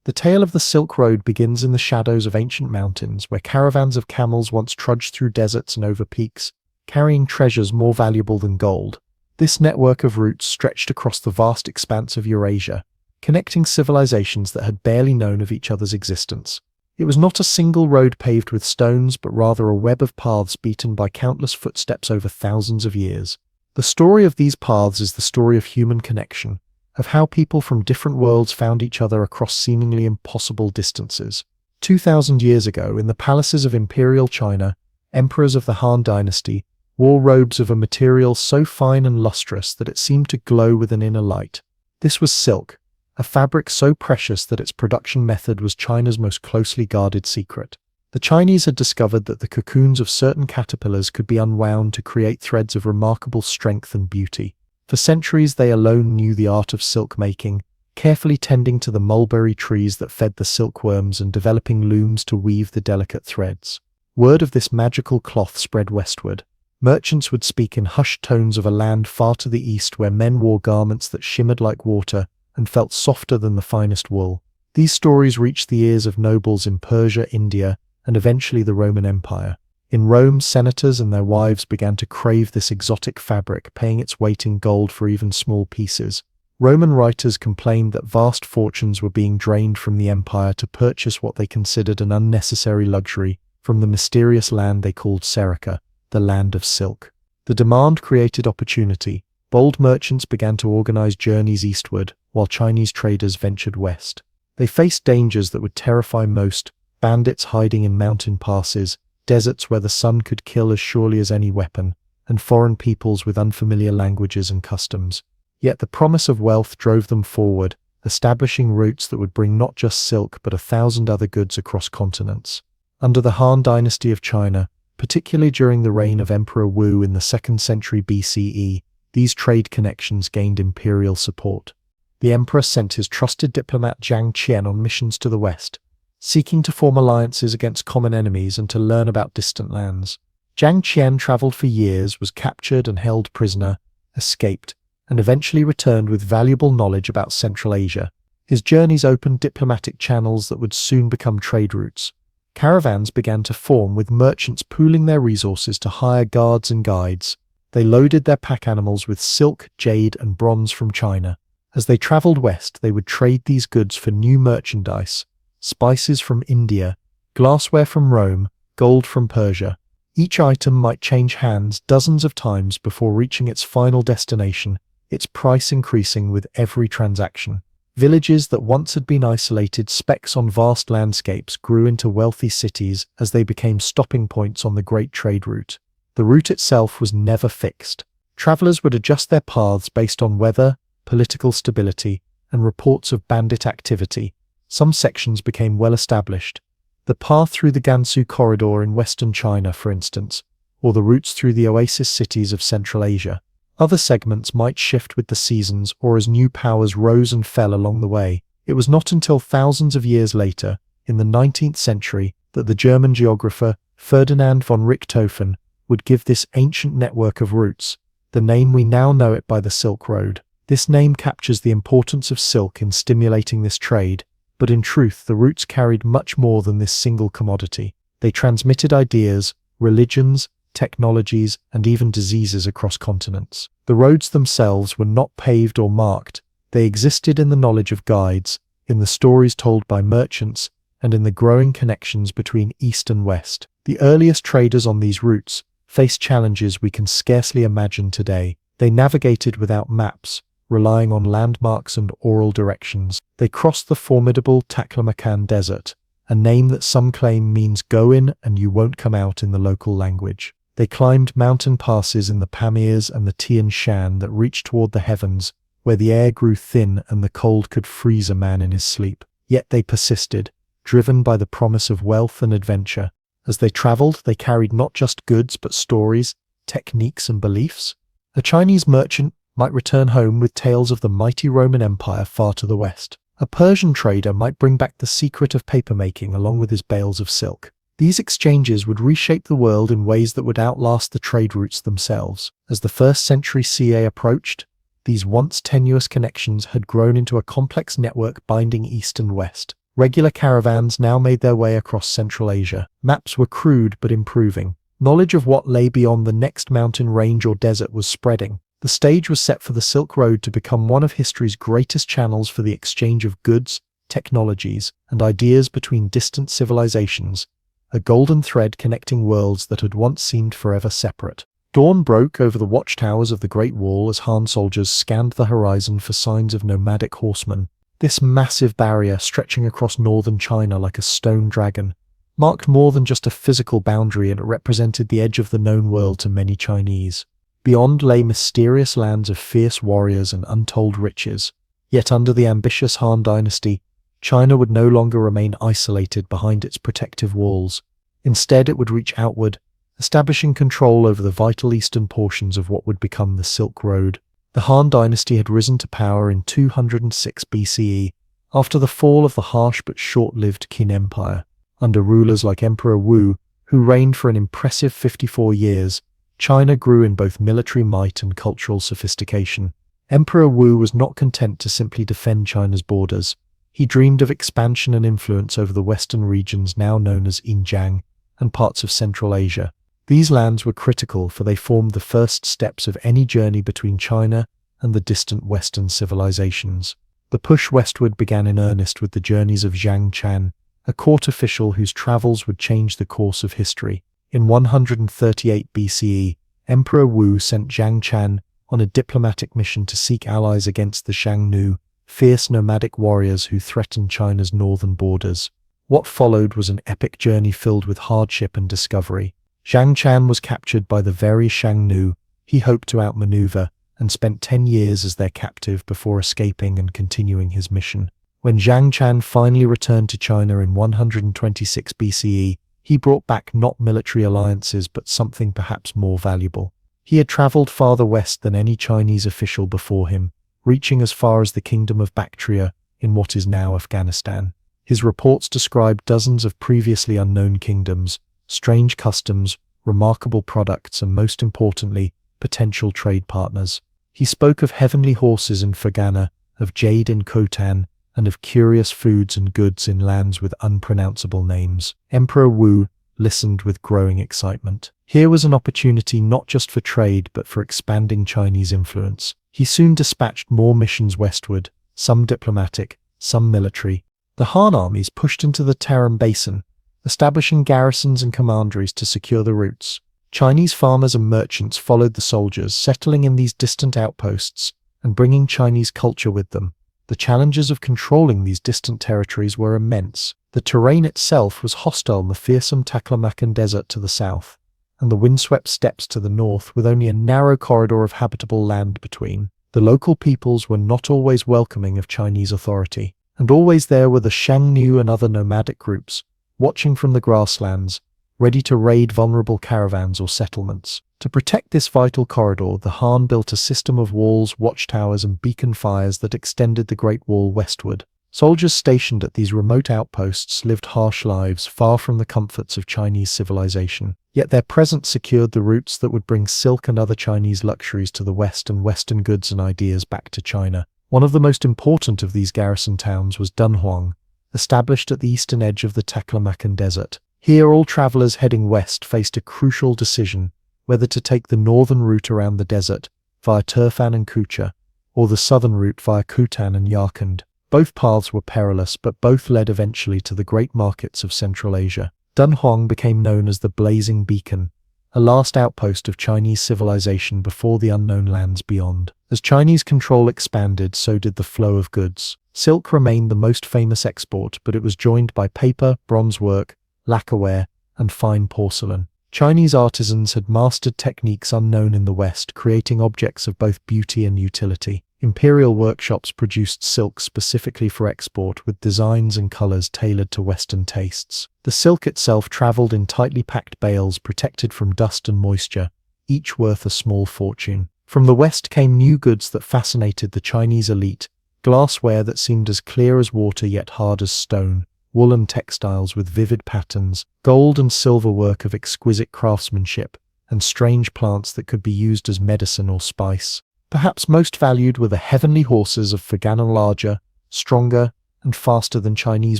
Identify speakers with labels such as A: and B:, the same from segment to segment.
A: The tale of the Silk Road begins in the shadows of ancient mountains, where caravans of camels once trudged through deserts and over peaks, carrying treasures more valuable than gold. This network of routes stretched across the vast expanse of Eurasia, connecting civilizations that had barely known of each other's existence. It was not a single road paved with stones, but rather a web of paths beaten by countless footsteps over thousands of years. The story of these paths is the story of human connection, of how people from different worlds found each other across seemingly impossible distances. 2,000 years ago, in the palaces of imperial China, emperors of the Han Dynasty wore robes of a material so fine and lustrous that it seemed to glow with an inner light. This was silk, a fabric so precious that its production method was China's most closely guarded secret. The Chinese had discovered that the cocoons of certain caterpillars could be unwound to create threads of remarkable strength and beauty. For centuries they alone knew the art of silk making, carefully tending to the mulberry trees that fed the silkworms and developing looms to weave the delicate threads. Word of this magical cloth spread westward. Merchants would speak in hushed tones of a land far to the east where men wore garments that shimmered like water and felt softer than the finest wool. These stories reached the ears of nobles in Persia, India, and eventually the Roman Empire. In Rome, senators and their wives began to crave this exotic fabric, paying its weight in gold for even small pieces. Roman writers complained that vast fortunes were being drained from the empire to purchase what they considered an unnecessary luxury from the mysterious land they called Serica, the land of silk. The demand created opportunity. Bold merchants began to organize journeys eastward, while Chinese traders ventured west. They faced dangers that would terrify most: bandits hiding in mountain passes, deserts where the sun could kill as surely as any weapon, and foreign peoples with unfamiliar languages and customs. Yet the promise of wealth drove them forward, establishing routes that would bring not just silk but 1,000 other goods across continents. Under the Han Dynasty of China, particularly during the reign of Emperor Wu in the 2nd century BCE, these trade connections gained imperial support. The emperor sent his trusted diplomat Zhang Qian on missions to the west, seeking to form alliances against common enemies and to learn about distant lands. Zhang Qian traveled for years, was captured and held prisoner, escaped, and eventually returned with valuable knowledge about Central Asia. His journeys opened diplomatic channels that would soon become trade routes. Caravans began to form, with merchants pooling their resources to hire guards and guides. They loaded their pack animals with silk, jade, and bronze from China. As they traveled west, they would trade these goods for new merchandise: spices from India, glassware from Rome, gold from Persia. Each item might change hands dozens of times before reaching its final destination, its price increasing with every transaction. Villages that once had been isolated specks on vast landscapes grew into wealthy cities as they became stopping points on the great trade route. The route itself was never fixed. Travelers would adjust their paths based on weather, political stability, and reports of bandit activity. Some sections became well established. The path through the Gansu corridor in western China, for instance, or the routes through the Oasis cities of Central Asia. Other segments might shift with the seasons or as new powers rose and fell along the way. It was not until thousands of years later, in the 19th century, that the German geographer Ferdinand von Richthofen would give this ancient network of routes the name we now know it by: the Silk Road. This name captures the importance of silk in stimulating this trade, but in truth the routes carried much more than this single commodity. They transmitted ideas, religions, technologies, and even diseases across continents. The roads themselves were not paved or marked. They existed in the knowledge of guides, in the stories told by merchants, and in the growing connections between East and West. The earliest traders on these routes faced challenges we can scarcely imagine today. They navigated without maps, relying on landmarks and oral directions. They crossed the formidable Taklamakan Desert, a name that some claim means "go in and you won't come out" in the local language. They climbed mountain passes in the Pamirs and the Tian Shan that reached toward the heavens, where the air grew thin and the cold could freeze a man in his sleep. Yet they persisted, driven by the promise of wealth and adventure. As they traveled, they carried not just goods but stories, techniques, and beliefs. A Chinese merchant might return home with tales of the mighty Roman Empire far to the west. A Persian trader might bring back the secret of papermaking along with his bales of silk. These exchanges would reshape the world in ways that would outlast the trade routes themselves. As the 1st century CA approached, these once tenuous connections had grown into a complex network binding East and West. Regular caravans now made their way across Central Asia. Maps were crude but improving. Knowledge of what lay beyond the next mountain range or desert was spreading. The stage was set for the Silk Road to become one of history's greatest channels for the exchange of goods, technologies, and ideas between distant civilizations, a golden thread connecting worlds that had once seemed forever separate. Dawn broke over the watchtowers of the Great Wall as Han soldiers scanned the horizon for signs of nomadic horsemen. This massive barrier, stretching across northern China like a stone dragon, marked more than just a physical boundary, and it represented the edge of the known world to many Chinese. Beyond lay mysterious lands of fierce warriors and untold riches. Yet under the ambitious Han Dynasty, China would no longer remain isolated behind its protective walls. Instead, it would reach outward, establishing control over the vital eastern portions of what would become the Silk Road. The Han Dynasty had risen to power in 206 BCE, after the fall of the harsh but short-lived Qin Empire. Under rulers like Emperor Wu, who reigned for an impressive 54 years, China grew in both military might and cultural sophistication. Emperor Wu was not content to simply defend China's borders. He dreamed of expansion and influence over the western regions now known as Xinjiang and parts of Central Asia. These lands were critical, for they formed the first steps of any journey between China and the distant Western civilizations. The push westward began in earnest with the journeys of Zhang Chan, a court official whose travels would change the course of history. In 138 BCE, Emperor Wu sent Zhang Chan on a diplomatic mission to seek allies against the Xiongnu, fierce nomadic warriors who threatened China's northern borders. What followed was an epic journey filled with hardship and discovery. Zhang Chan was captured by the very Xiongnu he hoped to outmaneuver, and spent 10 years as their captive before escaping and continuing his mission. When Zhang Chan finally returned to China in 126 BCE, he brought back not military alliances but something perhaps more valuable. He had traveled farther west than any Chinese official before him, reaching as far as the kingdom of Bactria in what is now Afghanistan. His reports described dozens of previously unknown kingdoms, strange customs, remarkable products, and most importantly, potential trade partners. He spoke of heavenly horses in Fergana, of jade in Khotan, and of curious foods and goods in lands with unpronounceable names. Emperor Wu listened with growing excitement. Here was an opportunity not just for trade but for expanding Chinese influence. He soon dispatched more missions westward, some diplomatic, some military. The Han armies pushed into the Tarim Basin, establishing garrisons and commanderies to secure the routes. Chinese farmers and merchants followed the soldiers, settling in these distant outposts and bringing Chinese culture with them. The challenges of controlling these distant territories were immense. The terrain itself was hostile in the fearsome Taklamakan Desert to the south, and the windswept steppes to the north, with only a narrow corridor of habitable land between. The local peoples were not always welcoming of Chinese authority, and always there were the Xiongnu and other nomadic groups, watching from the grasslands, ready to raid vulnerable caravans or settlements. To protect this vital corridor, the Han built a system of walls, watchtowers, and beacon fires that extended the Great Wall westward. Soldiers stationed at these remote outposts lived harsh lives, far from the comforts of Chinese civilization. Yet their presence secured the routes that would bring silk and other Chinese luxuries to the west and Western goods and ideas back to China. One of the most important of these garrison towns was Dunhuang, established at the eastern edge of the Taklamakan Desert. Here all travelers heading west faced a crucial decision, whether to take the northern route around the desert, via Turfan and Kucha, or the southern route via Khotan and Yarkand. Both paths were perilous, but both led eventually to the great markets of Central Asia. Dunhuang became known as the Blazing Beacon, a last outpost of Chinese civilization before the unknown lands beyond. As Chinese control expanded, so did the flow of goods. Silk remained the most famous export, but it was joined by paper, bronze work, lacquerware, and fine porcelain. Chinese artisans had mastered techniques unknown in the West, creating objects of both beauty and utility. Imperial workshops produced silk specifically for export, with designs and colors tailored to Western tastes. The silk itself traveled in tightly packed bales protected from dust and moisture, each worth a small fortune. From the West came new goods that fascinated the Chinese elite: glassware that seemed as clear as water yet hard as stone, woolen textiles with vivid patterns, gold and silver work of exquisite craftsmanship, and strange plants that could be used as medicine or spice. Perhaps most valued were the heavenly horses of Fergana, larger, stronger, and faster than Chinese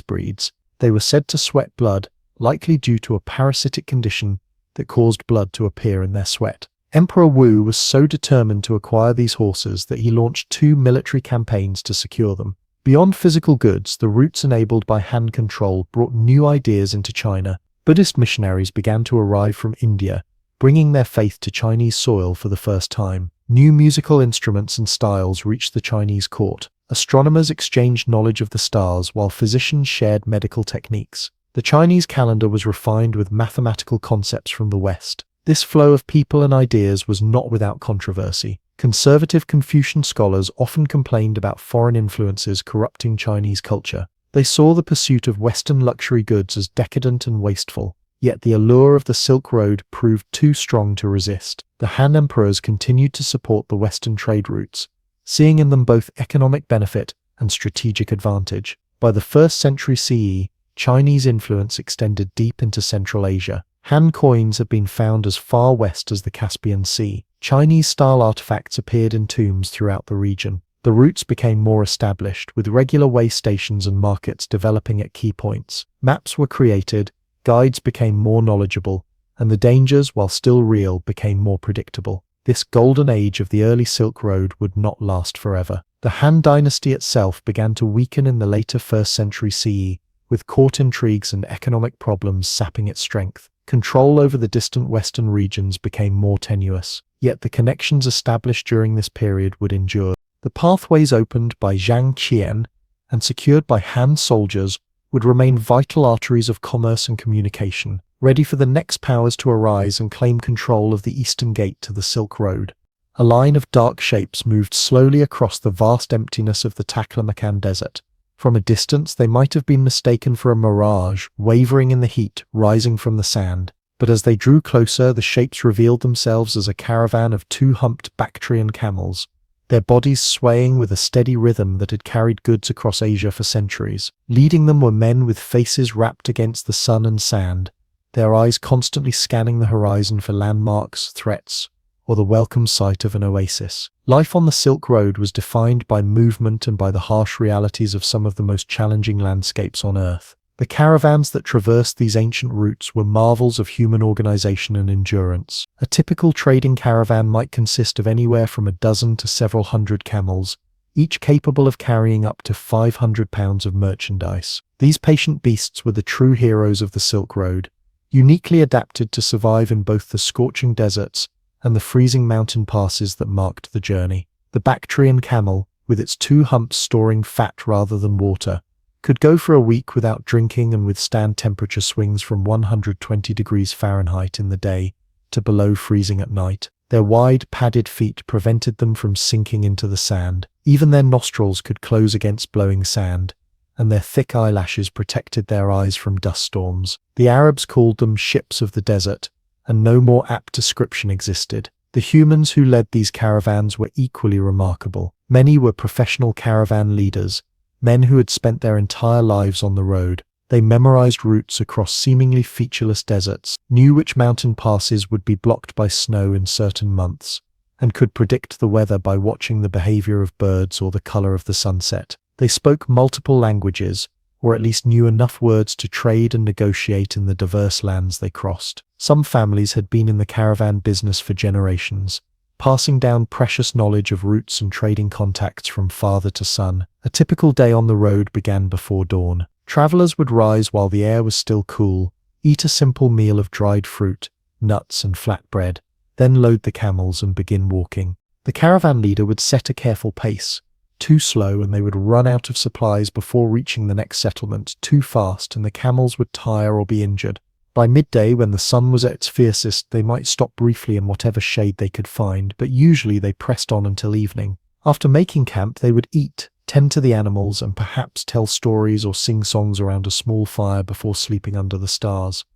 A: breeds. They were said to sweat blood, likely due to a parasitic condition that caused blood to appear in their sweat. Emperor Wu was so determined to acquire these horses that he launched 2 military campaigns to secure them. Beyond physical goods, the routes enabled by hand control brought new ideas into China. Buddhist missionaries began to arrive from India, bringing their faith to Chinese soil for the first time. New musical instruments and styles reached the Chinese court. Astronomers exchanged knowledge of the stars while physicians shared medical techniques. The Chinese calendar was refined with mathematical concepts from the West. This flow of people and ideas was not without controversy. Conservative Confucian scholars often complained about foreign influences corrupting Chinese culture. They saw the pursuit of Western luxury goods as decadent and wasteful. Yet the allure of the Silk Road proved too strong to resist. The Han emperors continued to support the Western trade routes, seeing in them both economic benefit and strategic advantage. By the 1st century CE, Chinese influence extended deep into Central Asia. Han coins have been found as far west as the Caspian Sea. Chinese-style artifacts appeared in tombs throughout the region. The routes became more established, with regular way stations and markets developing at key points. Maps were created, guides became more knowledgeable, and the dangers, while still real, became more predictable. This golden age of the early Silk Road would not last forever. The Han Dynasty itself began to weaken in the later 1st century CE, with court intrigues and economic problems sapping its strength. Control over the distant western regions became more tenuous, yet the connections established during this period would endure. The pathways opened by Zhang Qian and secured by Han soldiers would remain vital arteries of commerce and communication, ready for the next powers to arise and claim control of the eastern gate to the Silk Road. A line of dark shapes moved slowly across the vast emptiness of the Taklamakan Desert. From a distance, they might have been mistaken for a mirage, wavering in the heat, rising from the sand. But as they drew closer, the shapes revealed themselves as a caravan of 2 humped Bactrian camels, their bodies swaying with a steady rhythm that had carried goods across Asia for centuries. Leading them were men with faces wrapped against the sun and sand, their eyes constantly scanning the horizon for landmarks, threats, or the welcome sight of an oasis. Life on the Silk Road was defined by movement and by the harsh realities of some of the most challenging landscapes on Earth. The caravans that traversed these ancient routes were marvels of human organization and endurance. A typical trading caravan might consist of anywhere from a dozen to several hundred camels, each capable of carrying up to 500 pounds of merchandise. These patient beasts were the true heroes of the Silk Road, uniquely adapted to survive in both the scorching deserts and the freezing mountain passes that marked the journey. The Bactrian camel, with its 2 humps storing fat rather than water, could go for a week without drinking and withstand temperature swings from 120 degrees Fahrenheit in the day to below freezing at night. Their wide, padded feet prevented them from sinking into the sand. Even their nostrils could close against blowing sand, and their thick eyelashes protected their eyes from dust storms. The Arabs called them ships of the desert, and no more apt description existed. The humans who led these caravans were equally remarkable. Many were professional caravan leaders, men who had spent their entire lives on the road. They memorized routes across seemingly featureless deserts, knew which mountain passes would be blocked by snow in certain months, and could predict the weather by watching the behavior of birds or the color of the sunset. They spoke multiple languages, or at least knew enough words to trade and negotiate in the diverse lands they crossed. Some families had been in the caravan business for generations, passing down precious knowledge of routes and trading contacts from father to son. A typical day on the road began before dawn. Travelers would rise while the air was still cool, eat a simple meal of dried fruit, nuts and flatbread, then load the camels and begin walking. The caravan leader would set a careful pace. Too slow and they would run out of supplies before reaching the next settlement. Too fast and the camels would tire or be injured. By midday, when the sun was at its fiercest, they might stop briefly in whatever shade they could find, but usually they pressed on until evening. After making camp, they would eat, tend to the animals, and perhaps tell stories or sing songs around a small fire before sleeping under the stars.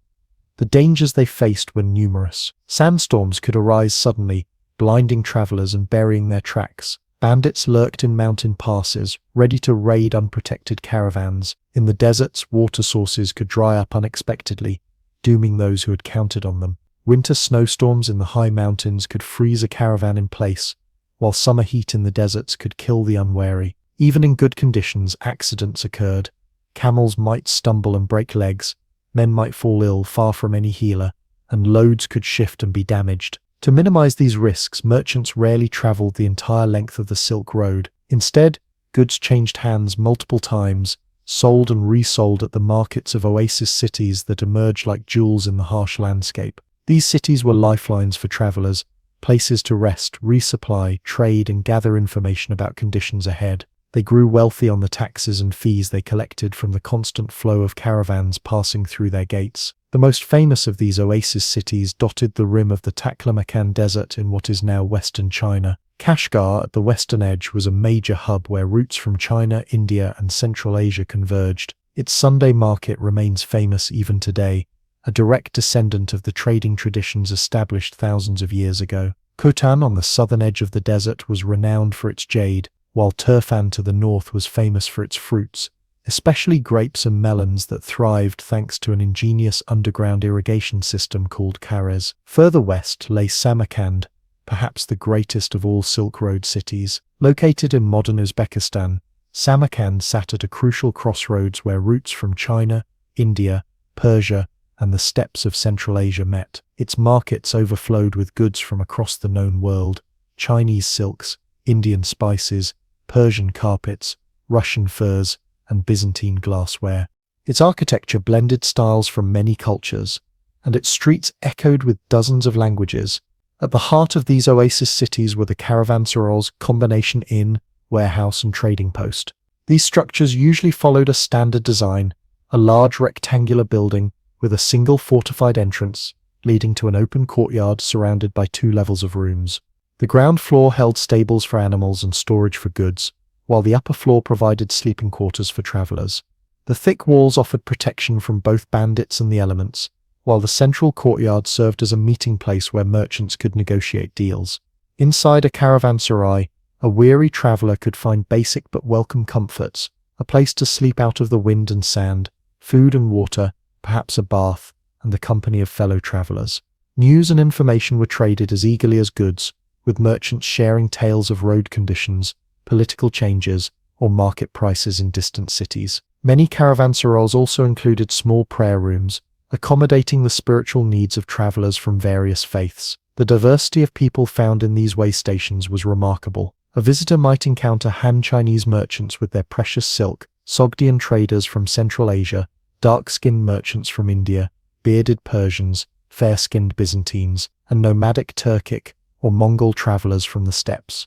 A: The dangers they faced were numerous. Sandstorms could arise suddenly, blinding travelers and burying their tracks. Bandits lurked in mountain passes, ready to raid unprotected caravans. In the deserts, water sources could dry up unexpectedly, dooming those who had counted on them. Winter snowstorms in the high mountains could freeze a caravan in place, while summer heat in the deserts could kill the unwary. Even in good conditions, accidents occurred. Camels might stumble and break legs, men might fall ill far from any healer, and loads could shift and be damaged. To minimize these risks, merchants rarely traveled the entire length of the Silk Road. Instead, goods changed hands multiple times, sold and resold at the markets of oasis cities that emerged like jewels in the harsh landscape. These cities were lifelines for travelers, places to rest, resupply, trade, and gather information about conditions ahead. They grew wealthy on the taxes and fees they collected from the constant flow of caravans passing through their gates. The most famous of these oasis cities dotted the rim of the Taklamakan Desert in what is now western China. Kashgar, at the western edge, was a major hub where routes from China, India, and Central Asia converged. Its Sunday market remains famous even today, a direct descendant of the trading traditions established thousands of years ago. Khotan, on the southern edge of the desert, was renowned for its jade, while Turfan to the north was famous for its fruits, especially grapes and melons that thrived thanks to an ingenious underground irrigation system called Caravans. Further west lay Samarkand, perhaps the greatest of all Silk Road cities. Located in modern Uzbekistan, Samarkand sat at a crucial crossroads where routes from China, India, Persia, and the steppes of Central Asia met. Its markets overflowed with goods from across the known world: Chinese silks, Indian spices, Persian carpets, Russian furs, and Byzantine glassware. Its architecture blended styles from many cultures, and its streets echoed with dozens of languages. At the heart of these oasis cities were the caravanserais, combination inn, warehouse, and trading post. These structures usually followed a standard design, a large rectangular building with a single fortified entrance, leading to an open courtyard surrounded by 2 levels of rooms. The ground floor held stables for animals and storage for goods, while the upper floor provided sleeping quarters for travelers. The thick walls offered protection from both bandits and the elements, while the central courtyard served as a meeting place where merchants could negotiate deals. Inside a caravanserai, a weary traveler could find basic but welcome comforts: a place to sleep out of the wind and sand, food and water, perhaps a bath, and the company of fellow travelers. News and information were traded as eagerly as goods, with merchants sharing tales of road conditions, political changes, or market prices in distant cities. Many caravanserais also included small prayer rooms, accommodating the spiritual needs of travelers from various faiths. The diversity of people found in these way stations was remarkable. A visitor might encounter Han Chinese merchants with their precious silk, Sogdian traders from Central Asia, dark-skinned merchants from India, bearded Persians, fair-skinned Byzantines, and nomadic Turkic or Mongol travelers from the steppes.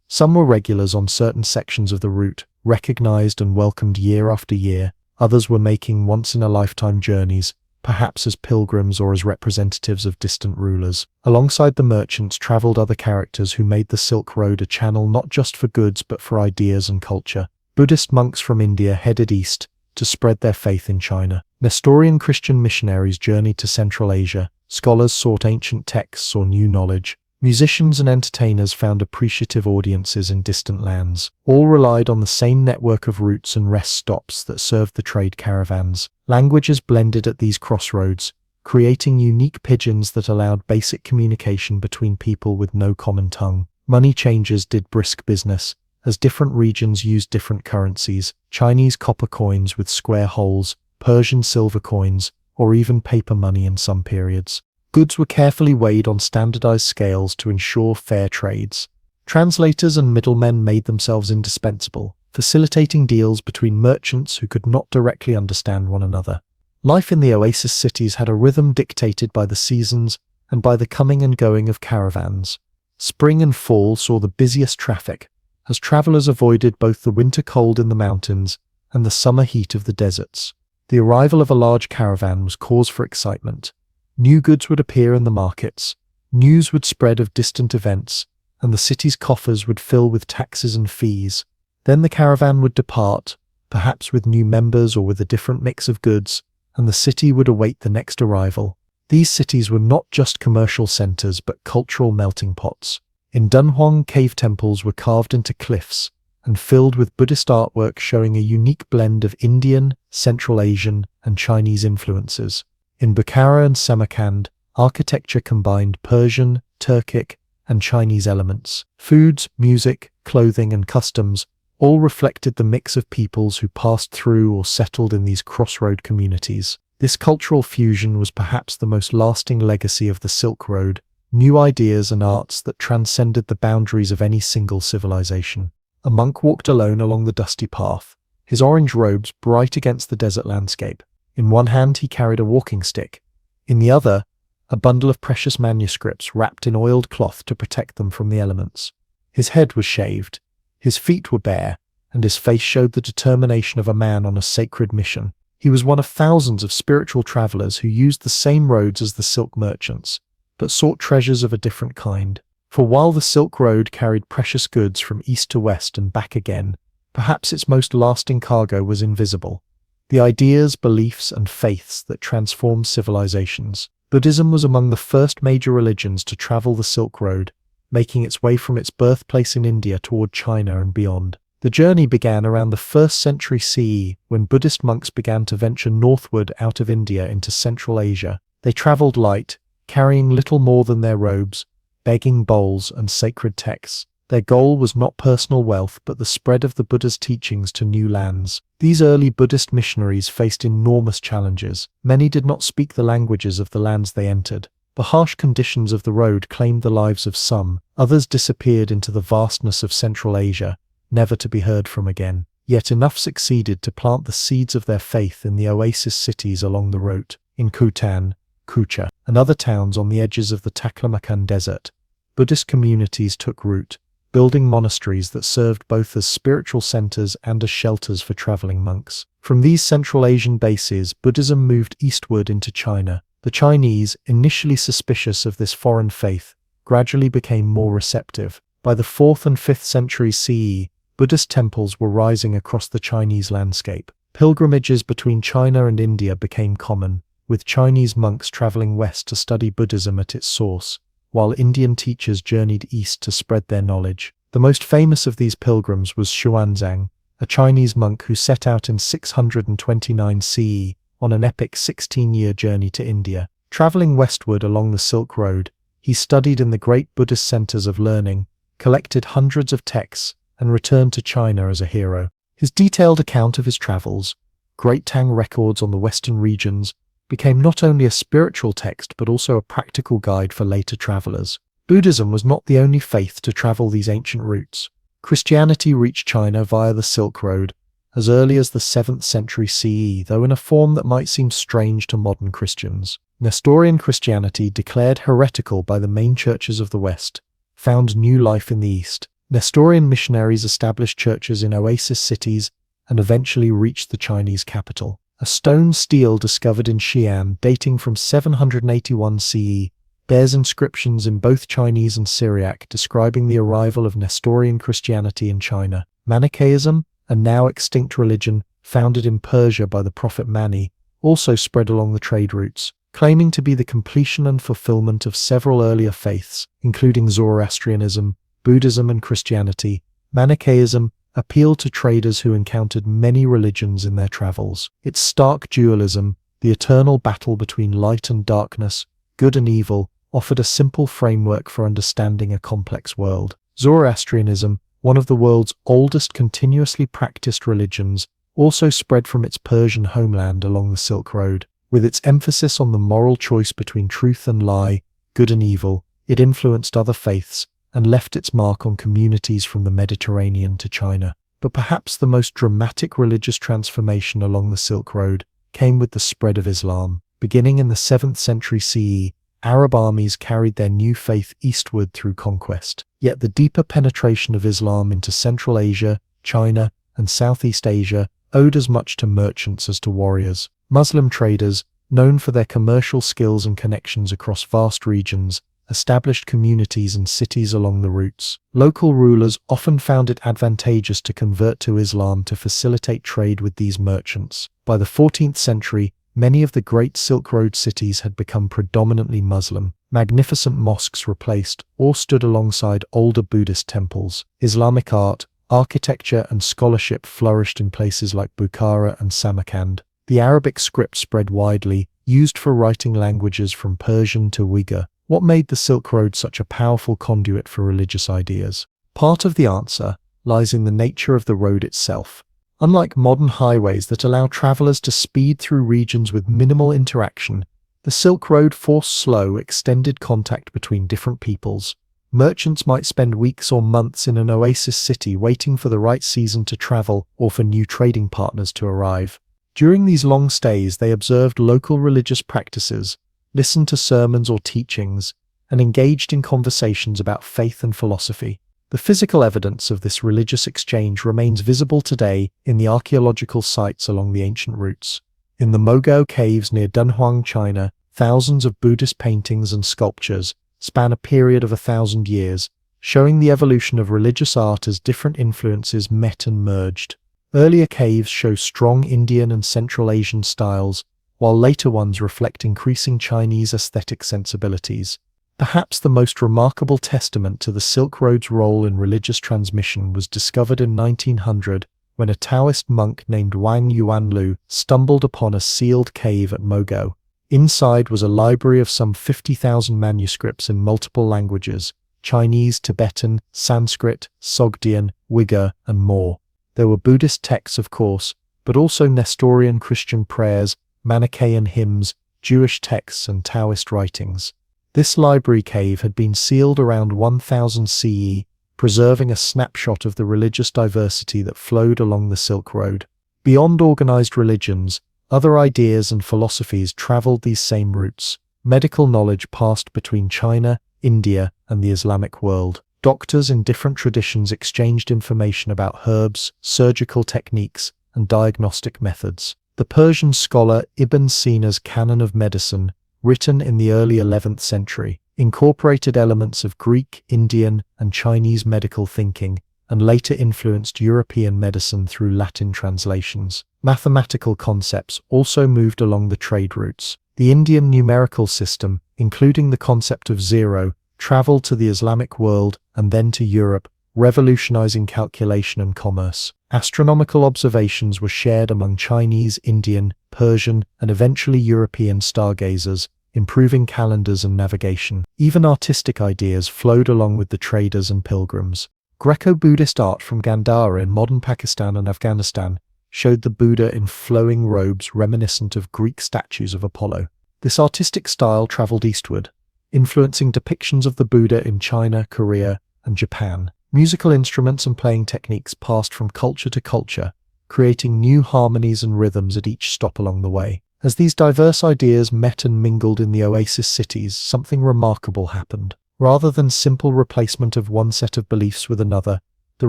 A: Some were regulars on certain sections of the route, recognized and welcomed year after year. Others were making once-in-a-lifetime journeys, perhaps as pilgrims or as representatives of distant rulers. Alongside the merchants traveled other characters who made the Silk Road a channel not just for goods but for ideas and culture. Buddhist monks from India headed east to spread their faith in China. Nestorian Christian missionaries journeyed to Central Asia. Scholars sought ancient texts or new knowledge. Musicians and entertainers found appreciative audiences in distant lands. All relied on the same network of routes and rest stops that served the trade caravans. Languages blended at these crossroads, creating unique pidgins that allowed basic communication between people with no common tongue. Money changers did brisk business, as different regions used different currencies: Chinese copper coins with square holes, Persian silver coins, or even paper money in some periods. Goods were carefully weighed on standardized scales to ensure fair trades. Translators and middlemen made themselves indispensable, facilitating deals between merchants who could not directly understand one another. Life in the oasis cities had a rhythm dictated by the seasons and by the coming and going of caravans. Spring and fall saw the busiest traffic, as travelers avoided both the winter cold in the mountains and the summer heat of the deserts. The arrival of a large caravan was cause for excitement. New goods would appear in the markets, news would spread of distant events, and the city's coffers would fill with taxes and fees. Then the caravan would depart, perhaps with new members or with a different mix of goods, and the city would await the next arrival. These cities were not just commercial centers but cultural melting pots. In Dunhuang, cave temples were carved into cliffs and filled with Buddhist artwork showing a unique blend of Indian, Central Asian, and Chinese influences. In Bukhara and Samarkand, architecture combined Persian, Turkic, and Chinese elements. Foods, music, clothing, and customs all reflected the mix of peoples who passed through or settled in these crossroad communities. This cultural fusion was perhaps the most lasting legacy of the Silk Road, new ideas and arts that transcended the boundaries of any single civilization. A monk walked alone along the dusty path, his orange robes bright against the desert landscape. In one hand he carried a walking stick, in the other, a bundle of precious manuscripts wrapped in oiled cloth to protect them from the elements. His head was shaved, his feet were bare, and his face showed the determination of a man on a sacred mission. He was one of thousands of spiritual travelers who used the same roads as the silk merchants, but sought treasures of a different kind. For while the Silk Road carried precious goods from east to west and back again, perhaps its most lasting cargo was invisible: the ideas, beliefs, and faiths that transformed civilizations. Buddhism was among the first major religions to travel the Silk Road, making its way from its birthplace in India toward China and beyond. The journey began around the 1st century CE, when Buddhist monks began to venture northward out of India into Central Asia. They traveled light, carrying little more than their robes, begging bowls, and sacred texts. Their goal was not personal wealth but the spread of the Buddha's teachings to new lands. These early Buddhist missionaries faced enormous challenges. Many did not speak the languages of the lands they entered. The harsh conditions of the road claimed the lives of some, others disappeared into the vastness of Central Asia, never to be heard from again. Yet enough succeeded to plant the seeds of their faith in the Oasis cities along the route. In Kutan, Kucha, and other towns on the edges of the Taklamakan Desert, Buddhist communities took root, building monasteries that served both as spiritual centers and as shelters for traveling monks. From these Central Asian bases, Buddhism moved eastward into China. The Chinese, initially suspicious of this foreign faith, gradually became more receptive. By the 4th and 5th centuries CE, Buddhist temples were rising across the Chinese landscape. Pilgrimages between China and India became common, with Chinese monks traveling west to study Buddhism at its source, while Indian teachers journeyed east to spread their knowledge. The most famous of these pilgrims was Xuanzang, a Chinese monk who set out in 629 CE on an epic 16-year journey to India. Traveling westward along the Silk Road, he studied in the great Buddhist centers of learning, collected hundreds of texts, and returned to China as a hero. His detailed account of his travels, Great Tang Records on the Western regions, became not only a spiritual text but also a practical guide for later travelers. Buddhism was not the only faith to travel these ancient routes. Christianity reached China via the Silk Road as early as the 7th century CE, though in a form that might seem strange to modern Christians. Nestorian Christianity, declared heretical by the main churches of the West, found new life in the East. Nestorian missionaries established churches in Oasis cities and eventually reached the Chinese capital. A stone stele discovered in Xi'an, dating from 781 CE, bears inscriptions in both Chinese and Syriac describing the arrival of Nestorian Christianity in China. Manichaeism, a now extinct religion founded in Persia by the prophet Mani, also spread along the trade routes, claiming to be the completion and fulfillment of several earlier faiths, including Zoroastrianism, Buddhism, and Christianity. Manichaeism appealed to traders who encountered many religions in their travels. Its stark dualism, the eternal battle between light and darkness, good and evil, offered a simple framework for understanding a complex world. Zoroastrianism, one of the world's oldest continuously practiced religions, also spread from its Persian homeland along the Silk Road. With its emphasis on the moral choice between truth and lie, good and evil, it influenced other faiths and left its mark on communities from the Mediterranean to China. But perhaps the most dramatic religious transformation along the Silk Road came with the spread of Islam. Beginning in the 7th century CE, Arab armies carried their new faith eastward through conquest. Yet the deeper penetration of Islam into Central Asia, China, and Southeast Asia owed as much to merchants as to warriors. Muslim traders, known for their commercial skills and connections across vast regions, established communities and cities along the routes. Local rulers often found it advantageous to convert to Islam to facilitate trade with these merchants. By the 14th century, many of the great Silk Road cities had become predominantly Muslim. Magnificent mosques replaced or stood alongside older Buddhist temples. Islamic art, architecture, and scholarship flourished in places like Bukhara and Samarkand. The Arabic script spread widely, used for writing languages from Persian to Uyghur. What made the Silk Road such a powerful conduit for religious ideas? Part of the answer, lies in the nature of the road itself. Unlike modern highways that allow travelers to speed through regions with minimal interaction, the Silk Road forced slow, extended contact between different peoples. Merchants might spend weeks or months in an oasis city waiting for the right season to travel or for new trading partners to arrive. During these long stays, they observed local religious practices, listened to sermons or teachings, and engaged in conversations about faith and philosophy. The physical evidence of this religious exchange remains visible today in the archaeological sites along the ancient routes. In the Mongol caves near Dunhuang, China, thousands of Buddhist paintings and sculptures span a period of 1,000 years, showing the evolution of religious art as different influences met and merged. Earlier caves show strong Indian and Central Asian styles, while later ones reflect increasing Chinese aesthetic sensibilities. Perhaps the most remarkable testament to the Silk Road's role in religious transmission was discovered in 1900 when a Taoist monk named Wang Yuanlu stumbled upon a sealed cave at Mongol. Inside was a library of some 50,000 manuscripts in multiple languages: Chinese, Tibetan, Sanskrit, Sogdian, Uyghur, and more. There were Buddhist texts, of course, but also Nestorian Christian prayers, Manichaean hymns, Jewish texts, and Taoist writings. This library cave had been sealed around 1000 CE, preserving a snapshot of the religious diversity that flowed along the Silk Road. Beyond organized religions, other ideas and philosophies traveled these same routes. Medical knowledge passed between China, India, and the Islamic world. Doctors in different traditions exchanged information about herbs, surgical techniques, and diagnostic methods. The Persian scholar Ibn Sina's Canon of Medicine, written in the early 11th century, incorporated elements of Greek, Indian, and Chinese medical thinking, and later influenced European medicine through Latin translations. Mathematical concepts also moved along the trade routes. The Indian numerical system, including the concept of zero, traveled to the Islamic world and then to Europe, revolutionizing calculation and commerce. Astronomical observations were shared among Chinese, Indian, Persian, and eventually European stargazers, improving calendars and navigation. Even artistic ideas flowed along with the traders and pilgrims. Greco-Buddhist art from Gandhara in modern Pakistan and Afghanistan showed the Buddha in flowing robes reminiscent of Greek statues of Apollo. This artistic style traveled eastward, influencing depictions of the Buddha in China, Korea, and Japan. Musical instruments and playing techniques passed from culture to culture, creating new harmonies and rhythms at each stop along the way. As these diverse ideas met and mingled in the oasis cities, something remarkable happened. Rather than simple replacement of one set of beliefs with another, the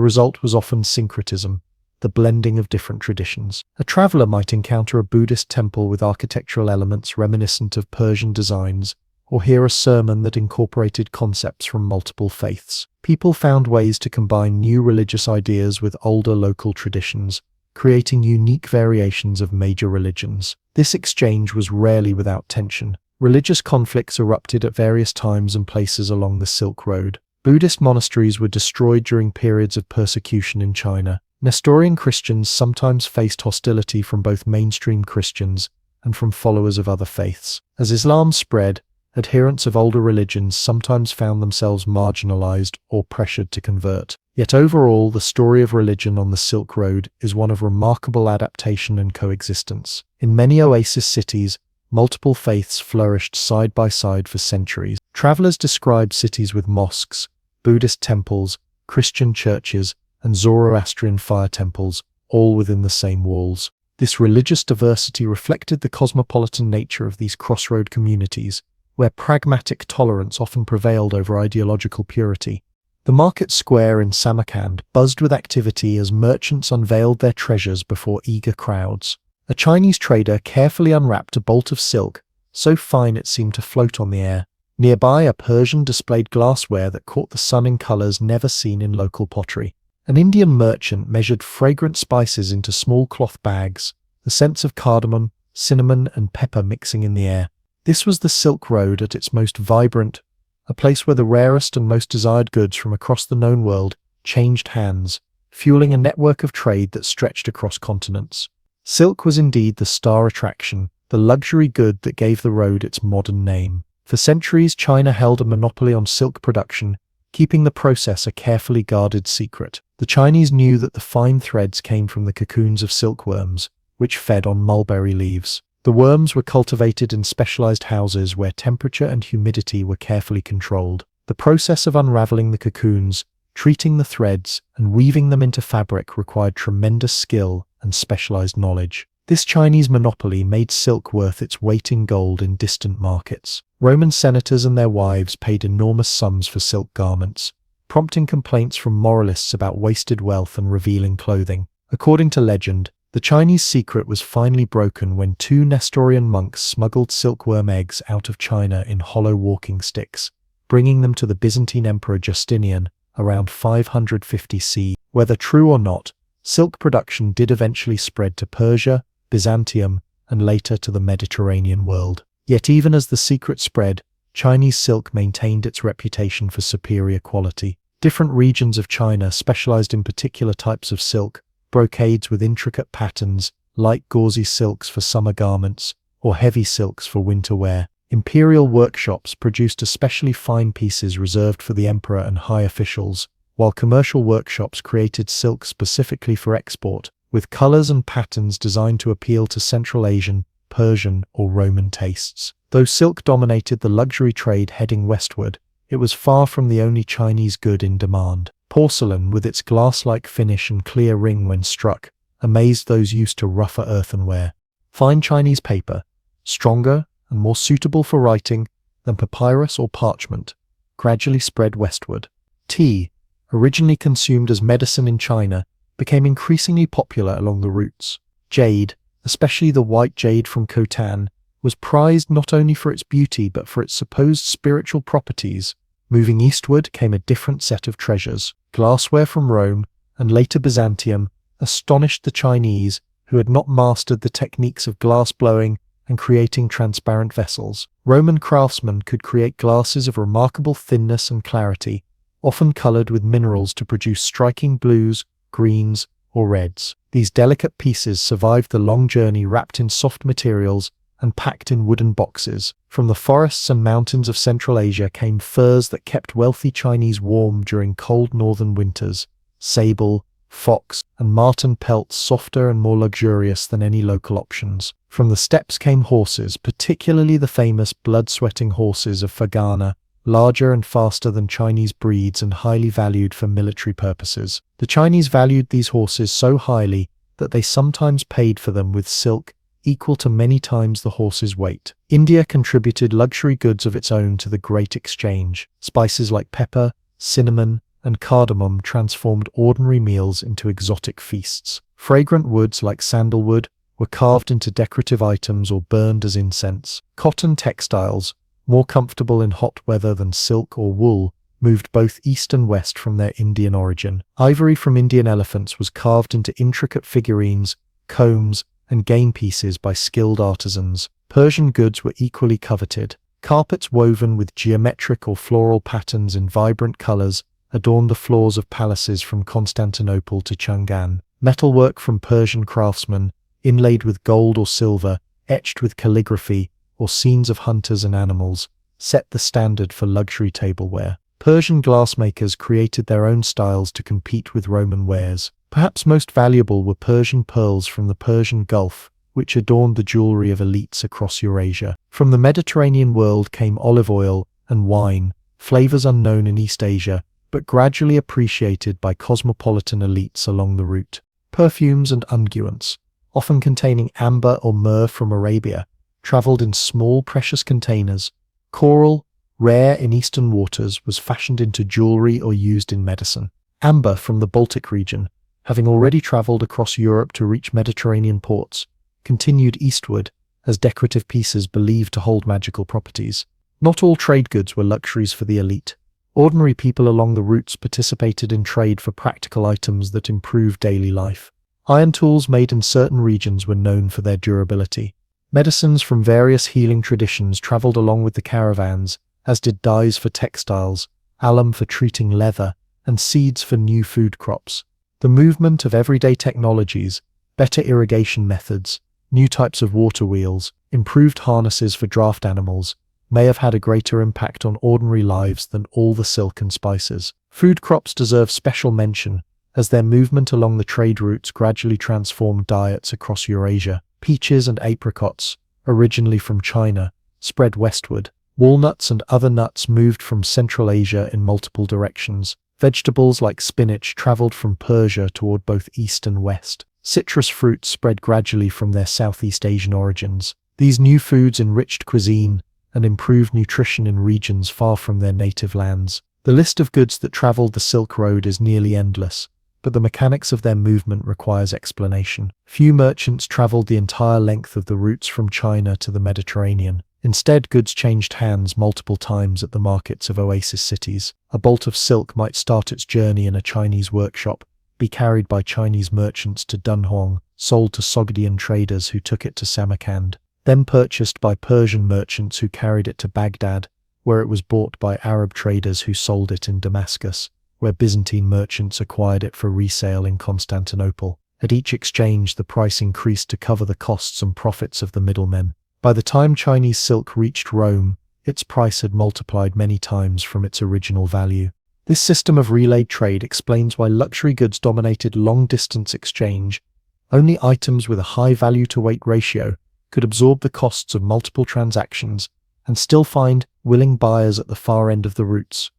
A: result was often syncretism, the blending of different traditions. A traveler might encounter a Buddhist temple with architectural elements reminiscent of Persian designs, or hear a sermon that incorporated concepts from multiple faiths. People found ways to combine new religious ideas with older local traditions, creating unique variations of major religions. This exchange was rarely without tension. Religious conflicts erupted at various times and places along the Silk Road. Buddhist monasteries were destroyed during periods of persecution in China. Nestorian Christians sometimes faced hostility from both mainstream Christians and from followers of other faiths. As Islam spread, adherents of older religions sometimes found themselves marginalized or pressured to convert. Yet overall, the story of religion on the Silk Road is one of remarkable adaptation and coexistence. In many oasis cities, multiple faiths flourished side by side for centuries. Travelers described cities with mosques, Buddhist temples, Christian churches, and Zoroastrian fire temples, all within the same walls. This religious diversity reflected the cosmopolitan nature of these crossroad communities, where pragmatic tolerance often prevailed over ideological purity. The market square in Samarkand buzzed with activity as merchants unveiled their treasures before eager crowds. A Chinese trader carefully unwrapped a bolt of silk, so fine it seemed to float on the air. Nearby, a Persian displayed glassware that caught the sun in colors never seen in local pottery. An Indian merchant measured fragrant spices into small cloth bags, the scents of cardamom, cinnamon, and pepper mixing in the air. This was the Silk Road at its most vibrant, a place where the rarest and most desired goods from across the known world changed hands, fueling a network of trade that stretched across continents. Silk was indeed the star attraction, the luxury good that gave the road its modern name. For centuries, China held a monopoly on silk production, keeping the process a carefully guarded secret. The Chinese knew that the fine threads came from the cocoons of silkworms, which fed on mulberry leaves. The worms were cultivated in specialized houses where temperature and humidity were carefully controlled. The process of unraveling the cocoons, treating the threads, and weaving them into fabric required tremendous skill and specialized knowledge. This Chinese monopoly made silk worth its weight in gold in distant markets. Roman senators and their wives paid enormous sums for silk garments, prompting complaints from moralists about wasted wealth and revealing clothing. According to legend, the Chinese secret was finally broken when two Nestorian monks smuggled silkworm eggs out of China in hollow walking sticks, bringing them to the Byzantine Emperor Justinian around 550 CE. Whether true or not, silk production did eventually spread to Persia, Byzantium, and later to the Mediterranean world. Yet even as the secret spread, Chinese silk maintained its reputation for superior quality. Different regions of China specialized in particular types of silk: brocades with intricate patterns, light gauzy silks for summer garments, or heavy silks for winter wear. Imperial workshops produced especially fine pieces reserved for the emperor and high officials, while commercial workshops created silk specifically for export, with colors and patterns designed to appeal to Central Asian, Persian, or Roman tastes. Though silk dominated the luxury trade heading westward, it was far from the only Chinese good in demand. Porcelain, with its glass-like finish and clear ring when struck, amazed those used to rougher earthenware. Fine Chinese paper, stronger and more suitable for writing than papyrus or parchment, gradually spread westward. Tea, originally consumed as medicine in China, became increasingly popular along the routes. Jade, especially the white jade from Khotan, was prized not only for its beauty but for its supposed spiritual properties. Moving eastward came a different set of treasures. Glassware from Rome, and later Byzantium, astonished the Chinese, who had not mastered the techniques of glass blowing and creating transparent vessels. Roman craftsmen could create glasses of remarkable thinness and clarity, often colored with minerals to produce striking blues, greens, or reds. These delicate pieces survived the long journey wrapped in soft materials and packed in wooden boxes. From the forests and mountains of Central Asia came furs that kept wealthy Chinese warm during cold northern winters: sable, fox, and marten pelts softer and more luxurious than any local options. From the steppes came horses, particularly the famous blood-sweating horses of Fergana, larger and faster than Chinese breeds and highly valued for military purposes. The Chinese valued these horses so highly that they sometimes paid for them with silk equal to many times the horse's weight. India contributed luxury goods of its own to the Great Exchange. Spices like pepper, cinnamon, and cardamom transformed ordinary meals into exotic feasts. Fragrant woods like sandalwood were carved into decorative items or burned as incense. Cotton textiles, more comfortable in hot weather than silk or wool, moved both east and west from their Indian origin. Ivory from Indian elephants was carved into intricate figurines, combs, and game pieces by skilled artisans. Persian goods were equally coveted. Carpets woven with geometric or floral patterns in vibrant colors adorned the floors of palaces from Constantinople to Chang'an. Metalwork from Persian craftsmen, inlaid with gold or silver, etched with calligraphy, or scenes of hunters and animals, set the standard for luxury tableware. Persian glassmakers created their own styles to compete with Roman wares. Perhaps most valuable were Persian pearls from the Persian Gulf, which adorned the jewelry of elites across Eurasia. From the Mediterranean world came olive oil and wine, flavors unknown in East Asia, but gradually appreciated by cosmopolitan elites along the route. Perfumes and unguents, often containing amber or myrrh from Arabia, traveled in small precious containers. Coral, rare in eastern waters, was fashioned into jewelry or used in medicine. Amber from the Baltic region, having already traveled across Europe to reach Mediterranean ports, continued eastward as decorative pieces believed to hold magical properties. Not all trade goods were luxuries for the elite. Ordinary people along the routes participated in trade for practical items that improved daily life. Iron tools made in certain regions were known for their durability. Medicines from various healing traditions traveled along with the caravans, as did dyes for textiles, alum for treating leather, and seeds for new food crops. The movement of everyday technologies, better irrigation methods, new types of water wheels, improved harnesses for draft animals, may have had a greater impact on ordinary lives than all the silk and spices. Food crops deserve special mention, as their movement along the trade routes gradually transformed diets across Eurasia. Peaches and apricots, originally from China, spread westward. Walnuts and other nuts moved from Central Asia in multiple directions. Vegetables like spinach traveled from Persia toward both east and west. Citrus fruits spread gradually from their Southeast Asian origins. These new foods enriched cuisine and improved nutrition in regions far from their native lands. The list of goods that traveled the Silk Road is nearly endless, but the mechanics of their movement requires explanation. Few merchants traveled the entire length of the routes from China to the Mediterranean. Instead, goods changed hands multiple times at the markets of Oasis cities. A bolt of silk might start its journey in a Chinese workshop, be carried by Chinese merchants to Dunhuang, sold to Sogdian traders who took it to Samarkand, then purchased by Persian merchants who carried it to Baghdad, where it was bought by Arab traders who sold it in Damascus, where Byzantine merchants acquired it for resale in Constantinople. At each exchange, the price increased to cover the costs and profits of the middlemen. By the time Chinese silk reached Rome, its price had multiplied many times from its original value. This system of relayed trade explains why luxury goods dominated long-distance exchange. Only items with a high value-to-weight ratio could absorb the costs of multiple transactions and still find willing buyers at the far end of the routes.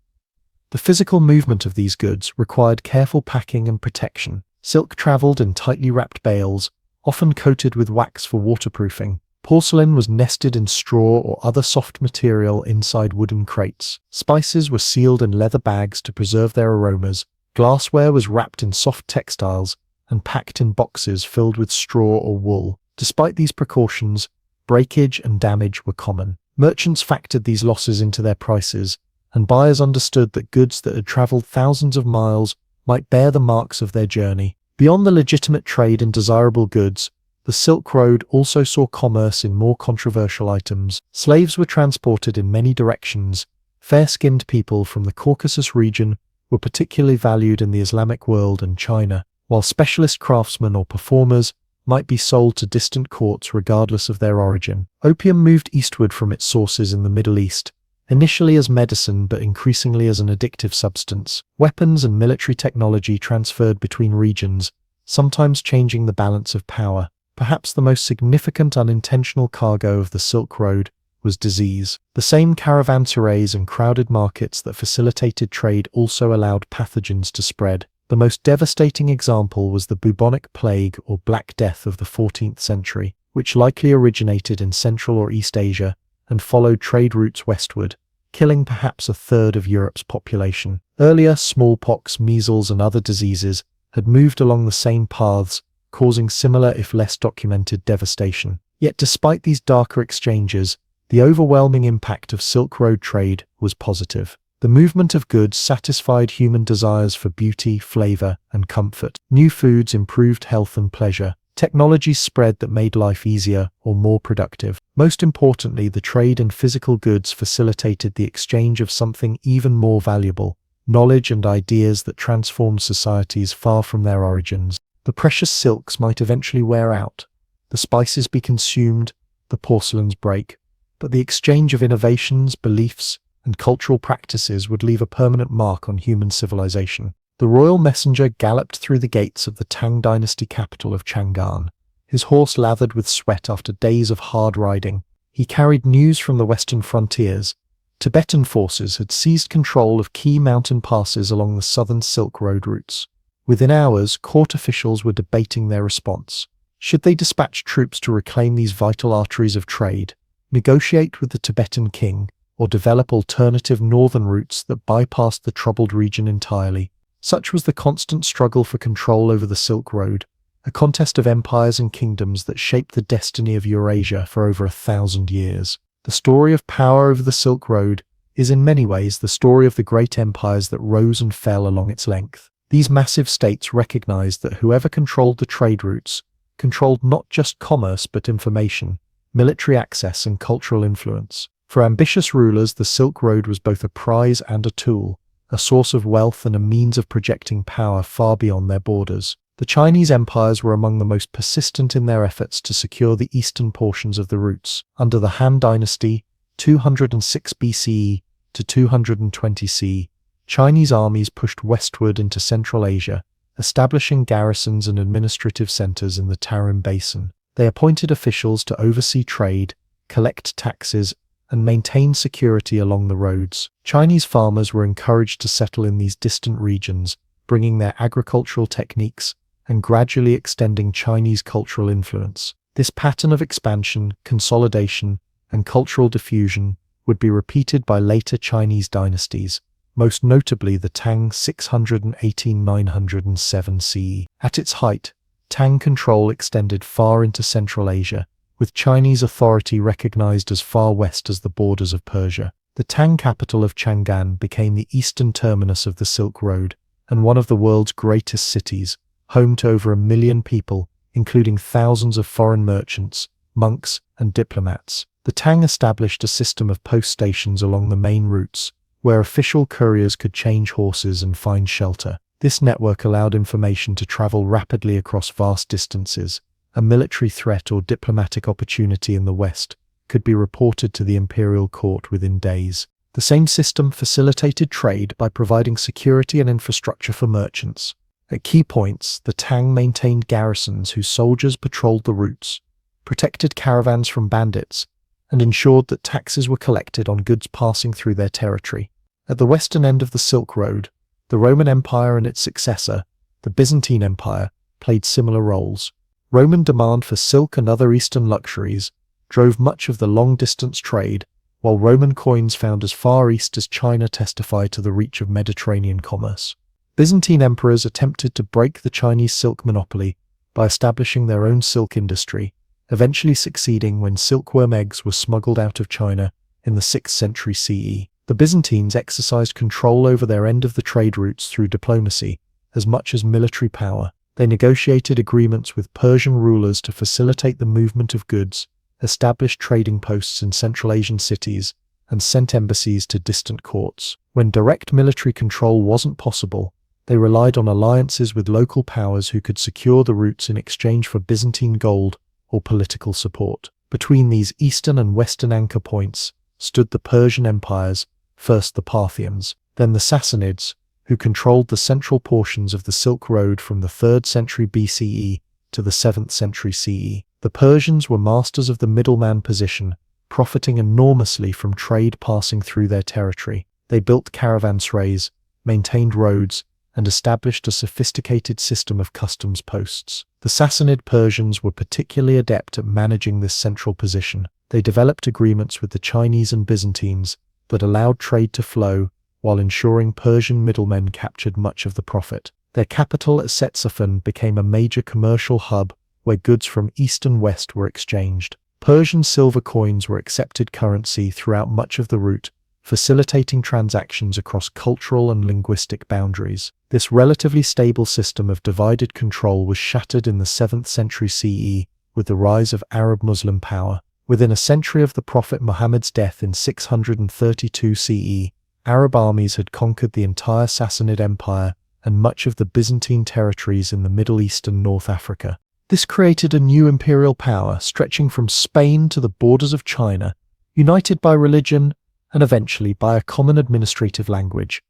A: The physical movement of these goods required careful packing and protection. Silk traveled in tightly wrapped bales, often coated with wax for waterproofing. Porcelain was nested in straw or other soft material inside wooden crates. Spices were sealed in leather bags to preserve their aromas. Glassware was wrapped in soft textiles and packed in boxes filled with straw or wool. Despite these precautions, breakage and damage were common. Merchants factored these losses into their prices, and buyers understood that goods that had traveled thousands of miles might bear the marks of their journey. Beyond the legitimate trade in desirable goods, the Silk Road also saw commerce in more controversial items. Slaves were transported in many directions. Fair-skinned people from the Caucasus region were particularly valued in the Islamic world and China, while specialist craftsmen or performers might be sold to distant courts regardless of their origin. Opium moved eastward from its sources in the Middle East, initially as medicine but increasingly as an addictive substance. Weapons and military technology transferred between regions, sometimes changing the balance of power. Perhaps the most significant unintentional cargo of the Silk Road was disease. The same caravanserais and crowded markets that facilitated trade also allowed pathogens to spread. The most devastating example was the bubonic plague or Black Death of the 14th century, which likely originated in Central or East Asia and followed trade routes westward, killing perhaps a third of Europe's population. Earlier, smallpox, measles, and other diseases had moved along the same paths, causing similar if less documented devastation. Yet despite these darker exchanges, the overwhelming impact of Silk Road trade was positive. The movement of goods satisfied human desires for beauty, flavor, and comfort. New foods improved health and pleasure. Technologies spread that made life easier or more productive. Most importantly, the trade in physical goods facilitated the exchange of something even more valuable, knowledge and ideas that transformed societies far from their origins. The precious silks might eventually wear out, the spices be consumed, the porcelains break, but the exchange of innovations, beliefs, and cultural practices would leave a permanent mark on human civilization. The royal messenger galloped through the gates of the Tang Dynasty capital of Chang'an, his horse lathered with sweat after days of hard riding. He carried news from the western frontiers. Tibetan forces had seized control of key mountain passes along the southern Silk Road routes. Within hours, court officials were debating their response. Should they dispatch troops to reclaim these vital arteries of trade, negotiate with the Tibetan king, or develop alternative northern routes that bypassed the troubled region entirely? Such was the constant struggle for control over the Silk Road, a contest of empires and kingdoms that shaped the destiny of Eurasia for over 1,000 years. The story of power over the Silk Road is in many ways the story of the great empires that rose and fell along its length. These massive states recognized that whoever controlled the trade routes controlled not just commerce but information, military access, and cultural influence. For ambitious rulers, the Silk Road was both a prize and a tool, a source of wealth and a means of projecting power far beyond their borders. The Chinese empires were among the most persistent in their efforts to secure the eastern portions of the routes. Under the Han Dynasty, 206 BCE to 220 CE, Chinese armies pushed westward into Central Asia, establishing garrisons and administrative centers in the Tarim Basin. They appointed officials to oversee trade, collect taxes, and maintain security along the roads. Chinese farmers were encouraged to settle in these distant regions, bringing their agricultural techniques and gradually extending Chinese cultural influence. This pattern of expansion, consolidation, and cultural diffusion would be repeated by later Chinese dynasties, most notably the Tang 618–907 CE. At its height, Tang control extended far into Central Asia, with Chinese authority recognized as far west as the borders of Persia. The Tang capital of Chang'an became the eastern terminus of the Silk Road and one of the world's greatest cities, home to over 1 million people, including thousands of foreign merchants, monks, and diplomats. The Tang established a system of post stations along the main routes, where official couriers could change horses and find shelter. This network allowed information to travel rapidly across vast distances. A military threat or diplomatic opportunity in the West could be reported to the imperial court within days. The same system facilitated trade by providing security and infrastructure for merchants. At key points, the Tang maintained garrisons whose soldiers patrolled the routes, protected caravans from bandits, and ensured that taxes were collected on goods passing through their territory. At the western end of the Silk Road, the Roman Empire and its successor, the Byzantine Empire, played similar roles. Roman demand for silk and other Eastern luxuries drove much of the long-distance trade, while Roman coins found as far east as China testify to the reach of Mediterranean commerce. Byzantine emperors attempted to break the Chinese silk monopoly by establishing their own silk industry, eventually succeeding when silkworm eggs were smuggled out of China in the 6th century CE. The Byzantines exercised control over their end of the trade routes through diplomacy, as much as military power. They negotiated agreements with Persian rulers to facilitate the movement of goods, established trading posts in Central Asian cities, and sent embassies to distant courts. When direct military control wasn't possible, they relied on alliances with local powers who could secure the routes in exchange for Byzantine gold or political support. Between these eastern and western anchor points stood the Persian empires, first the Parthians, then the Sassanids, who controlled the central portions of the Silk Road from the 3rd century BCE to the 7th century CE. The Persians were masters of the middleman position, profiting enormously from trade passing through their territory. They built caravanserais, maintained roads, and established a sophisticated system of customs posts. The Sassanid Persians were particularly adept at managing this central position. They developed agreements with the Chinese and Byzantines that allowed trade to flow, while ensuring Persian middlemen captured much of the profit. Their capital at Ctesiphon became a major commercial hub where goods from east and west were exchanged. Persian silver coins were accepted currency throughout much of the route, facilitating transactions across cultural and linguistic boundaries. This relatively stable system of divided control was shattered in the 7th century CE with the rise of Arab Muslim power. Within a century of the Prophet Muhammad's death in 632 CE, Arab armies had conquered the entire Sassanid Empire and much of the Byzantine territories in the Middle East and North Africa. This created a new imperial power stretching from Spain to the borders of China, united by religion and eventually by a common administrative language,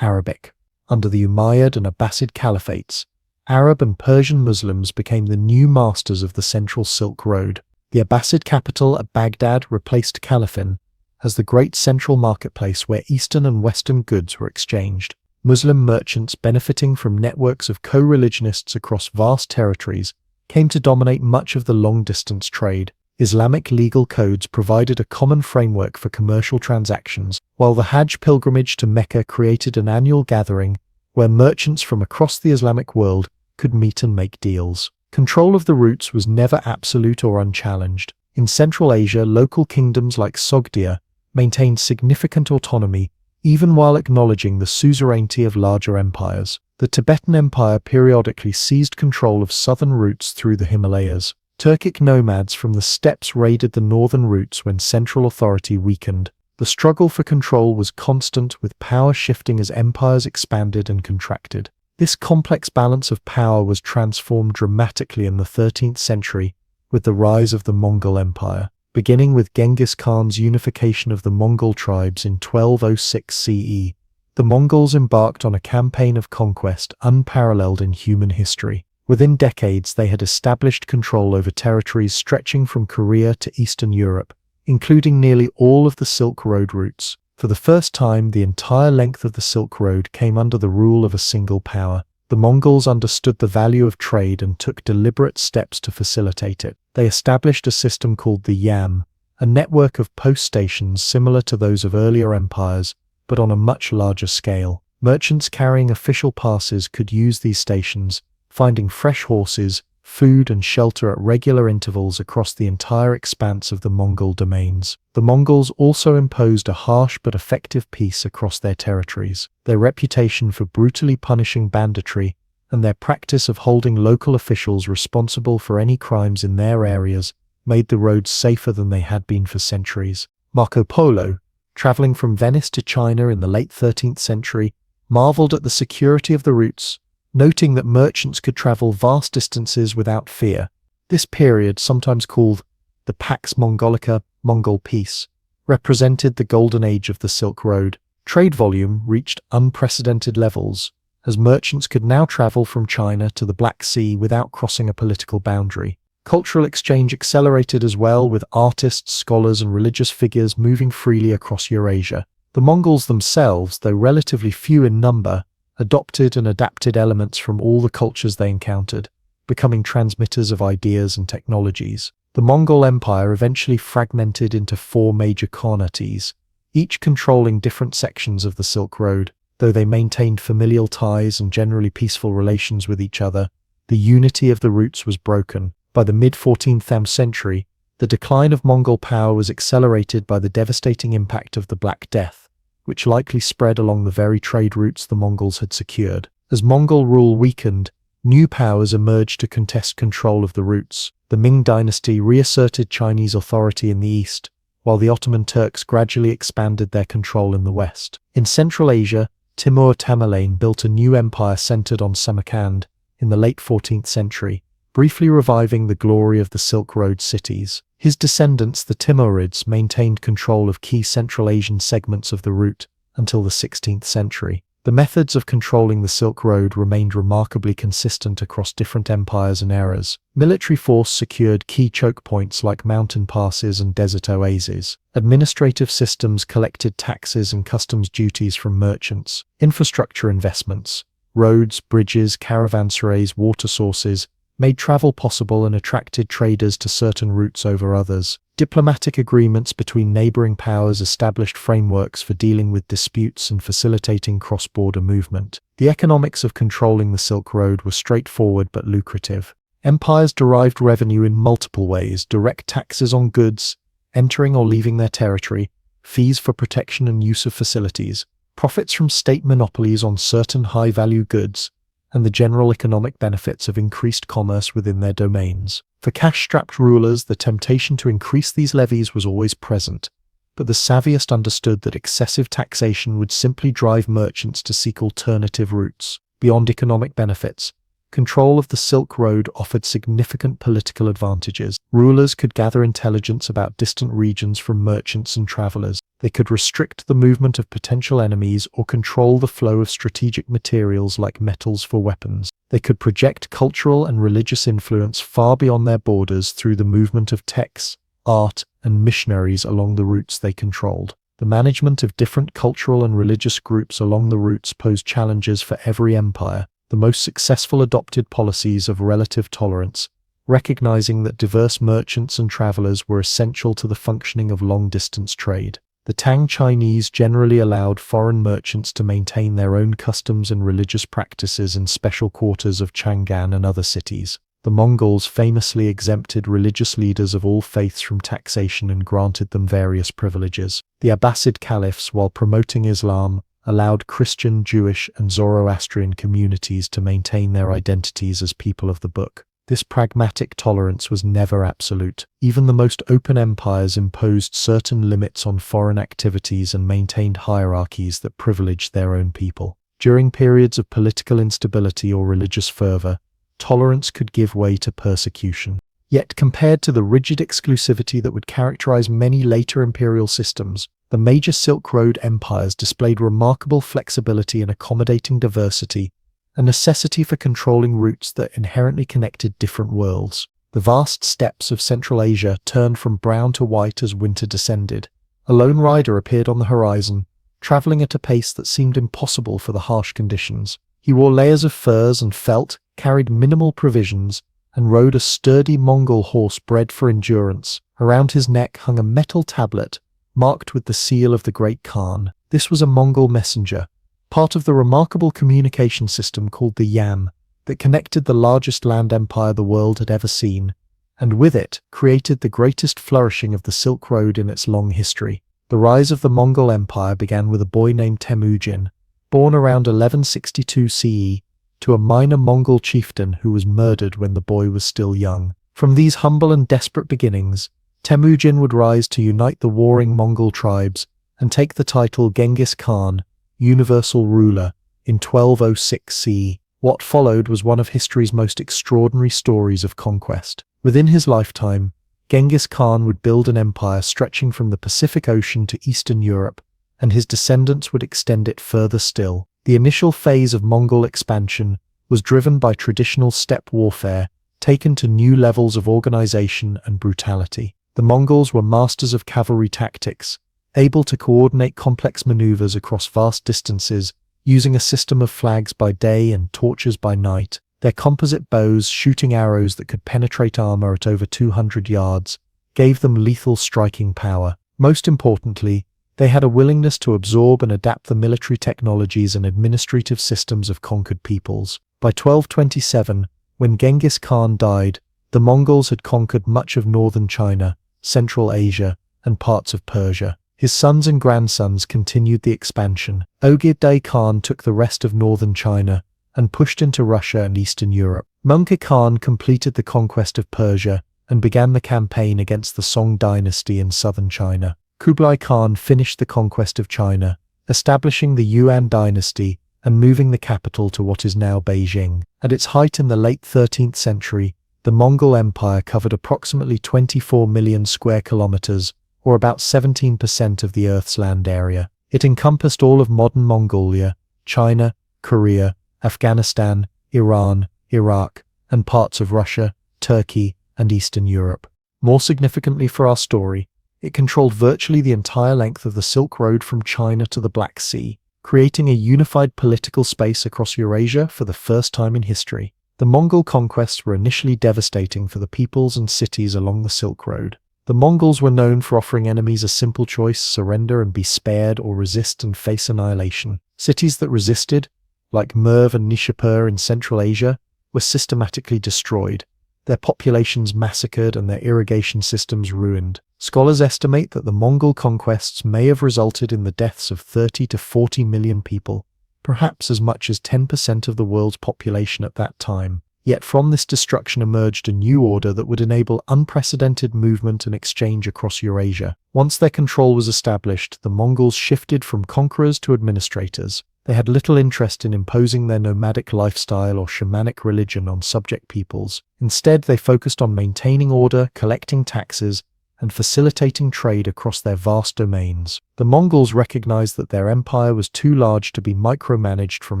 A: Arabic. Under the Umayyad and Abbasid caliphates, Arab and Persian Muslims became the new masters of the central Silk Road. The Abbasid capital at Baghdad replaced Caliphate as the great central marketplace where Eastern and Western goods were exchanged. Muslim merchants benefiting from networks of co-religionists across vast territories came to dominate much of the long-distance trade. Islamic legal codes provided a common framework for commercial transactions, while the Hajj pilgrimage to Mecca created an annual gathering where merchants from across the Islamic world could meet and make deals. Control of the routes was never absolute or unchallenged. In Central Asia, local kingdoms like Sogdia maintained significant autonomy, even while acknowledging the suzerainty of larger empires. The Tibetan Empire periodically seized control of southern routes through the Himalayas. Turkic nomads from the steppes raided the northern routes when central authority weakened. The struggle for control was constant, with power shifting as empires expanded and contracted. This complex balance of power was transformed dramatically in the 13th century with the rise of the Mongol Empire. beginning with Genghis Khan's unification of the Mongol tribes in 1206 CE. The Mongols embarked on a campaign of conquest unparalleled in human history. Within decades, they had established control over territories stretching from Korea to Eastern Europe, including nearly all of the Silk Road routes. For the first time, the entire length of the Silk Road came under the rule of a single power. The Mongols understood the value of trade and took deliberate steps to facilitate it. They established a system called the Yam, a network of post stations similar to those of earlier empires, but on a much larger scale. Merchants carrying official passes could use these stations, finding fresh horses, food and shelter at regular intervals across the entire expanse of the Mongol domains. The Mongols also imposed a harsh but effective peace across their territories. Their reputation for brutally punishing banditry and their practice of holding local officials responsible for any crimes in their areas made the roads safer than they had been for centuries. Marco Polo, traveling from Venice to China in the late 13th century, marveled at the security of the routes, noting that merchants could travel vast distances without fear. This period, sometimes called the Pax Mongolica, Mongol Peace, represented the golden age of the Silk Road. Trade volume reached unprecedented levels, as merchants could now travel from China to the Black Sea without crossing a political boundary. Cultural exchange accelerated as well, with artists, scholars, and religious figures moving freely across Eurasia. The Mongols themselves, though relatively few in number, adopted and adapted elements from all the cultures they encountered, becoming transmitters of ideas and technologies. The Mongol Empire eventually fragmented into 4 major khanates, each controlling different sections of the Silk Road. Though they maintained familial ties and generally peaceful relations with each other, the unity of the routes was broken. By the mid-14th century, the decline of Mongol power was accelerated by the devastating impact of the Black Death, which likely spread along the very trade routes the Mongols had secured. As Mongol rule weakened, new powers emerged to contest control of the routes. The Ming Dynasty reasserted Chinese authority in the east, while the Ottoman Turks gradually expanded their control in the west. In Central Asia, Timur Tamerlane built a new empire centered on Samarkand in the late 14th century, briefly reviving the glory of the Silk Road cities. His descendants, the Timurids, maintained control of key Central Asian segments of the route until the 16th century. The methods of controlling the Silk Road remained remarkably consistent across different empires and eras. Military force secured key choke points like mountain passes and desert oases. Administrative systems collected taxes and customs duties from merchants. Infrastructure investments, roads, bridges, caravanserais, water sources, made travel possible and attracted traders to certain routes over others. Diplomatic agreements between neighboring powers established frameworks for dealing with disputes and facilitating cross-border movement. The economics of controlling the Silk Road were straightforward but lucrative. Empires derived revenue in multiple ways: direct taxes on goods entering or leaving their territory, fees for protection and use of facilities, profits from state monopolies on certain high-value goods, and the general economic benefits of increased commerce within their domains. For cash-strapped rulers, the temptation to increase these levies was always present, but the savviest understood that excessive taxation would simply drive merchants to seek alternative routes. Beyond economic benefits, control of the Silk Road offered significant political advantages. Rulers could gather intelligence about distant regions from merchants and travelers. They could restrict the movement of potential enemies or control the flow of strategic materials like metals for weapons. They could project cultural and religious influence far beyond their borders through the movement of texts, art, and missionaries along the routes they controlled. The management of different cultural and religious groups along the routes posed challenges for every empire. The most successful adopted policies of relative tolerance, recognizing that diverse merchants and travelers were essential to the functioning of long-distance trade. The Tang Chinese generally allowed foreign merchants to maintain their own customs and religious practices in special quarters of Chang'an and other cities. The Mongols famously exempted religious leaders of all faiths from taxation and granted them various privileges. The Abbasid caliphs, while promoting Islam, allowed Christian, Jewish, and Zoroastrian communities to maintain their identities as people of the book. This pragmatic tolerance was never absolute. Even the most open empires imposed certain limits on foreign activities and maintained hierarchies that privileged their own people. During periods of political instability or religious fervor, tolerance could give way to persecution. Yet compared to the rigid exclusivity that would characterize many later imperial systems, the major Silk Road empires displayed remarkable flexibility in accommodating diversity, a necessity for controlling routes that inherently connected different worlds. The vast steppes of Central Asia turned from brown to white as winter descended. A lone rider appeared on the horizon, traveling at a pace that seemed impossible for the harsh conditions. He wore layers of furs and felt, carried minimal provisions, and rode a sturdy Mongol horse bred for endurance. Around his neck hung a metal tablet, marked with the seal of the Great Khan. This was a Mongol messenger, part of the remarkable communication system called the Yam, that connected the largest land empire the world had ever seen, and with it created the greatest flourishing of the Silk Road in its long history. The rise of the Mongol Empire began with a boy named Temujin, born around 1162 CE, to a minor Mongol chieftain who was murdered when the boy was still young. From these humble and desperate beginnings, Temujin would rise to unite the warring Mongol tribes and take the title Genghis Khan, universal ruler, in 1206 CE. What followed was one of history's most extraordinary stories of conquest. Within his lifetime, Genghis Khan would build an empire stretching from the Pacific Ocean to Eastern Europe, and his descendants would extend it further still. The initial phase of Mongol expansion was driven by traditional steppe warfare, taken to new levels of organization and brutality. The Mongols were masters of cavalry tactics, able to coordinate complex maneuvers across vast distances, using a system of flags by day and torches by night. Their composite bows shooting arrows that could penetrate armor at over 200 yards gave them lethal striking power. Most importantly, they had a willingness to absorb and adapt the military technologies and administrative systems of conquered peoples. By 1227, when Genghis Khan died, the Mongols had conquered much of northern China, Central Asia, and parts of Persia. His sons and grandsons continued the expansion. Ogedai Khan took the rest of northern China and pushed into Russia and Eastern Europe. Mongol Khan completed the conquest of Persia and began the campaign against the Song dynasty in southern China. Kublai Khan finished the conquest of China, establishing the Yuan dynasty and moving the capital to what is now Beijing. At its height in the late 13th century, the Mongol Empire covered approximately 24 million square kilometers, or about 17% of the Earth's land area. It encompassed all of modern Mongolia, China, Korea, Afghanistan, Iran, Iraq, and parts of Russia, Turkey, and Eastern Europe. More significantly for our story, it controlled virtually the entire length of the Silk Road from China to the Black Sea, creating a unified political space across Eurasia for the first time in history. The Mongol conquests were initially devastating for the peoples and cities along the Silk Road. The Mongols were known for offering enemies a simple choice: surrender and be spared, or resist and face annihilation. Cities that resisted, like Merv and Nishapur in Central Asia, were systematically destroyed, their populations massacred and their irrigation systems ruined. Scholars estimate that the Mongol conquests may have resulted in the deaths of 30 to 40 million people, perhaps as much as 10% of the world's population at that time. Yet from this destruction emerged a new order that would enable unprecedented movement and exchange across Eurasia. Once their control was established, the Mongols shifted from conquerors to administrators. They had little interest in imposing their nomadic lifestyle or shamanic religion on subject peoples. Instead, they focused on maintaining order, collecting taxes, and facilitating trade across their vast domains. The Mongols recognized that their empire was too large to be micromanaged from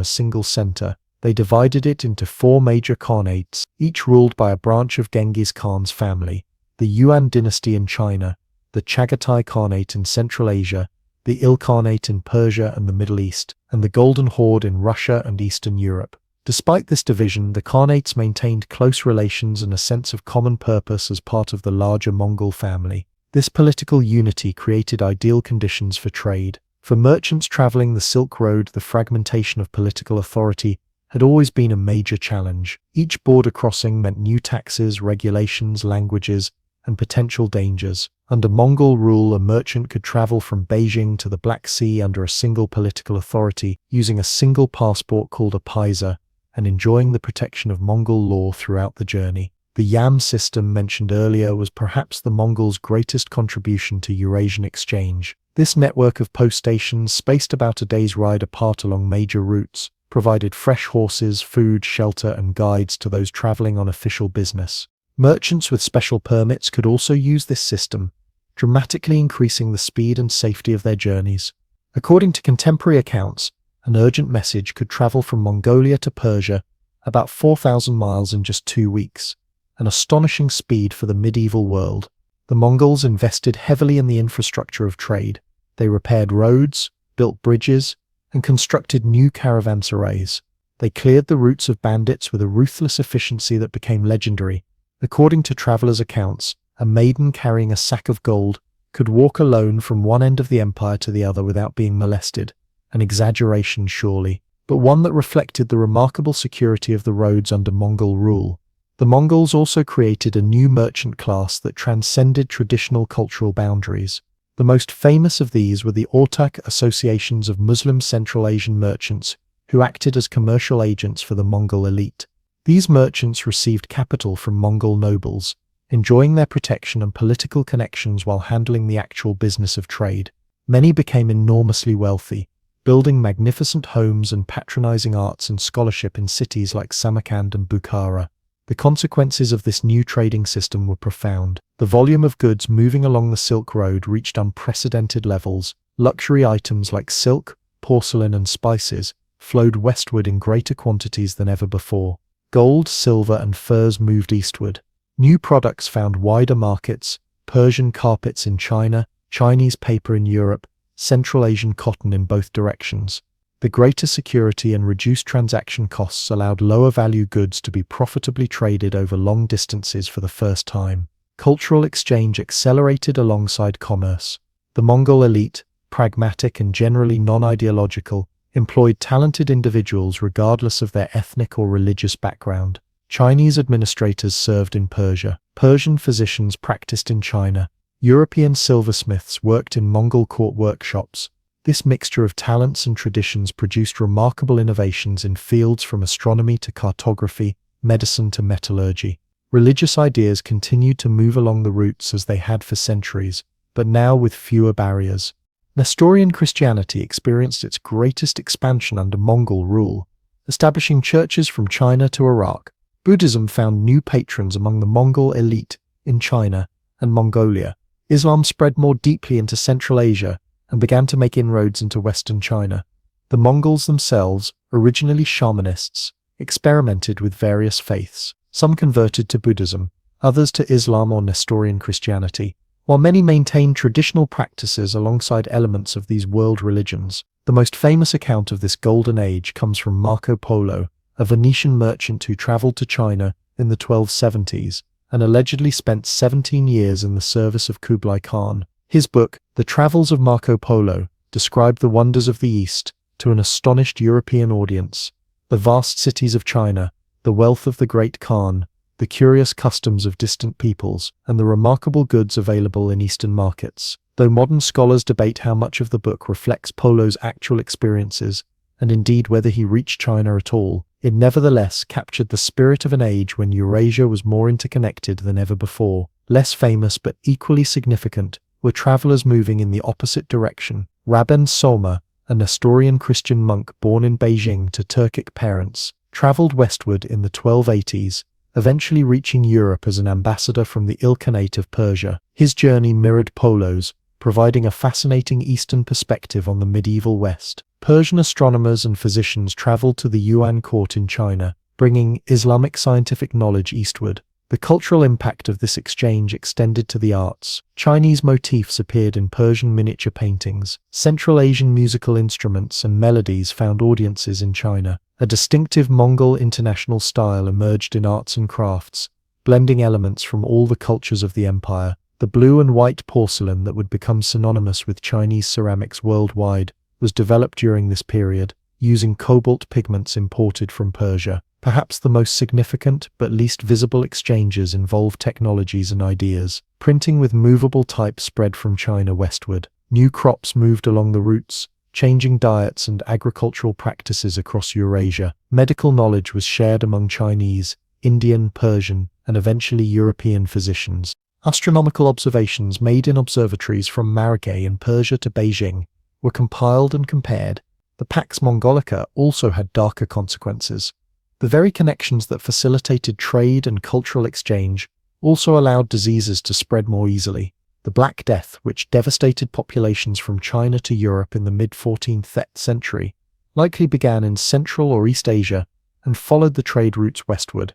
A: a single center. They divided it into 4 major khanates, each ruled by a branch of Genghis Khan's family: the Yuan dynasty in China, the Chagatai Khanate in Central Asia, the Ilkhanate in Persia and the Middle East, and the Golden Horde in Russia and Eastern Europe. Despite this division, the Khanates maintained close relations and a sense of common purpose as part of the larger Mongol family. This political unity created ideal conditions for trade. For merchants traveling the Silk Road, the fragmentation of political authority had always been a major challenge. Each border crossing meant new taxes, regulations, languages, and potential dangers. Under Mongol rule, a merchant could travel from Beijing to the Black Sea under a single political authority, using a single passport called a paisa, and enjoying the protection of Mongol law throughout the journey. The Yam system mentioned earlier was perhaps the Mongols' greatest contribution to Eurasian exchange. This network of post stations, spaced about a day's ride apart along major routes, provided fresh horses, food, shelter, and guides to those traveling on official business. Merchants with special permits could also use this system, dramatically increasing the speed and safety of their journeys. According to contemporary accounts, an urgent message could travel from Mongolia to Persia about 4,000 miles in just 2 weeks, an astonishing speed for the medieval world. The Mongols invested heavily in the infrastructure of trade. They repaired roads, built bridges, and constructed new caravanserais. They cleared the routes of bandits with a ruthless efficiency that became legendary. According to travelers' accounts, a maiden carrying a sack of gold could walk alone from one end of the empire to the other without being molested. An exaggeration, surely, but one that reflected the remarkable security of the roads under Mongol rule. The Mongols also created a new merchant class that transcended traditional cultural boundaries. The most famous of these were the Ortak associations of Muslim Central Asian merchants who acted as commercial agents for the Mongol elite. These merchants received capital from Mongol nobles, enjoying their protection and political connections while handling the actual business of trade. Many became enormously wealthy, building magnificent homes and patronizing arts and scholarship in cities like Samarkand and Bukhara. The consequences of this new trading system were profound. The volume of goods moving along the Silk Road reached unprecedented levels. Luxury items like silk, porcelain, and spices flowed westward in greater quantities than ever before. Gold, silver, and furs moved eastward. New products found wider markets: Persian carpets in China, Chinese paper in Europe, Central Asian cotton in both directions. The greater security and reduced transaction costs allowed lower-value goods to be profitably traded over long distances for the first time. Cultural exchange accelerated alongside commerce. The Mongol elite, pragmatic and generally non-ideological, employed talented individuals regardless of their ethnic or religious background. Chinese administrators served in Persia. Persian physicians practiced in China. European silversmiths worked in Mongol court workshops. This mixture of talents and traditions produced remarkable innovations in fields from astronomy to cartography, medicine to metallurgy. Religious ideas continued to move along the routes as they had for centuries, but now with fewer barriers. Nestorian Christianity experienced its greatest expansion under Mongol rule, establishing churches from China to Iraq. Buddhism found new patrons among the Mongol elite in China and Mongolia. Islam spread more deeply into Central Asia and began to make inroads into Western China. The Mongols themselves, originally shamanists, experimented with various faiths. Some converted to Buddhism, others to Islam or Nestorian Christianity, while many maintained traditional practices alongside elements of these world religions. The most famous account of this golden age comes from Marco Polo, a Venetian merchant who traveled to China in the 1270s and allegedly spent 17 years in the service of Kublai Khan. His book, The Travels of Marco Polo, described the wonders of the East to an astonished European audience: the vast cities of China, the wealth of the great Khan, the curious customs of distant peoples, and the remarkable goods available in Eastern markets. Though modern scholars debate how much of the book reflects Polo's actual experiences, and indeed whether he reached China at all, it nevertheless captured the spirit of an age when Eurasia was more interconnected than ever before. Less famous but equally significant were travelers moving in the opposite direction. Rabban Soma, a Nestorian Christian monk born in Beijing to Turkic parents, traveled westward in the 1280s, eventually reaching Europe as an ambassador from the Ilkhanate of Persia. His journey mirrored Polo's, providing a fascinating Eastern perspective on the medieval West. Persian astronomers and physicians traveled to the Yuan court in China, bringing Islamic scientific knowledge eastward. The cultural impact of this exchange extended to the arts. Chinese motifs appeared in Persian miniature paintings. Central Asian musical instruments and melodies found audiences in China. A distinctive Mongol international style emerged in arts and crafts, blending elements from all the cultures of the empire. The blue and white porcelain that would become synonymous with Chinese ceramics worldwide was developed during this period, using cobalt pigments imported from Persia. Perhaps the most significant but least visible exchanges involved technologies and ideas. Printing with movable type spread from China westward. New crops moved along the routes, changing diets and agricultural practices across Eurasia. Medical knowledge was shared among Chinese, Indian, Persian, and eventually European physicians. Astronomical observations made in observatories from Maragay in Persia to Beijing were compiled and compared. The Pax Mongolica also had darker consequences. The very connections that facilitated trade and cultural exchange also allowed diseases to spread more easily. The Black Death, which devastated populations from China to Europe in the mid-14th century, likely began in Central or East Asia and followed the trade routes westward.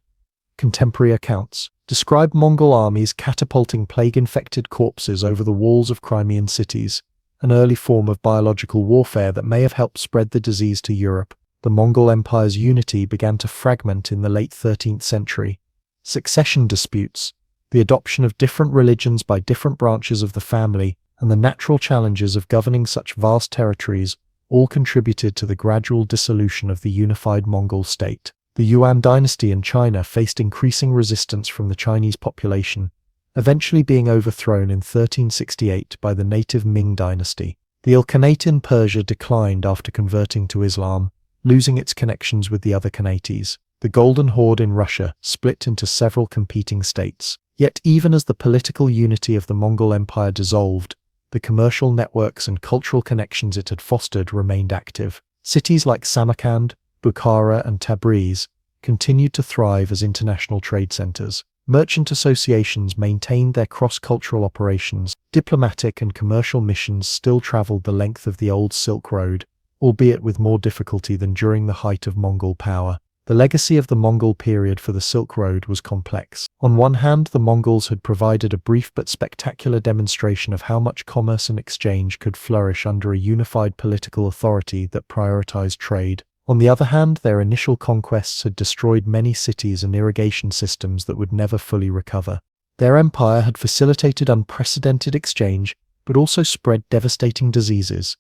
A: Contemporary accounts describe Mongol armies catapulting plague-infected corpses over the walls of Crimean cities, an early form of biological warfare that may have helped spread the disease to Europe. The Mongol Empire's unity began to fragment in the late 13th century. Succession disputes, the adoption of different religions by different branches of the family, and the natural challenges of governing such vast territories all contributed to the gradual dissolution of the unified Mongol state. The Yuan dynasty in China faced increasing resistance from the Chinese population, eventually being overthrown in 1368 by the native Ming dynasty. The Ilkhanate in Persia declined after converting to Islam, losing its connections with the other Khanates. The Golden Horde in Russia split into several competing states. Yet even as the political unity of the Mongol Empire dissolved, the commercial networks and cultural connections it had fostered remained active. Cities like Samarkand, Bukhara, and Tabriz continued to thrive as international trade centers. Merchant associations maintained their cross-cultural operations. Diplomatic and commercial missions still traveled the length of the old Silk Road, albeit with more difficulty than during the height of Mongol power. The legacy of the Mongol period for the Silk Road was complex. On one hand, the Mongols had provided a brief but spectacular demonstration of how much commerce and exchange could flourish under a unified political authority that prioritized trade. On the other hand, their initial conquests had destroyed many cities and irrigation systems that would never fully recover. Their empire had facilitated unprecedented exchange, but also spread devastating diseases.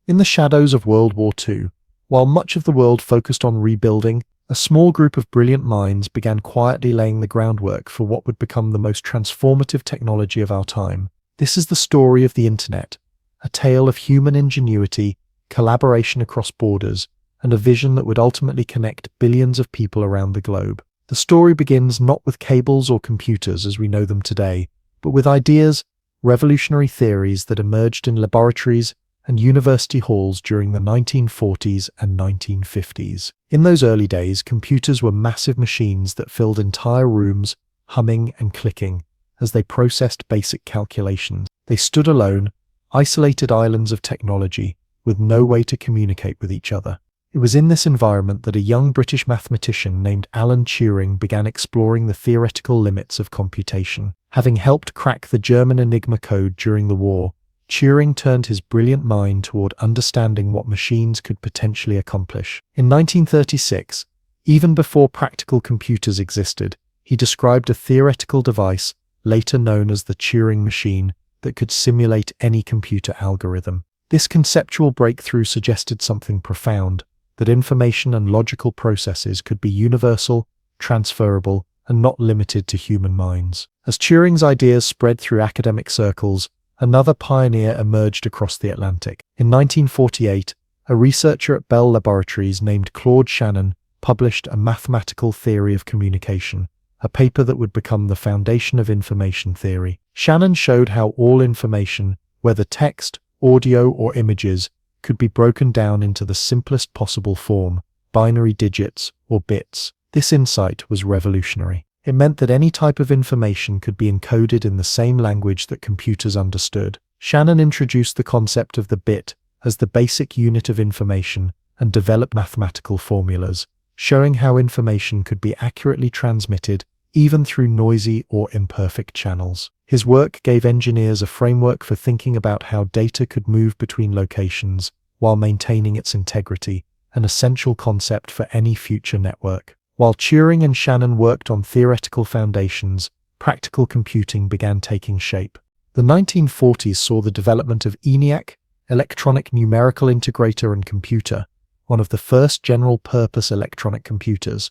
A: In the shadows of World War II, while much of the world focused on rebuilding, a small group of brilliant minds began quietly laying the groundwork for what would become the most transformative technology of our time. This is the story of the Internet, a tale of human ingenuity, collaboration across borders, and a vision that would ultimately connect billions of people around the globe. The story begins not with cables or computers as we know them today, but with ideas, revolutionary theories that emerged in laboratories and university halls during the 1940s and 1950s. In those early days, computers were massive machines that filled entire rooms, humming and clicking, as they processed basic calculations. They stood alone, isolated islands of technology, with no way to communicate with each other. It was in this environment that a young British mathematician named Alan Turing began exploring the theoretical limits of computation. Having helped crack the German Enigma code during the war, Turing turned his brilliant mind toward understanding what machines could potentially accomplish. In 1936, even before practical computers existed, he described a theoretical device, later known as the Turing machine, that could simulate any computer algorithm. This conceptual breakthrough suggested something profound, that information and logical processes could be universal, transferable, and not limited to human minds. As Turing's ideas spread through academic circles, another pioneer emerged across the Atlantic. In 1948, a researcher at Bell Laboratories named Claude Shannon published A Mathematical Theory of Communication, a paper that would become the foundation of information theory. Shannon showed how all information, whether text, audio, or images, could be broken down into the simplest possible form, binary digits or bits. This insight was revolutionary. It meant that any type of information could be encoded in the same language that computers understood. Shannon introduced the concept of the bit as the basic unit of information and developed mathematical formulas, showing how information could be accurately transmitted even through noisy or imperfect channels. His work gave engineers a framework for thinking about how data could move between locations while maintaining its integrity, an essential concept for any future network. While Turing and Shannon worked on theoretical foundations, practical computing began taking shape. The 1940s saw the development of ENIAC, Electronic Numerical Integrator and Computer, one of the first general-purpose electronic computers,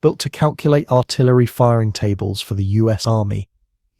A: built to calculate artillery firing tables for the US Army.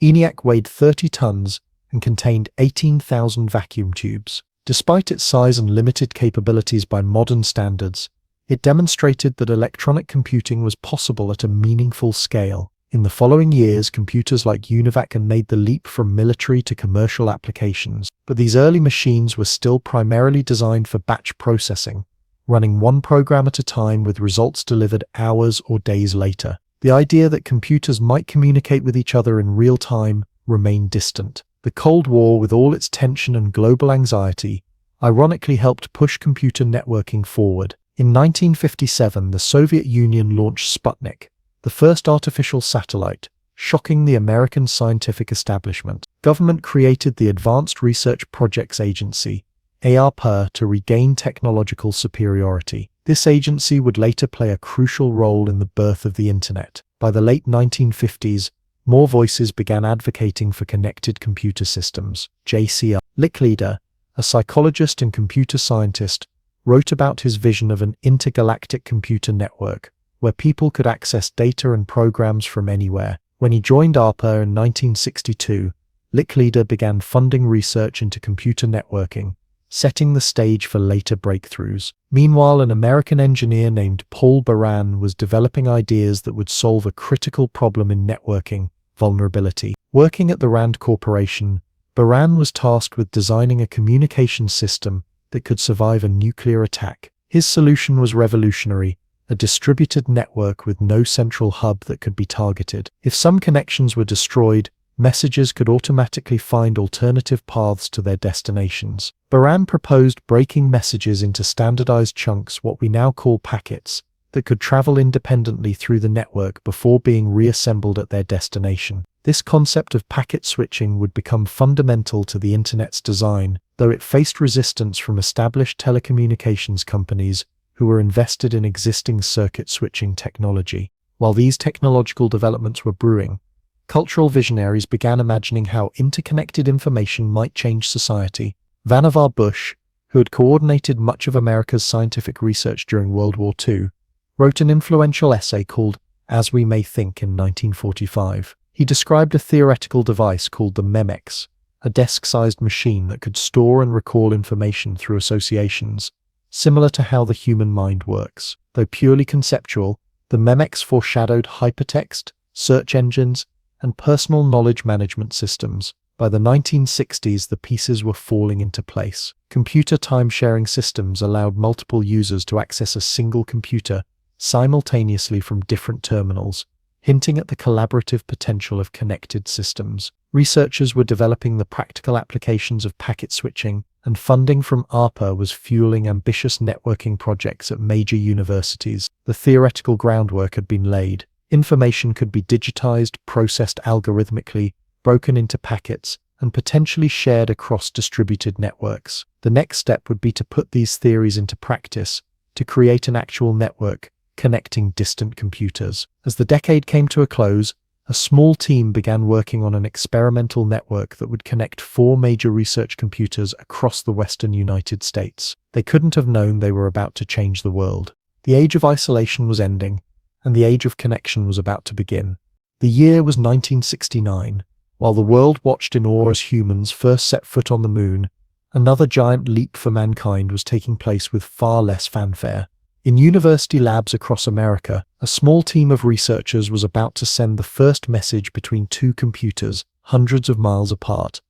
A: ENIAC weighed 30 tons and contained 18,000 vacuum tubes. Despite its size and limited capabilities by modern standards, it demonstrated that electronic computing was possible at a meaningful scale. In the following years, computers like UNIVAC made the leap from military to commercial applications, but these early machines were still primarily designed for batch processing, running one program at a time with results delivered hours or days later. The idea that computers might communicate with each other in real time remained distant. The Cold War, with all its tension and global anxiety, ironically helped push computer networking forward. In 1957, the Soviet Union launched Sputnik, the first artificial satellite, shocking the American scientific establishment. Government created the Advanced Research Projects Agency, ARPA, to regain technological superiority. This agency would later play a crucial role in the birth of the Internet. By the late 1950s, more voices began advocating for connected computer systems. JCR Licklider, a psychologist and computer scientist, wrote about his vision of an intergalactic computer network, where people could access data and programs from anywhere. When he joined ARPA in 1962, Licklider began funding research into computer networking, setting the stage for later breakthroughs. Meanwhile, an American engineer named Paul Baran was developing ideas that would solve a critical problem in networking: vulnerability. Working at the Rand Corporation, Baran was tasked with designing a communication system that could survive a nuclear attack. His solution was revolutionary: a distributed network with no central hub that could be targeted. If some connections were destroyed, messages could automatically find alternative paths to their destinations. Baran proposed breaking messages into standardized chunks, what we now call packets, that could travel independently through the network before being reassembled at their destination. This concept of packet switching would become fundamental to the Internet's design, though it faced resistance from established telecommunications companies who were invested in existing circuit switching technology. While these technological developments were brewing, cultural visionaries began imagining how interconnected information might change society. Vannevar Bush, who had coordinated much of America's scientific research during World War II, wrote an influential essay called As We May Think in 1945. He described a theoretical device called the Memex, a desk-sized machine that could store and recall information through associations, similar to how the human mind works. Though purely conceptual, the Memex foreshadowed hypertext, search engines, and personal knowledge management systems. By the 1960s, the pieces were falling into place. Computer time-sharing systems allowed multiple users to access a single computer simultaneously from different terminals, hinting at the collaborative potential of connected systems. Researchers were developing the practical applications of packet switching, and funding from ARPA was fueling ambitious networking projects at major universities. The theoretical groundwork had been laid. Information could be digitized, processed algorithmically, broken into packets, and potentially shared across distributed networks. The next step would be to put these theories into practice, to create an actual network connecting distant computers. As the decade came to a close, a small team began working on an experimental network that would connect 4 major research computers across the western United States. They couldn't have known they were about to change the world. The age of isolation was ending, and the age of connection was about to begin. The year was 1969. While the world watched in awe as humans first set foot on the moon, another giant leap for mankind was taking place with far less fanfare. In university labs across America, a small team of researchers was about to send the first message between 2 computers, hundreds of miles apart,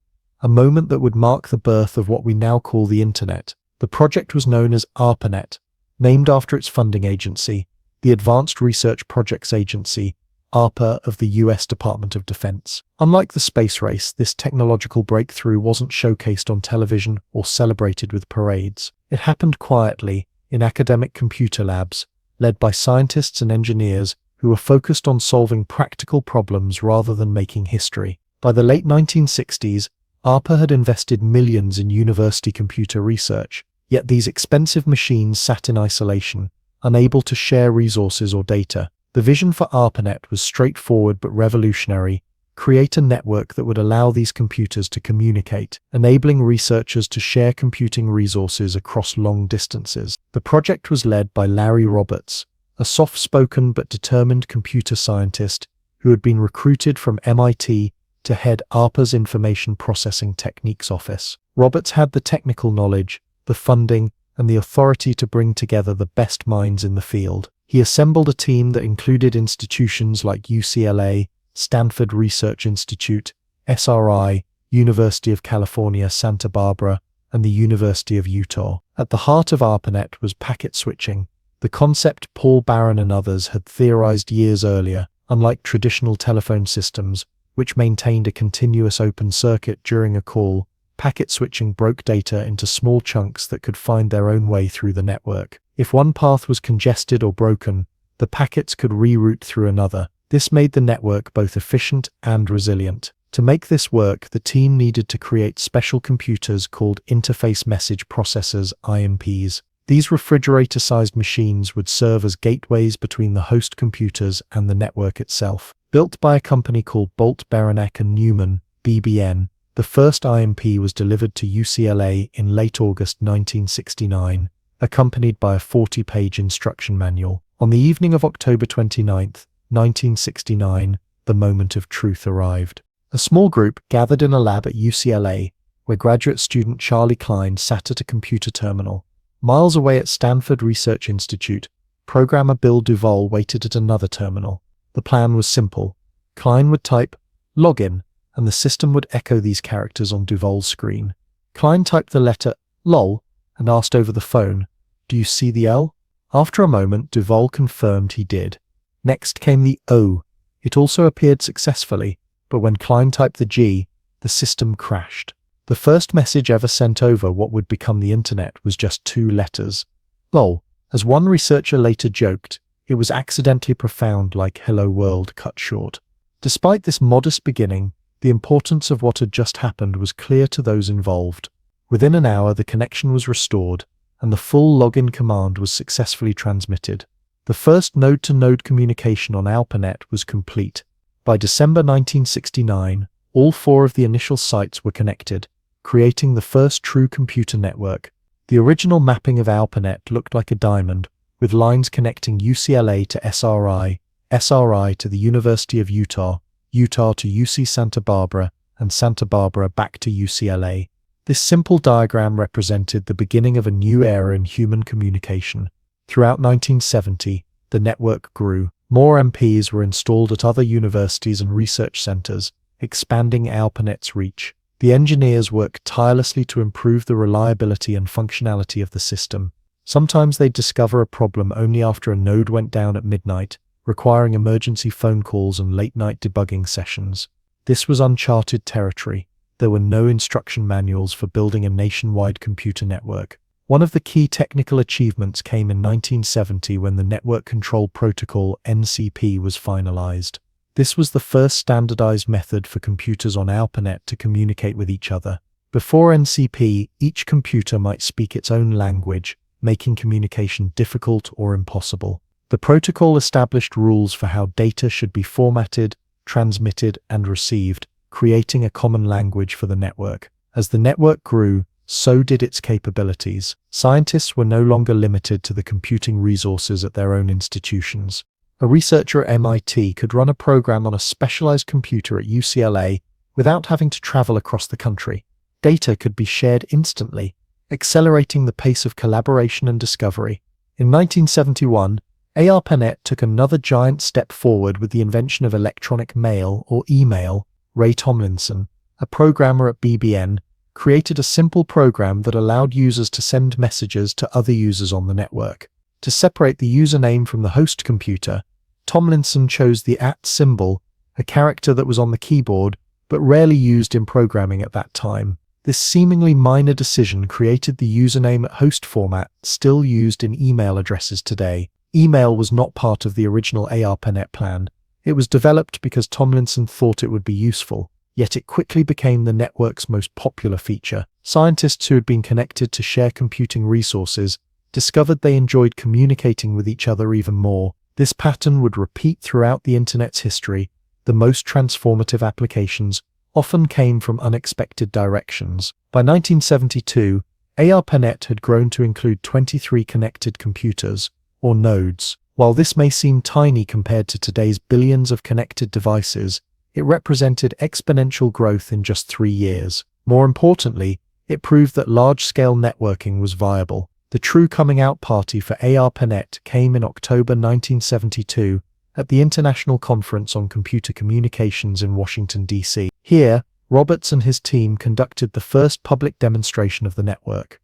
A: a moment that would mark the birth of what we now call the Internet. The project was known as ARPANET, named after its funding agency, the Advanced Research Projects Agency, ARPA of the US Department of Defense. Unlike the space race, this technological breakthrough wasn't showcased on television or celebrated with parades. It happened quietly, in academic computer labs, led by scientists and engineers who were focused on solving practical problems rather than making history. By the late 1960s, ARPA had invested millions in university computer research, yet these expensive machines sat in isolation, unable to share resources or data. The vision for ARPANET was straightforward but revolutionary: create a network that would allow these computers to communicate, enabling researchers to share computing resources across long distances. The project was led by Larry Roberts, a soft-spoken but determined computer scientist who had been recruited from MIT to head ARPA's Information Processing Techniques Office. Roberts had the technical knowledge, the funding, and the authority to bring together the best minds in the field. He assembled a team that included institutions like UCLA, Stanford Research Institute, SRI, University of California, Santa Barbara, and the University of Utah. At the heart of ARPANET was packet switching, the concept Paul Baran and others had theorized years earlier. Unlike traditional telephone systems, which maintained a continuous open circuit during a call, packet switching broke data into small chunks that could find their own way through the network. If one path was congested or broken, the packets could reroute through another. This made the network both efficient and resilient. To make this work, the team needed to create special computers called interface message processors (IMPs). These refrigerator-sized machines would serve as gateways between the host computers and the network itself. Built by a company called Bolt, Beranek and Newman, BBN, the first IMP was delivered to UCLA in late August 1969, accompanied by a 40-page instruction manual. On the evening of October 29, 1969, the moment of truth arrived. A small group gathered in a lab at UCLA, where graduate student Charlie Klein sat at a computer terminal. Miles away at Stanford Research Institute, programmer Bill Duvall waited at another terminal. The plan was simple. Klein would type "login," and the system would echo these characters on Duvall's screen. Klein typed the letter "lol" and asked over the phone, "Do you see the L?" After a moment, Duvall confirmed he did. Next came the O. It also appeared successfully, but when Klein typed the G, the system crashed. The first message ever sent over what would become the internet was just 2 letters. "Lol." As one researcher later joked, it was accidentally profound, like "Hello World" cut short. Despite this modest beginning, the importance of what had just happened was clear to those involved. Within an hour, the connection was restored, and the full login command was successfully transmitted. The first node-to-node communication on ARPANET was complete. By December 1969, all 4 of the initial sites were connected, creating the first true computer network. The original mapping of ARPANET looked like a diamond, with lines connecting UCLA to SRI, SRI to the University of Utah, Utah to UC Santa Barbara, and Santa Barbara back to UCLA. This simple diagram represented the beginning of a new era in human communication. Throughout 1970, the network grew. More MPs were installed at other universities and research centers, expanding ARPANET's reach. The engineers worked tirelessly to improve the reliability and functionality of the system. Sometimes they'd discover a problem only after a node went down at midnight, requiring emergency phone calls and late-night debugging sessions. This was uncharted territory. There were no instruction manuals for building a nationwide computer network. One of the key technical achievements came in 1970 when the Network Control Protocol (NCP) was finalized. This was the first standardized method for computers on ARPANET to communicate with each other. Before NCP, each computer might speak its own language, making communication difficult or impossible. The protocol established rules for how data should be formatted, transmitted, and received, creating a common language for the network. As the network grew, so did its capabilities. Scientists were no longer limited to the computing resources at their own institutions. A researcher at MIT could run a program on a specialized computer at UCLA without having to travel across the country. Data could be shared instantly, accelerating the pace of collaboration and discovery. In 1971, ARPANET took another giant step forward with the invention of electronic mail, or email. Ray Tomlinson, a programmer at BBN, created a simple program that allowed users to send messages to other users on the network. To separate the username from the host computer, Tomlinson chose the @ symbol, a character that was on the keyboard but rarely used in programming at that time. This seemingly minor decision created the username at host format still used in email addresses today. Email was not part of the original ARPANET plan. It was developed because Tomlinson thought it would be useful, yet it quickly became the network's most popular feature. Scientists who had been connected to share computing resources discovered they enjoyed communicating with each other even more. This pattern would repeat throughout the internet's history. The most transformative applications often came from unexpected directions. By 1972, ARPANET had grown to include 23 connected computers, or nodes. While this may seem tiny compared to today's billions of connected devices, it represented exponential growth in just 3 years. More importantly, it proved that large-scale networking was viable. The true coming-out party for ARPANET came in October 1972 at the International Conference on Computer Communications in Washington, D.C. Here, Roberts and his team conducted the first public demonstration of the network.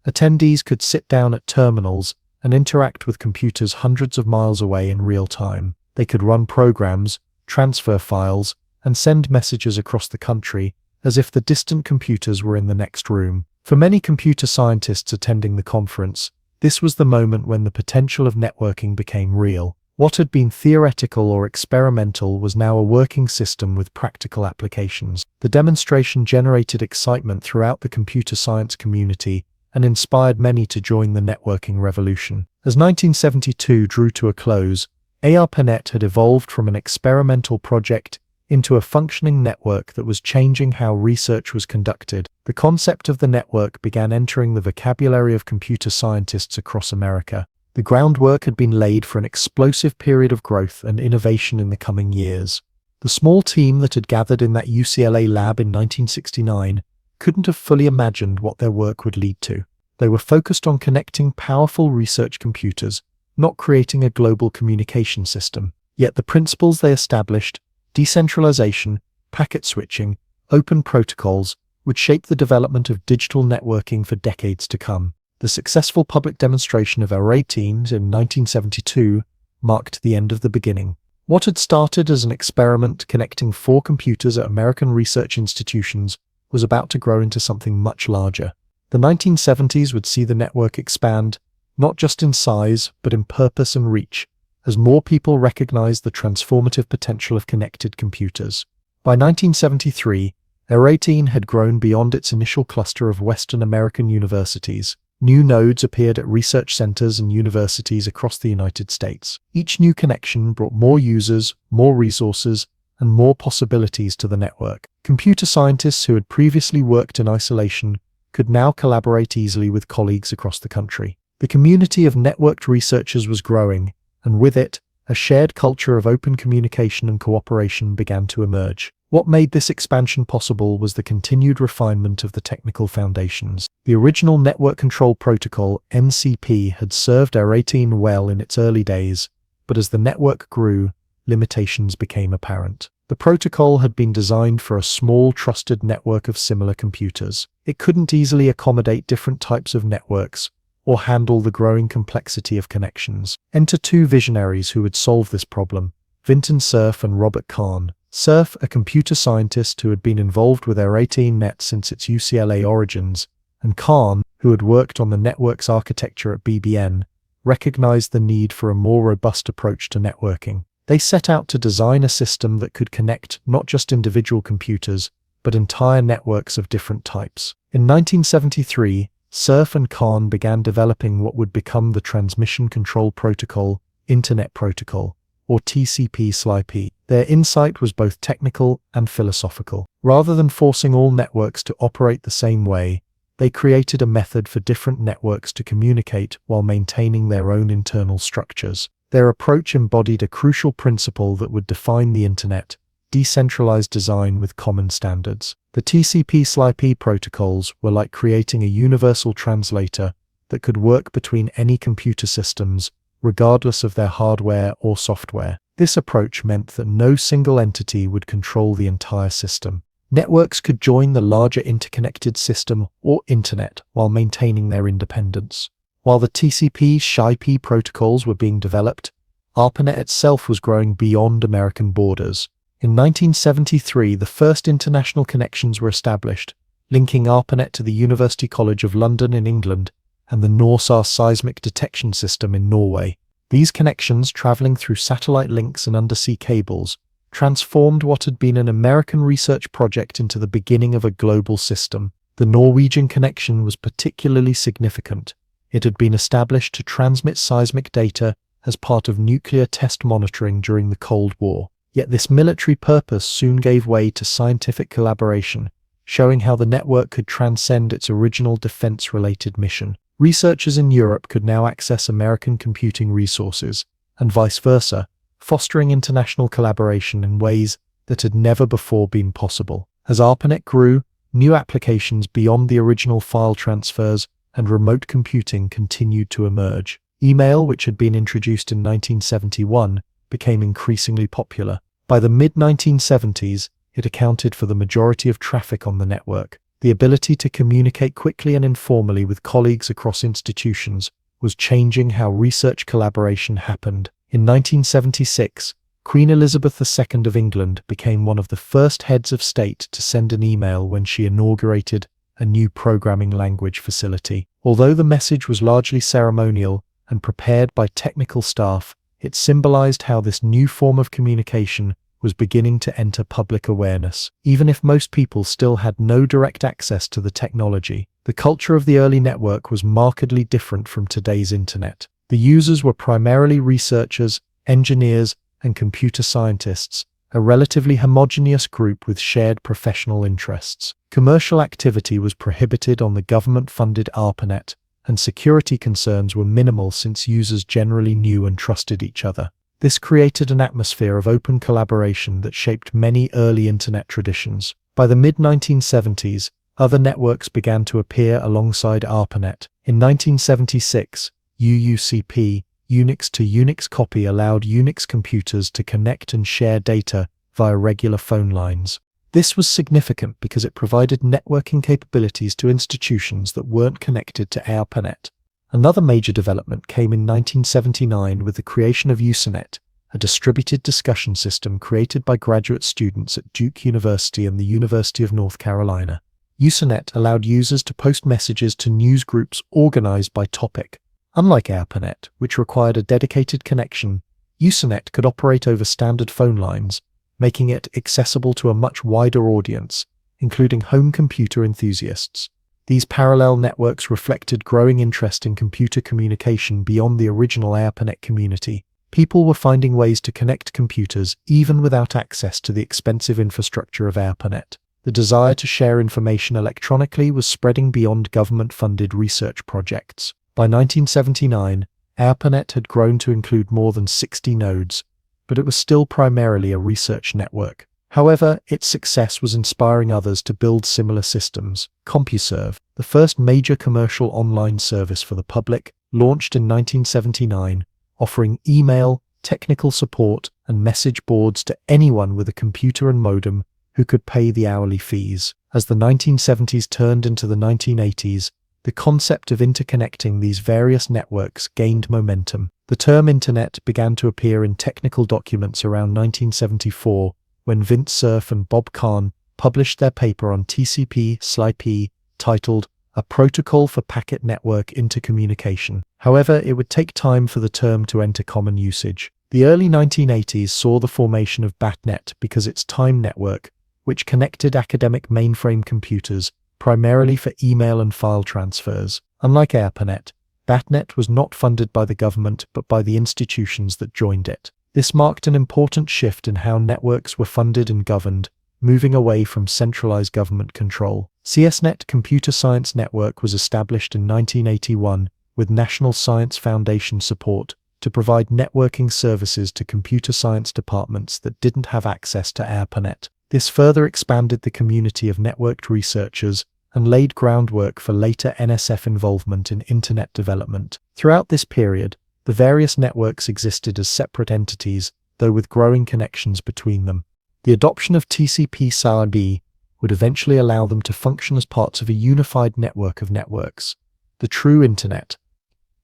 A: Attendees could sit down at terminals and interact with computers hundreds of miles away in real time. They could run programs, transfer files, and send messages across the country as if the distant computers were in the next room. For many computer scientists attending the conference, this was the moment when the potential of networking became real. What had been theoretical or experimental was now a working system with practical applications. The demonstration generated excitement throughout the computer science community and inspired many to join the networking revolution. As 1972 drew to a close, ARPANET had evolved from an experimental project into a functioning network that was changing how research was conducted. The concept of the network began entering the vocabulary of computer scientists across America. The groundwork had been laid for an explosive period of growth and innovation in the coming years. The small team that had gathered in that UCLA lab in 1969 couldn't have fully imagined what their work would lead to. They were focused on connecting powerful research computers, not creating a global communication system. Yet the principles they established, decentralization, packet switching, open protocols, would shape the development of digital networking for decades to come. The successful public demonstration of R18 in 1972 marked the end of the beginning. What had started as an experiment connecting 4 computers at American research institutions was about to grow into something much larger. The 1970s would see the network expand, not just in size, but in purpose and reach, as more people recognized the transformative potential of connected computers. By 1973, R18 had grown beyond its initial cluster of Western American universities. New nodes appeared at research centers and universities across the United States. Each new connection brought more users, more resources, and more possibilities to the network. Computer scientists who had previously worked in isolation could now collaborate easily with colleagues across the country. The community of networked researchers was growing, and with it, a shared culture of open communication and cooperation began to emerge. What made this expansion possible was the continued refinement of the technical foundations. The original Network Control Protocol, NCP, had served R18 well in its early days, but as the network grew, limitations became apparent. The protocol had been designed for a small, trusted network of similar computers. It couldn't easily accommodate different types of networks or handle the growing complexity of connections. Enter 2 visionaries who would solve this problem, Vinton Cerf and Robert Kahn. Cerf, a computer scientist who had been involved with R18net since its UCLA origins, and Kahn, who had worked on the network's architecture at BBN, recognized the need for a more robust approach to networking. They set out to design a system that could connect not just individual computers, but entire networks of different types. In 1973, Cerf and Kahn began developing what would become the Transmission Control Protocol, Internet Protocol, or TCP/IP. Their insight was both technical and philosophical. Rather than forcing all networks to operate the same way, they created a method for different networks to communicate while maintaining their own internal structures. Their approach embodied a crucial principle that would define the Internet: decentralized design with common standards. The TCP/IP protocols were like creating a universal translator that could work between any computer systems, regardless of their hardware or software. This approach meant that no single entity would control the entire system. Networks could join the larger interconnected system or Internet while maintaining their independence. While the TCP/IP protocols were being developed, ARPANET itself was growing beyond American borders. In 1973, the first international connections were established, linking ARPANET to the University College of London in England and the NORSAR seismic detection system in Norway. These connections, traveling through satellite links and undersea cables, transformed what had been an American research project into the beginning of a global system. The Norwegian connection was particularly significant. It had been established to transmit seismic data as part of nuclear test monitoring during the Cold War. Yet this military purpose soon gave way to scientific collaboration, showing how the network could transcend its original defense-related mission. Researchers in Europe could now access American computing resources, and vice versa, fostering international collaboration in ways that had never before been possible. As ARPANET grew, new applications beyond the original file transfers and remote computing continued to emerge. Email, which had been introduced in 1971, became increasingly popular. By the mid-1970s, it accounted for the majority of traffic on the network. The ability to communicate quickly and informally with colleagues across institutions was changing how research collaboration happened. In 1976, Queen Elizabeth II of England became one of the first heads of state to send an email when she inaugurated a new programming language facility. Although the message was largely ceremonial and prepared by technical staff, it symbolized how this new form of communication was beginning to enter public awareness. Even if most people still had no direct access to the technology, the culture of the early network was markedly different from today's internet. The users were primarily researchers, engineers, and computer scientists, a relatively homogeneous group with shared professional interests. Commercial activity was prohibited on the government-funded ARPANET, and security concerns were minimal since users generally knew and trusted each other. This created an atmosphere of open collaboration that shaped many early internet traditions. By the mid-1970s, other networks began to appear alongside ARPANET. In 1976, UUCP, Unix to Unix copy, allowed Unix computers to connect and share data via regular phone lines. This was significant because it provided networking capabilities to institutions that weren't connected to ARPANET. Another major development came in 1979 with the creation of Usenet, a distributed discussion system created by graduate students at Duke University and the University of North Carolina. Usenet allowed users to post messages to news groups organized by topic. Unlike ARPANET, which required a dedicated connection, Usenet could operate over standard phone lines, making it accessible to a much wider audience, including home computer enthusiasts. These parallel networks reflected growing interest in computer communication beyond the original ARPANET community. People were finding ways to connect computers even without access to the expensive infrastructure of ARPANET. The desire to share information electronically was spreading beyond government-funded research projects. By 1979, ARPANET had grown to include more than 60 nodes, but it was still primarily a research network. However, its success was inspiring others to build similar systems. CompuServe, the first major commercial online service for the public, launched in 1979, offering email, technical support, and message boards to anyone with a computer and modem who could pay the hourly fees. As the 1970s turned into the 1980s, the concept of interconnecting these various networks gained momentum. The term Internet began to appear in technical documents around 1974, when Vint Cerf and Bob Kahn published their paper on TCP/IP titled A Protocol for Packet Network Intercommunication. However, it would take time for the term to enter common usage. The early 1980s saw the formation of BATnet because its time network, which connected academic mainframe computers primarily for email and file transfers. Unlike ARPANET, BATnet was not funded by the government but by the institutions that joined it. This marked an important shift in how networks were funded and governed, moving away from centralized government control. CSNet Computer Science Network was established in 1981 with National Science Foundation support to provide networking services to computer science departments that didn't have access to ARPANET. This further expanded the community of networked researchers and laid groundwork for later NSF involvement in Internet development. Throughout this period, the various networks existed as separate entities, though with growing connections between them. The adoption of TCP/IP would eventually allow them to function as parts of a unified network of networks, the true Internet.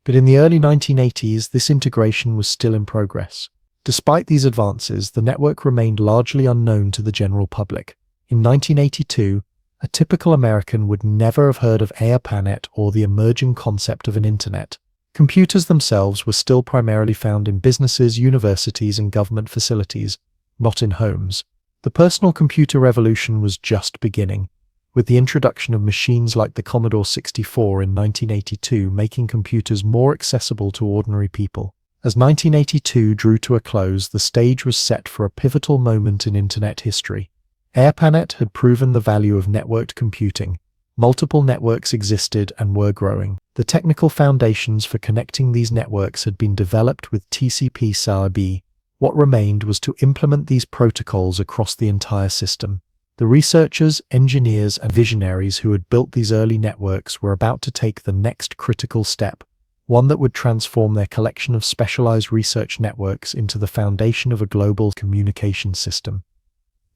A: But in the early 1980s, this integration was still in progress. Despite these advances, the network remained largely unknown to the general public. In 1982, a typical American would never have heard of ARPANET or the emerging concept of an Internet. Computers themselves were still primarily found in businesses, universities, and government facilities, not in homes. The personal computer revolution was just beginning, with the introduction of machines like the Commodore 64 in 1982 making computers more accessible to ordinary people. As 1982 drew to a close, the stage was set for a pivotal moment in Internet history. ARPANET had proven the value of networked computing. Multiple networks existed and were growing. The technical foundations for connecting these networks had been developed with TCP/IP. What remained was to implement these protocols across the entire system. The researchers, engineers, and visionaries who had built these early networks were about to take the next critical step, one that would transform their collection of specialized research networks into the foundation of a global communication system.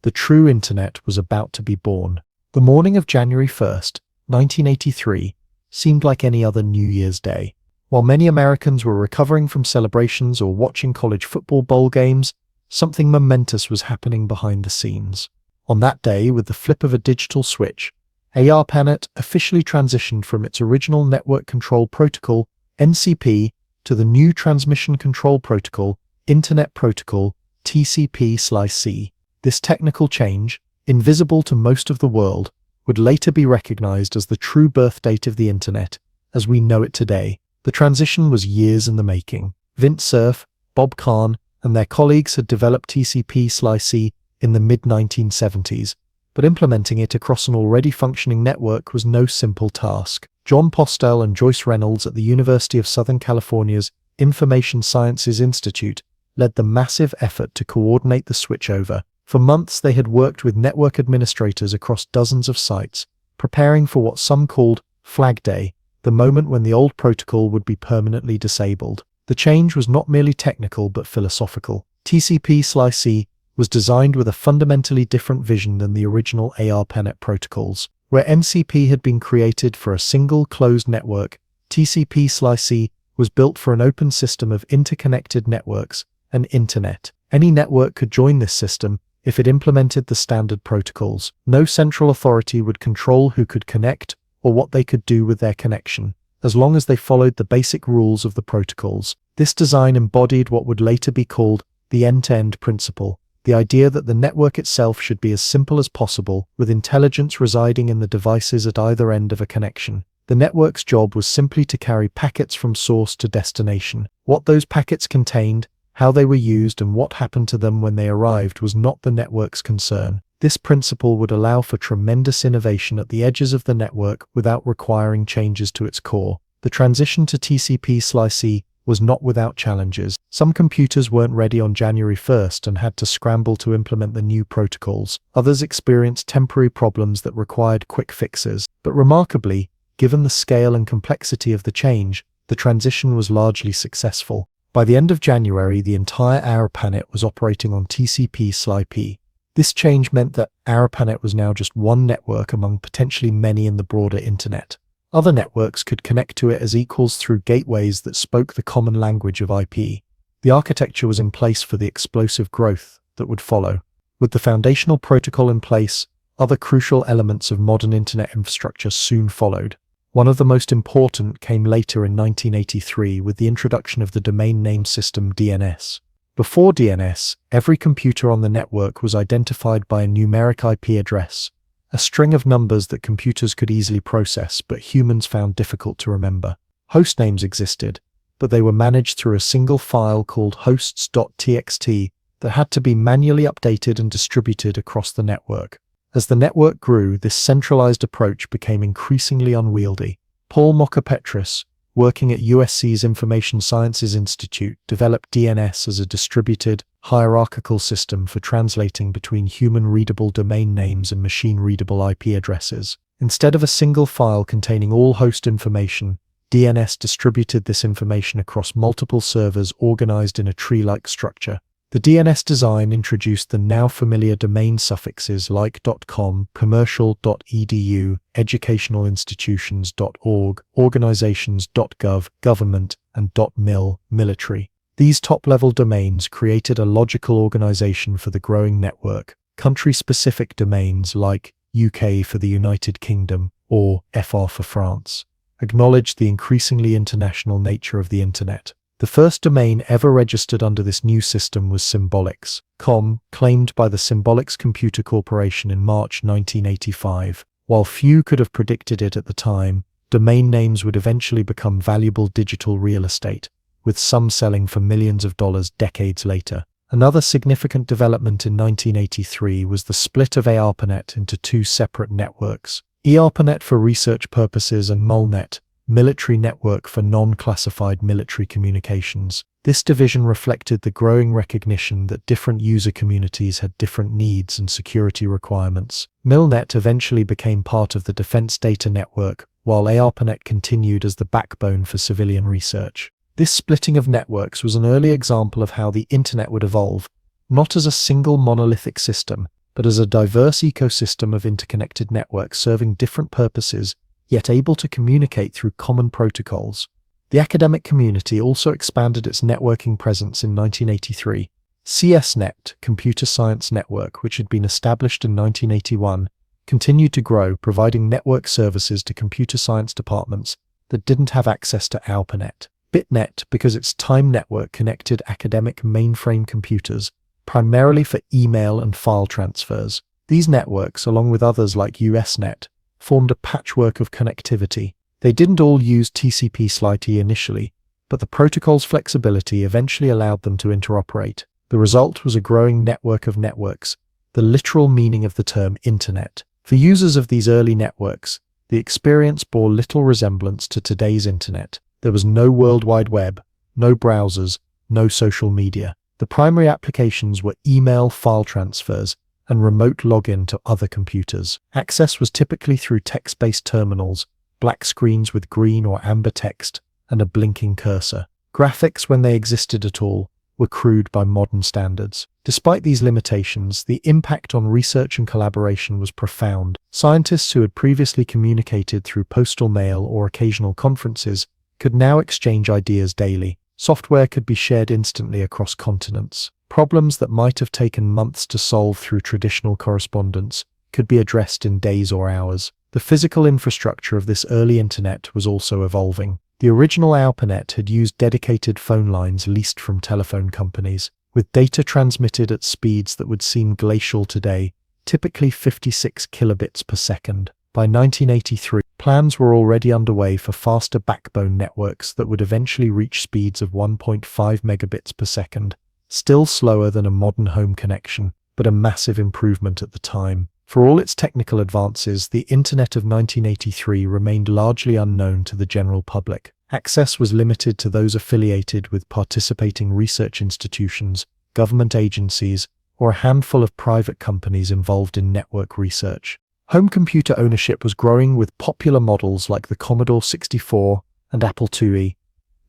A: The true Internet was about to be born. The morning of January 1st, 1983, seemed like any other New Year's Day. While many Americans were recovering from celebrations or watching college football bowl games, something momentous was happening behind the scenes. On that day, with the flip of a digital switch, ARPANET officially transitioned from its original Network Control Protocol, NCP, to the new Transmission Control Protocol, Internet Protocol, TCP/C. This technical change, invisible to most of the world, would later be recognized as the true birth date of the Internet, as we know it today. The transition was years in the making. Vint Cerf, Bob Kahn, and their colleagues had developed TCP/C in the mid-1970s, but implementing it across an already functioning network was no simple task. John Postel and Joyce Reynolds at the University of Southern California's Information Sciences Institute led the massive effort to coordinate the switchover. For months, they had worked with network administrators across dozens of sites, preparing for what some called Flag Day, the moment when the old protocol would be permanently disabled. The change was not merely technical but philosophical. TCP/C was designed with a fundamentally different vision than the original ARPANET protocols. Where NCP had been created for a single closed network, TCP/C was built for an open system of interconnected networks, an internet. Any network could join this system if it implemented the standard protocols. No central authority would control who could connect or what they could do with their connection, as long as they followed the basic rules of the protocols. This design embodied what would later be called the end-to-end principle, the idea that the network itself should be as simple as possible, with intelligence residing in the devices at either end of a connection. The network's job was simply to carry packets from source to destination. What those packets contained, how they were used, and what happened to them when they arrived was not the network's concern. This principle would allow for tremendous innovation at the edges of the network without requiring changes to its core. The transition to TCP/C was not without challenges. Some computers weren't ready on January 1st and had to scramble to implement the new protocols. Others experienced temporary problems that required quick fixes. But remarkably, given the scale and complexity of the change, the transition was largely successful. By the end of January, the entire ARPANET was operating on TCP/IP. This change meant that ARPANET was now just one network among potentially many in the broader Internet. Other networks could connect to it as equals through gateways that spoke the common language of IP. The architecture was in place for the explosive growth that would follow. With the foundational protocol in place, other crucial elements of modern Internet infrastructure soon followed. One of the most important came later in 1983 with the introduction of the domain name system DNS. Before DNS, every computer on the network was identified by a numeric IP address, a string of numbers that computers could easily process but humans found difficult to remember. Host names existed, but they were managed through a single file called hosts.txt that had to be manually updated and distributed across the network. As the network grew, this centralized approach became increasingly unwieldy. Paul Mockapetris, working at USC's Information Sciences Institute, developed DNS as a distributed, hierarchical system for translating between human-readable domain names and machine-readable IP addresses. Instead of a single file containing all host information, DNS distributed this information across multiple servers organized in a tree-like structure. The DNS design introduced the now familiar domain suffixes like .com, commercial.edu, educationalinstitutions.org, organizations.gov, government, and .mil, military. These top-level domains created a logical organization for the growing network. Country-specific domains like UK for the United Kingdom or FR for France acknowledged the increasingly international nature of the Internet. The first domain ever registered under this new system was Symbolics.com, claimed by the Symbolics Computer Corporation in March 1985. While few could have predicted it at the time, domain names would eventually become valuable digital real estate, with some selling for millions of dollars decades later. Another significant development in 1983 was the split of ARPANET into two separate networks, eARPANET for research purposes and MULNET, military network for non-classified military communications. This division reflected the growing recognition that different user communities had different needs and security requirements. MILNET eventually became part of the Defense Data Network, while ARPANET continued as the backbone for civilian research. This splitting of networks was an early example of how the Internet would evolve, not as a single monolithic system, but as a diverse ecosystem of interconnected networks serving different purposes, yet able to communicate through common protocols. The academic community also expanded its networking presence in 1983. CSNet, Computer Science Network, which had been established in 1981, continued to grow, providing network services to computer science departments that didn't have access to ARPANET. BitNet, because its time network connected academic mainframe computers, primarily for email and file transfers. These networks, along with others like USNet, formed a patchwork of connectivity. They didn't all use TCP/IP initially, but the protocol's flexibility eventually allowed them to interoperate. The result was a growing network of networks, the literal meaning of the term Internet. For users of these early networks, the experience bore little resemblance to today's Internet. There was no World Wide Web, no browsers, no social media. The primary applications were email file transfers and remote login to other computers. Access was typically through text-based terminals, black screens with green or amber text, and a blinking cursor. Graphics, when they existed at all, were crude by modern standards. Despite these limitations, the impact on research and collaboration was profound. Scientists who had previously communicated through postal mail or occasional conferences could now exchange ideas daily. Software could be shared instantly across continents. Problems that might have taken months to solve through traditional correspondence could be addressed in days or hours. The physical infrastructure of this early internet was also evolving. The original ARPANET had used dedicated phone lines leased from telephone companies, with data transmitted at speeds that would seem glacial today, typically 56 kilobits per second. By 1983, plans were already underway for faster backbone networks that would eventually reach speeds of 1.5 megabits per second, still slower than a modern home connection, but a massive improvement at the time. For all its technical advances, the Internet of 1983 remained largely unknown to the general public. Access was limited to those affiliated with participating research institutions, government agencies, or a handful of private companies involved in network research. Home computer ownership was growing with popular models like the Commodore 64 and Apple IIe,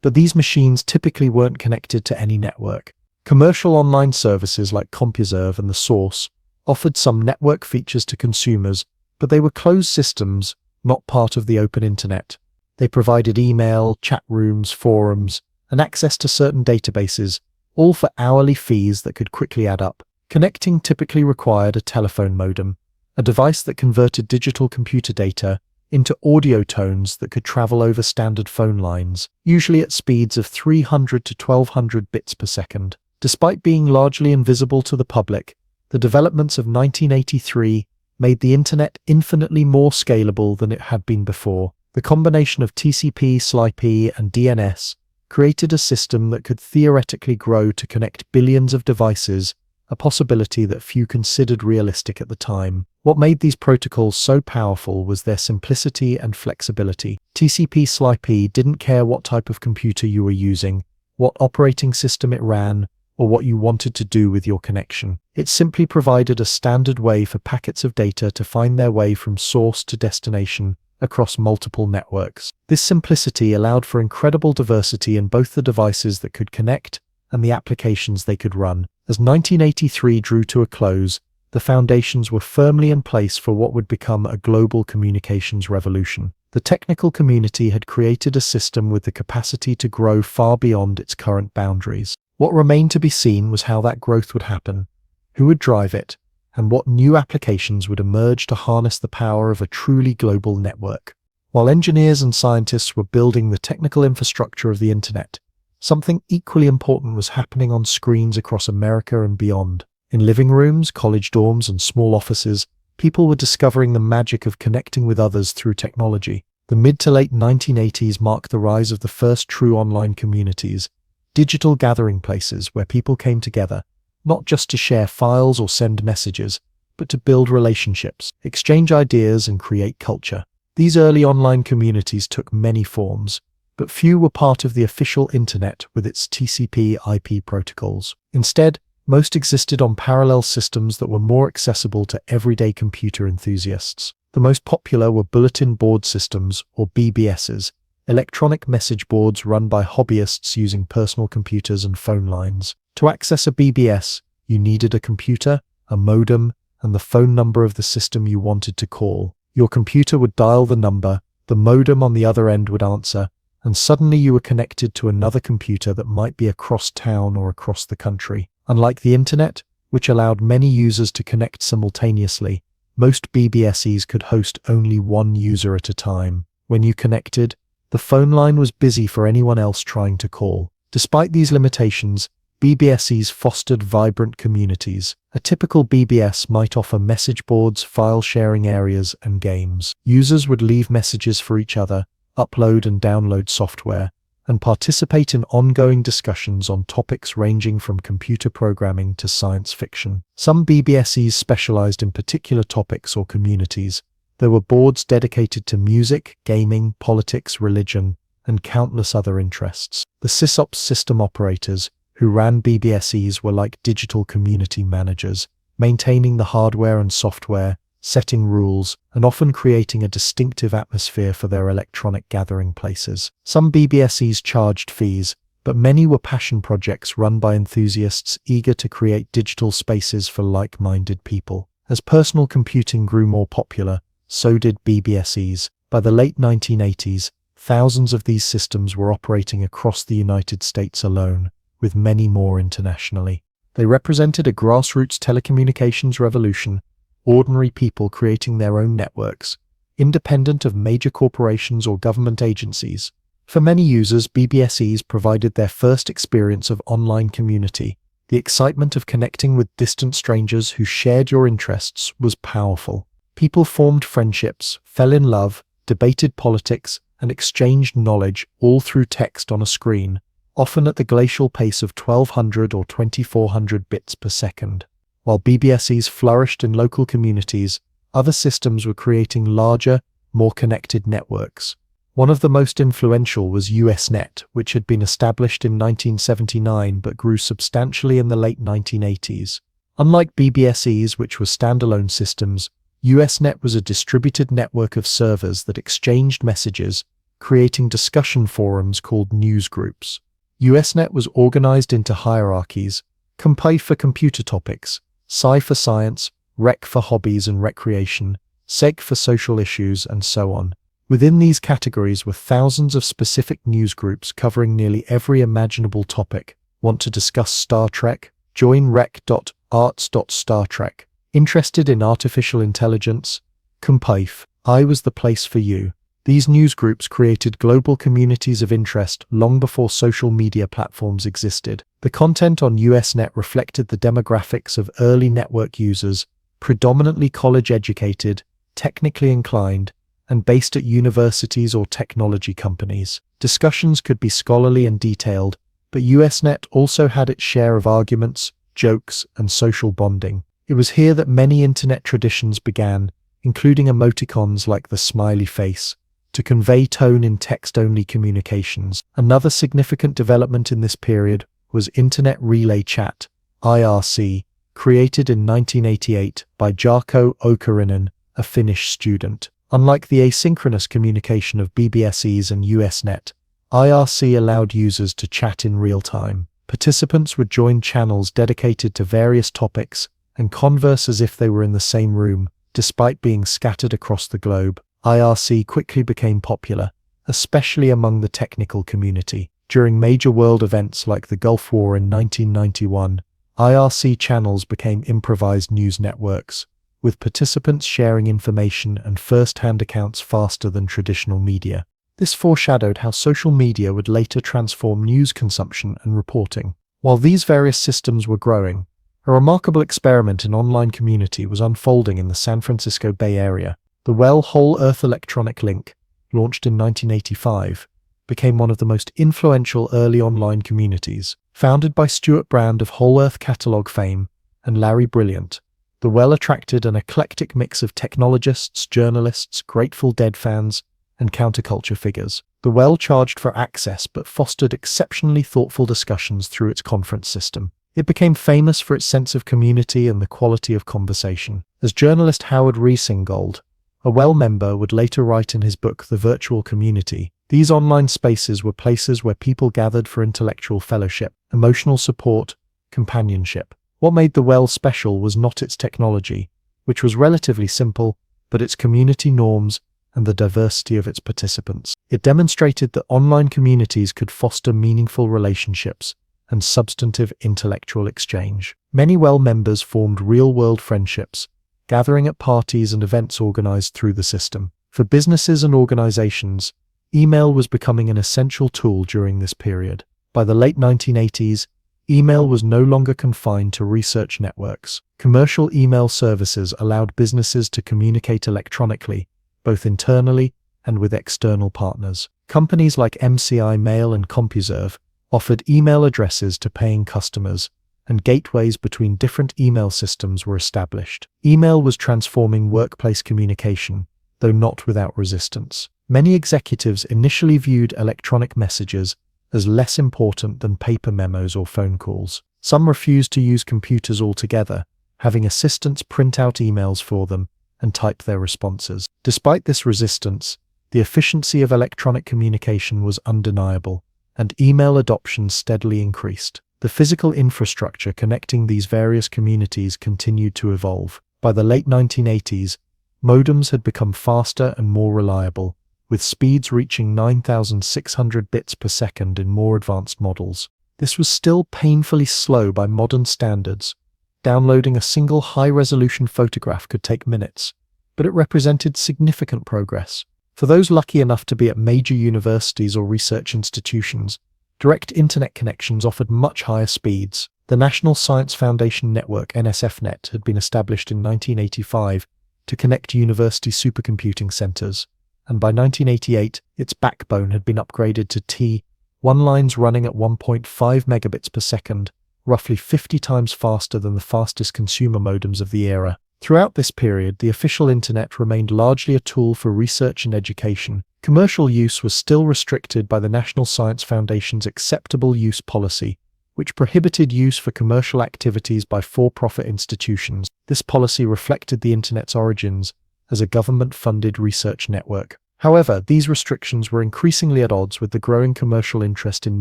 A: but these machines typically weren't connected to any network. Commercial online services like CompuServe and The Source offered some network features to consumers, but they were closed systems, not part of the open internet. They provided email, chat rooms, forums, and access to certain databases, all for hourly fees that could quickly add up. Connecting typically required a telephone modem, a device that converted digital computer data into audio tones that could travel over standard phone lines, usually at speeds of 300 to 1200 bits per second. Despite being largely invisible to the public, the developments of 1983 made the Internet infinitely more scalable than it had been before. The combination of TCP/IP and DNS created a system that could theoretically grow to connect billions of devices, a possibility that few considered realistic at the time. What made these protocols so powerful was their simplicity and flexibility. TCP/IP didn't care what type of computer you were using, what operating system it ran, or what you wanted to do with your connection. It simply provided a standard way for packets of data to find their way from source to destination across multiple networks. This simplicity allowed for incredible diversity in both the devices that could connect and the applications they could run. As 1983 drew to a close, the foundations were firmly in place for what would become a global communications revolution. The technical community had created a system with the capacity to grow far beyond its current boundaries. What remained to be seen was how that growth would happen, who would drive it, and what new applications would emerge to harness the power of a truly global network. While engineers and scientists were building the technical infrastructure of the Internet, something equally important was happening on screens across America and beyond. In living rooms, college dorms, and small offices, people were discovering the magic of connecting with others through technology. The mid to late 1980s marked the rise of the first true online communities, digital gathering places where people came together, not just to share files or send messages, but to build relationships, exchange ideas, and create culture. These early online communities took many forms, but few were part of the official Internet with its TCP/IP protocols. Instead, most existed on parallel systems that were more accessible to everyday computer enthusiasts. The most popular were bulletin board systems, or BBSs, electronic message boards run by hobbyists using personal computers and phone lines. To access a BBS, you needed a computer, a modem, and the phone number of the system you wanted to call. Your computer would dial the number, the modem on the other end would answer, and suddenly you were connected to another computer that might be across town or across the country. Unlike the internet, which allowed many users to connect simultaneously, most BBSEs could host only one user at a time. When you connected, the phone line was busy for anyone else trying to call. Despite these limitations, BBSEs fostered vibrant communities. A typical BBS might offer message boards, file sharing areas, and games. Users would leave messages for each other, upload and download software, and participate in ongoing discussions on topics ranging from computer programming to science fiction. Some BBSEs specialized in particular topics or communities. There were boards dedicated to music, gaming, politics, religion, and countless other interests. The sysops system operators, who ran BBSEs, were like digital community managers, maintaining the hardware and software, setting rules, and often creating a distinctive atmosphere for their electronic gathering places. Some BBSEs charged fees, but many were passion projects run by enthusiasts eager to create digital spaces for like-minded people. As personal computing grew more popular, so did BBSEs. By the late 1980s, thousands of these systems were operating across the United States alone, with many more internationally. They represented a grassroots telecommunications revolution, ordinary people creating their own networks, independent of major corporations or government agencies. For many users, BBSEs provided their first experience of online community. The excitement of connecting with distant strangers who shared your interests was powerful. People formed friendships, fell in love, debated politics, and exchanged knowledge all through text on a screen, often at the glacial pace of 1200 or 2400 bits per second. While BBSEs flourished in local communities, other systems were creating larger, more connected networks. One of the most influential was USNet, which had been established in 1979 but grew substantially in the late 1980s. Unlike BBSEs, which were standalone systems, USNet was a distributed network of servers that exchanged messages, creating discussion forums called newsgroups. USNet was organized into hierarchies: Compi for computer topics, Sci for science, Rec for hobbies and recreation, Seg for social issues, and so on. Within these categories were thousands of specific newsgroups covering nearly every imaginable topic. Want to discuss Star Trek? Join rec.arts.startrek. Interested in artificial intelligence? Compife. I was the place for you. These newsgroups created global communities of interest long before social media platforms existed. The content on USNet reflected the demographics of early network users, predominantly college-educated, technically inclined, and based at universities or technology companies. Discussions could be scholarly and detailed, but USNet also had its share of arguments, jokes, and social bonding. It was here that many internet traditions began, including emoticons like the smiley face, to convey tone in text-only communications. Another significant development in this period was Internet Relay Chat, IRC, created in 1988 by Jarkko Okarinen, a Finnish student. Unlike the asynchronous communication of BBSEs and USNet, IRC allowed users to chat in real time. Participants would join channels dedicated to various topics and converse as if they were in the same room, despite being scattered across the globe. IRC quickly became popular, especially among the technical community. During major world events like the Gulf War in 1991, IRC channels became improvised news networks, with participants sharing information and first-hand accounts faster than traditional media. This foreshadowed how social media would later transform news consumption and reporting. While these various systems were growing, a remarkable experiment in online community was unfolding in the San Francisco Bay Area. The Whole Earth Electronic Link, launched in 1985, became one of the most influential early online communities. Founded by Stuart Brand of Whole Earth Catalog fame and Larry Brilliant, the Well attracted an eclectic mix of technologists, journalists, Grateful Dead fans, and counterculture figures. The Well charged for access but fostered exceptionally thoughtful discussions through its conference system. It became famous for its sense of community and the quality of conversation. As journalist Howard Riesingold, a Well member, would later write in his book The Virtual Community, these online spaces were places where people gathered for intellectual fellowship, emotional support, companionship. What made the Well special was not its technology, which was relatively simple, but its community norms and the diversity of its participants. It demonstrated that online communities could foster meaningful relationships and substantive intellectual exchange. Many WELL members formed real-world friendships, gathering at parties and events organized through the system. For businesses and organizations, email was becoming an essential tool during this period. By the late 1980s, email was no longer confined to research networks. Commercial email services allowed businesses to communicate electronically, both internally and with external partners. Companies like MCI Mail and CompuServe offered email addresses to paying customers, and gateways between different email systems were established. Email was transforming workplace communication, though not without resistance. Many executives initially viewed electronic messages as less important than paper memos or phone calls. Some refused to use computers altogether, having assistants print out emails for them and type their responses. Despite this resistance, the efficiency of electronic communication was undeniable, and email adoption steadily increased. The physical infrastructure connecting these various communities continued to evolve. By the late 1980s, modems had become faster and more reliable, with speeds reaching 9,600 bits per second in more advanced models. This was still painfully slow by modern standards. Downloading a single high-resolution photograph could take minutes, but it represented significant progress. For those lucky enough to be at major universities or research institutions, direct internet connections offered much higher speeds. The National Science Foundation Network (NSFNet) had been established in 1985 to connect university supercomputing centers, and by 1988 its backbone had been upgraded to T1 lines running at 1.5 megabits per second, roughly 50 times faster than the fastest consumer modems of the era. Throughout this period, the official internet remained largely a tool for research and education. Commercial use was still restricted by the National Science Foundation's acceptable use policy, which prohibited use for commercial activities by for-profit institutions. This policy reflected the internet's origins as a government-funded research network. However, these restrictions were increasingly at odds with the growing commercial interest in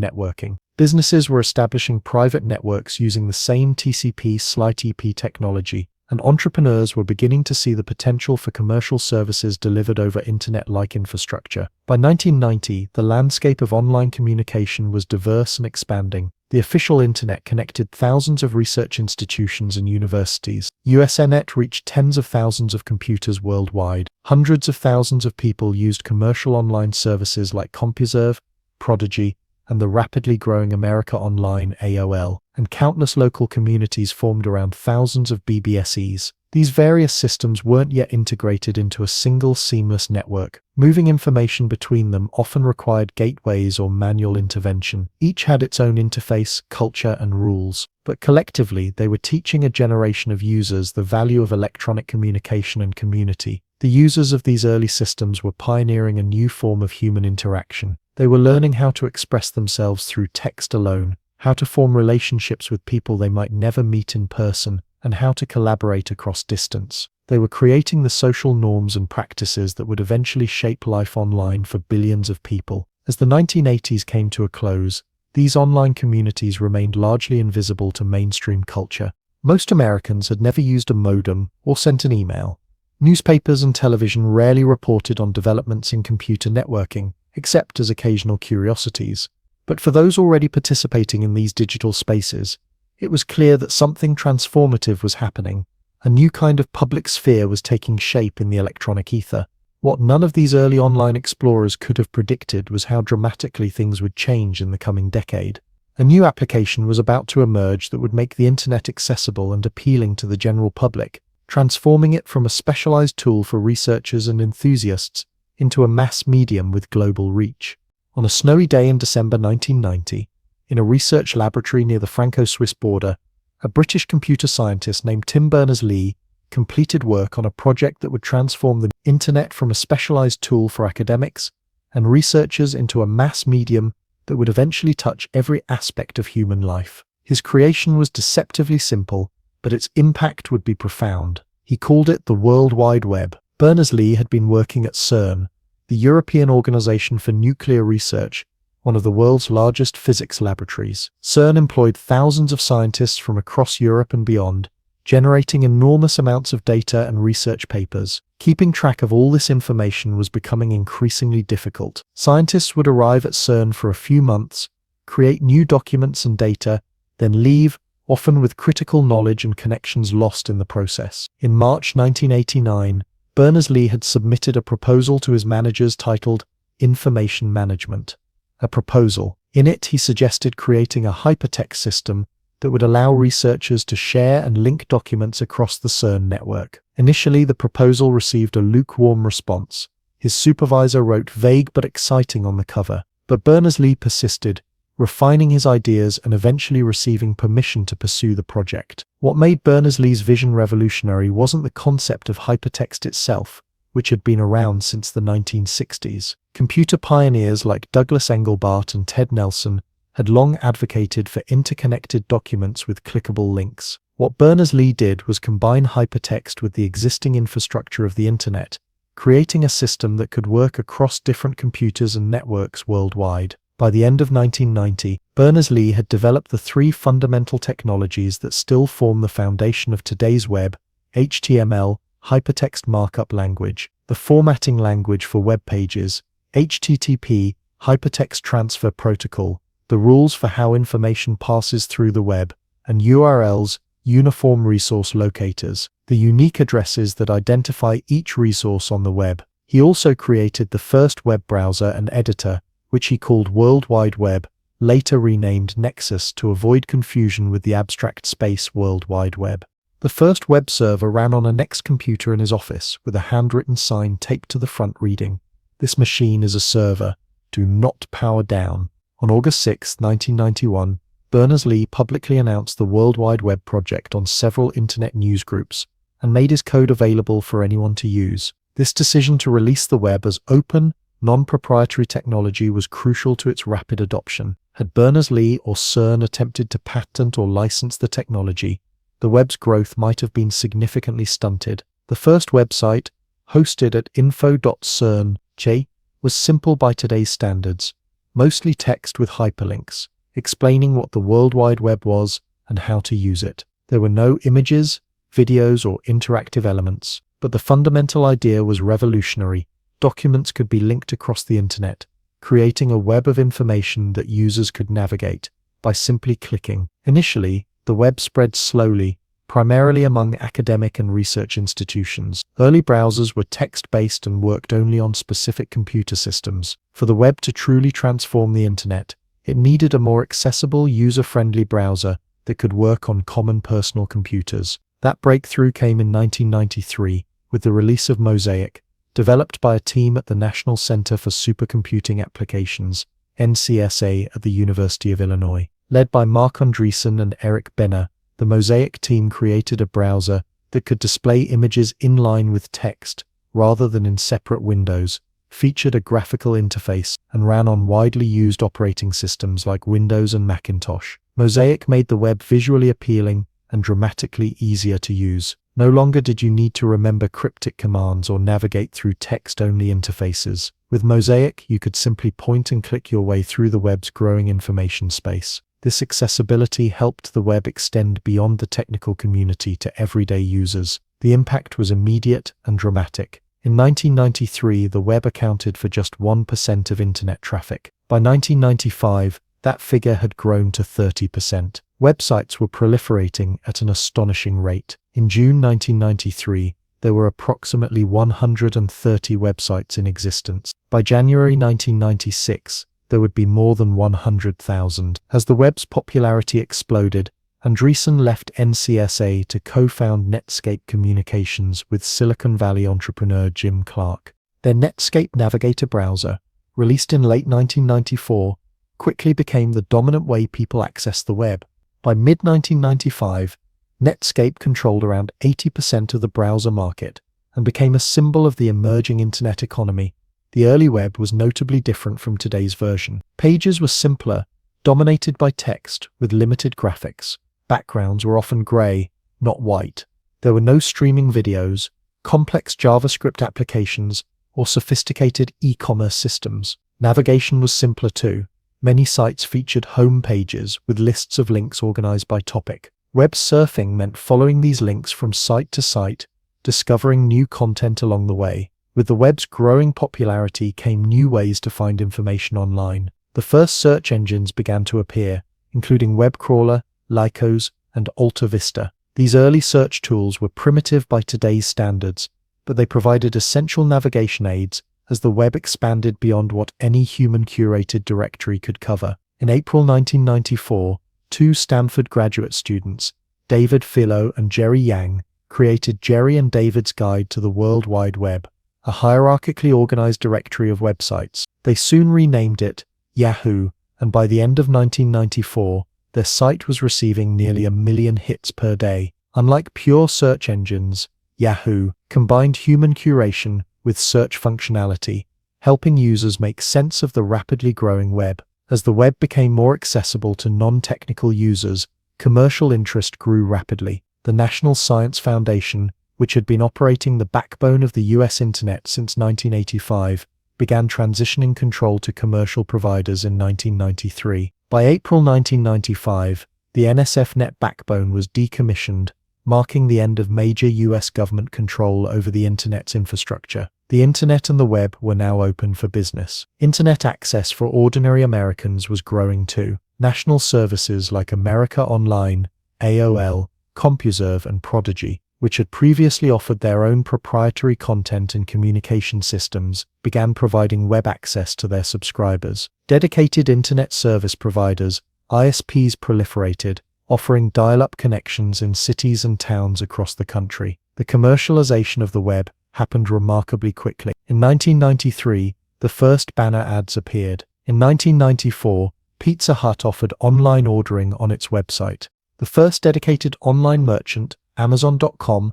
A: networking. Businesses were establishing private networks using the same TCP/IP technology, and entrepreneurs were beginning to see the potential for commercial services delivered over internet-like infrastructure. By 1990, the landscape of online communication was diverse and expanding. The official internet connected thousands of research institutions and universities. USNet reached tens of thousands of computers worldwide. Hundreds of thousands of people used commercial online services like CompuServe, Prodigy, and the rapidly growing America Online (AOL), and countless local communities formed around thousands of BBSEs. These various systems weren't yet integrated into a single seamless network. Moving information between them often required gateways or manual intervention. Each had its own interface, culture, and rules, but collectively they were teaching a generation of users the value of electronic communication and community. The users of these early systems were pioneering a new form of human interaction. They were learning how to express themselves through text alone, how to form relationships with people they might never meet in person, and how to collaborate across distance. They were creating the social norms and practices that would eventually shape life online for billions of people. As the 1980s came to a close, these online communities remained largely invisible to mainstream culture. Most Americans had never used a modem or sent an email. Newspapers and television rarely reported on developments in computer networking, except as occasional curiosities. But for those already participating in these digital spaces, it was clear that something transformative was happening. A new kind of public sphere was taking shape in the electronic ether. What none of these early online explorers could have predicted was how dramatically things would change in the coming decade. A new application was about to emerge that would make the internet accessible and appealing to the general public, transforming it from a specialized tool for researchers and enthusiasts into a mass medium with global reach. On a snowy day in December 1990, in a research laboratory near the Franco-Swiss border, a British computer scientist named Tim Berners-Lee completed work on a project that would transform the internet from a specialized tool for academics and researchers into a mass medium that would eventually touch every aspect of human life. His creation was deceptively simple, but its impact would be profound. He called it the World Wide Web. Berners-Lee had been working at CERN, the European Organization for Nuclear Research, one of the world's largest physics laboratories. CERN employed thousands of scientists from across Europe and beyond, generating enormous amounts of data and research papers. Keeping track of all this information was becoming increasingly difficult. Scientists would arrive at CERN for a few months, create new documents and data, then leave, often with critical knowledge and connections lost in the process. In March 1989, Berners-Lee had submitted a proposal to his managers titled Information Management. A proposal. In it, he suggested creating a hypertext system that would allow researchers to share and link documents across the CERN network. Initially, the proposal received a lukewarm response. His supervisor wrote vague but exciting on the cover, but Berners-Lee persisted, refining his ideas and eventually receiving permission to pursue the project. What made Berners-Lee's vision revolutionary wasn't the concept of hypertext itself, which had been around since the 1960s. Computer pioneers like Douglas Engelbart and Ted Nelson had long advocated for interconnected documents with clickable links. What Berners-Lee did was combine hypertext with the existing infrastructure of the Internet, creating a system that could work across different computers and networks worldwide. By the end of 1990, Berners-Lee had developed the three fundamental technologies that still form the foundation of today's web: HTML, hypertext markup language, the formatting language for web pages; HTTP, hypertext transfer protocol, the rules for how information passes through the web; and URLs, uniform resource locators, the unique addresses that identify each resource on the web. He also created the first web browser and editor, which he called World Wide Web, later renamed Nexus to avoid confusion with the abstract space World Wide Web. The first web server ran on a NeXT computer in his office with a handwritten sign taped to the front reading, "This machine is a server. Do not power down." On August 6, 1991, Berners-Lee publicly announced the World Wide Web project on several internet news groups and made his code available for anyone to use. This decision to release the web as open, non-proprietary technology was crucial to its rapid adoption. Had Berners-Lee or CERN attempted to patent or license the technology, the web's growth might have been significantly stunted. The first website, hosted at info.cern.j, was simple by today's standards, mostly text with hyperlinks, explaining what the World Wide Web was and how to use it. There were no images, videos, or interactive elements, but the fundamental idea was revolutionary. Documents could be linked across the internet, creating a web of information that users could navigate by simply clicking. Initially, the web spread slowly, primarily among academic and research institutions. Early browsers were text-based and worked only on specific computer systems. For the web to truly transform the internet, it needed a more accessible, user-friendly browser that could work on common personal computers. That breakthrough came in 1993 with the release of Mosaic, developed by a team at the National Center for Supercomputing Applications, NCSA, at the University of Illinois. Led by Mark Andreessen and Eric Benner, the Mosaic team created a browser that could display images in line with text rather than in separate windows, featured a graphical interface, and ran on widely used operating systems like Windows and Macintosh. Mosaic made the web visually appealing and dramatically easier to use. No longer did you need to remember cryptic commands or navigate through text-only interfaces. With Mosaic, you could simply point and click your way through the web's growing information space. This accessibility helped the web extend beyond the technical community to everyday users. The impact was immediate and dramatic. In 1993, the web accounted for just 1% of internet traffic. By 1995, that figure had grown to 30%. Websites were proliferating at an astonishing rate. In June 1993, there were approximately 130 websites in existence. By January 1996, there would be more than 100,000. As the web's popularity exploded, Andreessen left NCSA to co-found Netscape Communications with Silicon Valley entrepreneur Jim Clark. Their Netscape Navigator browser, released in late 1994, quickly became the dominant way people access the web. By mid-1995, Netscape controlled around 80% of the browser market and became a symbol of the emerging internet economy. The early web was notably different from today's version. Pages were simpler, dominated by text with limited graphics. Backgrounds were often gray, not white. There were no streaming videos, complex JavaScript applications, or sophisticated e-commerce systems. Navigation was simpler too. Many sites featured home pages with lists of links organized by topic. Web surfing meant following these links from site to site, discovering new content along the way. With the web's growing popularity came new ways to find information online. the first search engines began to appear, including WebCrawler, Lycos, and Alta Vista. These early search tools were primitive by today's standards, but they provided essential navigation aids as the web expanded beyond what any human-curated directory could cover. In April 1994, two Stanford graduate students, David Philo and Jerry Yang, created Jerry and David's Guide to the World Wide Web, a hierarchically organized directory of websites. They soon renamed it Yahoo, and by the end of 1994, their site was receiving nearly 1 million hits per day. Unlike pure search engines, Yahoo combined human curation with search functionality, helping users make sense of the rapidly growing web. As the web became more accessible to non-technical users, commercial interest grew rapidly. The National Science Foundation, which had been operating the backbone of the US Internet since 1985, began transitioning control to commercial providers in 1993. By April 1995, the NSFNet backbone was decommissioned, marking the end of major US government control over the Internet's infrastructure. The Internet and the web were now open for business. Internet access for ordinary Americans was growing too. National services like America Online, AOL, CompuServe, and Prodigy, which had previously offered their own proprietary content and communication systems, began providing web access to their subscribers. Dedicated Internet service providers, ISPs, proliferated, offering dial-up connections in cities and towns across the country. The commercialization of the web happened remarkably quickly. In 1993, the first banner ads appeared. In 1994, Pizza Hut offered online ordering on its website. The first dedicated online merchant, Amazon.com,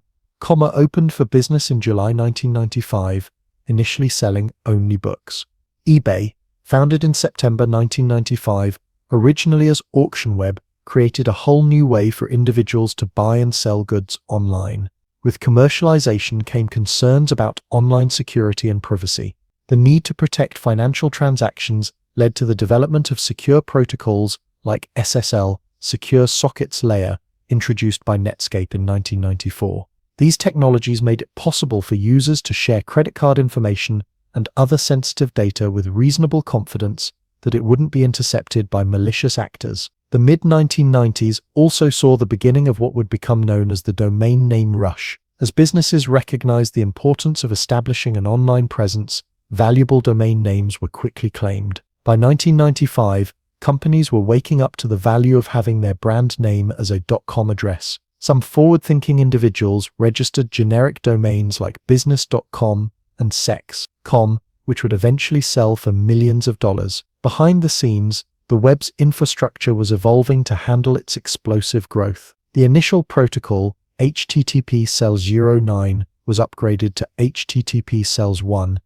A: opened for business in July 1995, initially selling only books. eBay, founded in September 1995, originally as AuctionWeb, created a whole new way for individuals to buy and sell goods online. With commercialization came concerns about online security and privacy. The need to protect financial transactions led to the development of secure protocols like SSL, Secure Sockets Layer, introduced by Netscape in 1994. These technologies made it possible for users to share credit card information and other sensitive data with reasonable confidence that it wouldn't be intercepted by malicious actors. The mid-1990s also saw the beginning of what would become known as the domain name rush. As businesses recognized the importance of establishing an online presence, valuable domain names were quickly claimed. By 1995, companies were waking up to the value of having their brand name as a .com address. Some forward-thinking individuals registered generic domains like business.com and sex.com, which would eventually sell for millions of dollars. Behind the scenes, the web's infrastructure was evolving to handle its explosive growth. The initial protocol, HTTP Sells 09, was upgraded to HTTP Sells 1.0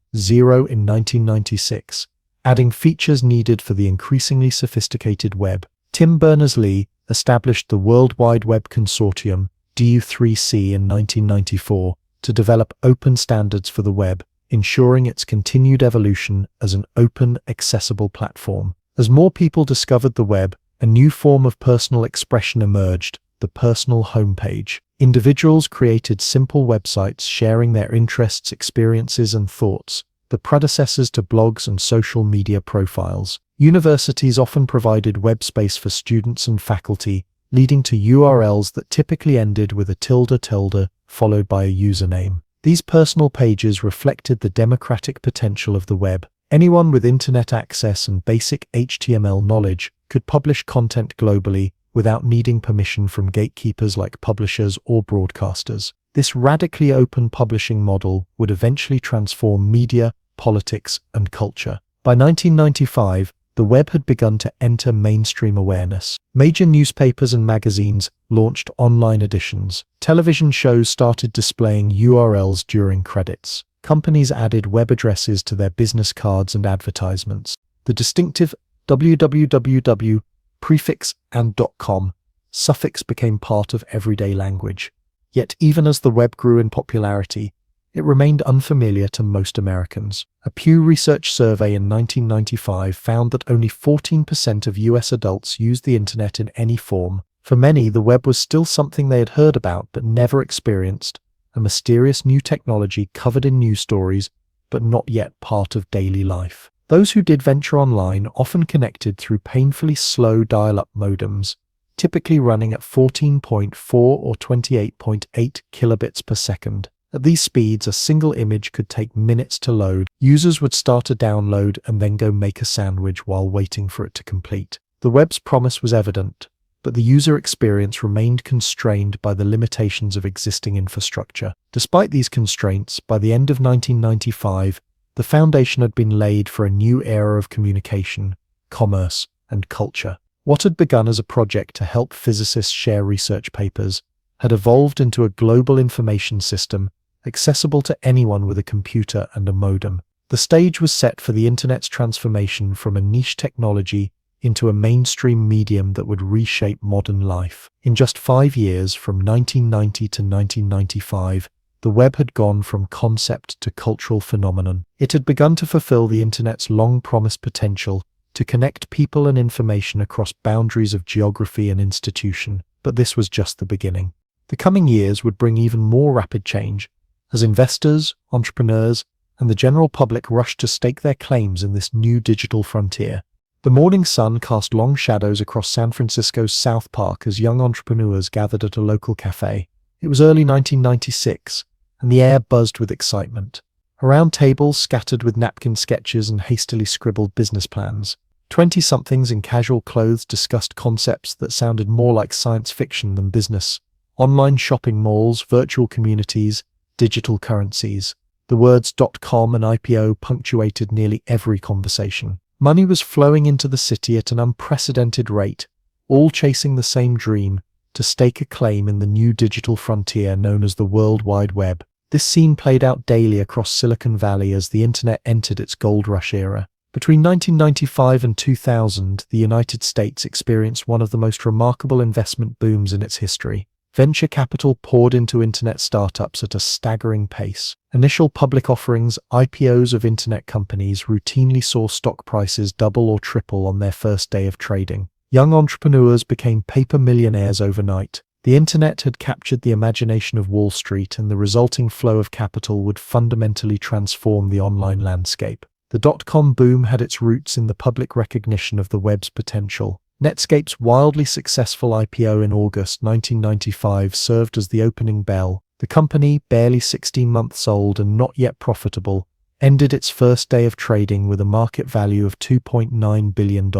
A: in 1996, adding features needed for the increasingly sophisticated web. Tim Berners-Lee established the World Wide Web Consortium, DU3C, in 1994 to develop open standards for the web, ensuring its continued evolution as an open, accessible platform. As more people discovered the web, a new form of personal expression emerged, the personal homepage. Individuals created simple websites sharing their interests, experiences, and thoughts, the predecessors to blogs and social media profiles. Universities often provided web space for students and faculty, leading to URLs that typically ended with a tilde followed by a username. These personal pages reflected the democratic potential of the web. Anyone with internet access and basic HTML knowledge could publish content globally without needing permission from gatekeepers like publishers or broadcasters. This radically open publishing model would eventually transform media, politics, and culture. By 1995, the web had begun to enter mainstream awareness. Major newspapers and magazines launched online editions. Television shows started displaying URLs during credits. Companies added web addresses to their business cards and advertisements. The distinctive www prefix and .com suffix became part of everyday language. Yet even as the web grew in popularity, it remained unfamiliar to most Americans. A Pew Research survey in 1995 found that only 14% of US adults used the internet in any form. For many, the web was still something they had heard about but never experienced, a mysterious new technology covered in news stories, but not yet part of daily life. Those who did venture online often connected through painfully slow dial-up modems, typically running at 14.4 or 28.8 kilobits per second. At these speeds, a single image could take minutes to load. Users would start a download and then go make a sandwich while waiting for it to complete. The web's promise was evident, but the user experience remained constrained by the limitations of existing infrastructure. Despite these constraints, by the end of 1995, the foundation had been laid for a new era of communication, commerce, and culture. What had begun as a project to help physicists share research papers had evolved into a global information system accessible to anyone with a computer and a modem. The stage was set for the Internet's transformation from a niche technology into a mainstream medium that would reshape modern life. In just 5 years, from 1990 to 1995, the web had gone from concept to cultural phenomenon. It had begun to fulfill the Internet's long-promised potential to connect people and information across boundaries of geography and institution. But this was just the beginning. The coming years would bring even more rapid change, as investors, entrepreneurs, and the general public rushed to stake their claims in this new digital frontier. The morning sun cast long shadows across San Francisco's South Park as young entrepreneurs gathered at a local cafe. It was early 1996, and the air buzzed with excitement. Around tables scattered with napkin sketches and hastily scribbled business plans, 20-somethings in casual clothes discussed concepts that sounded more like science fiction than business. Online shopping malls, virtual communities, digital currencies. The words .com and IPO punctuated nearly every conversation. Money was flowing into the city at an unprecedented rate, all chasing the same dream, to stake a claim in the new digital frontier known as the World Wide Web. This scene played out daily across Silicon Valley as the Internet entered its gold rush era. Between 1995 and 2000, the United States experienced one of the most remarkable investment booms in its history. Venture capital poured into Internet startups at a staggering pace. Initial public offerings, IPOs of Internet companies, routinely saw stock prices double or triple on their first day of trading. Young entrepreneurs became paper millionaires overnight. The Internet had captured the imagination of Wall Street, and the resulting flow of capital would fundamentally transform the online landscape. The dot-com boom had its roots in the public recognition of the web's potential. Netscape's wildly successful IPO in August 1995 served as the opening bell. The company, barely 16 months old and not yet profitable, ended its first day of trading with a market value of $2.9 billion.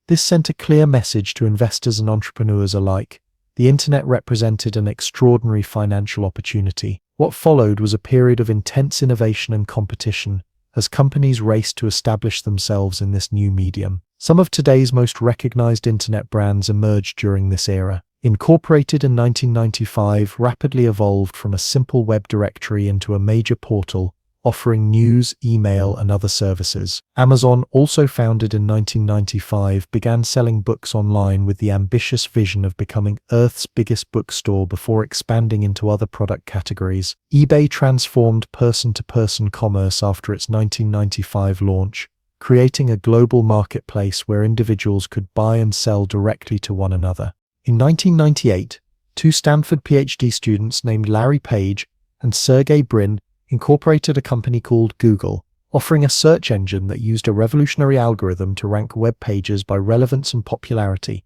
A: This sent a clear message to investors and entrepreneurs alike. The Internet represented an extraordinary financial opportunity. What followed was a period of intense innovation and competition, as companies raced to establish themselves in this new medium. Some of today's most recognized Internet brands emerged during this era. Incorporated in 1995, rapidly evolved from a simple web directory into a major portal, offering news, email, and other services. Amazon, also founded in 1995, began selling books online with the ambitious vision of becoming Earth's biggest bookstore before expanding into other product categories. eBay transformed person-to-person commerce after its 1995 launch, creating a global marketplace where individuals could buy and sell directly to one another. In 1998, two Stanford PhD students named Larry Page and Sergey Brin incorporated a company called Google, offering a search engine that used a revolutionary algorithm to rank web pages by relevance and popularity.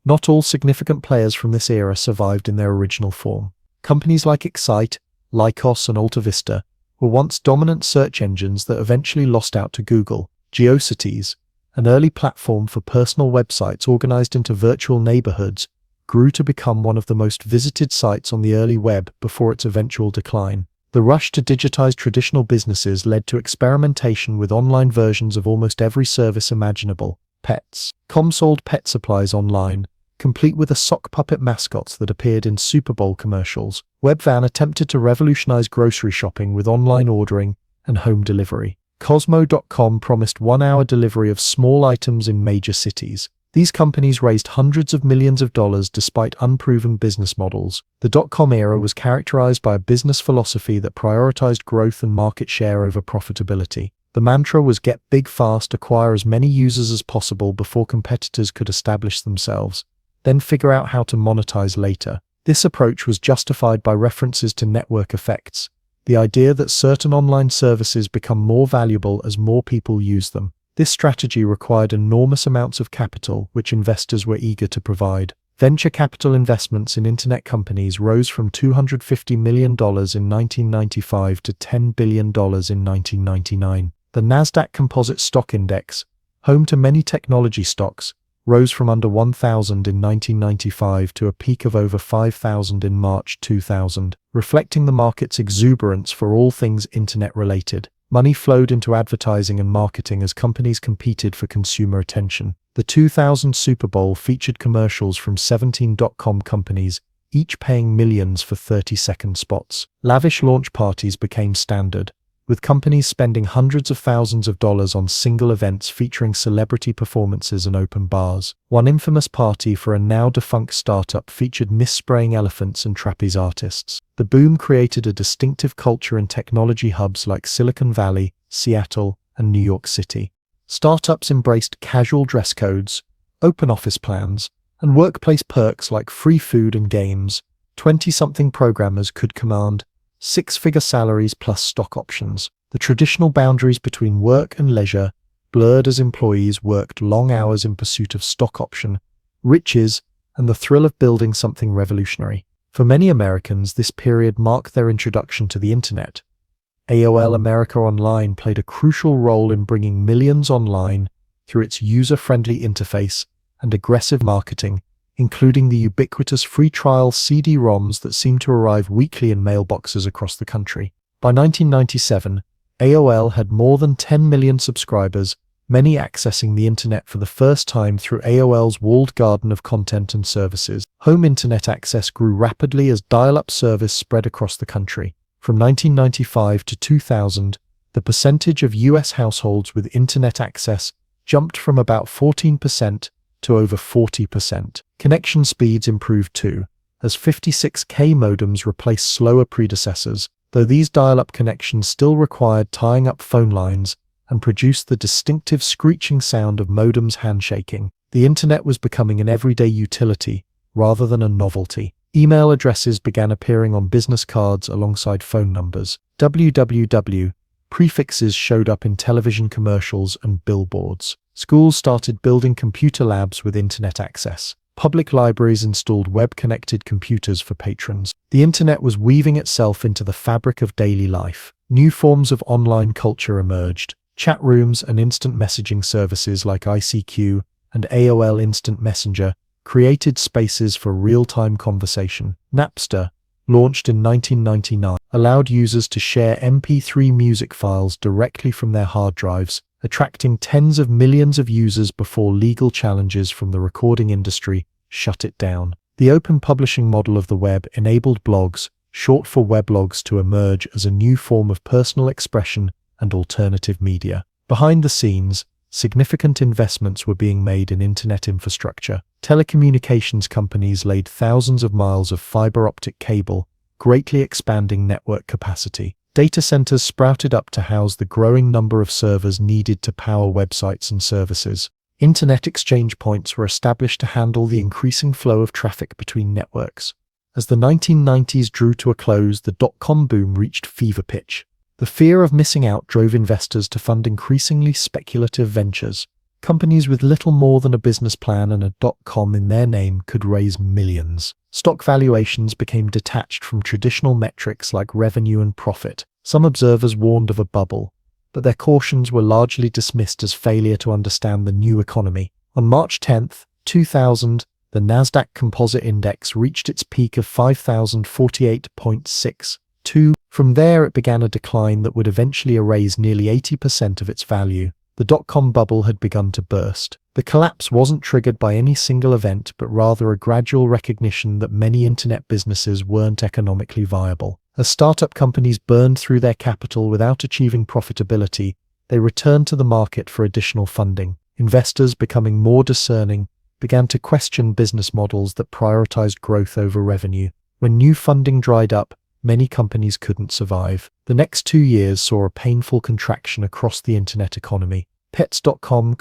A: Not all significant players from this era survived in their original form. Companies like Excite, Lycos, and AltaVista were once dominant search engines that eventually lost out to Google. GeoCities, an early platform for personal websites organized into virtual neighborhoods, grew to become one of the most visited sites on the early web before its eventual decline. The rush to digitize traditional businesses led to experimentation with online versions of almost every service imaginable. Pets.com sold pet supplies online, complete with a sock puppet mascots that appeared in Super Bowl commercials. Webvan attempted to revolutionize grocery shopping with online ordering and home delivery. Cosmo.com promised one-hour delivery of small items in major cities. These companies raised hundreds of millions of dollars despite unproven business models. The dot-com era was characterized by a business philosophy that prioritized growth and market share over profitability. The mantra was get big fast, acquire as many users as possible before competitors could establish themselves, then figure out how to monetize later. This approach was justified by references to network effects, the idea that certain online services become more valuable as more people use them. This strategy required enormous amounts of capital, which investors were eager to provide. Venture capital investments in internet companies rose from $250 million in 1995 to $10 billion in 1999. The Nasdaq Composite Stock Index, home to many technology stocks, rose from under 1,000 in 1995 to a peak of over 5,000 in March 2000, reflecting the market's exuberance for all things internet-related. Money flowed into advertising and marketing as companies competed for consumer attention. The 2000 Super Bowl featured commercials from 17 dot-com companies, each paying millions for 30-second spots. Lavish launch parties became standard, with companies spending hundreds of thousands of dollars on single events featuring celebrity performances and open bars. One infamous party for a now-defunct startup featured mist-spraying elephants and trapeze artists. The boom created a distinctive culture in technology hubs like Silicon Valley, Seattle, and New York City. Startups embraced casual dress codes, open office plans, and workplace perks like free food and games. 20-something programmers could command six-figure salaries plus stock options. The traditional boundaries between work and leisure blurred as employees worked long hours in pursuit of stock option, riches, and the thrill of building something revolutionary. For many Americans, this period marked their introduction to the internet. AOL America Online played a crucial role in bringing millions online through its user-friendly interface and aggressive marketing, including the ubiquitous free trial CD-ROMs that seemed to arrive weekly in mailboxes across the country. By 1997, AOL had more than 10 million subscribers, many accessing the internet for the first time through AOL's walled garden of content and services. Home internet access grew rapidly as dial-up service spread across the country. From 1995 to 2000, the percentage of U.S. households with internet access jumped from about 14% to over 40%. Connection speeds improved too, as 56K modems replaced slower predecessors, though these dial-up connections still required tying up phone lines and produced the distinctive screeching sound of modems handshaking. The internet was becoming an everyday utility rather than a novelty. Email addresses began appearing on business cards alongside phone numbers. www prefixes showed up in television commercials and billboards. Schools started building computer labs with internet access. Public libraries installed web-connected computers for patrons. The internet was weaving itself into the fabric of daily life. New forms of online culture emerged. Chat rooms and instant messaging services like ICQ and AOL Instant Messenger created spaces for real-time conversation. Napster, launched in 1999, allowed users to share MP3 music files directly from their hard drives, attracting tens of millions of users before legal challenges from the recording industry shut it down. The open publishing model of the web enabled blogs, short for weblogs, to emerge as a new form of personal expression and alternative media. Behind the scenes, significant investments were being made in internet infrastructure. Telecommunications companies laid thousands of miles of fiber optic cable, greatly expanding network capacity. Data centers sprouted up to house the growing number of servers needed to power websites and services. Internet exchange points were established to handle the increasing flow of traffic between networks. As the 1990s drew to a close, the dot-com boom reached fever pitch. The fear of missing out drove investors to fund increasingly speculative ventures. Companies with little more than a business plan and a .com in their name could raise millions. Stock valuations became detached from traditional metrics like revenue and profit. Some observers warned of a bubble, but their cautions were largely dismissed as failure to understand the new economy. On March 10, 2000, the Nasdaq Composite Index reached its peak of 5,048.62. From there, it began a decline that would eventually erase nearly 80% of its value. The dot-com bubble had begun to burst. The collapse wasn't triggered by any single event, but rather a gradual recognition that many internet businesses weren't economically viable. As startup companies burned through their capital without achieving profitability, they returned to the market for additional funding. Investors, becoming more discerning, began to question business models that prioritized growth over revenue. When new funding dried up, many companies couldn't survive. The next 2 years saw a painful contraction across the internet economy. Pets.com,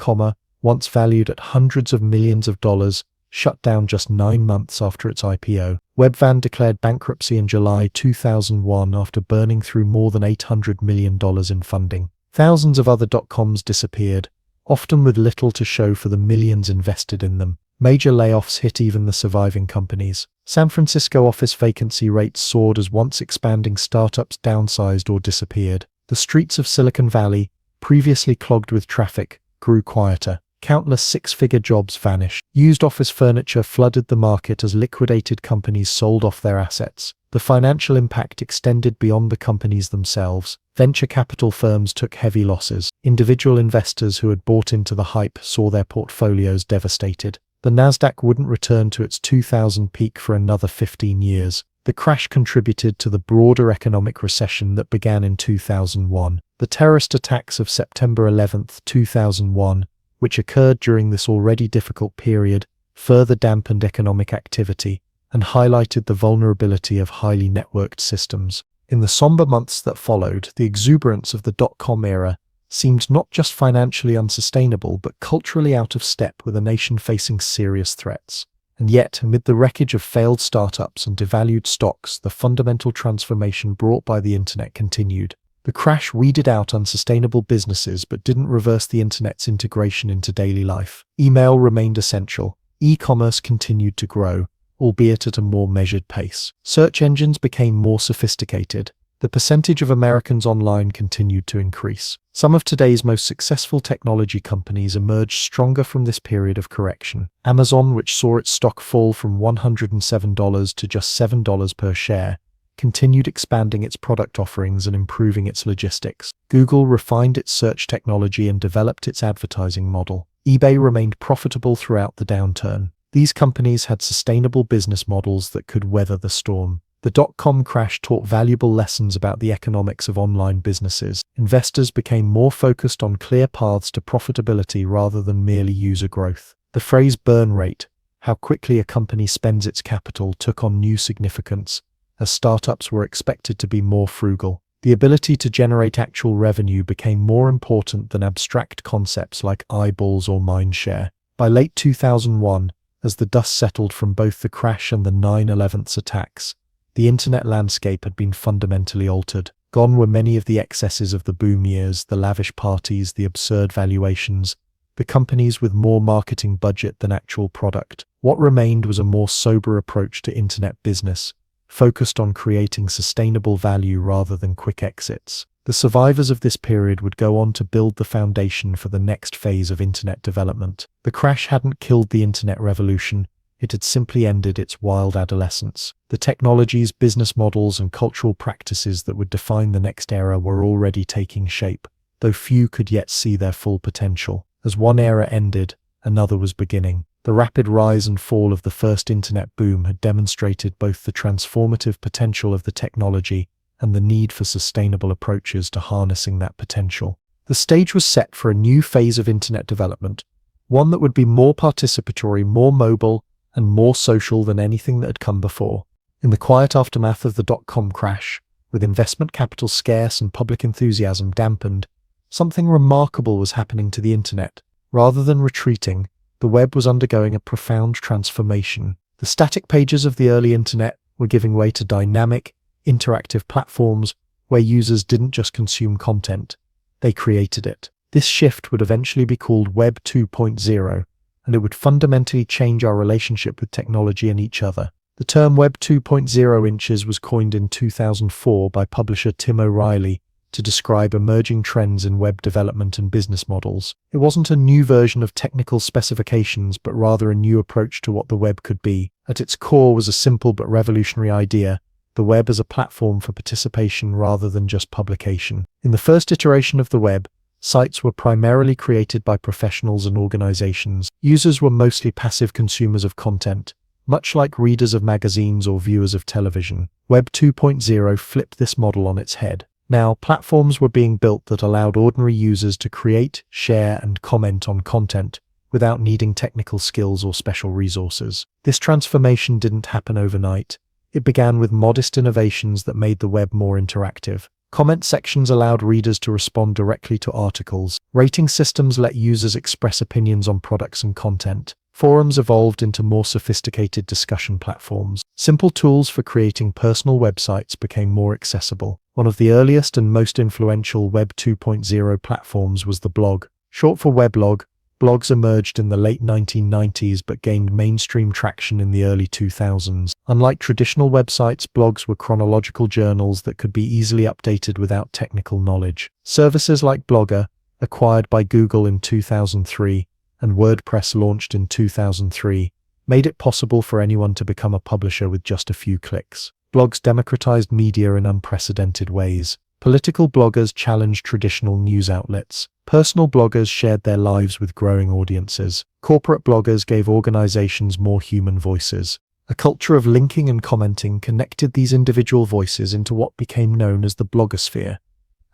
A: once valued at hundreds of millions of dollars, shut down just 9 months after its IPO. Webvan declared bankruptcy in July 2001 after burning through more than $800 million in funding. Thousands of other dot-coms disappeared, often with little to show for the millions invested in them. Major layoffs hit even the surviving companies. San Francisco office vacancy rates soared as once expanding startups downsized or disappeared. The streets of Silicon Valley, previously clogged with traffic, grew quieter. Countless six-figure jobs vanished. Used office furniture flooded the market as liquidated companies sold off their assets. The financial impact extended beyond the companies themselves. Venture capital firms took heavy losses. Individual investors who had bought into the hype saw their portfolios devastated. The Nasdaq wouldn't return to its 2000 peak for another 15 years. The crash contributed to the broader economic recession that began in 2001. The terrorist attacks of September 11, 2001, which occurred during this already difficult period, further dampened economic activity and highlighted the vulnerability of highly networked systems. In the somber months that followed, the exuberance of the dot-com era seemed not just financially unsustainable but culturally out of step with a nation facing serious threats. And yet, amid the wreckage of failed startups and devalued stocks, the fundamental transformation brought by the internet continued. The crash weeded out unsustainable businesses but didn't reverse the internet's integration into daily life. Email remained essential. E-commerce continued to grow, albeit at a more measured pace. Search engines became more sophisticated. The percentage of Americans online continued to increase. Some of today's most successful technology companies emerged stronger from this period of correction. Amazon, which saw its stock fall from $107 to just $7 per share, continued expanding its product offerings and improving its logistics. Google refined its search technology and developed its advertising model. eBay remained profitable throughout the downturn. These companies had sustainable business models that could weather the storm. The dot-com crash taught valuable lessons about the economics of online businesses. Investors became more focused on clear paths to profitability rather than merely user growth. The phrase burn rate, how quickly a company spends its capital, took on new significance, as startups were expected to be more frugal. The ability to generate actual revenue became more important than abstract concepts like eyeballs or mindshare. By late 2001, as the dust settled from both the crash and the 9/11 attacks, the internet landscape had been fundamentally altered. Gone were many of the excesses of the boom years, the lavish parties, the absurd valuations, the companies with more marketing budget than actual product. What remained was a more sober approach to internet business, focused on creating sustainable value rather than quick exits. The survivors of this period would go on to build the foundation for the next phase of internet development. The crash hadn't killed the internet revolution, it had simply ended its wild adolescence. The technologies, business models, and cultural practices that would define the next era were already taking shape, though few could yet see their full potential. As one era ended, another was beginning. The rapid rise and fall of the first internet boom had demonstrated both the transformative potential of the technology and the need for sustainable approaches to harnessing that potential. The stage was set for a new phase of internet development, one that would be more participatory, more mobile, and more social than anything that had come before. In the quiet aftermath of the dot-com crash, with investment capital scarce and public enthusiasm dampened, something remarkable was happening to the internet. Rather than retreating, the web was undergoing a profound transformation. The static pages of the early internet were giving way to dynamic, interactive platforms where users didn't just consume content, they created it. This shift would eventually be called Web 2.0, and it would fundamentally change our relationship with technology and each other. The term Web 2.0 inches was coined in 2004 by publisher Tim O'Reilly to describe emerging trends in web development and business models. It wasn't a new version of technical specifications, but rather a new approach to what the web could be. At its core was a simple but revolutionary idea: the web as a platform for participation rather than just publication. In the first iteration of the web, sites were primarily created by professionals and organizations. Users were mostly passive consumers of content, much like readers of magazines or viewers of television. Web 2.0 flipped this model on its head. Now, platforms were being built that allowed ordinary users to create, share, and comment on content without needing technical skills or special resources. This transformation didn't happen overnight. It began with modest innovations that made the web more interactive. Comment sections allowed readers to respond directly to articles. Rating systems let users express opinions on products and content. Forums evolved into more sophisticated discussion platforms. Simple tools for creating personal websites became more accessible. One of the earliest and most influential Web 2.0 platforms was the blog, Short for weblog, blogs emerged in the late 1990s but gained mainstream traction in the early 2000s. Unlike traditional websites, blogs were chronological journals that could be easily updated without technical knowledge. Services like Blogger, acquired by Google in 2003, and WordPress launched in 2003, made it possible for anyone to become a publisher with just a few clicks. Blogs democratized media in unprecedented ways. Political bloggers challenged traditional news outlets. Personal bloggers shared their lives with growing audiences. Corporate bloggers gave organizations more human voices. A culture of linking and commenting connected these individual voices into what became known as the blogosphere,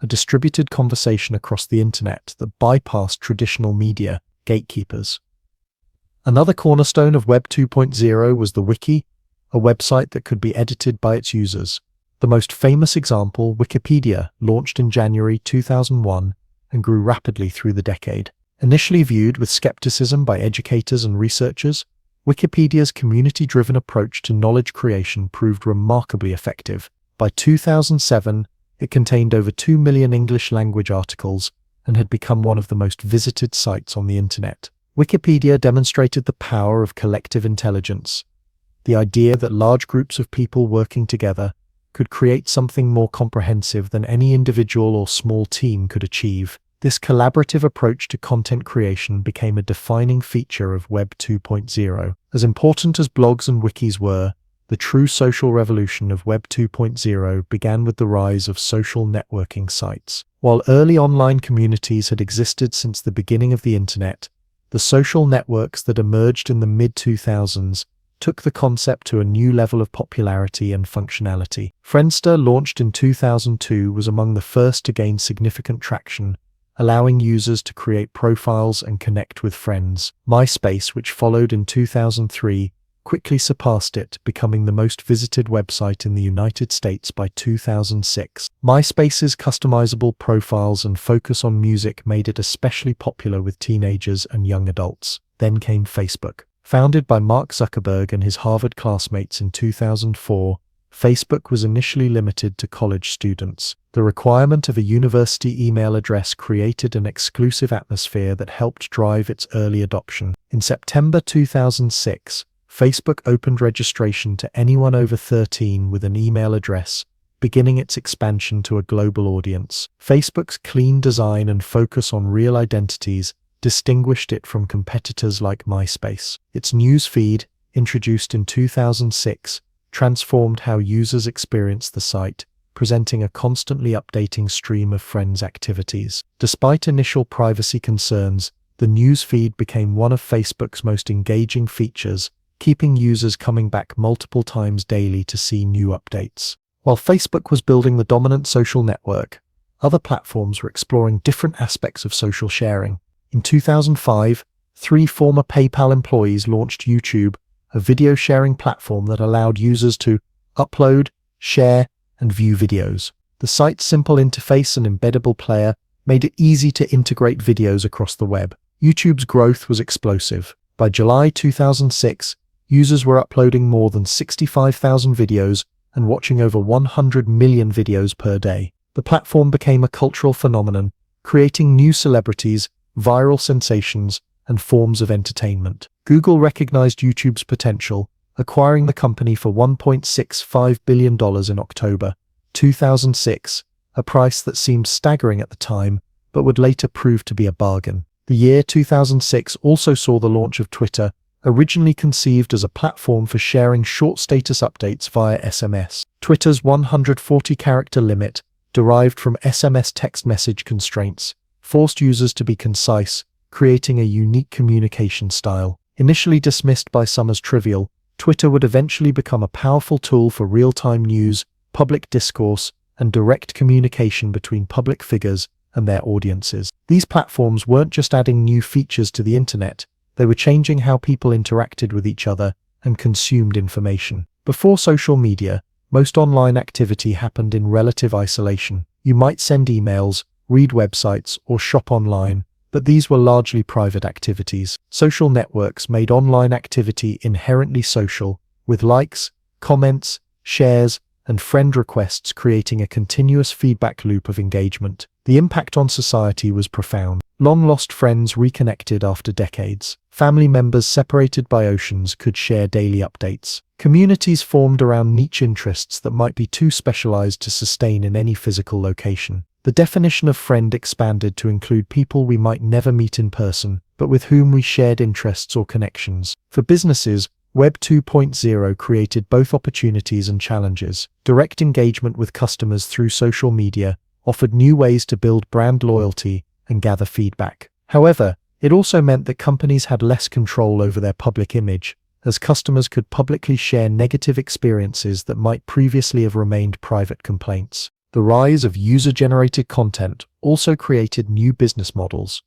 A: a distributed conversation across the internet that bypassed traditional media gatekeepers. Another cornerstone of Web 2.0 was the wiki, a website that could be edited by its users. The most famous example, Wikipedia, launched in January 2001 and grew rapidly through the decade. Initially viewed with skepticism by educators and researchers, Wikipedia's community-driven approach to knowledge creation proved remarkably effective. By 2007, it contained over 2 million English-language articles and had become one of the most visited sites on the internet. Wikipedia demonstrated the power of collective intelligence, the idea that large groups of people working together could create something more comprehensive than any individual or small team could achieve. This collaborative approach to content creation became a defining feature of Web 2.0. As important as blogs and wikis were, the true social revolution of Web 2.0 began with the rise of social networking sites. While early online communities had existed since the beginning of the internet, the social networks that emerged in the mid-2000s took the concept to a new level of popularity and functionality. Friendster, launched in 2002, was among the first to gain significant traction, allowing users to create profiles and connect with friends. MySpace, which followed in 2003, quickly surpassed it, becoming the most visited website in the United States by 2006. MySpace's customizable profiles and focus on music made it especially popular with teenagers and young adults. Then came Facebook. Founded by Mark Zuckerberg and his Harvard classmates in 2004, Facebook was initially limited to college students. The requirement of a university email address created an exclusive atmosphere that helped drive its early adoption. In September 2006, Facebook opened registration to anyone over 13 with an email address, beginning its expansion to a global audience. Facebook's clean design and focus on real identities distinguished it from competitors like MySpace. Its news feed, introduced in 2006, transformed how users experience the site, presenting a constantly updating stream of friends' activities. Despite initial privacy concerns, the news feed became one of Facebook's most engaging features, keeping users coming back multiple times daily to see new updates. While Facebook was building the dominant social network, other platforms were exploring different aspects of social sharing. In 2005, 3 former PayPal employees launched YouTube, a video sharing platform that allowed users to upload, share, and view videos. The site's simple interface and embeddable player made it easy to integrate videos across the web. YouTube's growth was explosive. By July 2006, users were uploading more than 65,000 videos and watching over 100 million videos per day. The platform became a cultural phenomenon, creating new celebrities, viral sensations, and forms of entertainment. Google recognized YouTube's potential, acquiring the company for $1.65 billion in October 2006, a price that seemed staggering at the time, but would later prove to be a bargain. The year 2006 also saw the launch of Twitter, originally conceived as a platform for sharing short status updates via SMS. Twitter's 140-character limit, derived from SMS text message constraints, forced users to be concise, creating a unique communication style. Initially dismissed by some as trivial, Twitter would eventually become a powerful tool for real-time news, public discourse, and direct communication between public figures and their audiences. These platforms weren't just adding new features to the internet, they were changing how people interacted with each other and consumed information. Before social media, most online activity happened in relative isolation. You might send emails, read websites, or shop online, but these were largely private activities. Social networks made online activity inherently social, with likes, comments, shares, and friend requests creating a continuous feedback loop of engagement. The impact on society was profound. Long-lost friends reconnected after decades. Family members separated by oceans could share daily updates. Communities formed around niche interests that might be too specialized to sustain in any physical location. The definition of friend expanded to include people we might never meet in person, but with whom we shared interests or connections. For businesses, Web 2.0 created both opportunities and challenges. Direct engagement with customers through social media offered new ways to build brand loyalty and gather feedback. However, it also meant that companies had less control over their public image, as customers could publicly share negative experiences that might previously have remained private complaints. The rise of user-generated content also created new business models.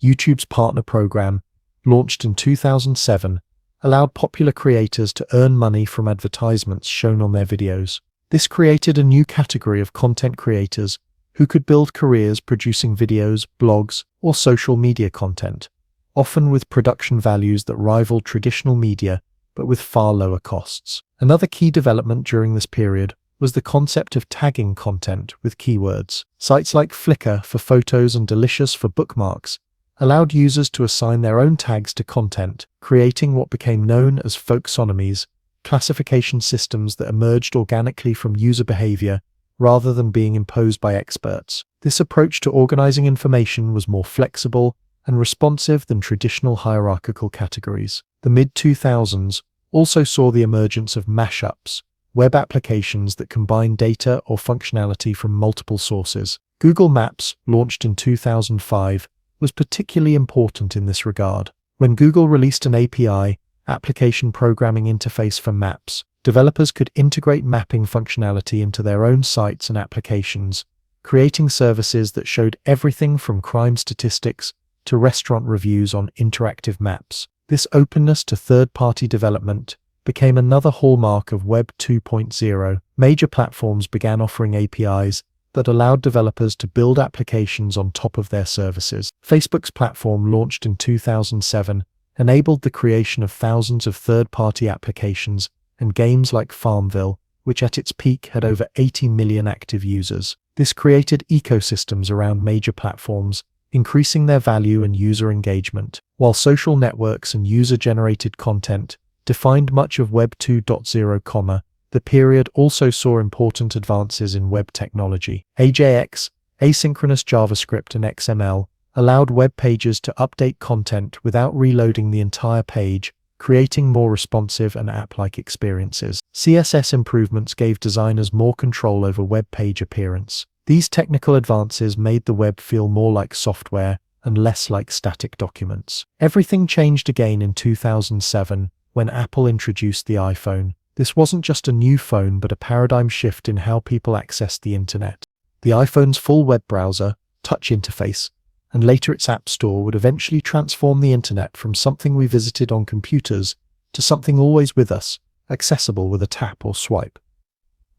A: YouTube's partner program, launched in 2007, allowed popular creators to earn money from advertisements shown on their videos. This created a new category of content creators who could build careers producing videos, blogs, or social media content, often with production values that rivaled traditional media, but with far lower costs. Another key development during this period was the concept of tagging content with keywords. Sites like Flickr for photos and Delicious for bookmarks allowed users to assign their own tags to content, creating what became known as folksonomies, classification systems that emerged organically from user behavior rather than being imposed by experts. This approach to organizing information was more flexible and responsive than traditional hierarchical categories. The mid-2000s also saw the emergence of mashups, web applications that combine data or functionality from multiple sources. Google Maps, launched in 2005, was particularly important in this regard. When Google released an API, application programming interface for Maps, developers could integrate mapping functionality into their own sites and applications, creating services that showed everything from crime statistics to restaurant reviews on interactive maps. This openness to third-party development became another hallmark of Web 2.0. Major platforms began offering APIs that allowed developers to build applications on top of their services. Facebook's platform, launched in 2007, enabled the creation of thousands of third-party applications and games like Farmville, which at its peak had over 80 million active users. This created ecosystems around major platforms, increasing their value and user engagement. While social networks and user-generated content defined much of Web 2.0, the period also saw important advances in web technology. AJX, asynchronous JavaScript and XML, allowed web pages to update content without reloading the entire page, creating more responsive and app-like experiences. CSS improvements gave designers more control over web page appearance. These technical advances made the web feel more like software and less like static documents. Everything changed again in 2007 when Apple introduced the iPhone. This wasn't just a new phone, but a paradigm shift in how people accessed the internet. The iPhone's full web browser, touch interface, and later its App Store would eventually transform the internet from something we visited on computers to something always with us, accessible with a tap or swipe.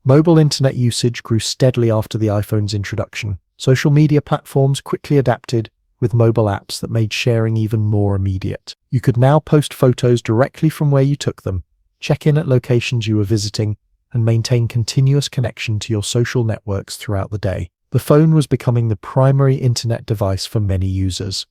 A: Mobile internet usage grew steadily after the iPhone's introduction. Social media platforms quickly adapted, with mobile apps that made sharing even more immediate. You could now post photos directly from where you took them, check in at locations you were visiting, and maintain continuous connection to your social networks throughout the day. The phone was becoming the primary internet device for many users.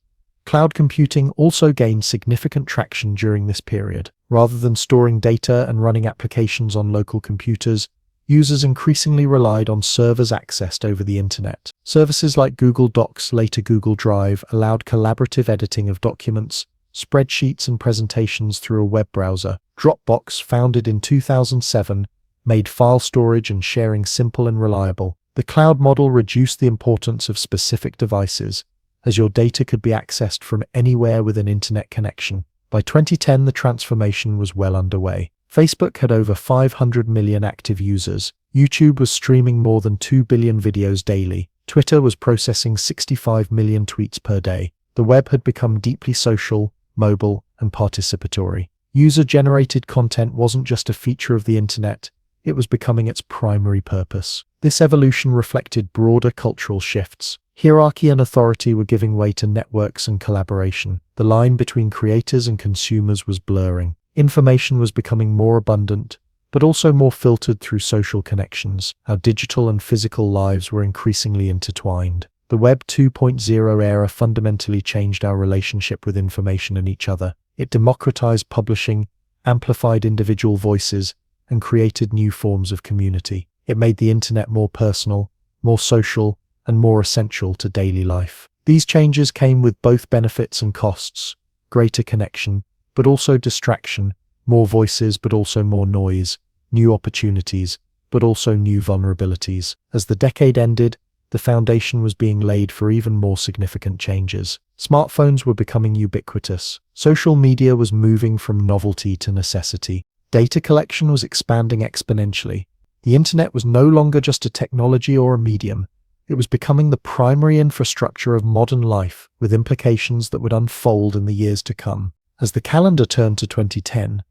A: Cloud computing also gained significant traction during this period. Rather than storing data and running applications on local computers, users increasingly relied on servers accessed over the internet. Services like Google Docs, later Google Drive, allowed collaborative editing of documents, spreadsheets, and presentations through a web browser. Dropbox, founded in 2007, made file storage and sharing simple and reliable. The cloud model reduced the importance of specific devices, as your data could be accessed from anywhere with an internet connection. By 2010, the transformation was well underway. Facebook had over 500 million active users. YouTube was streaming more than 2 billion videos daily. Twitter was processing 65 million tweets per day. The web had become deeply social, mobile, and participatory. User-generated content wasn't just a feature of the internet, it was becoming its primary purpose. This evolution reflected broader cultural shifts. Hierarchy and authority were giving way to networks and collaboration. The line between creators and consumers was blurring. Information was becoming more abundant, but also more filtered through social connections. Our digital and physical lives were increasingly intertwined. The Web 2.0 era fundamentally changed our relationship with information and each other. It democratized publishing, amplified individual voices, and created new forms of community. It made the internet more personal, more social, and more essential to daily life. These changes came with both benefits and costs: greater connection, but also distraction, more voices, but also more noise, new opportunities, but also new vulnerabilities. As the decade ended, the foundation was being laid for even more significant changes. Smartphones were becoming ubiquitous. Social media was moving from novelty to necessity. Data collection was expanding exponentially. The internet was no longer just a technology or a medium. It was becoming the primary infrastructure of modern life, with implications that would unfold in the years to come. As the calendar turned to 2010,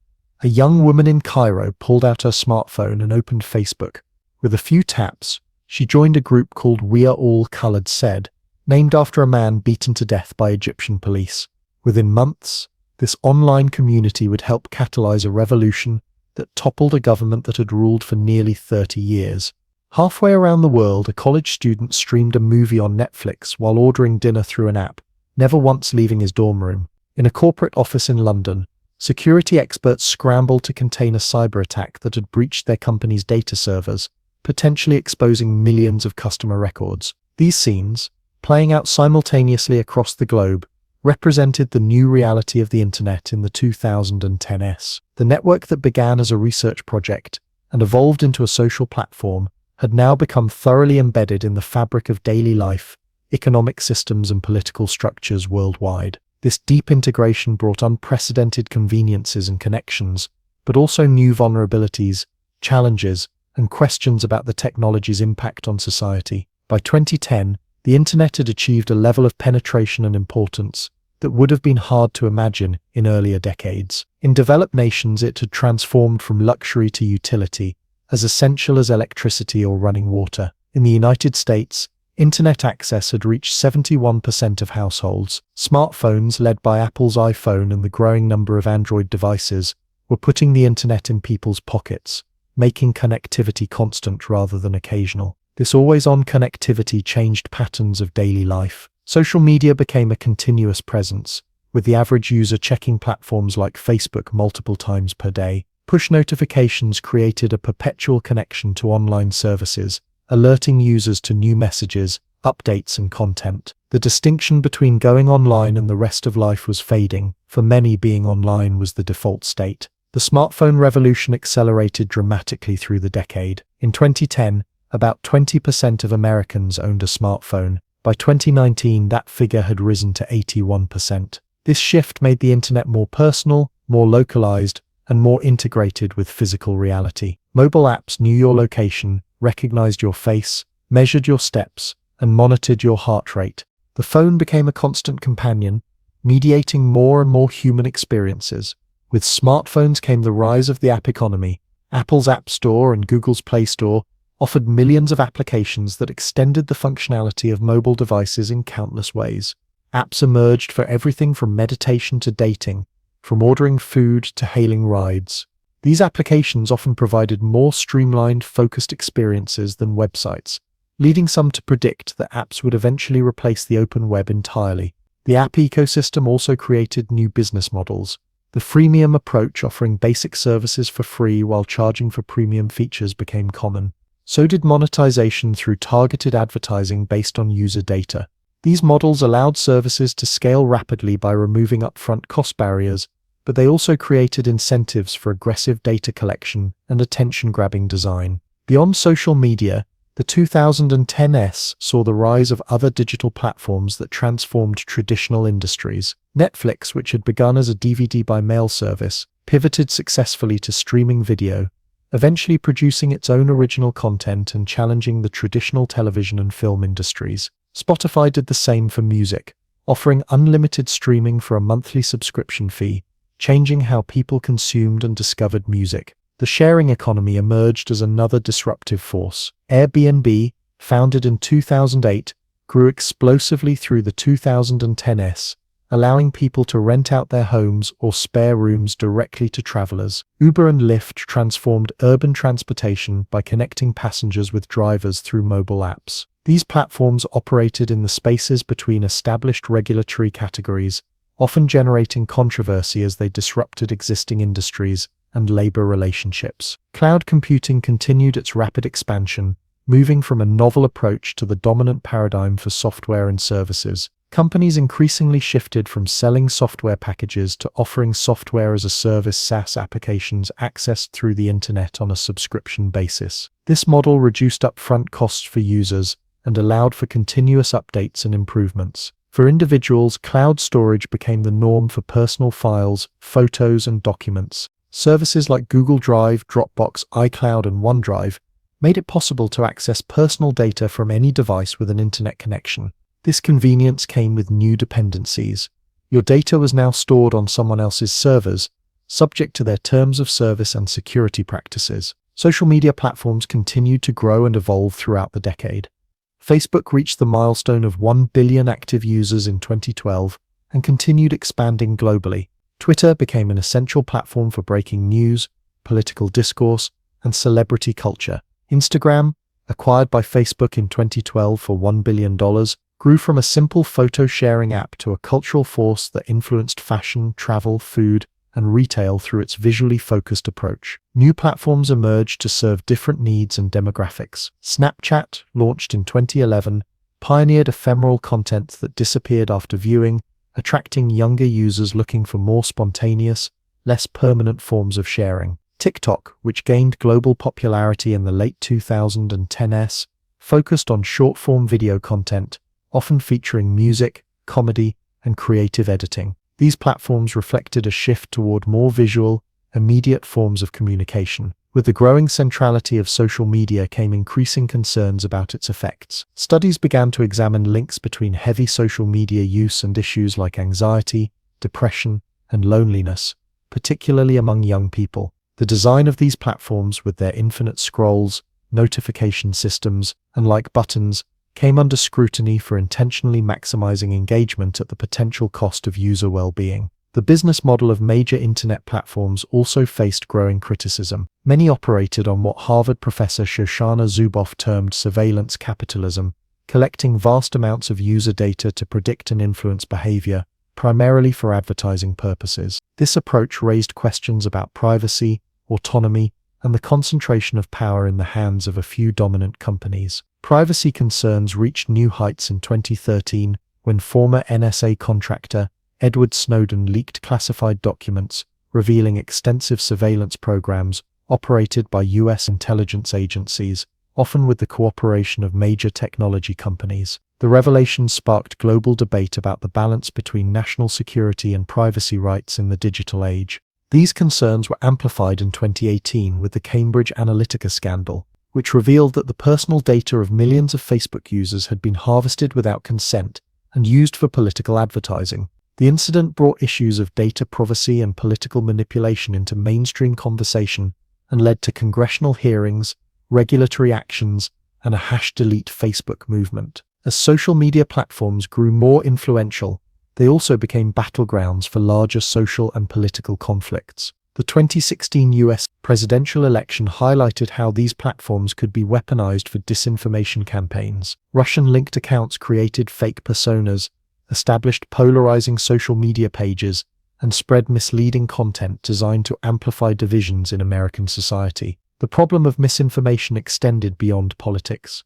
A: a young woman in Cairo pulled out her smartphone and opened Facebook. With a few taps, she joined a group called We Are All Colored Said, named after a man beaten to death by Egyptian police. Within months, this online community would help catalyze a revolution that toppled a government that had ruled for nearly 30 years. Halfway around the world, a college student streamed a movie on Netflix while ordering dinner through an app, never once leaving his dorm room. In a corporate office in London, security experts scrambled to contain a cyber attack that had breached their company's data servers, potentially exposing millions of customer records. These scenes, playing out simultaneously across the globe, represented the new reality of the internet in the 2010s. The network that began as a research project and evolved into a social platform had now become thoroughly embedded in the fabric of daily life, economic systems, and political structures worldwide. This deep integration brought unprecedented conveniences and connections, but also new vulnerabilities, challenges, and questions about the technology's impact on society. By 2010, the internet had achieved a level of penetration and importance that would have been hard to imagine in earlier decades. In developed nations, it had transformed from luxury to utility, as essential as electricity or running water. In the United States, internet access had reached 71% of households. Smartphones, led by Apple's iPhone and the growing number of Android devices, were putting the internet in people's pockets, making connectivity constant rather than occasional. This always-on connectivity changed patterns of daily life. Social media became a continuous presence, with the average user checking platforms like Facebook multiple times per day. Push notifications created a perpetual connection to online services, alerting users to new messages, updates, and content. The distinction between going online and the rest of life was fading. For many, being online was the default state. The smartphone revolution accelerated dramatically through the decade. In 2010, about 20% of Americans owned a smartphone. By 2019, that figure had risen to 81%. This shift made the internet more personal, more localized, and more integrated with physical reality. Mobile apps knew your location, recognized your face, measured your steps, and monitored your heart rate. The phone became a constant companion, mediating more and more human experiences. With smartphones came the rise of the app economy. Apple's App Store and Google's Play Store offered millions of applications that extended the functionality of mobile devices in countless ways. Apps emerged for everything from meditation to dating, from ordering food to hailing rides. These applications often provided more streamlined, focused experiences than websites, leading some to predict that apps would eventually replace the open web entirely. The app ecosystem also created new business models. The freemium approach, offering basic services for free while charging for premium features, became common. So did monetization through targeted advertising based on user data. These models allowed services to scale rapidly by removing upfront cost barriers, but they also created incentives for aggressive data collection and attention-grabbing design. Beyond social media, the 2010s saw the rise of other digital platforms that transformed traditional industries. Netflix, which had begun as a DVD-by-mail service, pivoted successfully to streaming video, eventually producing its own original content and challenging the traditional television and film industries. Spotify did the same for music, offering unlimited streaming for a monthly subscription fee, changing how people consumed and discovered music. The sharing economy emerged as another disruptive force. Airbnb, founded in 2008, grew explosively through the 2010s, allowing people to rent out their homes or spare rooms directly to travelers. Uber and Lyft transformed urban transportation by connecting passengers with drivers through mobile apps. These platforms operated in the spaces between established regulatory categories, often generating controversy as they disrupted existing industries and labor relationships. Cloud computing continued its rapid expansion, moving from a novel approach to the dominant paradigm for software and services. Companies increasingly shifted from selling software packages to offering software as a service SaaS applications accessed through the internet on a subscription basis. This model reduced upfront costs for users and allowed for continuous updates and improvements. For individuals, cloud storage became the norm for personal files, photos, and documents. Services like Google Drive, Dropbox, iCloud, and OneDrive made it possible to access personal data from any device with an internet connection. This convenience came with new dependencies. Your data was now stored on someone else's servers, subject to their terms of service and security practices. Social media platforms continued to grow and evolve throughout the decade. Facebook reached the milestone of 1 billion active users in 2012 and continued expanding globally. Twitter became an essential platform for breaking news, political discourse, and celebrity culture. Instagram, acquired by Facebook in 2012 for $1 billion, grew from a simple photo-sharing app to a cultural force that influenced fashion, travel, food, and retail through its visually focused approach. New platforms emerged to serve different needs and demographics. Snapchat, launched in 2011, pioneered ephemeral content that disappeared after viewing, attracting younger users looking for more spontaneous, less permanent forms of sharing. TikTok, which gained global popularity in the late 2010s, focused on short-form video content, often featuring music, comedy, and creative editing. These platforms reflected a shift toward more visual, immediate forms of communication. With the growing centrality of social media came increasing concerns about its effects. Studies began to examine links between heavy social media use and issues like anxiety, depression, and loneliness, particularly among young people. The design of these platforms, with their infinite scrolls, notification systems, and like buttons, came under scrutiny for intentionally maximizing engagement at the potential cost of user well-being. The business model of major internet platforms also faced growing criticism. Many operated on what Harvard professor Shoshana Zuboff termed surveillance capitalism, collecting vast amounts of user data to predict and influence behavior, primarily for advertising purposes. This approach raised questions about privacy, autonomy, and the concentration of power in the hands of a few dominant companies. Privacy concerns reached new heights in 2013 when former NSA contractor Edward Snowden leaked classified documents revealing extensive surveillance programs operated by U.S. intelligence agencies, often with the cooperation of major technology companies. The revelations sparked global debate about the balance between national security and privacy rights in the digital age. These concerns were amplified in 2018 with the Cambridge Analytica scandal, which revealed that the personal data of millions of Facebook users had been harvested without consent and used for political advertising. The incident brought issues of data privacy and political manipulation into mainstream conversation and led to congressional hearings, regulatory actions, and a #delete Facebook movement. As social media platforms grew more influential, they also became battlegrounds for larger social and political conflicts. The 2016 US presidential election highlighted how these platforms could be weaponized for disinformation campaigns. Russian-linked accounts created fake personas, established polarizing social media pages, and spread misleading content designed to amplify divisions in American society. The problem of misinformation extended beyond politics.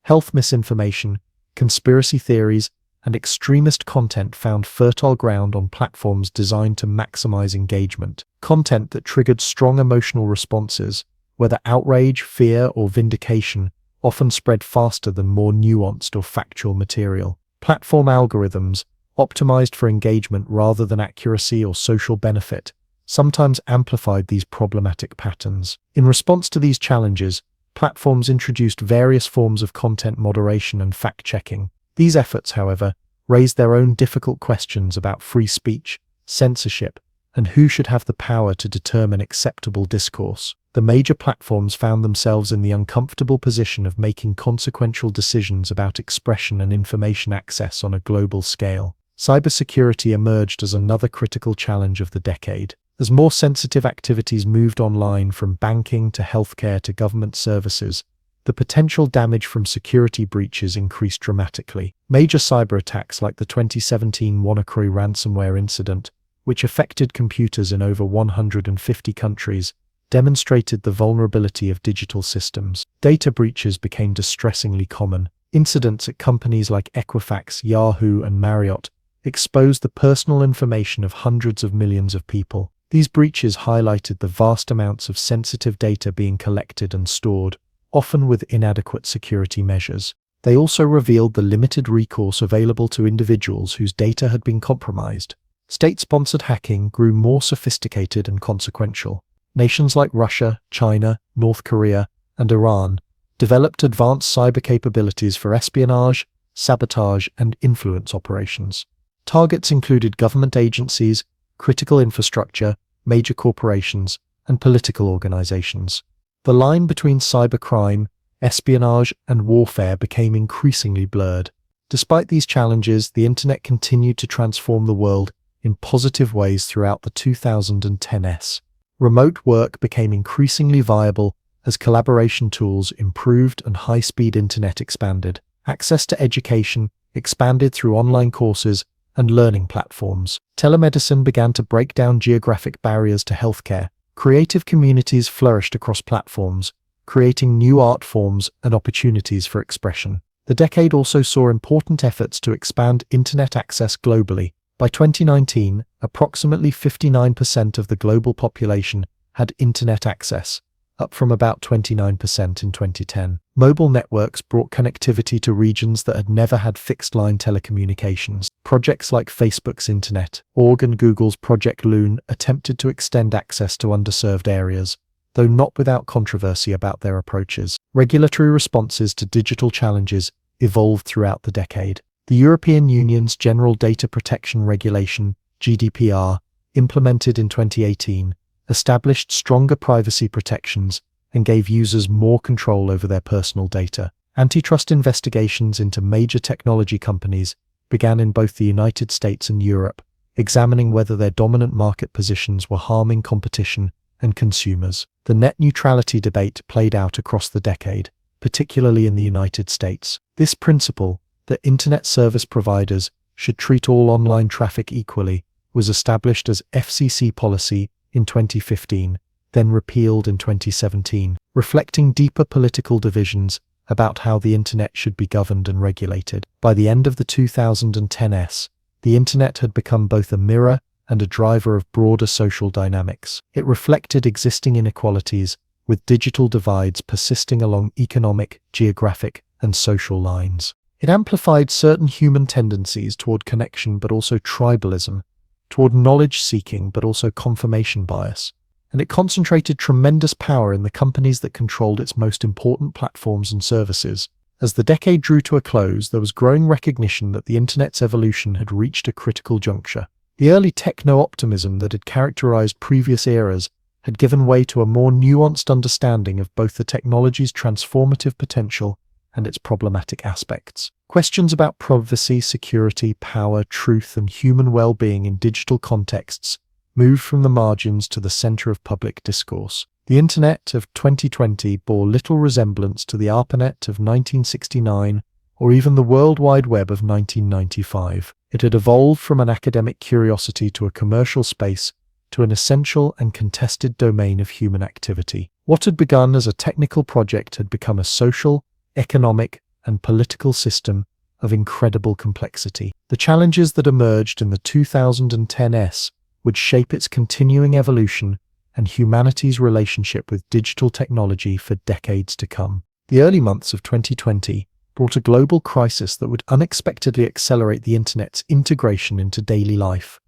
A: Health misinformation, conspiracy theories, and extremist content found fertile ground on platforms designed to maximize engagement. Content that triggered strong emotional responses, whether outrage, fear, or vindication, often spread faster than more nuanced or factual material. Platform algorithms, optimized for engagement rather than accuracy or social benefit, sometimes amplified these problematic patterns. In response to these challenges, platforms introduced various forms of content moderation and fact-checking. These efforts, however, raised their own difficult questions about free speech, censorship, and who should have the power to determine acceptable discourse. The major platforms found themselves in the uncomfortable position of making consequential decisions about expression and information access on a global scale. cybersecurity emerged as another critical challenge of the decade. As more sensitive activities moved online from banking to healthcare to government services, the potential damage from security breaches increased dramatically. Major cyber attacks like the 2017 WannaCry ransomware incident, which affected computers in over 150 countries, demonstrated the vulnerability of digital systems. Data breaches became distressingly common. Incidents at companies like Equifax, Yahoo, and Marriott exposed the personal information of hundreds of millions of people. These breaches highlighted the vast amounts of sensitive data being collected and stored, often with inadequate security measures. They also revealed the limited recourse available to individuals whose data had been compromised. State-sponsored hacking grew more sophisticated and consequential. Nations like Russia, China, North Korea, and Iran developed advanced cyber capabilities for espionage, sabotage, and influence operations. Targets included government agencies, critical infrastructure, major corporations, and political organizations. The line between cybercrime, espionage, and warfare became increasingly blurred. Despite these challenges, the internet continued to transform the world in positive ways throughout the 2010s. Remote work became increasingly viable as collaboration tools improved and high-speed internet expanded. Access to education expanded through online courses and learning platforms. Telemedicine began to break down geographic barriers to healthcare. Creative communities flourished across platforms, creating new art forms and opportunities for expression. The decade also saw important efforts to expand internet access globally. By 2019, approximately 59% of the global population had internet access, up from about 29% in 2010. Mobile networks brought connectivity to regions that had never had fixed-line telecommunications. Projects like Facebook's Internet.org and Google's Project Loon attempted to extend access to underserved areas, though not without controversy about their approaches. Regulatory responses to digital challenges evolved throughout the decade. The European Union's General Data Protection Regulation, GDPR, implemented in 2018, established stronger privacy protections and gave users more control over their personal data. Antitrust investigations into major technology companies began in both the United States and Europe, examining whether their dominant market positions were harming competition and consumers. The net neutrality debate played out across the decade, particularly in the United States. This principle, that internet service providers should treat all online traffic equally, was established as FCC policy in 2015, then repealed in 2017, reflecting deeper political divisions about how the internet should be governed and regulated. By the end of the 2010s, the internet had become both a mirror and a driver of broader social dynamics. It reflected existing inequalities, with digital divides persisting along economic, geographic, and social lines. It amplified certain human tendencies toward connection but also tribalism, toward knowledge-seeking but also confirmation bias, and it concentrated tremendous power in the companies that controlled its most important platforms and services. As the decade drew to a close, there was growing recognition that the internet's evolution had reached a critical juncture. The early techno-optimism that had characterized previous eras had given way to a more nuanced understanding of both the technology's transformative potential and its problematic aspects. Questions about privacy, security, power, truth, and human well-being in digital contexts moved from the margins to the center of public discourse. The Internet of 2020 bore little resemblance to the ARPANET of 1969 or even the World Wide Web of 1995. It had evolved from an academic curiosity to a commercial space, to an essential and contested domain of human activity. What had begun as a technical project had become a social, economic, and political system of incredible complexity. The challenges that emerged in the 2010s would shape its continuing evolution and humanity's relationship with digital technology for decades to come. The early months of 2020 brought a global crisis that would unexpectedly accelerate the internet's integration into daily life.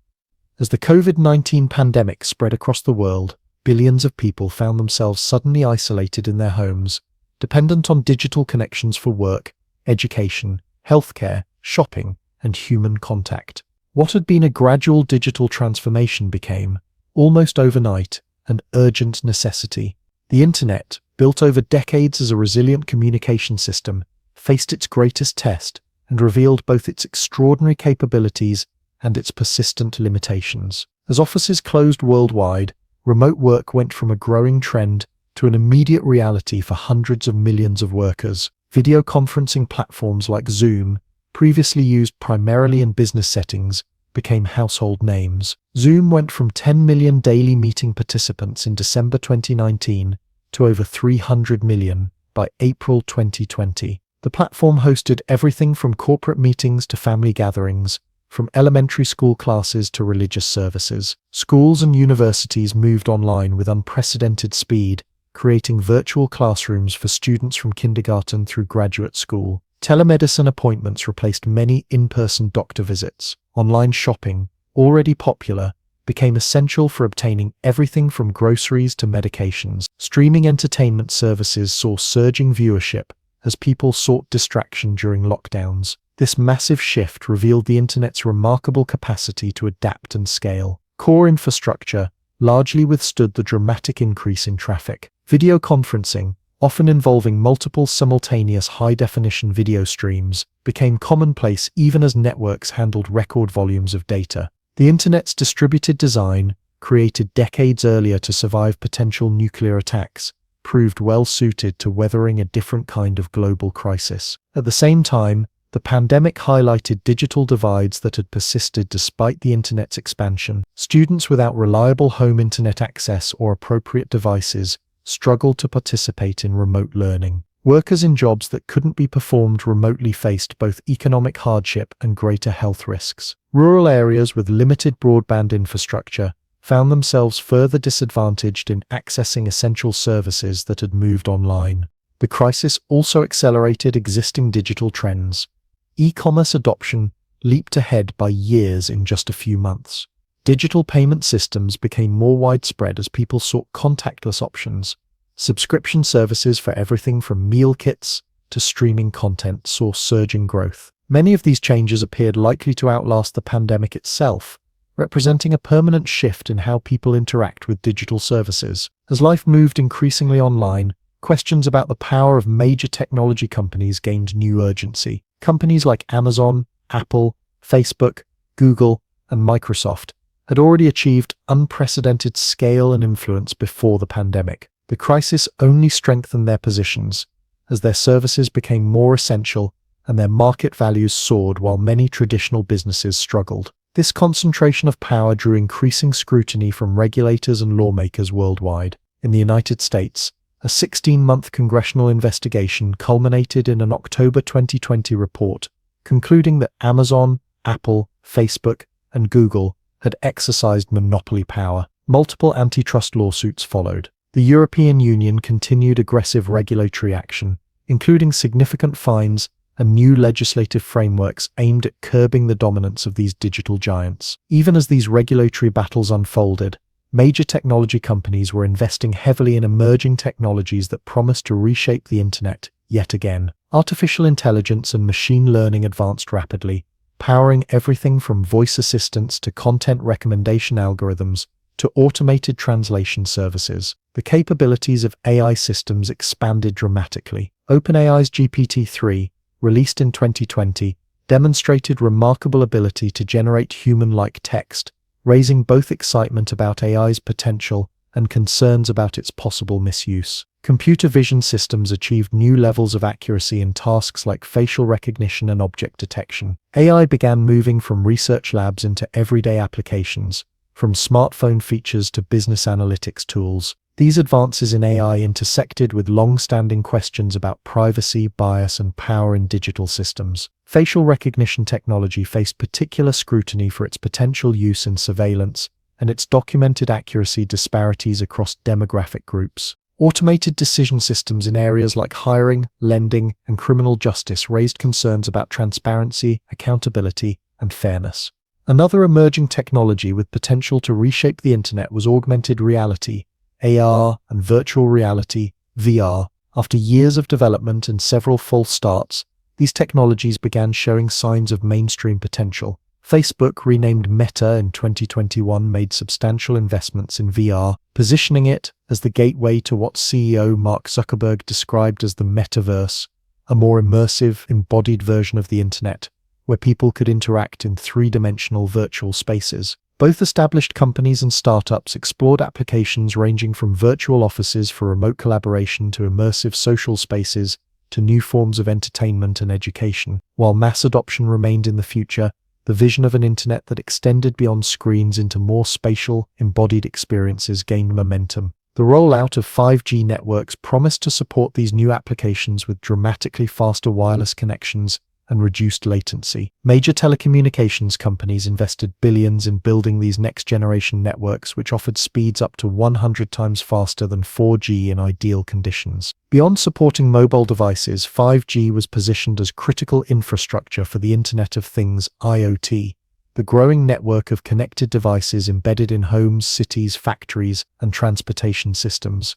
A: As the COVID-19 pandemic spread across the world, billions of people found themselves suddenly isolated in their homes, dependent on digital connections for work, education, healthcare, shopping, and human contact. What had been a gradual digital transformation became, almost overnight, an urgent necessity. The internet, built over decades as a resilient communication system, faced its greatest test and revealed both its extraordinary capabilities and its persistent limitations. As offices closed worldwide, remote work went from a growing trend to an immediate reality for hundreds of millions of workers. Video conferencing platforms like Zoom, previously used primarily in business settings, became household names. Zoom went from 10 million daily meeting participants in December 2019 to over 300 million by April 2020. The platform hosted everything from corporate meetings to family gatherings, from elementary school classes to religious services. Schools and universities moved online with unprecedented speed, creating virtual classrooms for students from kindergarten through graduate school. Telemedicine appointments replaced many in-person doctor visits. Online shopping, already popular, became essential for obtaining everything from groceries to medications. Streaming entertainment services saw surging viewership as people sought distraction during lockdowns. This massive shift revealed the internet's remarkable capacity to adapt and scale. Core infrastructure largely withstood the dramatic increase in traffic. Video conferencing, often involving multiple simultaneous high-definition video streams, became commonplace even as networks handled record volumes of data. The internet's distributed design, created decades earlier to survive potential nuclear attacks, proved well-suited to weathering a different kind of global crisis. At the same time, the pandemic highlighted digital divides that had persisted despite the internet's expansion. Students without reliable home internet access or appropriate devices struggled to participate in remote learning. Workers in jobs that couldn't be performed remotely faced both economic hardship and greater health risks. Rural areas with limited broadband infrastructure found themselves further disadvantaged in accessing essential services that had moved online. The crisis also accelerated existing digital trends. E-commerce adoption leaped ahead by years in just a few months. Digital payment systems became more widespread as people sought contactless options. Subscription services for everything from meal kits to streaming content saw surging growth. Many of these changes appeared likely to outlast the pandemic itself, representing a permanent shift in how people interact with digital services. As life moved increasingly online, questions about the power of major technology companies gained new urgency. Companies like Amazon, Apple, Facebook, Google, and Microsoft had already achieved unprecedented scale and influence before the pandemic. The crisis only strengthened their positions, as their services became more essential and their market values soared while many traditional businesses struggled. This concentration of power drew increasing scrutiny from regulators and lawmakers worldwide. In the United States, a 16-month congressional investigation culminated in an October 2020 report, concluding that Amazon, Apple, Facebook, and Google had exercised monopoly power. Multiple antitrust lawsuits followed. The European Union continued aggressive regulatory action, including significant fines and new legislative frameworks aimed at curbing the dominance of these digital giants. Even as these regulatory battles unfolded, major technology companies were investing heavily in emerging technologies that promised to reshape the internet yet again. Artificial intelligence and machine learning advanced rapidly, powering everything from voice assistants to content recommendation algorithms to automated translation services. The capabilities of AI systems expanded dramatically. OpenAI's GPT-3, released in 2020, demonstrated remarkable ability to generate human-like text, raising both excitement about AI's potential and concerns about its possible misuse. Computer vision systems achieved new levels of accuracy in tasks like facial recognition and object detection. AI began moving from research labs into everyday applications, from smartphone features to business analytics tools. These advances in AI intersected with long-standing questions about privacy, bias, and power in digital systems. Facial recognition technology faced particular scrutiny for its potential use in surveillance and its documented accuracy disparities across demographic groups. Automated decision systems in areas like hiring, lending, and criminal justice raised concerns about transparency, accountability, and fairness. Another emerging technology with potential to reshape the internet was augmented reality, AR, and virtual reality, VR. After years of development and several false starts, these technologies began showing signs of mainstream potential. Facebook, renamed Meta in 2021, made substantial investments in VR, positioning it as the gateway to what CEO Mark Zuckerberg described as the metaverse, a more immersive, embodied version of the internet, where people could interact in three-dimensional virtual spaces. Both established companies and startups explored applications ranging from virtual offices for remote collaboration to immersive social spaces to new forms of entertainment and education. While mass adoption remained in the future, the vision of an internet that extended beyond screens into more spatial, embodied experiences gained momentum. The rollout of 5G networks promised to support these new applications with dramatically faster wireless connections and reduced latency. Major telecommunications companies invested billions in building these next-generation networks, which offered speeds up to 100 times faster than 4G in ideal conditions. Beyond supporting mobile devices, 5G was positioned as critical infrastructure for the Internet of Things (IoT), the growing network of connected devices embedded in homes, cities, factories, and transportation systems.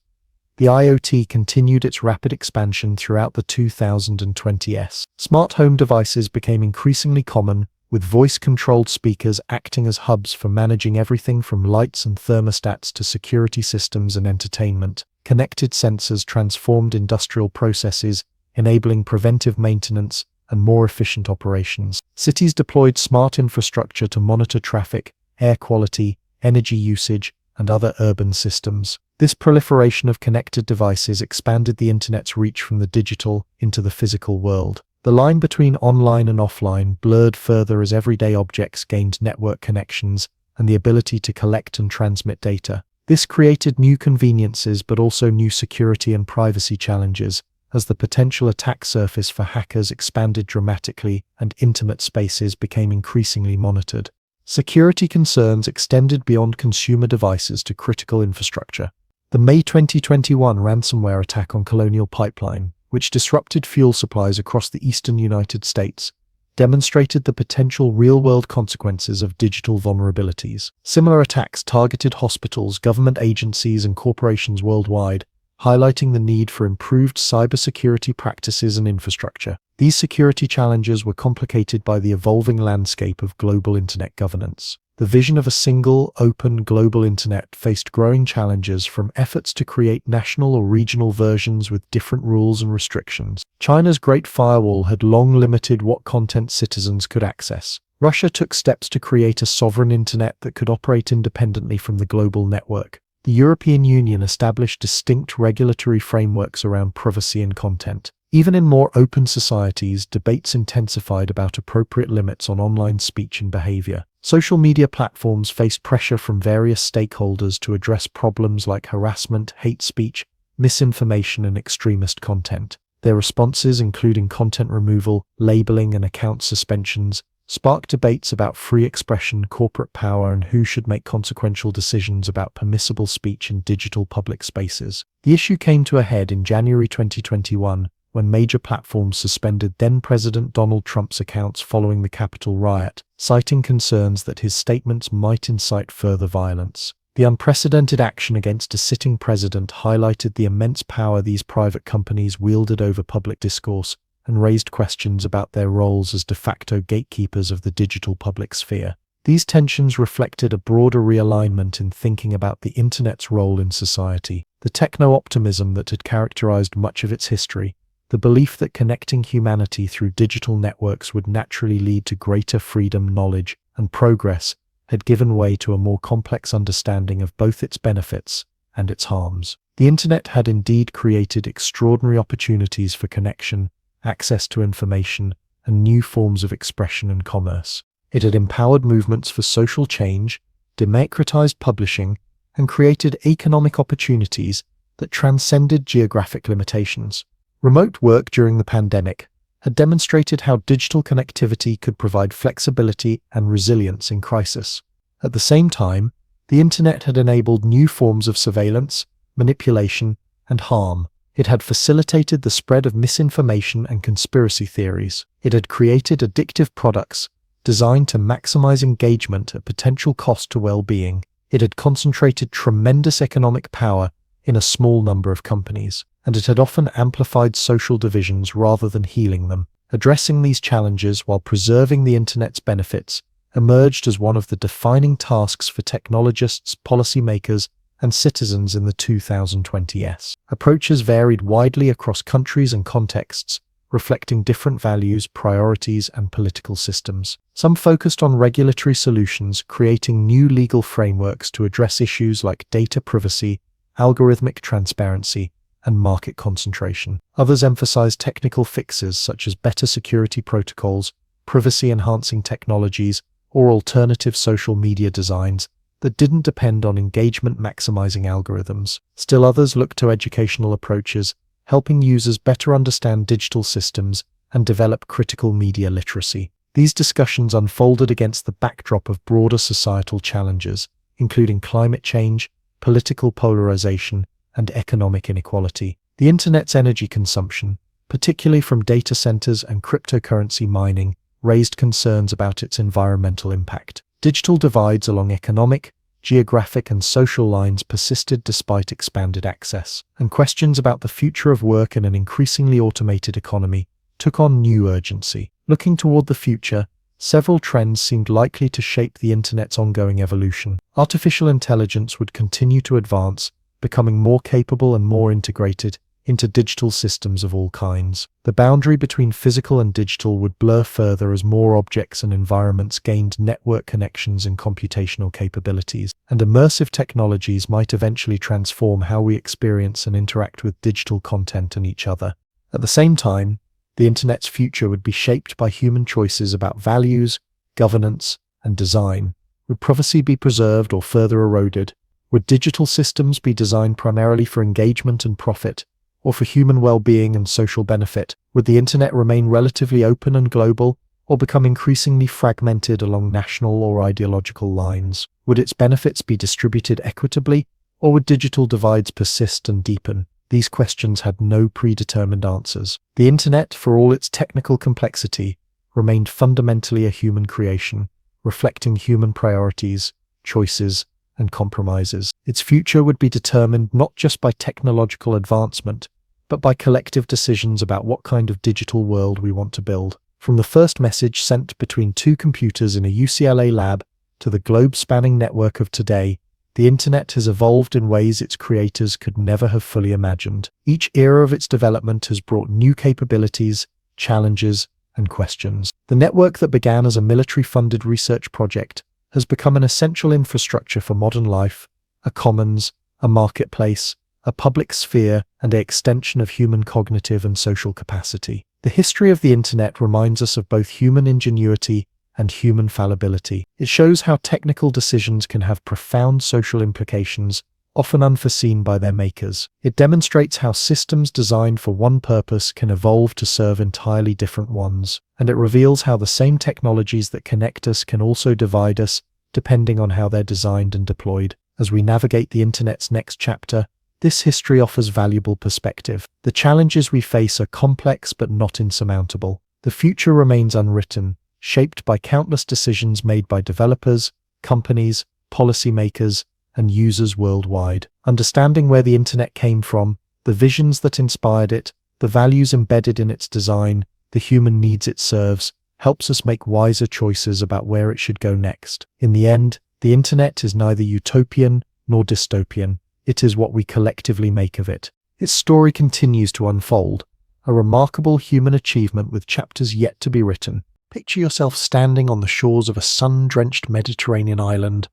A: The IoT continued its rapid expansion throughout the 2020s. Smart home devices became increasingly common, with voice-controlled speakers acting as hubs for managing everything from lights and thermostats to security systems and entertainment. Connected sensors transformed industrial processes, enabling preventive maintenance and more efficient operations. Cities deployed smart infrastructure to monitor traffic, air quality, energy usage, and other urban systems. This proliferation of connected devices expanded the Internet's reach from the digital into the physical world. The line between online and offline blurred further as everyday objects gained network connections and the ability to collect and transmit data. This created new conveniences but also new security and privacy challenges, as the potential attack surface for hackers expanded dramatically and intimate spaces became increasingly monitored. Security concerns extended beyond consumer devices to critical infrastructure. The May 2021 ransomware attack on Colonial Pipeline, which disrupted fuel supplies across the eastern United States, demonstrated the potential real-world consequences of digital vulnerabilities. Similar attacks targeted hospitals, government agencies, and corporations worldwide, highlighting the need for improved cybersecurity practices and infrastructure. These security challenges were complicated by the evolving landscape of global internet governance. The vision of a single, open, global internet faced growing challenges, from efforts to create national or regional versions with different rules and restrictions. China's Great Firewall had long limited what content citizens could access. Russia took steps to create a sovereign internet that could operate independently from the global network. The European Union established distinct regulatory frameworks around privacy and content. Even in more open societies, debates intensified about appropriate limits on online speech and behavior. Social media platforms faced pressure from various stakeholders to address problems like harassment, hate speech, misinformation, and extremist content. Their responses, including content removal, labeling, and account suspensions, sparked debates about free expression, corporate power, and who should make consequential decisions about permissible speech in digital public spaces. The issue came to a head in January 2021, when major platforms suspended then-President Donald Trump's accounts following the Capitol riot, citing concerns that his statements might incite further violence. The unprecedented action against a sitting president highlighted the immense power these private companies wielded over public discourse and raised questions about their roles as de facto gatekeepers of the digital public sphere. These tensions reflected a broader realignment in thinking about the Internet's role in society. The techno-optimism that had characterized much of its history, the belief that connecting humanity through digital networks would naturally lead to greater freedom, knowledge, and progress, had given way to a more complex understanding of both its benefits and its harms. The Internet had indeed created extraordinary opportunities for connection, access to information, and new forms of expression and commerce. It had empowered movements for social change, democratized publishing, and created economic opportunities that transcended geographic limitations. Remote work during the pandemic had demonstrated how digital connectivity could provide flexibility and resilience in crisis. At the same time, the Internet had enabled new forms of surveillance, manipulation, and harm. It had facilitated the spread of misinformation and conspiracy theories. It had created addictive products designed to maximize engagement at potential cost to well-being. It had concentrated tremendous economic power in a small number of companies, and it had often amplified social divisions rather than healing them. Addressing these challenges while preserving the Internet's benefits emerged as one of the defining tasks for technologists, policymakers, and citizens in the 2020s. Approaches varied widely across countries and contexts, reflecting different values, priorities, and political systems. Some focused on regulatory solutions, creating new legal frameworks to address issues like data privacy, algorithmic transparency, and market concentration. Others emphasized technical fixes such as better security protocols, privacy-enhancing technologies, or alternative social media designs that didn't depend on engagement-maximizing algorithms. Still others looked to educational approaches, helping users better understand digital systems and develop critical media literacy. These discussions unfolded against the backdrop of broader societal challenges, including climate change, political polarization, and economic inequality. The internet's energy consumption, particularly from data centers and cryptocurrency mining, raised concerns about its environmental impact. Digital divides along economic, geographic, and social lines persisted despite expanded access, and questions about the future of work in an increasingly automated economy took on new urgency. Looking toward the future, several trends seemed likely to shape the internet's ongoing evolution. Artificial intelligence would continue to advance, becoming more capable and more integrated into digital systems of all kinds. The boundary between physical and digital would blur further as more objects and environments gained network connections and computational capabilities, and immersive technologies might eventually transform how we experience and interact with digital content and each other. At the same time, the internet's future would be shaped by human choices about values, governance, and design. Would privacy be preserved or further eroded? Would digital systems be designed primarily for engagement and profit, or for human well-being and social benefit? Would the internet remain relatively open and global, or become increasingly fragmented along national or ideological lines? Would its benefits be distributed equitably, or would digital divides persist and deepen? These questions had no predetermined answers. The internet, for all its technical complexity, remained fundamentally a human creation, reflecting human priorities, choices, and compromises. Its future would be determined not just by technological advancement, but by collective decisions about what kind of digital world we want to build. From the first message sent between two computers in a UCLA lab to the globe-spanning network of today, the internet has evolved in ways its creators could never have fully imagined. Each era of its development has brought new capabilities, challenges, and questions. The network that began as a military-funded research project has become an essential infrastructure for modern life, a commons, a marketplace, a public sphere, and an extension of human cognitive and social capacity. The history of the internet reminds us of both human ingenuity and human fallibility. It shows how technical decisions can have profound social implications, often unforeseen by their makers. It demonstrates how systems designed for one purpose can evolve to serve entirely different ones. And it reveals how the same technologies that connect us can also divide us, depending on how they're designed and deployed. As we navigate the internet's next chapter, this history offers valuable perspective. The challenges we face are complex but not insurmountable. The future remains unwritten, shaped by countless decisions made by developers, companies, policymakers, and users worldwide. Understanding where the internet came from, the visions that inspired it, the values embedded in its design, the human needs it serves, helps us make wiser choices about where it should go next. In the end, the internet is neither utopian nor dystopian. It is what we collectively make of it. Its story continues to unfold, a remarkable human achievement with chapters yet to be written. Picture yourself standing on the shores of a sun-drenched Mediterranean island.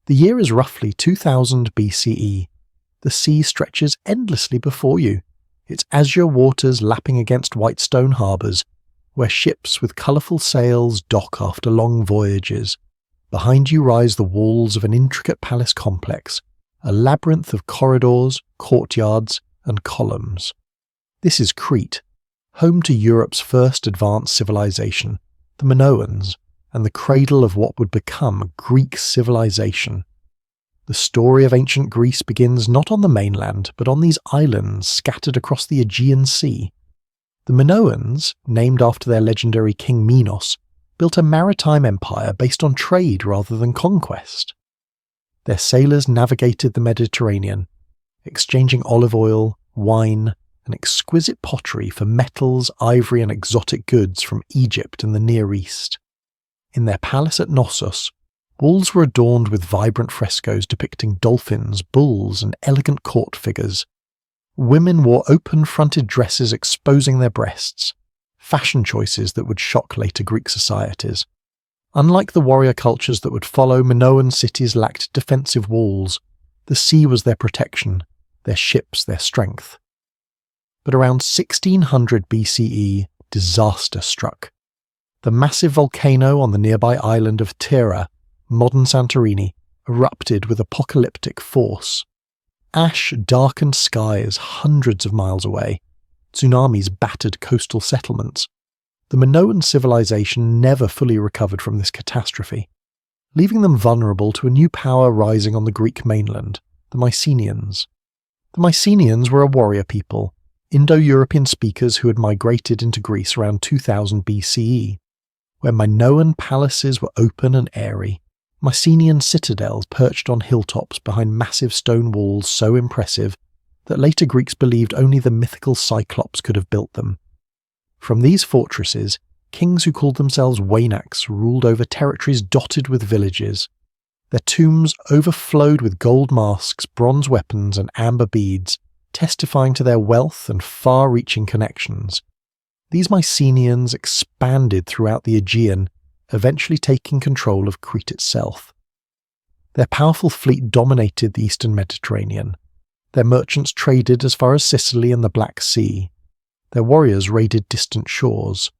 A: The year is roughly 2000 BCE. The sea stretches endlessly before you, its azure waters lapping against white stone harbours, where ships with colourful sails dock after long voyages. Behind you rise the walls of an intricate palace complex, a labyrinth of corridors, courtyards, and columns. This is Crete, home to Europe's first advanced civilization, the Minoans, and the cradle of what would become Greek civilization. The story of ancient Greece begins not on the mainland, but on these islands scattered across the Aegean Sea. The Minoans, named after their legendary king Minos, built a maritime empire based on trade rather than conquest. Their sailors navigated the Mediterranean, exchanging olive oil, wine, and exquisite pottery for metals, ivory, and exotic goods from Egypt and the Near East. In their palace at Knossos, walls were adorned with vibrant frescoes depicting dolphins, bulls, and elegant court figures. Women wore open-fronted dresses exposing their breasts, fashion choices that would shock later Greek societies. Unlike the warrior cultures that would follow, Minoan cities lacked defensive walls. The sea was their protection, their ships their strength. But around 1600 BCE, disaster struck. The massive volcano on the nearby island of Tira, modern Santorini, erupted with apocalyptic force. Ash darkened skies hundreds of miles away. Tsunamis battered coastal settlements. The Minoan civilization never fully recovered from this catastrophe, leaving them vulnerable to a new power rising on the Greek mainland, the Mycenaeans. The Mycenaeans were a warrior people, Indo-European speakers who had migrated into Greece around 2000 BCE, where Minoan palaces were open and airy. Mycenaean citadels perched on hilltops behind massive stone walls so impressive that later Greeks believed only the mythical Cyclops could have built them. From these fortresses, kings who called themselves Wainaks ruled over territories dotted with villages. Their tombs overflowed with gold masks, bronze weapons, and amber beads, testifying to their wealth and far-reaching connections. These Mycenaeans expanded throughout the Aegean, eventually taking control of Crete itself. Their powerful fleet dominated the eastern Mediterranean. Their merchants traded as far as Sicily and the Black Sea. Their warriors raided distant shores.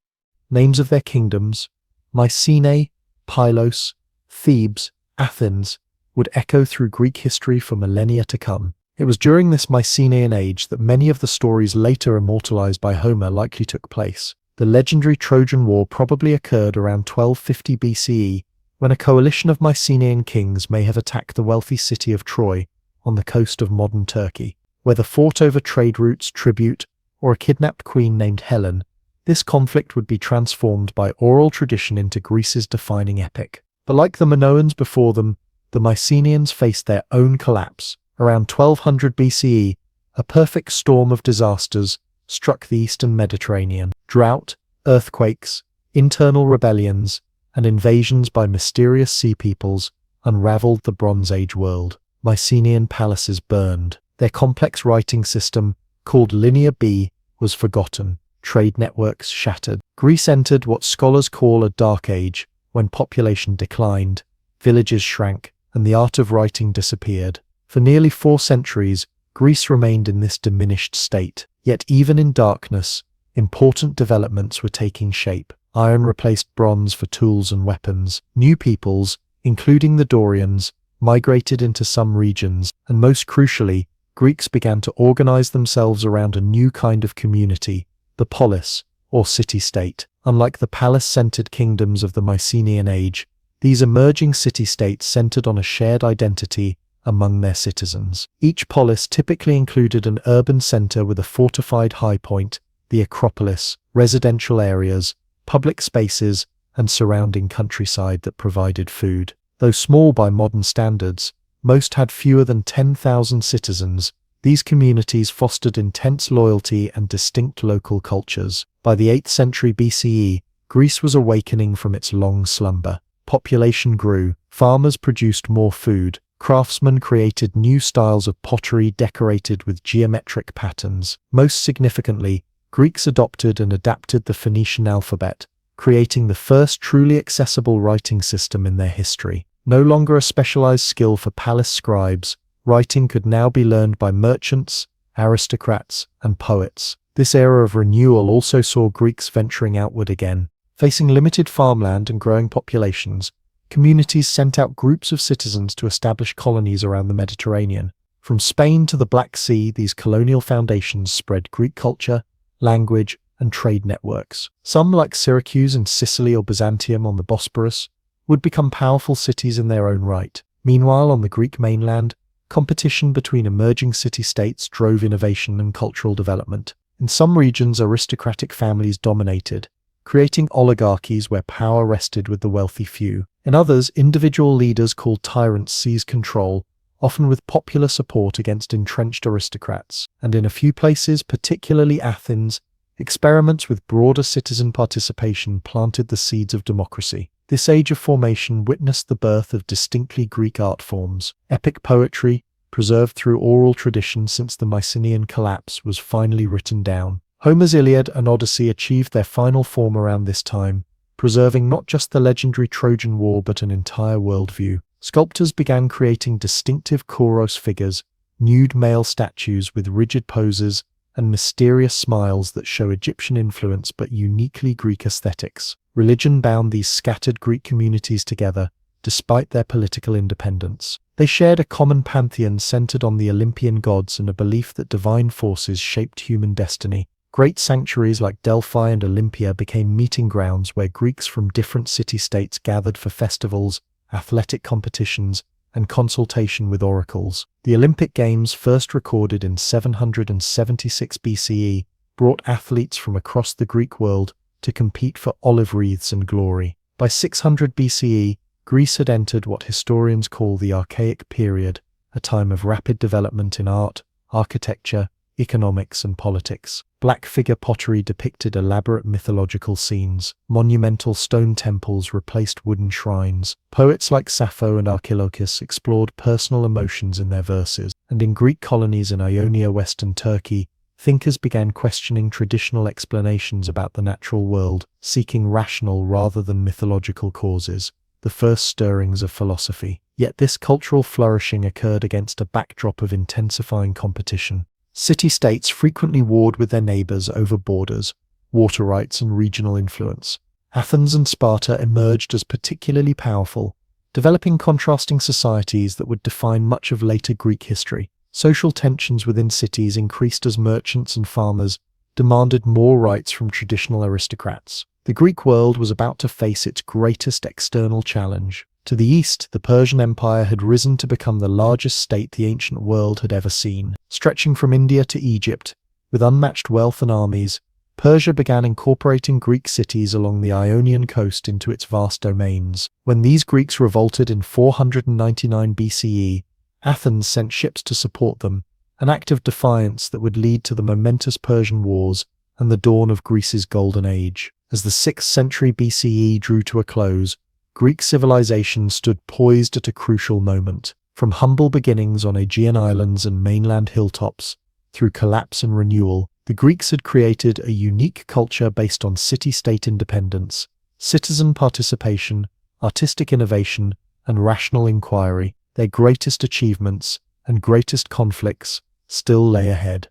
A: Names of their kingdoms, Mycenae, Pylos, Thebes, Athens, would echo through Greek history for millennia to come. It was during this Mycenaean age that many of the stories later immortalized by Homer likely took place. The legendary Trojan War probably occurred around 1250 BCE, when a coalition of Mycenaean kings may have attacked the wealthy city of Troy on the coast of modern Turkey. Whether fought over trade routes, tribute, or a kidnapped queen named Helen, this conflict would be transformed by oral tradition into Greece's defining epic. But like the Minoans before them, the Mycenaeans faced their own collapse. Around 1200 BCE, a perfect storm of disasters struck the eastern Mediterranean. Drought, earthquakes, internal rebellions, and invasions by mysterious sea peoples unraveled the Bronze Age world. Mycenaean palaces burned. Their complex writing system, called Linear B, was forgotten. Trade networks shattered. Greece entered what scholars call a dark age, when population declined, villages shrank, and the art of writing disappeared. For nearly 4 centuries, Greece remained in this diminished state. Yet even in darkness, important developments were taking shape. Iron replaced bronze for tools and weapons. New peoples, including the Dorians, migrated into some regions, and most crucially, Greeks began to organize themselves around a new kind of community, the polis, or city-state. Unlike the palace-centered kingdoms of the Mycenaean age, these emerging city-states centered on a shared identity among their citizens. Each polis typically included an urban center with a fortified high point, the Acropolis, residential areas, public spaces, and surrounding countryside that provided food. Though small by modern standards, most had fewer than 10,000 citizens. These communities fostered intense loyalty and distinct local cultures. By the 8th century BCE, Greece was awakening from its long slumber. Population grew, farmers produced more food, craftsmen created new styles of pottery decorated with geometric patterns. Most significantly, Greeks adopted and adapted the Phoenician alphabet, creating the first truly accessible writing system in their history. No longer a specialized skill for palace scribes, writing could now be learned by merchants, aristocrats, and poets. This era of renewal also saw Greeks venturing outward again. Facing limited farmland and growing populations, communities sent out groups of citizens to establish colonies around the Mediterranean. From Spain to the Black Sea, these colonial foundations spread Greek culture, language, and trade networks. Some, like Syracuse in Sicily or Byzantium on the Bosporus, would become powerful cities in their own right. Meanwhile, on the Greek mainland, competition between emerging city-states drove innovation and cultural development. In some regions, aristocratic families dominated, creating oligarchies where power rested with the wealthy few. In others, individual leaders called tyrants seized control, often with popular support against entrenched aristocrats. And in a few places, particularly Athens, experiments with broader citizen participation planted the seeds of democracy. This age of formation witnessed the birth of distinctly Greek art forms. Epic poetry, preserved through oral tradition since the Mycenaean collapse, was finally written down. Homer's Iliad and Odyssey achieved their final form around this time, preserving not just the legendary Trojan War but an entire worldview. Sculptors began creating distinctive Kouros figures, nude male statues with rigid poses, and mysterious smiles that show Egyptian influence but uniquely Greek aesthetics. Religion bound these scattered Greek communities together, despite their political independence. They shared a common pantheon centered on the Olympian gods and a belief that divine forces shaped human destiny. Great sanctuaries like Delphi and Olympia became meeting grounds where Greeks from different city-states gathered for festivals, athletic competitions, and consultation with oracles. The Olympic Games, first recorded in 776 BCE, brought athletes from across the Greek world to compete for olive wreaths and glory. By 600 BCE, Greece had entered what historians call the Archaic period, a time of rapid development in art, architecture, economics, and politics. Black figure pottery depicted elaborate mythological scenes. Monumental stone temples replaced wooden shrines. Poets like Sappho and Archilochus explored personal emotions in their verses. And in Greek colonies in Ionia, western Turkey, thinkers began questioning traditional explanations about the natural world, seeking rational rather than mythological causes, the first stirrings of philosophy. Yet this cultural flourishing occurred against a backdrop of intensifying competition. City-states frequently warred with their neighbors over borders, water rights, and regional influence. Athens and Sparta emerged as particularly powerful, developing contrasting societies that would define much of later Greek history. Social tensions within cities increased as merchants and farmers demanded more rights from traditional aristocrats. The Greek world was about to face its greatest external challenge. To the east, the Persian Empire had risen to become the largest state the ancient world had ever seen. Stretching from India to Egypt, with unmatched wealth and armies, Persia began incorporating Greek cities along the Ionian coast into its vast domains. When these Greeks revolted in 499 BCE, Athens sent ships to support them, an act of defiance that would lead to the momentous Persian Wars and the dawn of Greece's Golden Age. As the 6th century BCE drew to a close, Greek civilization stood poised at a crucial moment. From humble beginnings on Aegean islands and mainland hilltops, through collapse and renewal, the Greeks had created a unique culture based on city-state independence, citizen participation, artistic innovation, and rational inquiry. Their greatest achievements and greatest conflicts still lay ahead.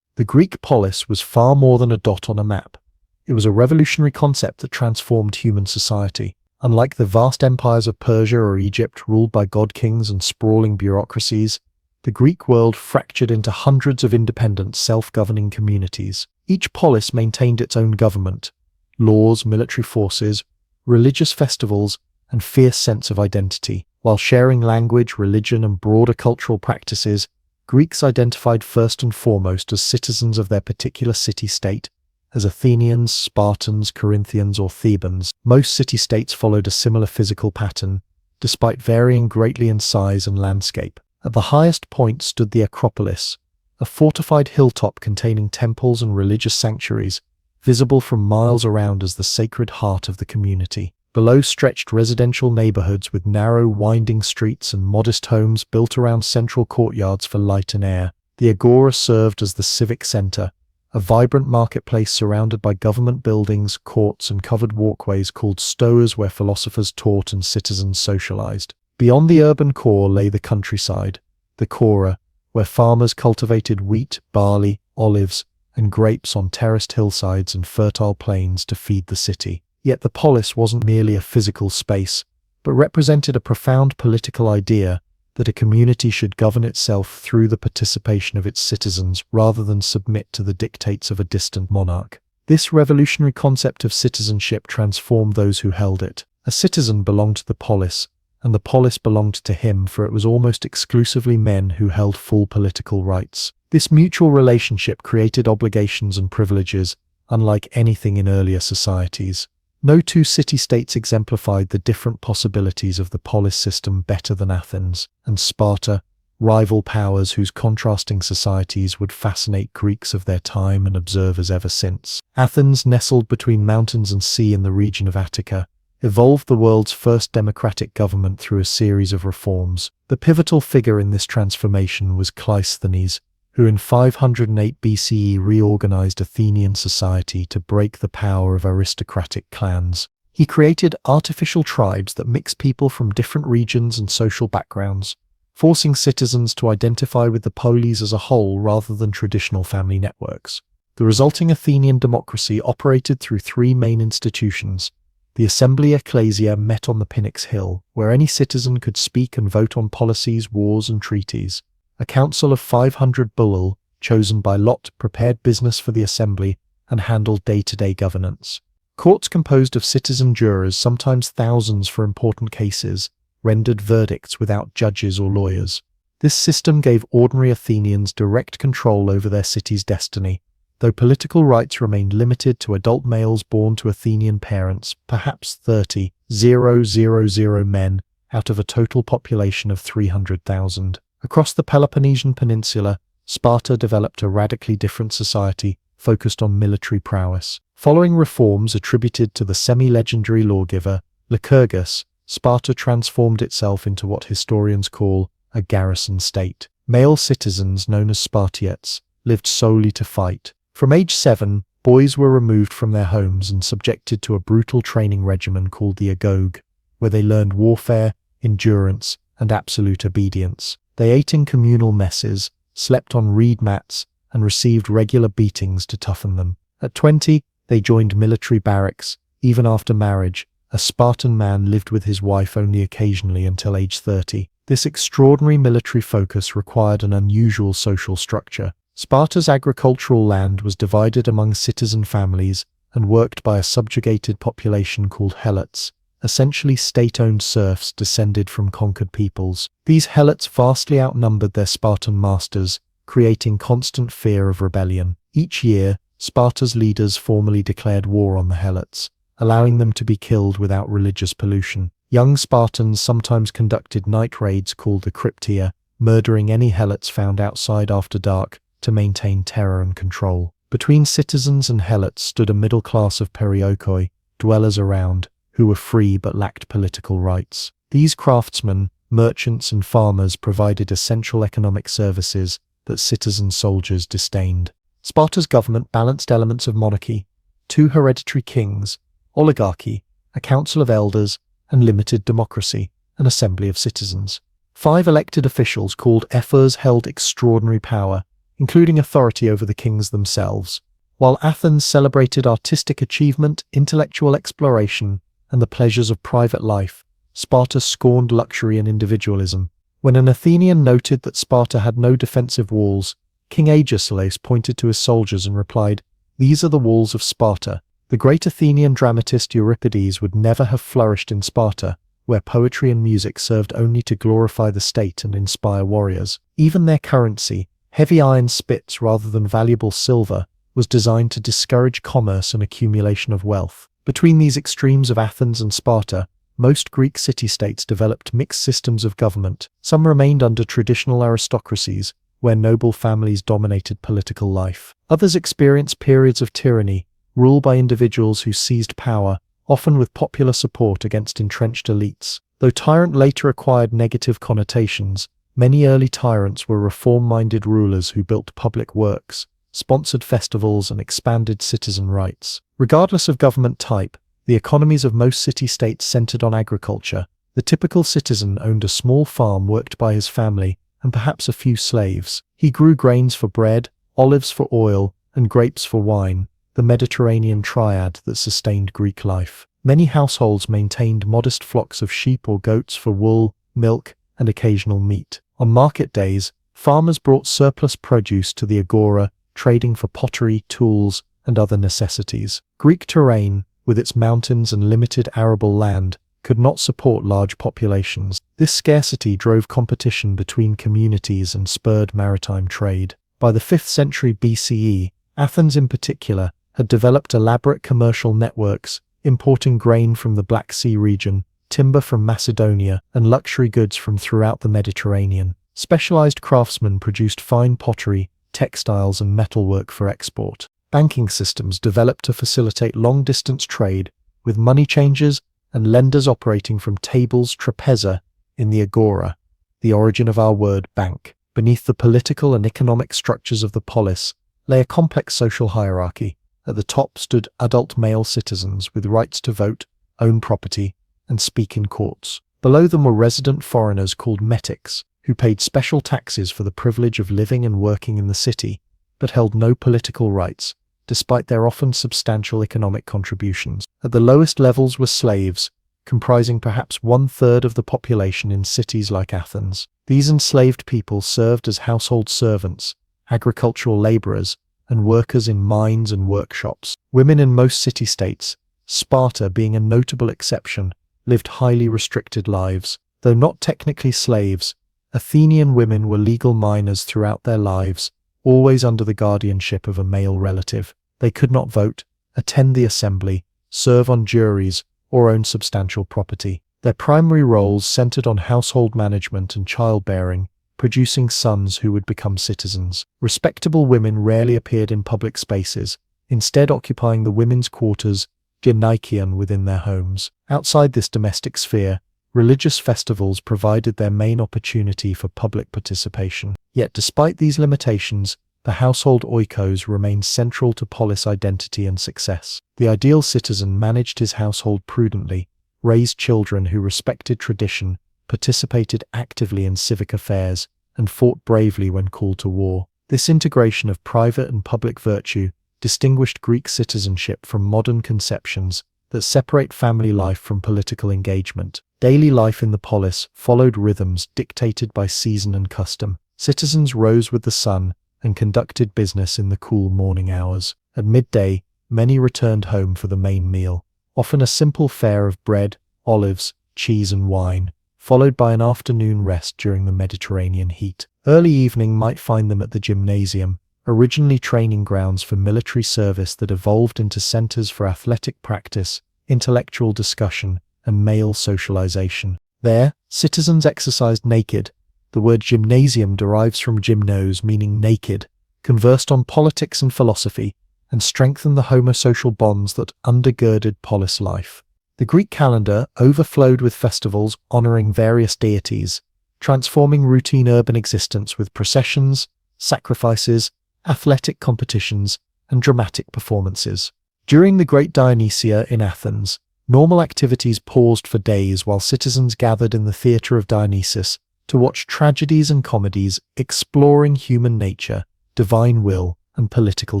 A: The Greek polis was far more than a dot on a map. It was a revolutionary concept that transformed human society. Unlike the vast empires of Persia or Egypt ruled by god-kings and sprawling bureaucracies, the Greek world fractured into hundreds of independent, self-governing communities. Each polis maintained its own government, laws, military forces, religious festivals, and fierce sense of identity. While sharing language, religion, and broader cultural practices, Greeks identified first and foremost as citizens of their particular city-state. As Athenians, Spartans, Corinthians, or Thebans, most city-states followed a similar physical pattern, despite varying greatly in size and landscape. At the highest point stood the Acropolis, a fortified hilltop containing temples and religious sanctuaries, visible from miles around as the sacred heart of the community. Below stretched residential neighborhoods with narrow, winding streets and modest homes built around central courtyards for light and air. The Agora served as the civic center, a vibrant marketplace surrounded by government buildings, courts, and covered walkways called stoas where philosophers taught and citizens socialized. Beyond the urban core lay the countryside, the Chora, where farmers cultivated wheat, barley, olives, and grapes on terraced hillsides and fertile plains to feed the city. Yet the polis wasn't merely a physical space, but represented a profound political idea that a community should govern itself through the participation of its citizens rather than submit to the dictates of a distant monarch. This revolutionary concept of citizenship transformed those who held it. A citizen belonged to the polis, and the polis belonged to him, for it was almost exclusively men who held full political rights. This mutual relationship created obligations and privileges, unlike anything in earlier societies. No two city-states exemplified the different possibilities of the polis system better than Athens and Sparta, rival powers whose contrasting societies would fascinate Greeks of their time and observers ever since. Athens, nestled between mountains and sea in the region of Attica, evolved the world's first democratic government through a series of reforms. The pivotal figure in this transformation was Cleisthenes, who in 508 BCE reorganized Athenian society to break the power of aristocratic clans. He created artificial tribes that mixed people from different regions and social backgrounds, forcing citizens to identify with the polis as a whole rather than traditional family networks. The resulting Athenian democracy operated through three main institutions. The Assembly Ecclesia met on the Pnyx Hill, where any citizen could speak and vote on policies, wars, and treaties. A council of 500 bulul, chosen by lot, prepared business for the assembly and handled day-to-day governance. Courts composed of citizen jurors, sometimes thousands for important cases, rendered verdicts without judges or lawyers. This system gave ordinary Athenians direct control over their city's destiny, though political rights remained limited to adult males born to Athenian parents, perhaps 30,000 men out of a total population of 300,000. Across the Peloponnesian Peninsula, Sparta developed a radically different society focused on military prowess. Following reforms attributed to the semi-legendary lawgiver Lycurgus, Sparta transformed itself into what historians call a garrison state. Male citizens, known as Spartiates, lived solely to fight. From age 7, boys were removed from their homes and subjected to a brutal training regimen called the agoge, where they learned warfare, endurance, and absolute obedience. They ate in communal messes, slept on reed mats, and received regular beatings to toughen them. At 20, they joined military barracks. Even after marriage, a Spartan man lived with his wife only occasionally until age 30. This extraordinary military focus required an unusual social structure. Sparta's agricultural land was divided among citizen families and worked by a subjugated population called helots, essentially state-owned serfs descended from conquered peoples. These helots vastly outnumbered their Spartan masters, creating constant fear of rebellion. Each year, Sparta's leaders formally declared war on the helots, allowing them to be killed without religious pollution. Young Spartans sometimes conducted night raids called the cryptia, murdering any helots found outside after dark to maintain terror and control. Between citizens and helots stood a middle class of perioikoi, dwellers around, who were free but lacked political rights. These craftsmen, merchants, and farmers provided essential economic services that citizen soldiers disdained. Sparta's government balanced elements of monarchy, 2 hereditary kings, oligarchy, a council of elders, and limited democracy, an assembly of citizens. 5 elected officials called ephors held extraordinary power, including authority over the kings themselves. While Athens celebrated artistic achievement, intellectual exploration, and the pleasures of private life, Sparta scorned luxury and individualism. When an Athenian noted that Sparta had no defensive walls, King Agesilaus pointed to his soldiers and replied, "These are the walls of Sparta." The great Athenian dramatist Euripides would never have flourished in Sparta, where poetry and music served only to glorify the state and inspire warriors. Even their currency, heavy iron spits rather than valuable silver, was designed to discourage commerce and accumulation of wealth. Between these extremes of Athens and Sparta, most Greek city-states developed mixed systems of government. Some remained under traditional aristocracies, where noble families dominated political life. Others experienced periods of tyranny, rule by individuals who seized power, often with popular support against entrenched elites. Though tyrant later acquired negative connotations, many early tyrants were reform-minded rulers who built public works, sponsored festivals, and expanded citizen rights. Regardless of government type, the economies of most city-states centered on agriculture. The typical citizen owned a small farm worked by his family, and perhaps a few slaves. He grew grains for bread, olives for oil, and grapes for wine, the Mediterranean triad that sustained Greek life. Many households maintained modest flocks of sheep or goats for wool, milk, and occasional meat. On market days, farmers brought surplus produce to the agora, trading for pottery, tools, and other necessities. Greek terrain, with its mountains and limited arable land, could not support large populations. This scarcity drove competition between communities and spurred maritime trade. By the 5th century BCE, Athens in particular had developed elaborate commercial networks, importing grain from the Black Sea region, timber from Macedonia, and luxury goods from throughout the Mediterranean. Specialized craftsmen produced fine pottery, textiles, and metalwork for export. Banking systems developed to facilitate long-distance trade, with money changers and lenders operating from tables trapeza in the agora, the origin of our word bank. Beneath the political and economic structures of the polis lay a complex social hierarchy. At the top stood adult male citizens with rights to vote, own property, and speak in courts. Below them were resident foreigners called metics, who paid special taxes for the privilege of living and working in the city, but held no political rights, despite their often substantial economic contributions. At the lowest levels were slaves, comprising perhaps 1/3 of the population in cities like Athens. These enslaved people served as household servants, agricultural laborers, and workers in mines and workshops. Women in most city-states, Sparta being a notable exception, lived highly restricted lives. Though not technically slaves, Athenian women were legal minors throughout their lives, always under the guardianship of a male relative. They could not vote, attend the assembly, serve on juries, or own substantial property. Their primary roles centered on household management and childbearing, producing sons who would become citizens. Respectable women rarely appeared in public spaces, instead occupying the women's quarters, gynaikion, within their homes. Outside this domestic sphere, religious festivals provided their main opportunity for public participation. Yet despite these limitations, the household oikos remained central to polis identity and success. The ideal citizen managed his household prudently, raised children who respected tradition, participated actively in civic affairs, and fought bravely when called to war. This integration of private and public virtue distinguished Greek citizenship from modern conceptions that separate family life from political engagement. Daily life in the polis followed rhythms dictated by season and custom. Citizens rose with the sun and conducted business in the cool morning hours. At midday, many returned home for the main meal, often a simple fare of bread, olives, cheese and wine, followed by an afternoon rest during the Mediterranean heat. Early evening might find them at the gymnasium, originally training grounds for military service that evolved into centers for athletic practice, intellectual discussion, and male socialization. There, citizens exercised naked. The word gymnasium derives from gymnos, meaning naked, conversed on politics and philosophy, and strengthened the homosocial bonds that undergirded polis life. The Greek calendar overflowed with festivals honoring various deities, transforming routine urban existence with processions, sacrifices, athletic competitions, and dramatic performances. During the Great Dionysia in Athens, normal activities paused for days while citizens gathered in the theatre of Dionysus to watch tragedies and comedies exploring human nature, divine will, and political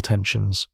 A: tensions.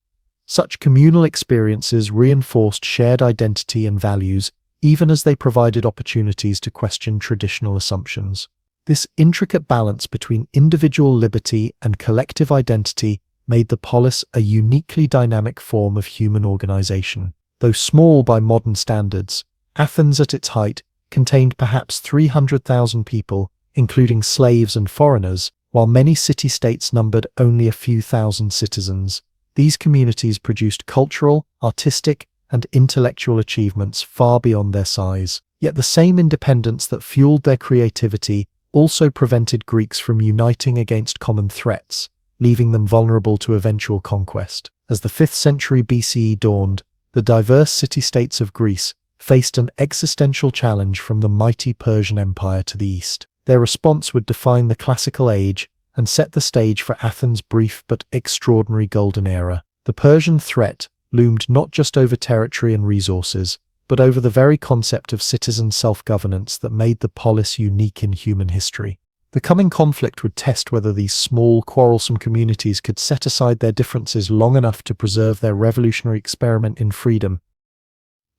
A: Such communal experiences reinforced shared identity and values, even as they provided opportunities to question traditional assumptions. This intricate balance between individual liberty and collective identity made the polis a uniquely dynamic form of human organization. Though small by modern standards, Athens at its height contained perhaps 300,000 people, including slaves and foreigners, while many city-states numbered only a few thousand citizens. These communities produced cultural, artistic, and intellectual achievements far beyond their size. Yet the same independence that fueled their creativity also prevented Greeks from uniting against common threats, leaving them vulnerable to eventual conquest. As the 5th century BCE dawned, the diverse city-states of Greece faced an existential challenge from the mighty Persian Empire to the east. Their response would define the classical age and set the stage for Athens' brief but extraordinary golden era. The Persian threat loomed not just over territory and resources, but over the very concept of citizen self-governance that made the polis unique in human history. The coming conflict would test whether these small, quarrelsome communities could set aside their differences long enough to preserve their revolutionary experiment in freedom.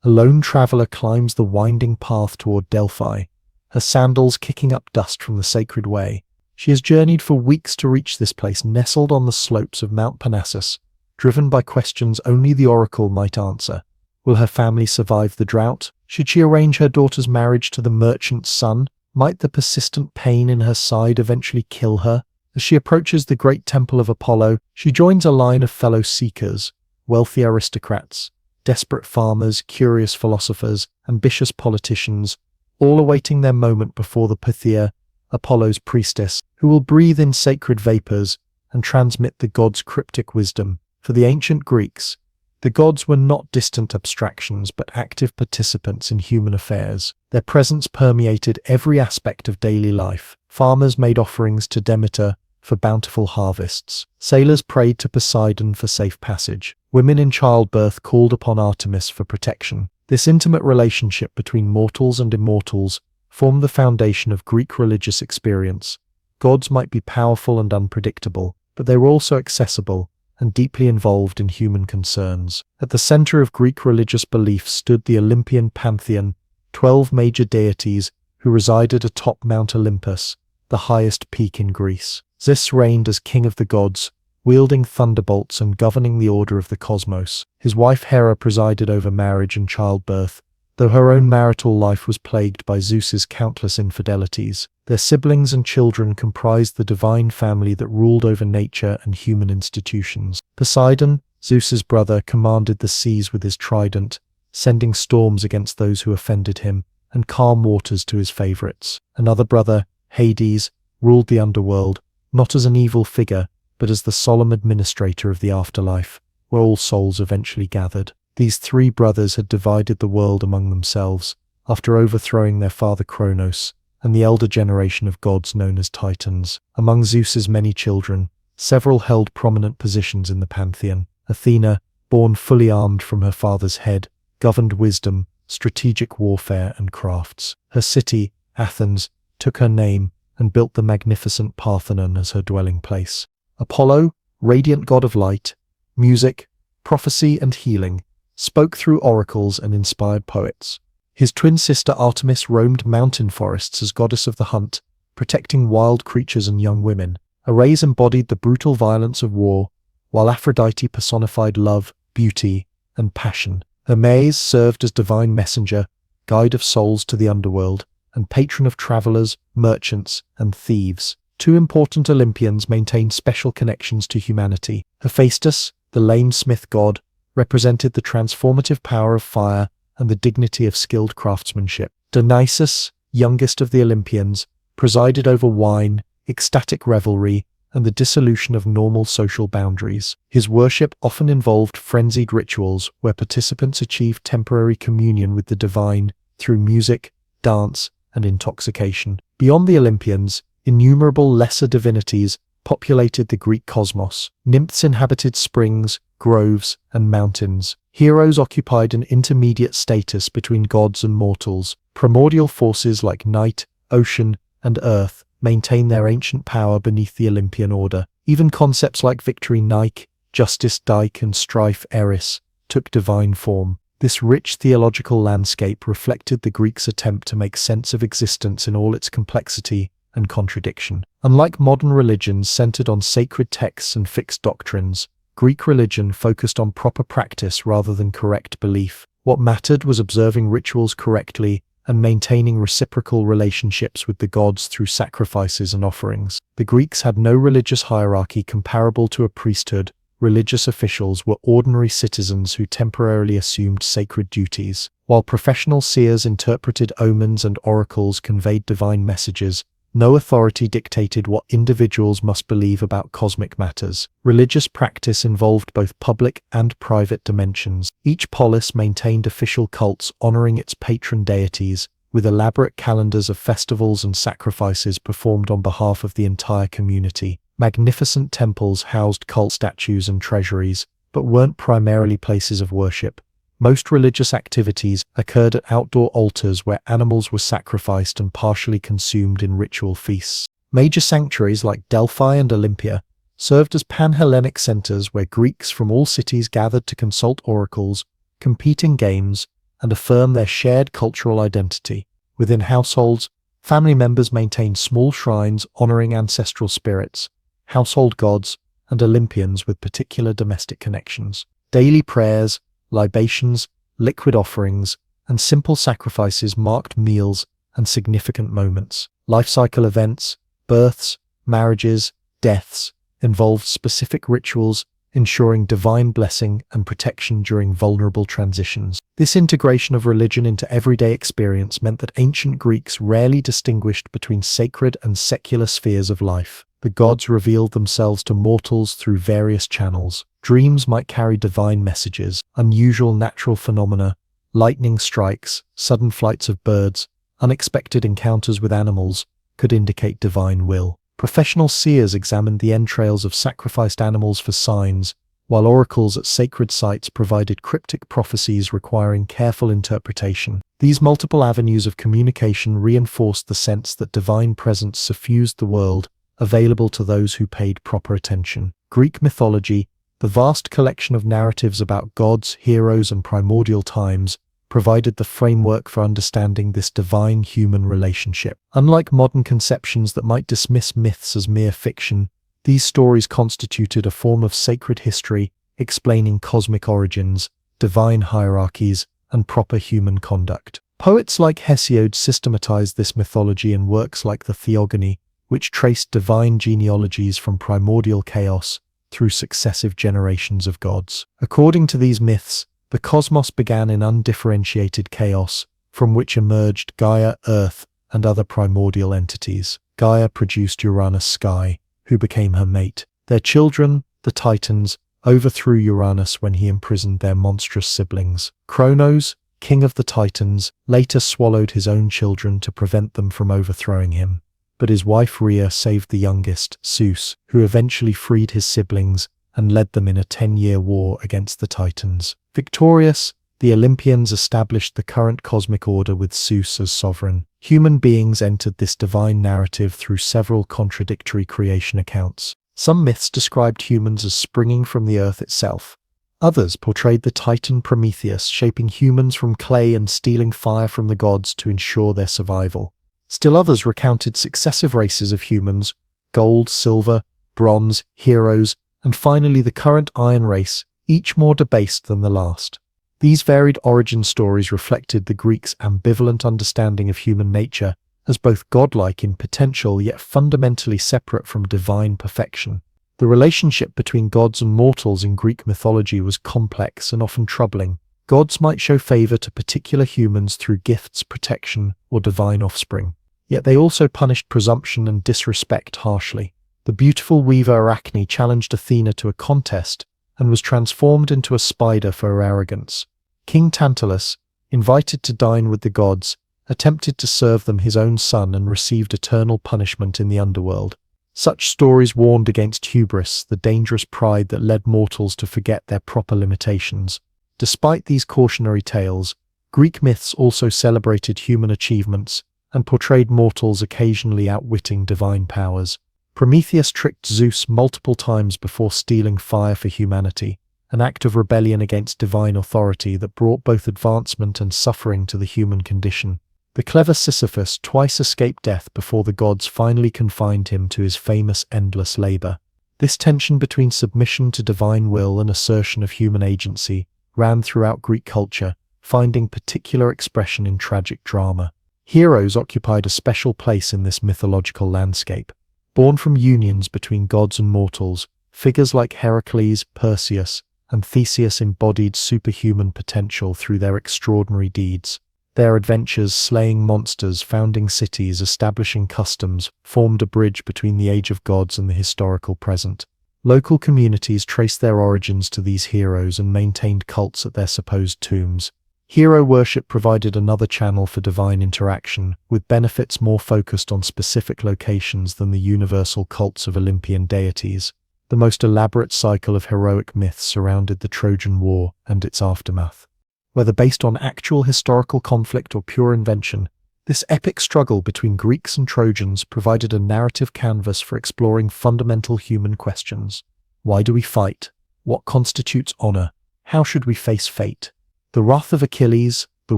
A: A lone traveler climbs the winding path toward Delphi, her sandals kicking up dust from the sacred way. She has journeyed for weeks to reach this place nestled on the slopes of Mount Parnassus, driven by questions only the oracle might answer. Will her family survive the drought? Should she arrange her daughter's marriage to the merchant's son? Might the persistent pain in her side eventually kill her? As she approaches the great temple of Apollo, she joins a line of fellow seekers, wealthy aristocrats, desperate farmers, curious philosophers, ambitious politicians, all awaiting their moment before the Pythia, Apollo's priestess, who will breathe in sacred vapors and transmit the god's cryptic wisdom. For the ancient Greeks, the gods were not distant abstractions but active participants in human affairs. Their presence permeated every aspect of daily life, Farmers made offerings to Demeter for bountiful harvests. Sailors prayed to Poseidon for safe passage. Women in childbirth called upon Artemis for protection. This intimate relationship between mortals and immortals formed the foundation of Greek religious experience. Gods might be powerful and unpredictable, but they were also accessible and deeply involved in human concerns. At the center of Greek religious belief stood the Olympian pantheon, 12 major deities who resided atop Mount Olympus, the highest peak in Greece. Zeus reigned as king of the gods, wielding thunderbolts and governing the order of the cosmos. His wife Hera presided over marriage and childbirth, though her own marital life was plagued by Zeus's countless infidelities. Their siblings and children comprised the divine family that ruled over nature and human institutions. Poseidon, Zeus's brother, commanded the seas with his trident, sending storms against those who offended him, and calm waters to his favorites. Another brother, Hades, ruled the underworld, not as an evil figure, but as the solemn administrator of the afterlife, where all souls eventually gathered. These three brothers had divided the world among themselves, after overthrowing their father Kronos, and the elder generation of gods known as Titans. Among Zeus's many children, several held prominent positions in the pantheon. Athena, born fully armed from her father's head, governed wisdom, strategic warfare, and crafts. Her city, Athens, took her name and built the magnificent Parthenon as her dwelling place. Apollo, radiant god of light, music, prophecy, and healing, spoke through oracles and inspired poets. His twin sister Artemis roamed mountain forests as goddess of the hunt, protecting wild creatures and young women. Ares embodied the brutal violence of war, while Aphrodite personified love, beauty, and passion. Hermes served as divine messenger, guide of souls to the underworld, and patron of travelers, merchants, and thieves. Two important Olympians maintained special connections to humanity. Hephaestus, the lame smith god, represented the transformative power of fire and the dignity of skilled craftsmanship. Dionysus, youngest of the Olympians, presided over wine, ecstatic revelry, and the dissolution of normal social boundaries. His worship often involved frenzied rituals where participants achieved temporary communion with the divine through music, dance, and intoxication. Beyond the Olympians, innumerable lesser divinities populated the Greek cosmos. Nymphs inhabited springs, groves, and mountains. Heroes occupied an intermediate status between gods and mortals. Primordial forces like night, ocean, and earth maintained their ancient power beneath the Olympian order. Even concepts like victory Nike, justice Dike, and strife Eris took divine form. This rich theological landscape reflected the Greeks' attempt to make sense of existence in all its complexity and contradiction. Unlike modern religions centered on sacred texts and fixed doctrines, Greek religion focused on proper practice rather than correct belief. What mattered was observing rituals correctly and maintaining reciprocal relationships with the gods through sacrifices and offerings. The Greeks had no religious hierarchy comparable to a priesthood. Religious officials were ordinary citizens who temporarily assumed sacred duties, while professional seers interpreted omens and oracles conveyed divine messages. No authority dictated what individuals must believe about cosmic matters. Religious practice involved both public and private dimensions. Each polis maintained official cults honoring its patron deities, with elaborate calendars of festivals and sacrifices performed on behalf of the entire community. Magnificent temples housed cult statues and treasuries, but weren't primarily places of worship. Most religious activities occurred at outdoor altars where animals were sacrificed and partially consumed in ritual feasts. Major sanctuaries like Delphi and Olympia served as pan-Hellenic centers where Greeks from all cities gathered to consult oracles, compete in games, and affirm their shared cultural identity. Within households, family members maintained small shrines honoring ancestral spirits, household gods, and Olympians with particular domestic connections. Daily prayers, libations, liquid offerings, and simple sacrifices marked meals and significant moments. Life cycle events, births, marriages, deaths, involved specific rituals, ensuring divine blessing and protection during vulnerable transitions. This integration of religion into everyday experience meant that ancient Greeks rarely distinguished between sacred and secular spheres of life. The gods revealed themselves to mortals through various channels. Dreams might carry divine messages, unusual natural phenomena, lightning strikes, sudden flights of birds, unexpected encounters with animals, could indicate divine will. Professional seers examined the entrails of sacrificed animals for signs, while oracles at sacred sites provided cryptic prophecies requiring careful interpretation. These multiple avenues of communication reinforced the sense that divine presence suffused the world, available to those who paid proper attention. Greek mythology, the vast collection of narratives about gods, heroes, and primordial times, provided the framework for understanding this divine-human relationship. Unlike modern conceptions that might dismiss myths as mere fiction, these stories constituted a form of sacred history, explaining cosmic origins, divine hierarchies, and proper human conduct. Poets like Hesiod systematized this mythology in works like the Theogony, which traced divine genealogies from primordial chaos through successive generations of gods. According to these myths, the cosmos began in undifferentiated chaos, from which emerged Gaia, Earth, and other primordial entities. Gaia produced Uranus Sky, who became her mate. Their children, the Titans, overthrew Uranus when he imprisoned their monstrous siblings. Kronos, king of the Titans, later swallowed his own children to prevent them from overthrowing him. But his wife Rhea saved the youngest, Zeus, who eventually freed his siblings and led them in a 10-year war against the Titans. Victorious, the Olympians established the current cosmic order with Zeus as sovereign. Human beings entered this divine narrative through several contradictory creation accounts. Some myths described humans as springing from the earth itself. Others portrayed the Titan Prometheus shaping humans from clay and stealing fire from the gods to ensure their survival. Still others recounted successive races of humans: gold, silver, bronze, heroes, and finally the current iron race, each more debased than the last. These varied origin stories reflected the Greeks' ambivalent understanding of human nature as both godlike in potential yet fundamentally separate from divine perfection. The relationship between gods and mortals in Greek mythology was complex and often troubling. Gods might show favor to particular humans through gifts, protection, or divine offspring. Yet they also punished presumption and disrespect harshly. The beautiful weaver Arachne challenged Athena to a contest and was transformed into a spider for her arrogance. King Tantalus, invited to dine with the gods, attempted to serve them his own son and received eternal punishment in the underworld. Such stories warned against hubris, the dangerous pride that led mortals to forget their proper limitations. Despite these cautionary tales, Greek myths also celebrated human achievements and portrayed mortals occasionally outwitting divine powers. Prometheus tricked Zeus multiple times before stealing fire for humanity, an act of rebellion against divine authority that brought both advancement and suffering to the human condition. The clever Sisyphus twice escaped death before the gods finally confined him to his famous endless labor. This tension between submission to divine will and assertion of human agency ran throughout Greek culture, finding particular expression in tragic drama. Heroes occupied a special place in this mythological landscape. Born from unions between gods and mortals, figures like Heracles, Perseus, and Theseus embodied superhuman potential through their extraordinary deeds. Their adventures, slaying monsters, founding cities, establishing customs, formed a bridge between the age of gods and the historical present. Local communities traced their origins to these heroes and maintained cults at their supposed tombs. Hero worship provided another channel for divine interaction, with benefits more focused on specific locations than the universal cults of Olympian deities. The most elaborate cycle of heroic myths surrounded the Trojan War and its aftermath. Whether based on actual historical conflict or pure invention, this epic struggle between Greeks and Trojans provided a narrative canvas for exploring fundamental human questions. Why do we fight? What constitutes honor? How should we face fate? The wrath of Achilles, the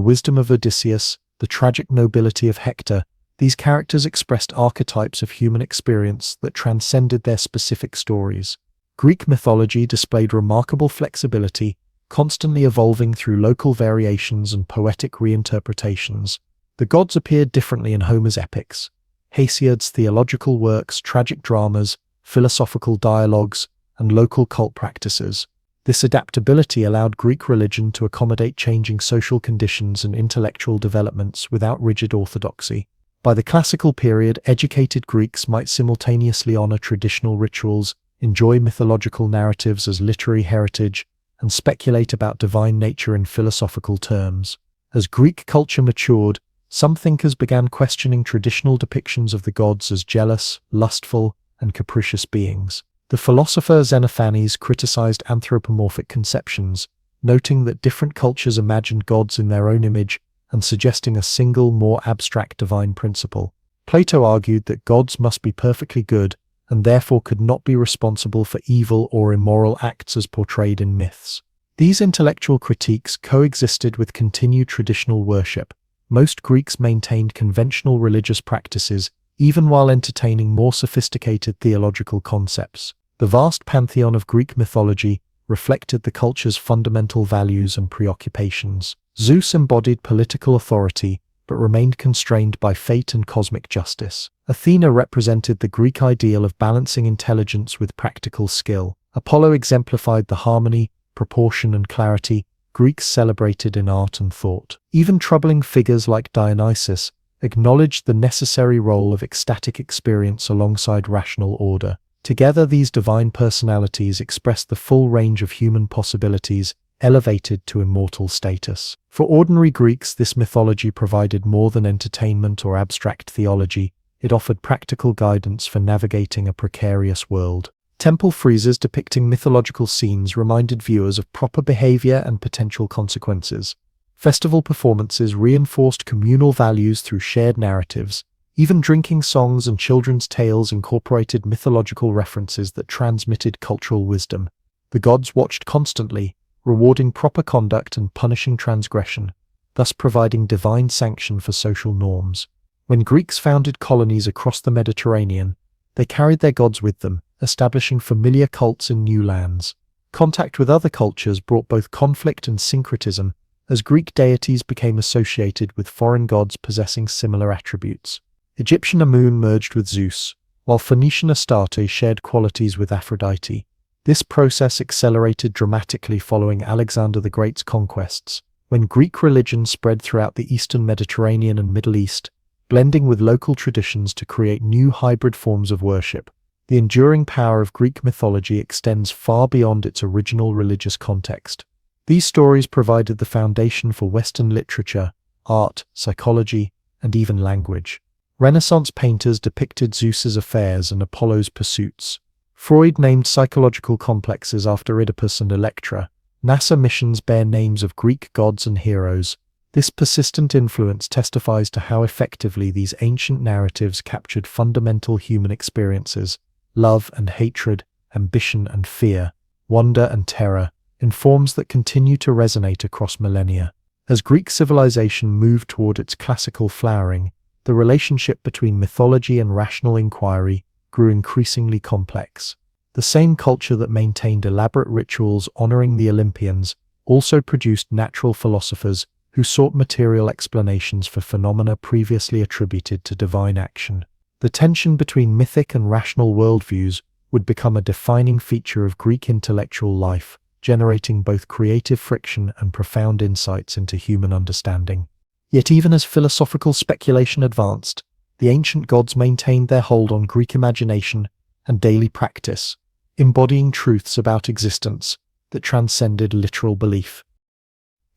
A: wisdom of Odysseus, the tragic nobility of Hector, these characters expressed archetypes of human experience that transcended their specific stories. Greek mythology displayed remarkable flexibility, constantly evolving through local variations and poetic reinterpretations. The gods appeared differently in Homer's epics, Hesiod's theological works, tragic dramas, philosophical dialogues, and local cult practices. This adaptability allowed Greek religion to accommodate changing social conditions and intellectual developments without rigid orthodoxy. By the classical period, educated Greeks might simultaneously honor traditional rituals, enjoy mythological narratives as literary heritage, and speculate about divine nature in philosophical terms. As Greek culture matured, some thinkers began questioning traditional depictions of the gods as jealous, lustful, and capricious beings. The philosopher Xenophanes criticized anthropomorphic conceptions, noting that different cultures imagined gods in their own image and suggesting a single, more abstract divine principle. Plato argued that gods must be perfectly good and therefore could not be responsible for evil or immoral acts as portrayed in myths. These intellectual critiques coexisted with continued traditional worship. Most Greeks maintained conventional religious practices, even while entertaining more sophisticated theological concepts. The vast pantheon of Greek mythology reflected the culture's fundamental values and preoccupations. Zeus embodied political authority, but remained constrained by fate and cosmic justice. Athena represented the Greek ideal of balancing intelligence with practical skill. Apollo exemplified the harmony, proportion, and clarity Greeks celebrated in art and thought. Even troubling figures like Dionysus acknowledged the necessary role of ecstatic experience alongside rational order. Together, these divine personalities expressed the full range of human possibilities, elevated to immortal status. For ordinary Greeks, this mythology provided more than entertainment or abstract theology. It offered practical guidance for navigating a precarious world. Temple friezes depicting mythological scenes reminded viewers of proper behavior and potential consequences. Festival performances reinforced communal values through shared narratives. Even drinking songs and children's tales incorporated mythological references that transmitted cultural wisdom. The gods watched constantly, rewarding proper conduct and punishing transgression, thus providing divine sanction for social norms. When Greeks founded colonies across the Mediterranean, they carried their gods with them, establishing familiar cults in new lands. Contact with other cultures brought both conflict and syncretism, as Greek deities became associated with foreign gods possessing similar attributes. Egyptian Amun merged with Zeus, while Phoenician Astarte shared qualities with Aphrodite. This process accelerated dramatically following Alexander the Great's conquests, when Greek religion spread throughout the eastern Mediterranean and Middle East, blending with local traditions to create new hybrid forms of worship. The enduring power of Greek mythology extends far beyond its original religious context. These stories provided the foundation for Western literature, art, psychology, and even language. Renaissance painters depicted Zeus's affairs and Apollo's pursuits. Freud named psychological complexes after Oedipus and Electra. NASA missions bear names of Greek gods and heroes. This persistent influence testifies to how effectively these ancient narratives captured fundamental human experiences: love and hatred, ambition and fear, wonder and terror, in forms that continue to resonate across millennia. As Greek civilization moved toward its classical flowering, the relationship between mythology and rational inquiry grew increasingly complex. The same culture that maintained elaborate rituals honoring the Olympians also produced natural philosophers who sought material explanations for phenomena previously attributed to divine action. The tension between mythic and rational worldviews would become a defining feature of Greek intellectual life, generating both creative friction and profound insights into human understanding. Yet even as philosophical speculation advanced, the ancient gods maintained their hold on Greek imagination and daily practice, embodying truths about existence that transcended literal belief.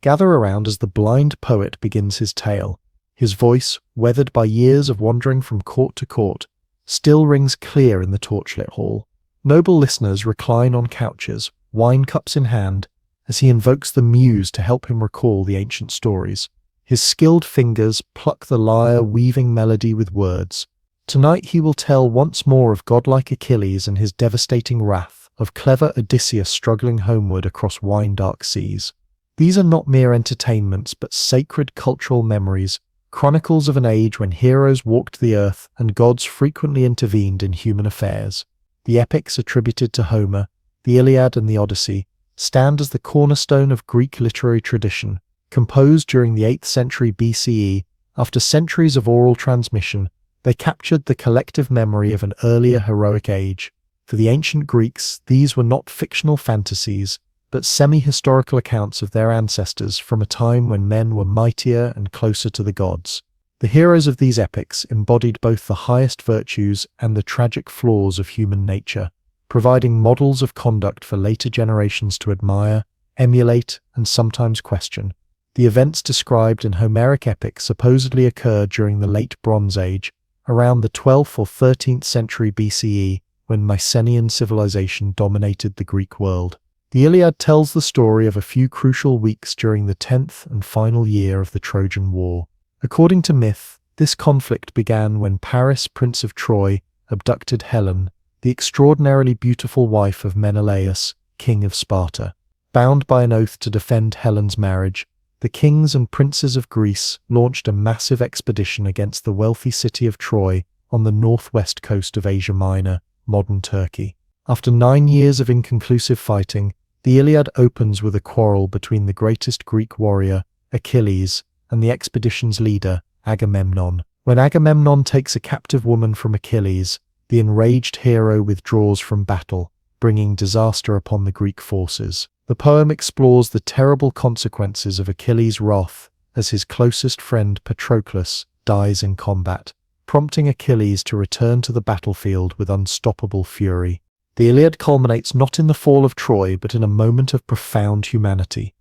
A: Gather around as the blind poet begins his tale. His voice, weathered by years of wandering from court to court, still rings clear in the torchlit hall. Noble listeners recline on couches, wine cups in hand, as he invokes the muse to help him recall the ancient stories. His skilled fingers pluck the lyre, weaving melody with words. Tonight he will tell once more of godlike Achilles and his devastating wrath, of clever Odysseus struggling homeward across wine-dark seas. These are not mere entertainments, but sacred cultural memories, chronicles of an age when heroes walked the earth and gods frequently intervened in human affairs. The epics attributed to Homer, the Iliad and the Odyssey, stand as the cornerstone of Greek literary tradition. Composed during the 8th century BCE, after centuries of oral transmission, they captured the collective memory of an earlier heroic age. For the ancient Greeks, these were not fictional fantasies, but semi-historical accounts of their ancestors from a time when men were mightier and closer to the gods. The heroes of these epics embodied both the highest virtues and the tragic flaws of human nature, providing models of conduct for later generations to admire, emulate, and sometimes question. The events described in Homeric epics supposedly occurred during the Late Bronze Age, around the 12th or 13th century BCE, when Mycenaean civilization dominated the Greek world. The Iliad tells the story of a few crucial weeks during the 10th and final year of the Trojan War. According to myth, this conflict began when Paris, Prince of Troy, abducted Helen, the extraordinarily beautiful wife of Menelaus, king of Sparta. Bound by an oath to defend Helen's marriage, the kings and princes of Greece launched a massive expedition against the wealthy city of Troy on the northwest coast of Asia Minor, modern Turkey. After 9 years of inconclusive fighting, the Iliad opens with a quarrel between the greatest Greek warrior, Achilles, and the expedition's leader, Agamemnon. When Agamemnon takes a captive woman from Achilles, the enraged hero withdraws from battle, bringing disaster upon the Greek forces. The poem explores the terrible consequences of Achilles' wrath as his closest friend Patroclus dies in combat, prompting Achilles to return to the battlefield with unstoppable fury. The Iliad culminates not in the fall of Troy, but in a moment of profound humanity.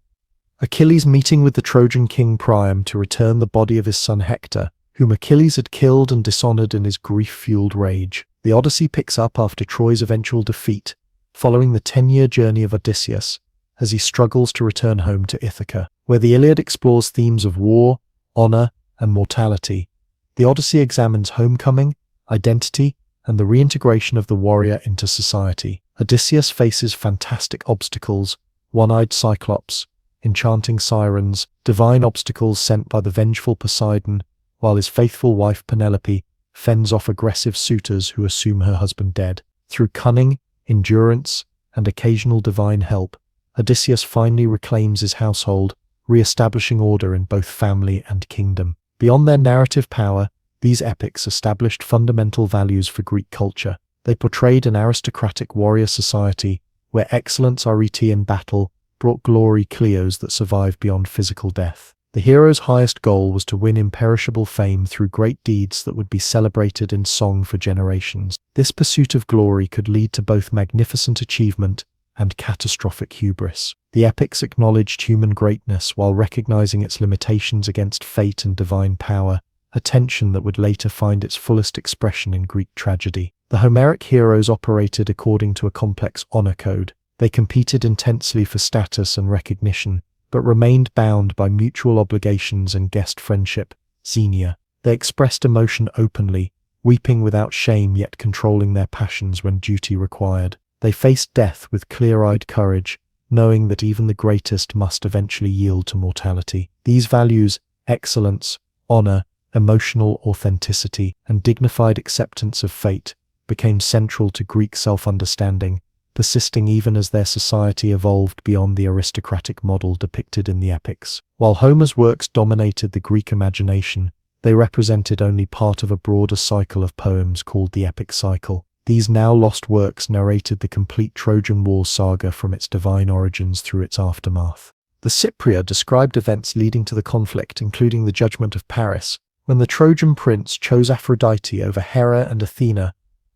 A: Achilles meeting with the Trojan king Priam to return the body of his son Hector, whom Achilles had killed and dishonored in his grief-fueled rage. The Odyssey picks up after Troy's eventual defeat, following the 10-year journey of Odysseus, as he struggles to return home to Ithaca. Where the Iliad explores themes of war, honor, and mortality, the Odyssey examines homecoming, identity, and the reintegration of the warrior into society. Odysseus faces fantastic obstacles: one-eyed Cyclops, enchanting sirens, divine obstacles sent by the vengeful Poseidon, while his faithful wife Penelope fends off aggressive suitors who assume her husband dead. Through cunning, endurance, and occasional divine help, Odysseus finally reclaims his household, re-establishing order in both family and kingdom. Beyond their narrative power, these epics established fundamental values for Greek culture. They portrayed an aristocratic warrior society where excellence in battle brought glory Cleos that survived beyond physical death. The hero's highest goal was to win imperishable fame through great deeds that would be celebrated in song for generations. This pursuit of glory could lead to both magnificent achievement and catastrophic hubris. The epics acknowledged human greatness while recognizing its limitations against fate and divine power, a tension that would later find its fullest expression in Greek tragedy. The Homeric heroes operated according to a complex honor code. They competed intensely for status and recognition, but remained bound by mutual obligations and guest friendship, xenia. They expressed emotion openly, weeping without shame yet controlling their passions when duty required. They faced death with clear-eyed courage, knowing that even the greatest must eventually yield to mortality. These values, excellence, honor, emotional authenticity, and dignified acceptance of fate, became central to Greek self-understanding, persisting even as their society evolved beyond the aristocratic model depicted in the epics. While Homer's works dominated the Greek imagination, they represented only part of a broader cycle of poems called the epic cycle. These now-lost works narrated the complete Trojan War saga from its divine origins through its aftermath. The Cypria described events leading to the conflict, including the judgment of Paris, when the Trojan prince chose Aphrodite over Hera and Athena,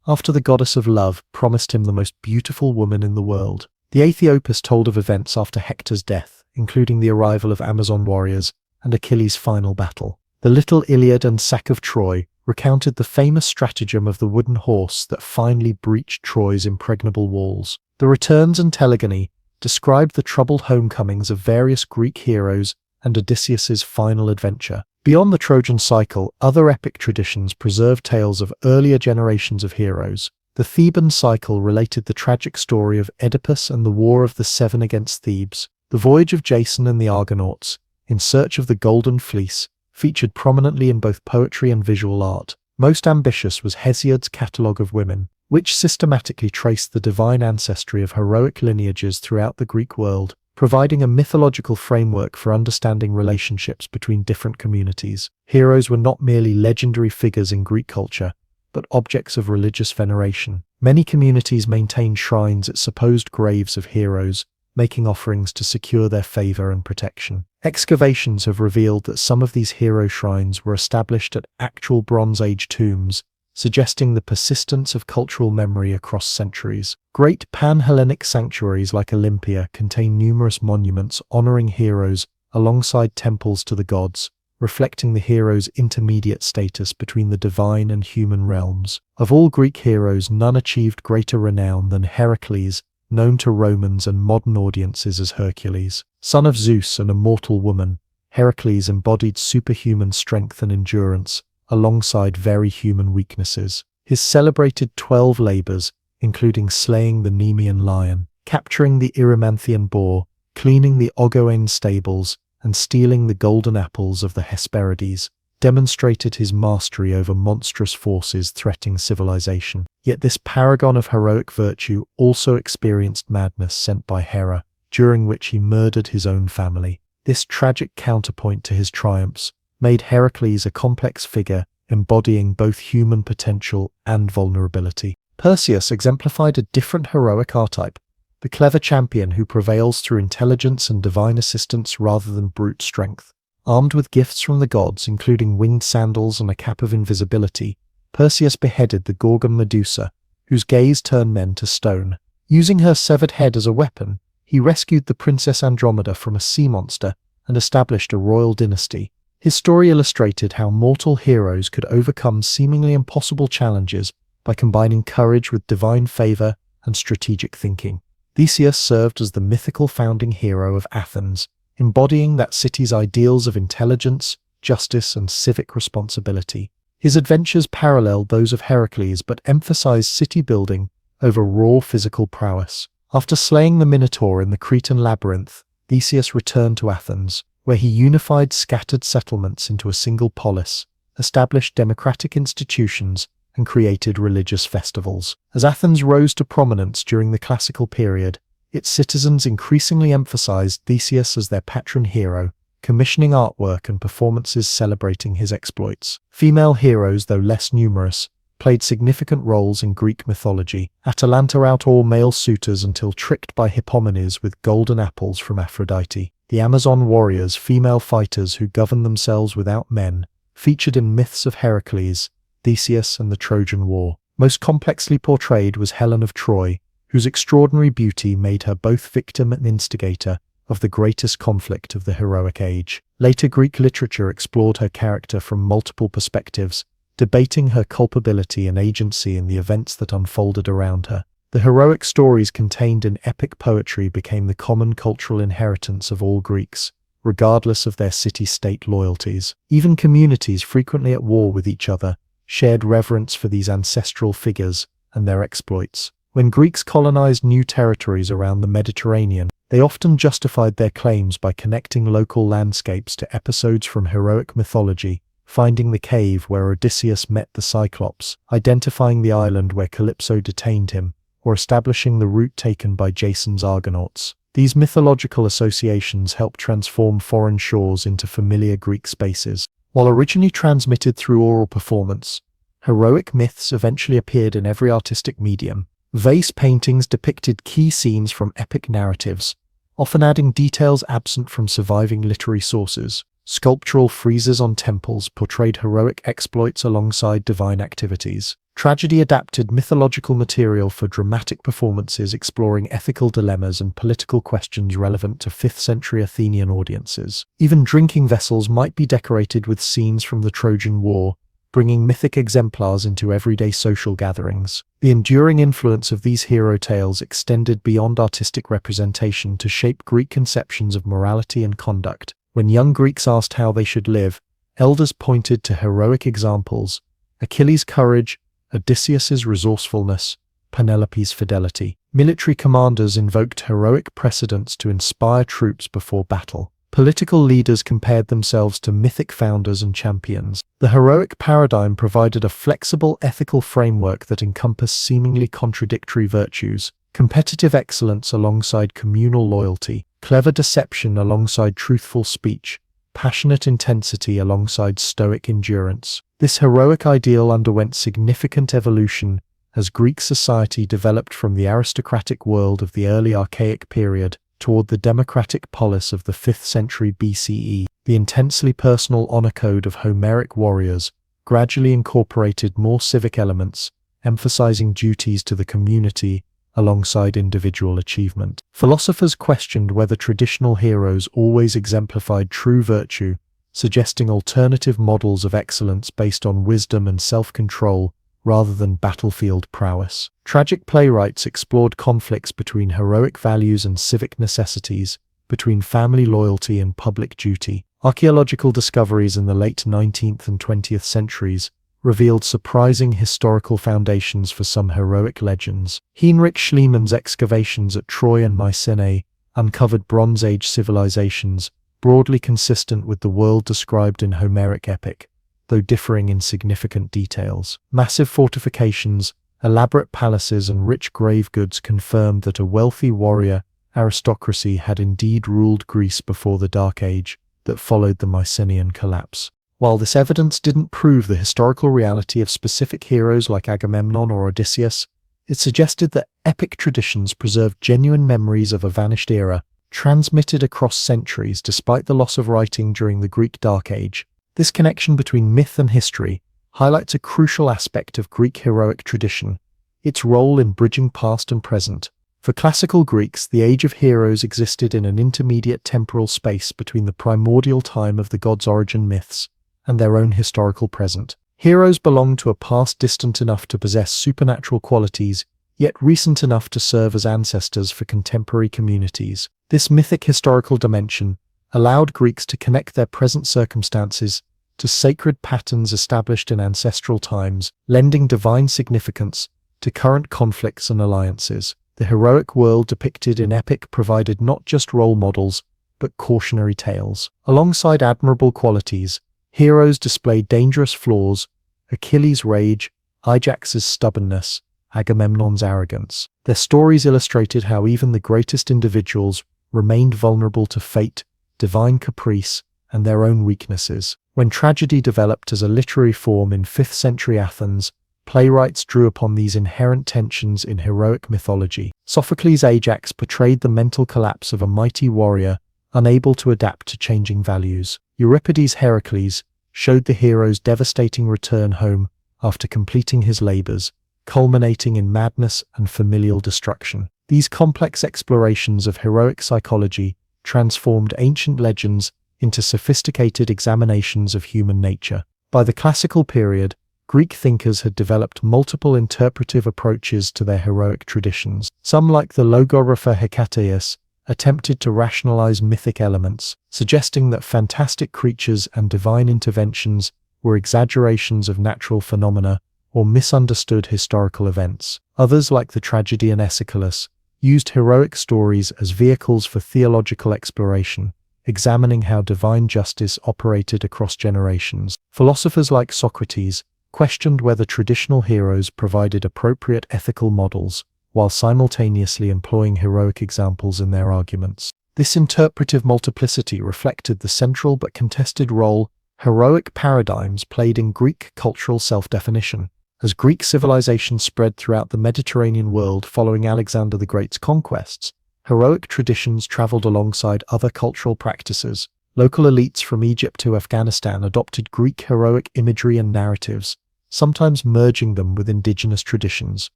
A: after the goddess of love promised him the most beautiful woman in the world. The Aethiopis told of events after Hector's death, including the arrival of Amazon warriors and Achilles' final battle. The Little Iliad and Sack of Troy recounted the famous stratagem of the wooden horse that finally breached Troy's impregnable walls. The Returns and Telegony described the troubled homecomings of various Greek heroes and Odysseus's final adventure. Beyond the Trojan cycle, other epic traditions preserve tales of earlier generations of heroes. The Theban cycle related the tragic story of Oedipus and the War of the Seven against Thebes. The voyage of Jason and the Argonauts, in search of the Golden Fleece, featured prominently in both poetry and visual art. Most ambitious was Hesiod's catalogue of women, which systematically traced the divine ancestry of heroic lineages throughout the Greek world, providing a mythological framework for understanding relationships between different communities. Heroes were not merely legendary figures in Greek culture, but objects of religious veneration. Many communities maintained shrines at supposed graves of heroes, making offerings to secure their favor and protection. Excavations have revealed that some of these hero shrines were established at actual Bronze Age tombs, suggesting the persistence of cultural memory across centuries. Great pan-Hellenic sanctuaries like Olympia contain numerous monuments honoring heroes alongside temples to the gods, reflecting the hero's intermediate status between the divine and human realms. Of all Greek heroes, none achieved greater renown than Heracles, known to Romans and modern audiences as Hercules. Son of Zeus and a mortal woman, Heracles embodied superhuman strength and endurance, alongside very human weaknesses. His celebrated 12 labors, including slaying the Nemean lion, capturing the Erymanthian boar, cleaning the Ogoaean stables, and stealing the golden apples of the Hesperides, demonstrated his mastery over monstrous forces threatening civilization. Yet this paragon of heroic virtue also experienced madness sent by Hera, during which he murdered his own family. This tragic counterpoint to his triumphs made Heracles a complex figure embodying both human potential and vulnerability. Perseus exemplified a different heroic archetype, the clever champion who prevails through intelligence and divine assistance rather than brute strength. Armed with gifts from the gods, including winged sandals and a cap of invisibility, Perseus beheaded the Gorgon Medusa, whose gaze turned men to stone. Using her severed head as a weapon, he rescued the Princess Andromeda from a sea monster and established a royal dynasty. His story illustrated how mortal heroes could overcome seemingly impossible challenges by combining courage with divine favor and strategic thinking. Theseus served as the mythical founding hero of Athens, embodying that city's ideals of intelligence, justice, and civic responsibility. His adventures paralleled those of Heracles but emphasized city building over raw physical prowess. After slaying the Minotaur in the Cretan labyrinth, Theseus returned to Athens, where he unified scattered settlements into a single polis, established democratic institutions, and created religious festivals. As Athens rose to prominence during the classical period, its citizens increasingly emphasized Theseus as their patron hero, commissioning artwork and performances celebrating his exploits. Female heroes, though less numerous, played significant roles in Greek mythology. Atalanta outawed male suitors until tricked by Hippomenes with golden apples from Aphrodite. The Amazon warriors, female fighters who governed themselves without men, featured in myths of Heracles, Theseus, and the Trojan War. Most complexly portrayed was Helen of Troy, whose extraordinary beauty made her both victim and instigator of the greatest conflict of the heroic age. Later Greek literature explored her character from multiple perspectives, debating her culpability and agency in the events that unfolded around her. The heroic stories contained in epic poetry became the common cultural inheritance of all Greeks, regardless of their city-state loyalties. Even communities frequently at war with each other shared reverence for these ancestral figures and their exploits. When Greeks colonized new territories around the Mediterranean, they often justified their claims by connecting local landscapes to episodes from heroic mythology, finding the cave where Odysseus met the Cyclops, identifying the island where Calypso detained him, or establishing the route taken by Jason's Argonauts. These mythological associations helped transform foreign shores into familiar Greek spaces. While originally transmitted through oral performance, heroic myths eventually appeared in every artistic medium. Vase paintings depicted key scenes from epic narratives, often adding details absent from surviving literary sources. Sculptural friezes on temples portrayed heroic exploits alongside divine activities. Tragedy adapted mythological material for dramatic performances exploring ethical dilemmas and political questions relevant to 5th century Athenian audiences. Even drinking vessels might be decorated with scenes from the Trojan War, bringing mythic exemplars into everyday social gatherings. The enduring influence of these hero tales extended beyond artistic representation to shape Greek conceptions of morality and conduct. When young Greeks asked how they should live, elders pointed to heroic examples: Achilles' courage, Odysseus's resourcefulness, Penelope's fidelity. Military commanders invoked heroic precedents to inspire troops before battle. Political leaders compared themselves to mythic founders and champions. The heroic paradigm provided a flexible ethical framework that encompassed seemingly contradictory virtues: competitive excellence alongside communal loyalty, clever deception alongside truthful speech, passionate intensity alongside stoic endurance. This heroic ideal underwent significant evolution as Greek society developed from the aristocratic world of the early archaic period toward the democratic polis of the 5th century BCE. The intensely personal honor code of Homeric warriors gradually incorporated more civic elements, emphasizing duties to the community alongside individual achievement. Philosophers questioned whether traditional heroes always exemplified true virtue, suggesting alternative models of excellence based on wisdom and self-control rather than battlefield prowess. Tragic playwrights explored conflicts between heroic values and civic necessities, between family loyalty and public duty. Archaeological discoveries in the late 19th and 20th centuries revealed surprising historical foundations for some heroic legends. Heinrich Schliemann's excavations at Troy and Mycenae uncovered Bronze Age civilizations broadly consistent with the world described in Homeric epic, though differing in significant details. Massive fortifications, elaborate palaces, and rich grave goods confirmed that a wealthy warrior aristocracy had indeed ruled Greece before the Dark Age that followed the Mycenaean collapse. While this evidence didn't prove the historical reality of specific heroes like Agamemnon or Odysseus, it suggested that epic traditions preserved genuine memories of a vanished era, transmitted across centuries despite the loss of writing during the Greek Dark Age. This connection between myth and history highlights a crucial aspect of Greek heroic tradition, its role in bridging past and present. For classical Greeks, the Age of Heroes existed in an intermediate temporal space between the primordial time of the gods' origin myths and their own historical present. Heroes belonged to a past distant enough to possess supernatural qualities, yet recent enough to serve as ancestors for contemporary communities. This mythic historical dimension allowed Greeks to connect their present circumstances to sacred patterns established in ancestral times, lending divine significance to current conflicts and alliances. The heroic world depicted in epic provided not just role models, but cautionary tales. Alongside admirable qualities, heroes displayed dangerous flaws: Achilles' rage, Ajax's stubbornness, Agamemnon's arrogance. Their stories illustrated how even the greatest individuals remained vulnerable to fate, divine caprice, and their own weaknesses. When tragedy developed as a literary form in 5th century Athens, playwrights drew upon these inherent tensions in heroic mythology. Sophocles' Ajax portrayed the mental collapse of a mighty warrior unable to adapt to changing values. Euripides' Heracles showed the hero's devastating return home after completing his labors, culminating in madness and familial destruction. These complex explorations of heroic psychology transformed ancient legends into sophisticated examinations of human nature. By the classical period, Greek thinkers had developed multiple interpretive approaches to their heroic traditions. Some, like the logographer Hecataeus, attempted to rationalize mythic elements, suggesting that fantastic creatures and divine interventions were exaggerations of natural phenomena or misunderstood historical events. Others, like the tragedian Aeschylus, used heroic stories as vehicles for theological exploration, examining how divine justice operated across generations. Philosophers like Socrates questioned whether traditional heroes provided appropriate ethical models, while simultaneously employing heroic examples in their arguments. This interpretive multiplicity reflected the central but contested role heroic paradigms played in Greek cultural self-definition. As Greek civilization spread throughout the Mediterranean world following Alexander the Great's conquests, heroic traditions traveled alongside other cultural practices. Local elites from Egypt to Afghanistan adopted Greek heroic imagery and narratives, sometimes merging them with indigenous traditions.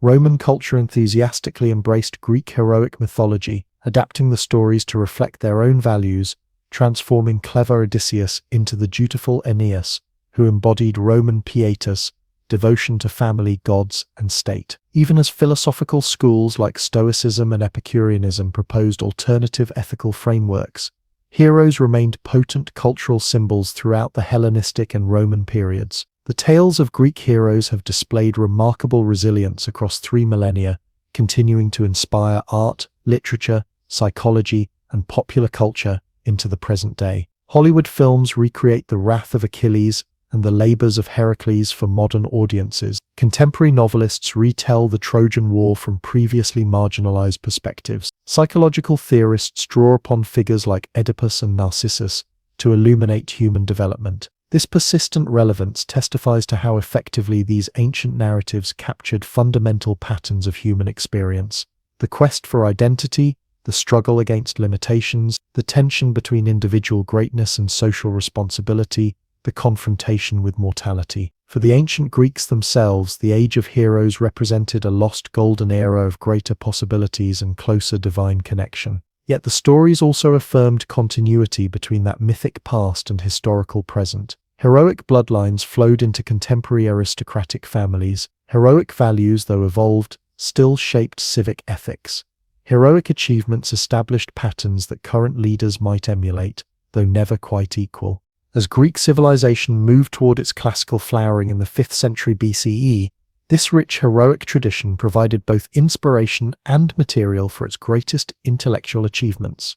A: Roman culture enthusiastically embraced Greek heroic mythology, adapting the stories to reflect their own values, transforming clever Odysseus into the dutiful Aeneas, who embodied Roman pietas, devotion to family, gods, and state. Even as philosophical schools like Stoicism and Epicureanism proposed alternative ethical frameworks, heroes remained potent cultural symbols throughout the Hellenistic and Roman periods. The tales of Greek heroes have displayed remarkable resilience across 3 millennia, continuing to inspire art, literature, psychology, and popular culture into the present day. Hollywood films recreate the wrath of Achilles and the labors of Heracles for modern audiences. Contemporary novelists retell the Trojan War from previously marginalized perspectives. Psychological theorists draw upon figures like Oedipus and Narcissus to illuminate human development. This persistent relevance testifies to how effectively these ancient narratives captured fundamental patterns of human experience: the quest for identity, the struggle against limitations, the tension between individual greatness and social responsibility, the confrontation with mortality. For the ancient Greeks themselves, the Age of Heroes represented a lost golden era of greater possibilities and closer divine connection. Yet the stories also affirmed continuity between that mythic past and historical present. Heroic bloodlines flowed into contemporary aristocratic families. Heroic values, though evolved, still shaped civic ethics. Heroic achievements established patterns that current leaders might emulate, though never quite equal. As Greek civilization moved toward its classical flowering in the 5th century BCE, this rich heroic tradition provided both inspiration and material for its greatest intellectual achievements.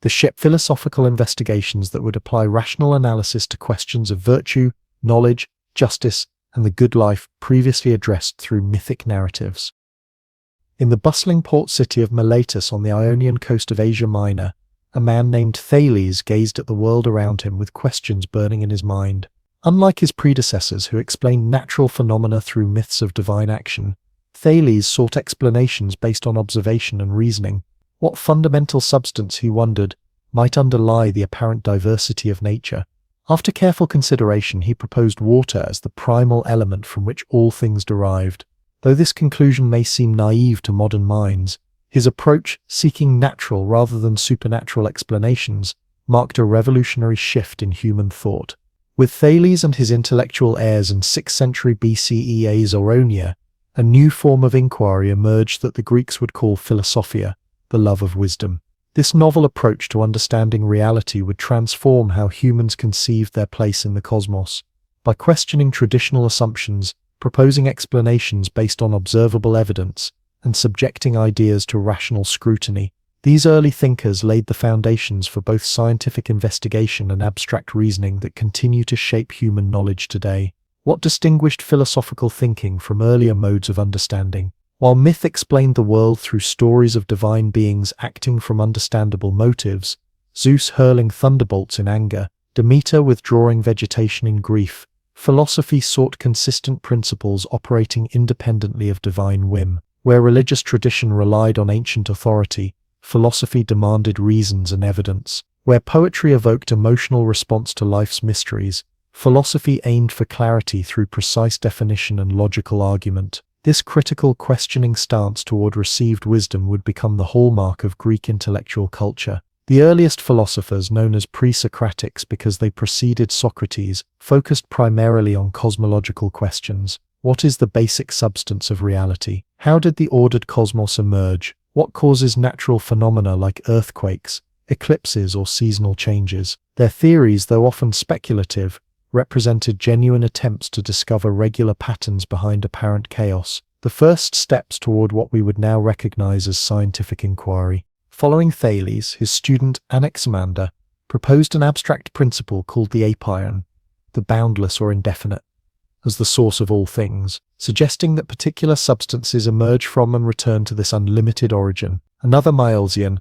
A: The shaped philosophical investigations that would apply rational analysis to questions of virtue, knowledge, justice, and the good life previously addressed through mythic narratives. In the bustling port city of Miletus on the Ionian coast of Asia Minor, a man named Thales gazed at the world around him with questions burning in his mind. Unlike his predecessors who explained natural phenomena through myths of divine action, Thales sought explanations based on observation and reasoning. What fundamental substance, he wondered, might underlie the apparent diversity of nature? After careful consideration, he proposed water as the primal element from which all things derived. Though this conclusion may seem naive to modern minds, his approach, seeking natural rather than supernatural explanations, marked a revolutionary shift in human thought. With Thales and his intellectual heirs in 6th century BCE Aesonia, a new form of inquiry emerged that the Greeks would call philosophia, the love of wisdom. This novel approach to understanding reality would transform how humans conceived their place in the cosmos. By questioning traditional assumptions, proposing explanations based on observable evidence, and subjecting ideas to rational scrutiny, these early thinkers laid the foundations for both scientific investigation and abstract reasoning that continue to shape human knowledge today. What distinguished philosophical thinking from earlier modes of understanding? While myth explained the world through stories of divine beings acting from understandable motives, Zeus hurling thunderbolts in anger, Demeter withdrawing vegetation in grief, philosophy sought consistent principles operating independently of divine whim. Where religious tradition relied on ancient authority, philosophy demanded reasons and evidence. Where poetry evoked emotional response to life's mysteries, philosophy aimed for clarity through precise definition and logical argument. This critical, questioning stance toward received wisdom would become the hallmark of Greek intellectual culture. The earliest philosophers, known as pre-Socratics because they preceded Socrates, focused primarily on cosmological questions. What is the basic substance of reality? How did the ordered cosmos emerge? What causes natural phenomena like earthquakes, eclipses, or seasonal changes? Their theories, though often speculative, represented genuine attempts to discover regular patterns behind apparent chaos, the first steps toward what we would now recognize as scientific inquiry. Following Thales, his student Anaximander proposed an abstract principle called the apeion, the boundless or indefinite, as the source of all things, suggesting that particular substances emerge from and return to this unlimited origin. Another Milesian,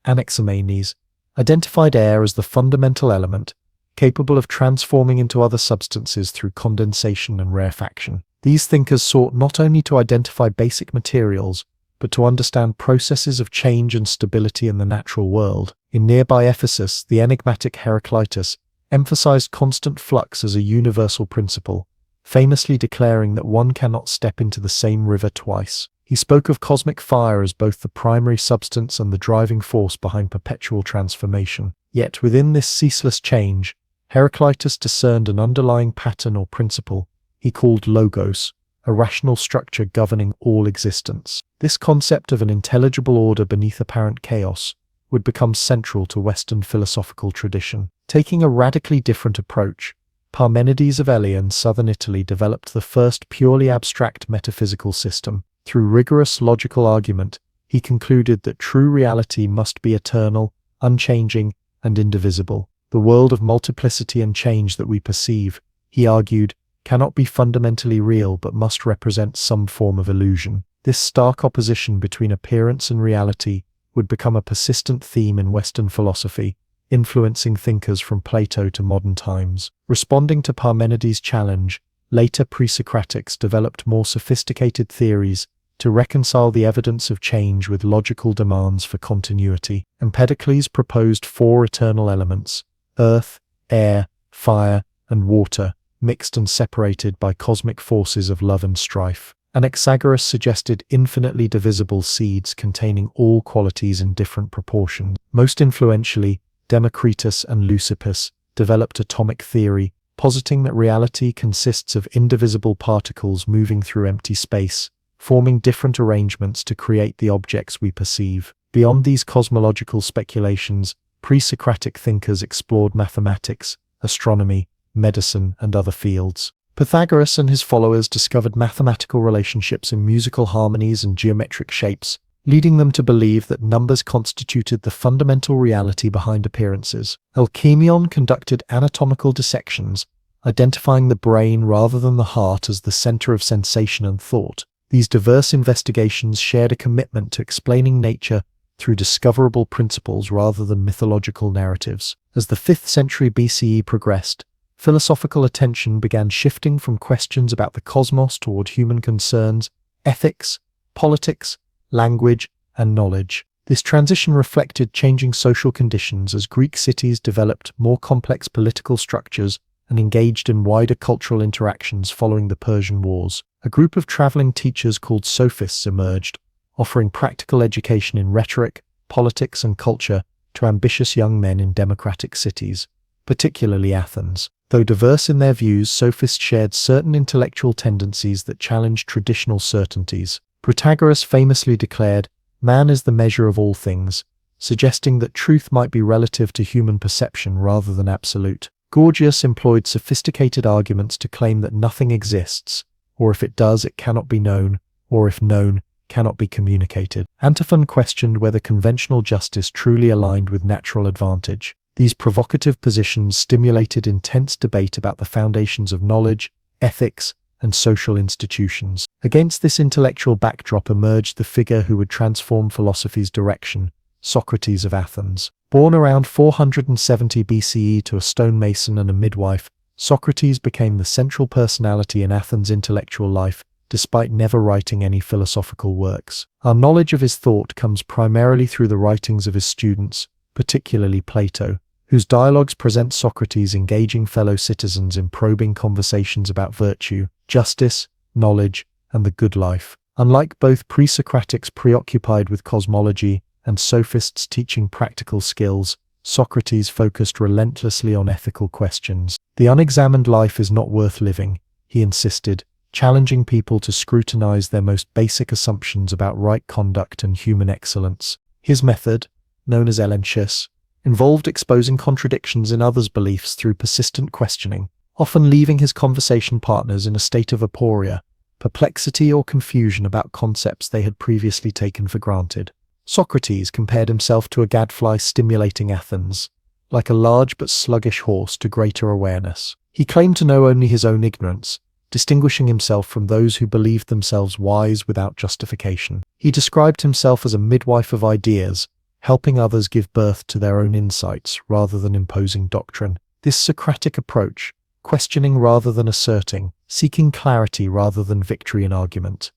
A: Anaximenes, identified air as the fundamental element, capable of transforming into other substances through condensation and rarefaction. These thinkers sought not only to identify basic materials, but to understand processes of change and stability in the natural world. In nearby Ephesus, the enigmatic Heraclitus emphasized constant flux as a universal principle, famously declaring that one cannot step into the same river twice. He spoke of cosmic fire as both the primary substance and the driving force behind perpetual transformation. Yet within this ceaseless change, Heraclitus discerned an underlying pattern or principle he called logos, a rational structure governing all existence. This concept of an intelligible order beneath apparent chaos would become central to Western philosophical tradition. Taking a radically different approach, Parmenides of Eleon, southern Italy, developed the first purely abstract metaphysical system. Through rigorous logical argument, he concluded that true reality must be eternal, unchanging, and indivisible. The world of multiplicity and change that we perceive, he argued, cannot be fundamentally real but must represent some form of illusion. This stark opposition between appearance and reality would become a persistent theme in Western philosophy, influencing thinkers from Plato to modern times. Responding to Parmenides' challenge, later pre-Socratics developed more sophisticated theories to reconcile the evidence of change with logical demands for continuity. Empedocles proposed 4 eternal elements: earth, air, fire, and water, mixed and separated by cosmic forces of love and strife. Anaxagoras suggested infinitely divisible seeds containing all qualities in different proportions. Most influentially, Democritus and Leucippus developed atomic theory, positing that reality consists of indivisible particles moving through empty space, forming different arrangements to create the objects we perceive. Beyond these cosmological speculations, pre-Socratic thinkers explored mathematics, astronomy, medicine, and other fields. Pythagoras and his followers discovered mathematical relationships in musical harmonies and geometric shapes, leading them to believe that numbers constituted the fundamental reality behind appearances. Alcmaeon conducted anatomical dissections, identifying the brain rather than the heart as the center of sensation and thought. These diverse investigations shared a commitment to explaining nature through discoverable principles rather than mythological narratives. As the 5th century BCE progressed, philosophical attention began shifting from questions about the cosmos toward human concerns, ethics, politics, language, and knowledge. This transition reflected changing social conditions as Greek cities developed more complex political structures and engaged in wider cultural interactions following the Persian Wars. A group of traveling teachers called sophists emerged, offering practical education in rhetoric, politics, and culture to ambitious young men in democratic cities, particularly Athens. Though diverse in their views, sophists shared certain intellectual tendencies that challenged traditional certainties. Protagoras famously declared, "Man is the measure of all things," suggesting that truth might be relative to human perception rather than absolute. Gorgias employed sophisticated arguments to claim that nothing exists, or if it does, it cannot be known, or if known, cannot be communicated. Antiphon questioned whether conventional justice truly aligned with natural advantage. These provocative positions stimulated intense debate about the foundations of knowledge, ethics, and social institutions. Against this intellectual backdrop emerged the figure who would transform philosophy's direction, Socrates of Athens. Born around 470 BCE to a stonemason and a midwife, Socrates became the central personality in Athens' intellectual life, despite never writing any philosophical works. Our knowledge of his thought comes primarily through the writings of his students, particularly Plato, whose dialogues present Socrates engaging fellow citizens in probing conversations about virtue, justice, knowledge, and the good life. Unlike both pre-Socratics preoccupied with cosmology and sophists teaching practical skills, Socrates focused relentlessly on ethical questions. The unexamined life is not worth living, he insisted, challenging people to scrutinize their most basic assumptions about right conduct and human excellence. His method, known as elenchus, involved exposing contradictions in others' beliefs through persistent questioning, often leaving his conversation partners in a state of aporia, perplexity or confusion about concepts they had previously taken for granted. Socrates compared himself to a gadfly stimulating Athens, like a large but sluggish horse to greater awareness. He claimed to know only his own ignorance, distinguishing himself from those who believed themselves wise without justification. He described himself as a midwife of ideas, helping others give birth to their own insights rather than imposing doctrine. This Socratic approach, questioning rather than asserting, seeking clarity rather than victory in argument,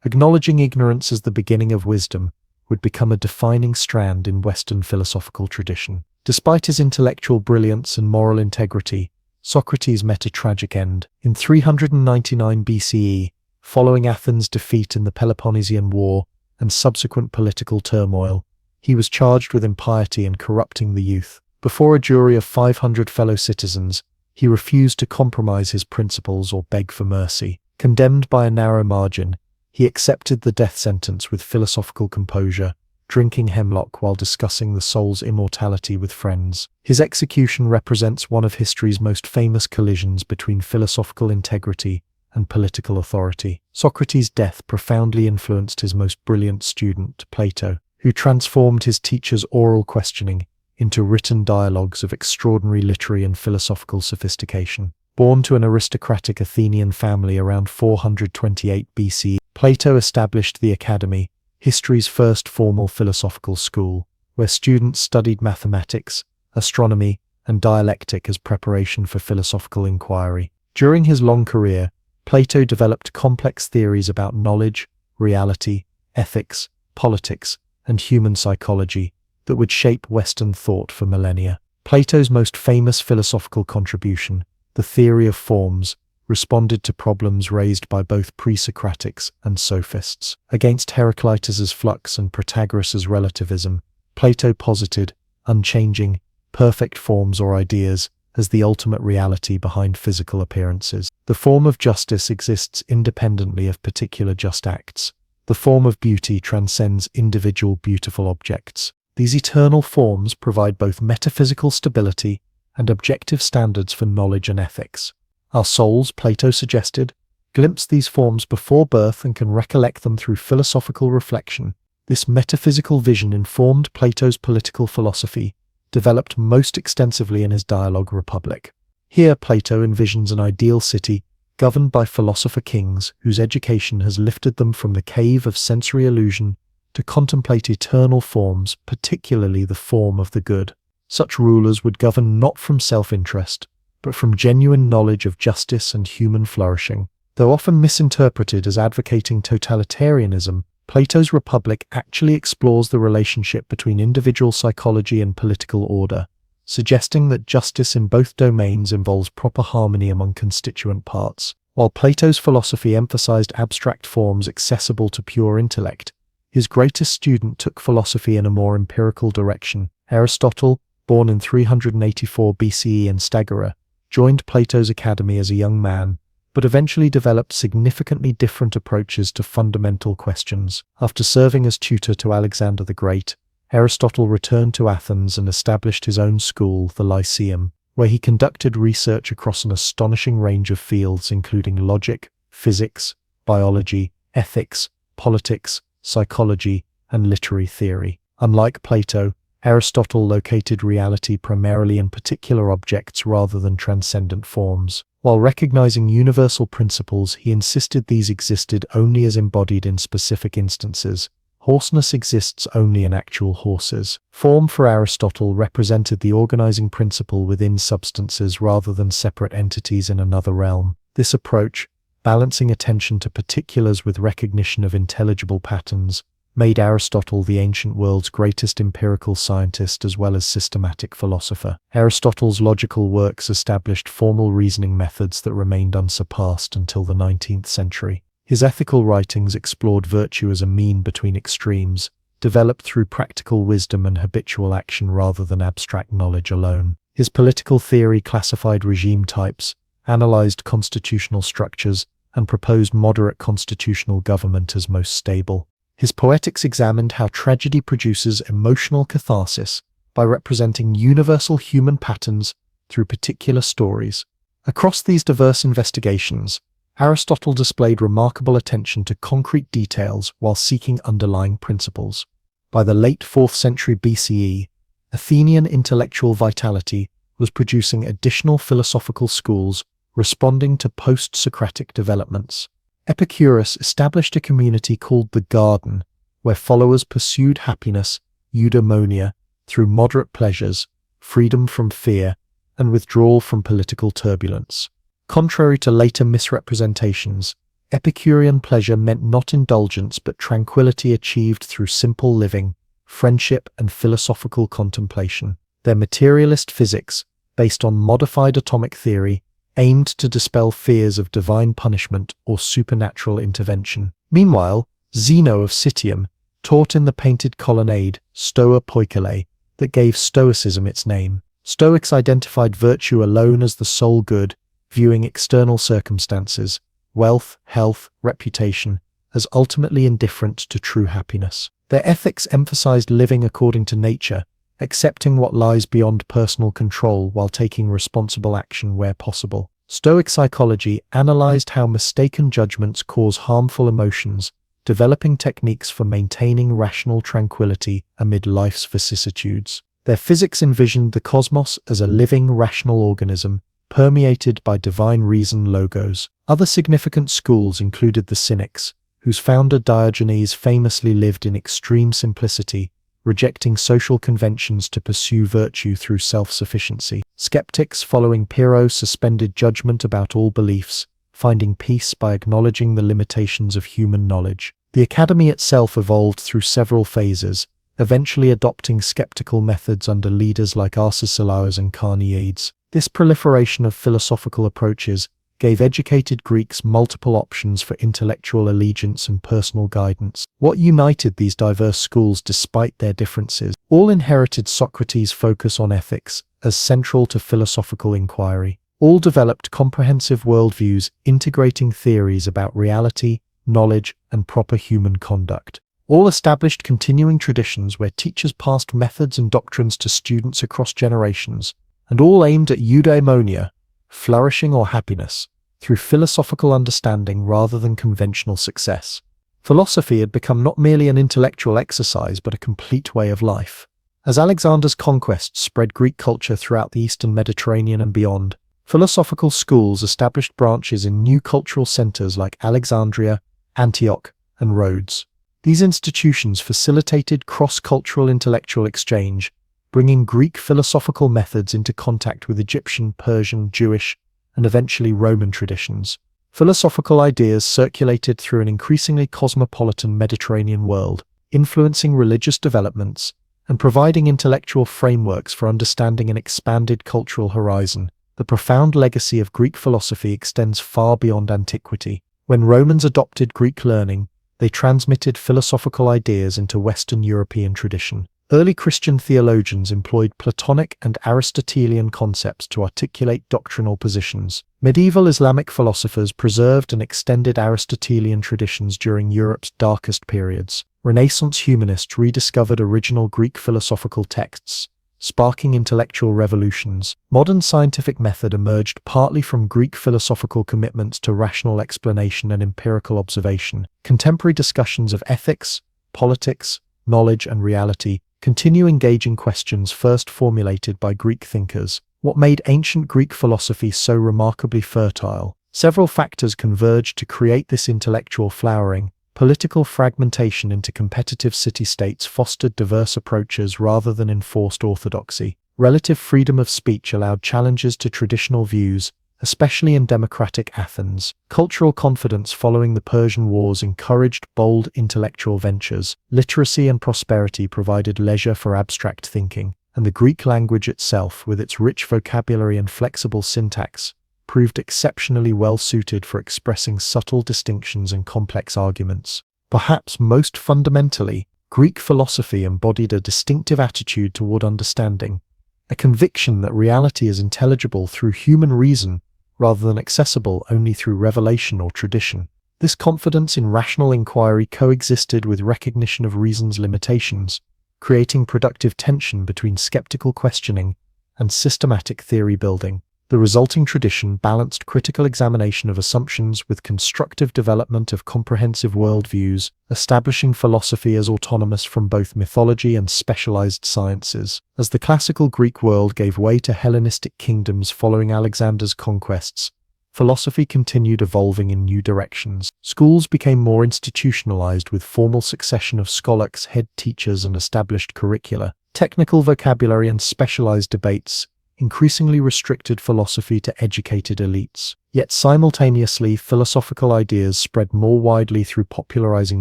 A: acknowledging ignorance as the beginning of wisdom, would become a defining strand in Western philosophical tradition. Despite his intellectual brilliance and moral integrity, Socrates met a tragic end. In 399 BCE, following Athens' defeat in the Peloponnesian War and subsequent political turmoil, he was charged with impiety and corrupting the youth. Before a jury of 500 fellow citizens, he refused to compromise his principles or beg for mercy. Condemned by a narrow margin, he accepted the death sentence with philosophical composure, drinking hemlock while discussing the soul's immortality with friends. His execution represents one of history's most famous collisions between philosophical integrity and political authority. Socrates' death profoundly influenced his most brilliant student, Plato, who transformed his teacher's oral questioning into written dialogues of extraordinary literary and philosophical sophistication. Born to an aristocratic Athenian family around 428 BC, Plato established the Academy, history's first formal philosophical school, where students studied mathematics, astronomy, and dialectic as preparation for philosophical inquiry. During his long career, Plato developed complex theories about knowledge, reality, ethics, politics, and human psychology that would shape Western thought for millennia. Plato's most famous philosophical contribution, the theory of forms, responded to problems raised by both pre-Socratics and sophists. Against Heraclitus's flux and Protagoras' relativism, Plato posited unchanging, perfect forms or ideas as the ultimate reality behind physical appearances. The form of justice exists independently of particular just acts. The form of beauty transcends individual beautiful objects. These eternal forms provide both metaphysical stability and objective standards for knowledge and ethics. Our souls, Plato suggested, glimpse these forms before birth and can recollect them through philosophical reflection. This metaphysical vision informed Plato's political philosophy, developed most extensively in his dialogue Republic. Here Plato envisions an ideal city governed by philosopher kings whose education has lifted them from the cave of sensory illusion to contemplate eternal forms, particularly the form of the good. Such rulers would govern not from self-interest, but from genuine knowledge of justice and human flourishing. Though often misinterpreted as advocating totalitarianism, Plato's Republic actually explores the relationship between individual psychology and political order, suggesting that justice in both domains involves proper harmony among constituent parts. While Plato's philosophy emphasized abstract forms accessible to pure intellect, his greatest student took philosophy in a more empirical direction. Aristotle, born in 384 BCE in Stagira, joined Plato's academy as a young man, but eventually developed significantly different approaches to fundamental questions. After serving as tutor to Alexander the Great, Aristotle returned to Athens and established his own school, the Lyceum, where he conducted research across an astonishing range of fields including logic, physics, biology, ethics, politics, psychology, and literary theory. Unlike Plato, Aristotle located reality primarily in particular objects rather than transcendent forms. While recognizing universal principles, he insisted these existed only as embodied in specific instances. Horseness exists only in actual horses. Form for Aristotle represented the organizing principle within substances rather than separate entities in another realm. This approach, balancing attention to particulars with recognition of intelligible patterns, made Aristotle the ancient world's greatest empirical scientist as well as systematic philosopher. Aristotle's logical works established formal reasoning methods that remained unsurpassed until the 19th century. His ethical writings explored virtue as a mean between extremes, developed through practical wisdom and habitual action rather than abstract knowledge alone. His political theory classified regime types, analyzed constitutional structures, and proposed moderate constitutional government as most stable. His poetics examined how tragedy produces emotional catharsis by representing universal human patterns through particular stories. Across these diverse investigations, Aristotle displayed remarkable attention to concrete details while seeking underlying principles. By the late 4th century BCE, Athenian intellectual vitality was producing additional philosophical schools responding to post-Socratic developments. Epicurus established a community called the Garden, where followers pursued happiness, eudaimonia, through moderate pleasures, freedom from fear, and withdrawal from political turbulence. Contrary to later misrepresentations, Epicurean pleasure meant not indulgence but tranquility achieved through simple living, friendship, and philosophical contemplation. Their materialist physics, based on modified atomic theory, aimed to dispel fears of divine punishment or supernatural intervention. Meanwhile, Zeno of Citium taught in the painted colonnade Stoa Poikile that gave Stoicism its name. Stoics identified virtue alone as the sole good, viewing external circumstances, wealth, health, reputation, as ultimately indifferent to true happiness. Their ethics emphasized living according to nature, accepting what lies beyond personal control while taking responsible action where possible. Stoic psychology analyzed how mistaken judgments cause harmful emotions, developing techniques for maintaining rational tranquility amid life's vicissitudes. Their physics envisioned the cosmos as a living, rational organism, permeated by divine reason logos. Other significant schools included the Cynics, whose founder Diogenes famously lived in extreme simplicity, rejecting social conventions to pursue virtue through self-sufficiency. Skeptics following Pyrrho suspended judgment about all beliefs, finding peace by acknowledging the limitations of human knowledge. The academy itself evolved through several phases, eventually adopting skeptical methods under leaders like Arcesilaus and Carneades. This proliferation of philosophical approaches gave educated Greeks multiple options for intellectual allegiance and personal guidance. What united these diverse schools despite their differences? All inherited Socrates' focus on ethics as central to philosophical inquiry. All developed comprehensive worldviews integrating theories about reality, knowledge, and proper human conduct. All established continuing traditions where teachers passed methods and doctrines to students across generations, and all aimed at eudaimonia, flourishing or happiness, through philosophical understanding rather than conventional success. Philosophy had become not merely an intellectual exercise but a complete way of life. As Alexander's conquests spread Greek culture throughout the Eastern Mediterranean and beyond, philosophical schools established branches in new cultural centers like Alexandria, Antioch, and Rhodes. These institutions facilitated cross-cultural intellectual exchange, bringing Greek philosophical methods into contact with Egyptian, Persian, Jewish, and eventually Roman traditions. Philosophical ideas circulated through an increasingly cosmopolitan Mediterranean world, influencing religious developments and providing intellectual frameworks for understanding an expanded cultural horizon. The profound legacy of Greek philosophy extends far beyond antiquity. When Romans adopted Greek learning, they transmitted philosophical ideas into Western European tradition. Early Christian theologians employed Platonic and Aristotelian concepts to articulate doctrinal positions. Medieval Islamic philosophers preserved and extended Aristotelian traditions during Europe's darkest periods. Renaissance humanists rediscovered original Greek philosophical texts, sparking intellectual revolutions. Modern scientific method emerged partly from Greek philosophical commitments to rational explanation and empirical observation. Contemporary discussions of ethics, politics, knowledge, and reality continue engaging questions first formulated by Greek thinkers. What made ancient Greek philosophy so remarkably fertile? Several factors converged to create this intellectual flowering. Political fragmentation into competitive city-states fostered diverse approaches rather than enforced orthodoxy. Relative freedom of speech allowed challenges to traditional views, especially in democratic Athens. Cultural confidence following the Persian Wars encouraged bold intellectual ventures. Literacy and prosperity provided leisure for abstract thinking, and the Greek language itself, with its rich vocabulary and flexible syntax, proved exceptionally well suited for expressing subtle distinctions and complex arguments. Perhaps most fundamentally, Greek philosophy embodied a distinctive attitude toward understanding, a conviction that reality is intelligible through human reason rather than accessible only through revelation or tradition. This confidence in rational inquiry coexisted with recognition of reason's limitations, creating productive tension between skeptical questioning and systematic theory building. The resulting tradition balanced critical examination of assumptions with constructive development of comprehensive worldviews, establishing philosophy as autonomous from both mythology and specialized sciences. As the classical Greek world gave way to Hellenistic kingdoms following Alexander's conquests, philosophy continued evolving in new directions. Schools became more institutionalized with formal succession of scholastics, head teachers, and established curricula. Technical vocabulary and specialized debates increasingly restricted philosophy to educated elites. Yet simultaneously, philosophical ideas spread more widely through popularizing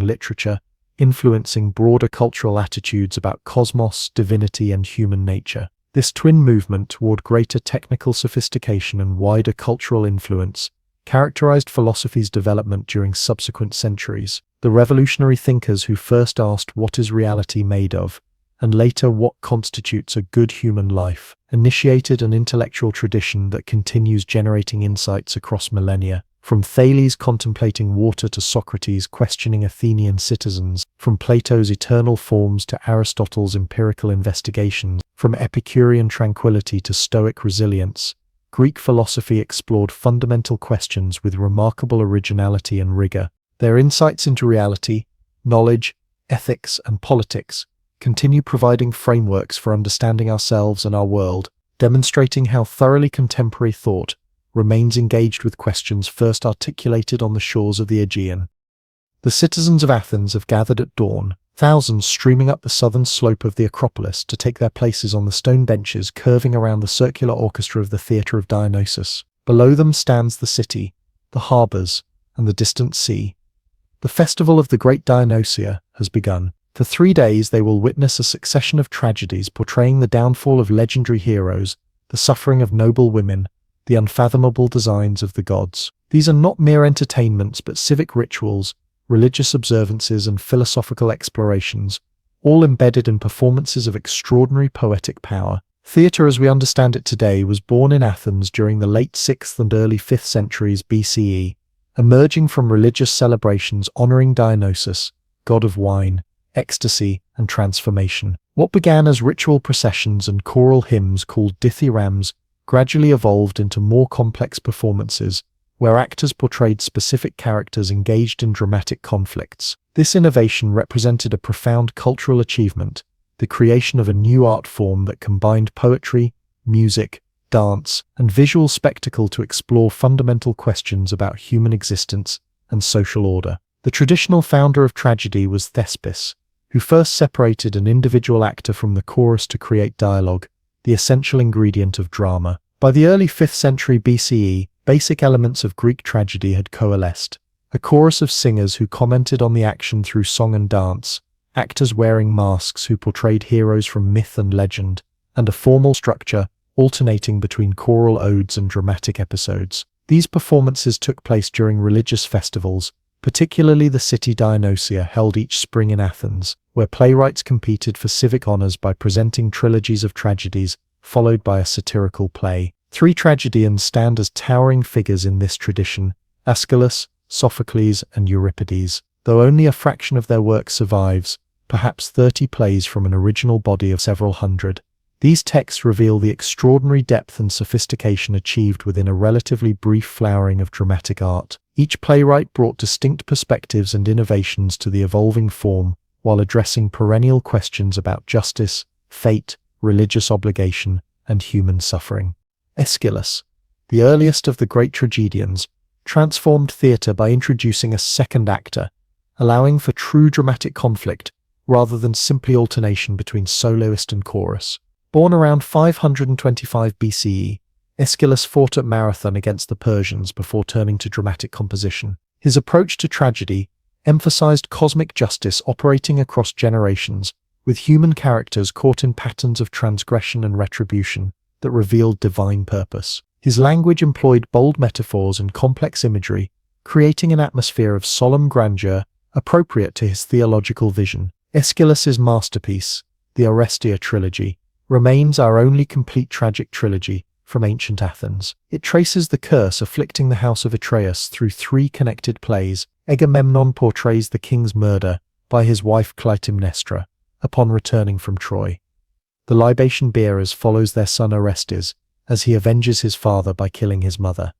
A: literature, influencing broader cultural attitudes about cosmos, divinity, and human nature. This twin movement toward greater technical sophistication and wider cultural influence characterized philosophy's development during subsequent centuries. The revolutionary thinkers who first asked what is reality made of, and later what constitutes a good human life, initiated an intellectual tradition that continues generating insights across millennia. From Thales contemplating water to Socrates questioning Athenian citizens, from Plato's eternal forms to Aristotle's empirical investigations, from Epicurean tranquility to Stoic resilience, Greek philosophy explored fundamental questions with remarkable originality and rigor. Their insights into reality, knowledge, ethics, and politics continue providing frameworks for understanding ourselves and our world, demonstrating how thoroughly contemporary thought remains engaged with questions first articulated on the shores of the Aegean. The citizens of Athens have gathered at dawn, thousands streaming up the southern slope of the Acropolis to take their places on the stone benches curving around the circular orchestra of the Theatre of Dionysus. Below them stands the city, the harbours, and the distant sea. The festival of the great Dionysia has begun. For 3 days they will witness a succession of tragedies portraying the downfall of legendary heroes, the suffering of noble women, the unfathomable designs of the gods. These are not mere entertainments but civic rituals, religious observances and philosophical explorations, all embedded in performances of extraordinary poetic power. Theatre as we understand it today was born in Athens during the late 6th and early 5th centuries BCE, emerging from religious celebrations honoring Dionysus, god of wine, ecstasy, and transformation. What began as ritual processions and choral hymns called dithyrambs gradually evolved into more complex performances, where actors portrayed specific characters engaged in dramatic conflicts. This innovation represented a profound cultural achievement, the creation of a new art form that combined poetry, music, dance, and visual spectacle to explore fundamental questions about human existence and social order. The traditional founder of tragedy was Thespis, who first separated an individual actor from the chorus to create dialogue, the essential ingredient of drama. By the early 5th century BCE, basic elements of Greek tragedy had coalesced. A chorus of singers who commented on the action through song and dance, actors wearing masks who portrayed heroes from myth and legend, and a formal structure alternating between choral odes and dramatic episodes. These performances took place during religious festivals, particularly the city Dionysia held each spring in Athens, where playwrights competed for civic honors by presenting trilogies of tragedies, followed by a satirical play. 3 tragedians stand as towering figures in this tradition: Aeschylus, Sophocles, and Euripides. Though only a fraction of their work survives, perhaps 30 plays from an original body of several hundred. These texts reveal the extraordinary depth and sophistication achieved within a relatively brief flowering of dramatic art. Each playwright brought distinct perspectives and innovations to the evolving form, while addressing perennial questions about justice, fate, religious obligation, and human suffering. Aeschylus, the earliest of the great tragedians, transformed theatre by introducing a second actor, allowing for true dramatic conflict rather than simply alternation between soloist and chorus. Born around 525 BCE, Aeschylus fought at Marathon against the Persians before turning to dramatic composition. His approach to tragedy emphasized cosmic justice operating across generations, with human characters caught in patterns of transgression and retribution that revealed divine purpose. His language employed bold metaphors and complex imagery, creating an atmosphere of solemn grandeur appropriate to his theological vision. Aeschylus's masterpiece, the Orestia trilogy, remains our only complete tragic trilogy from ancient Athens. It traces the curse afflicting the house of Atreus through 3 connected plays. Agamemnon portrays the king's murder by his wife Clytemnestra upon returning from Troy. The libation bearers follows their son Orestes as he avenges his father by killing his mother.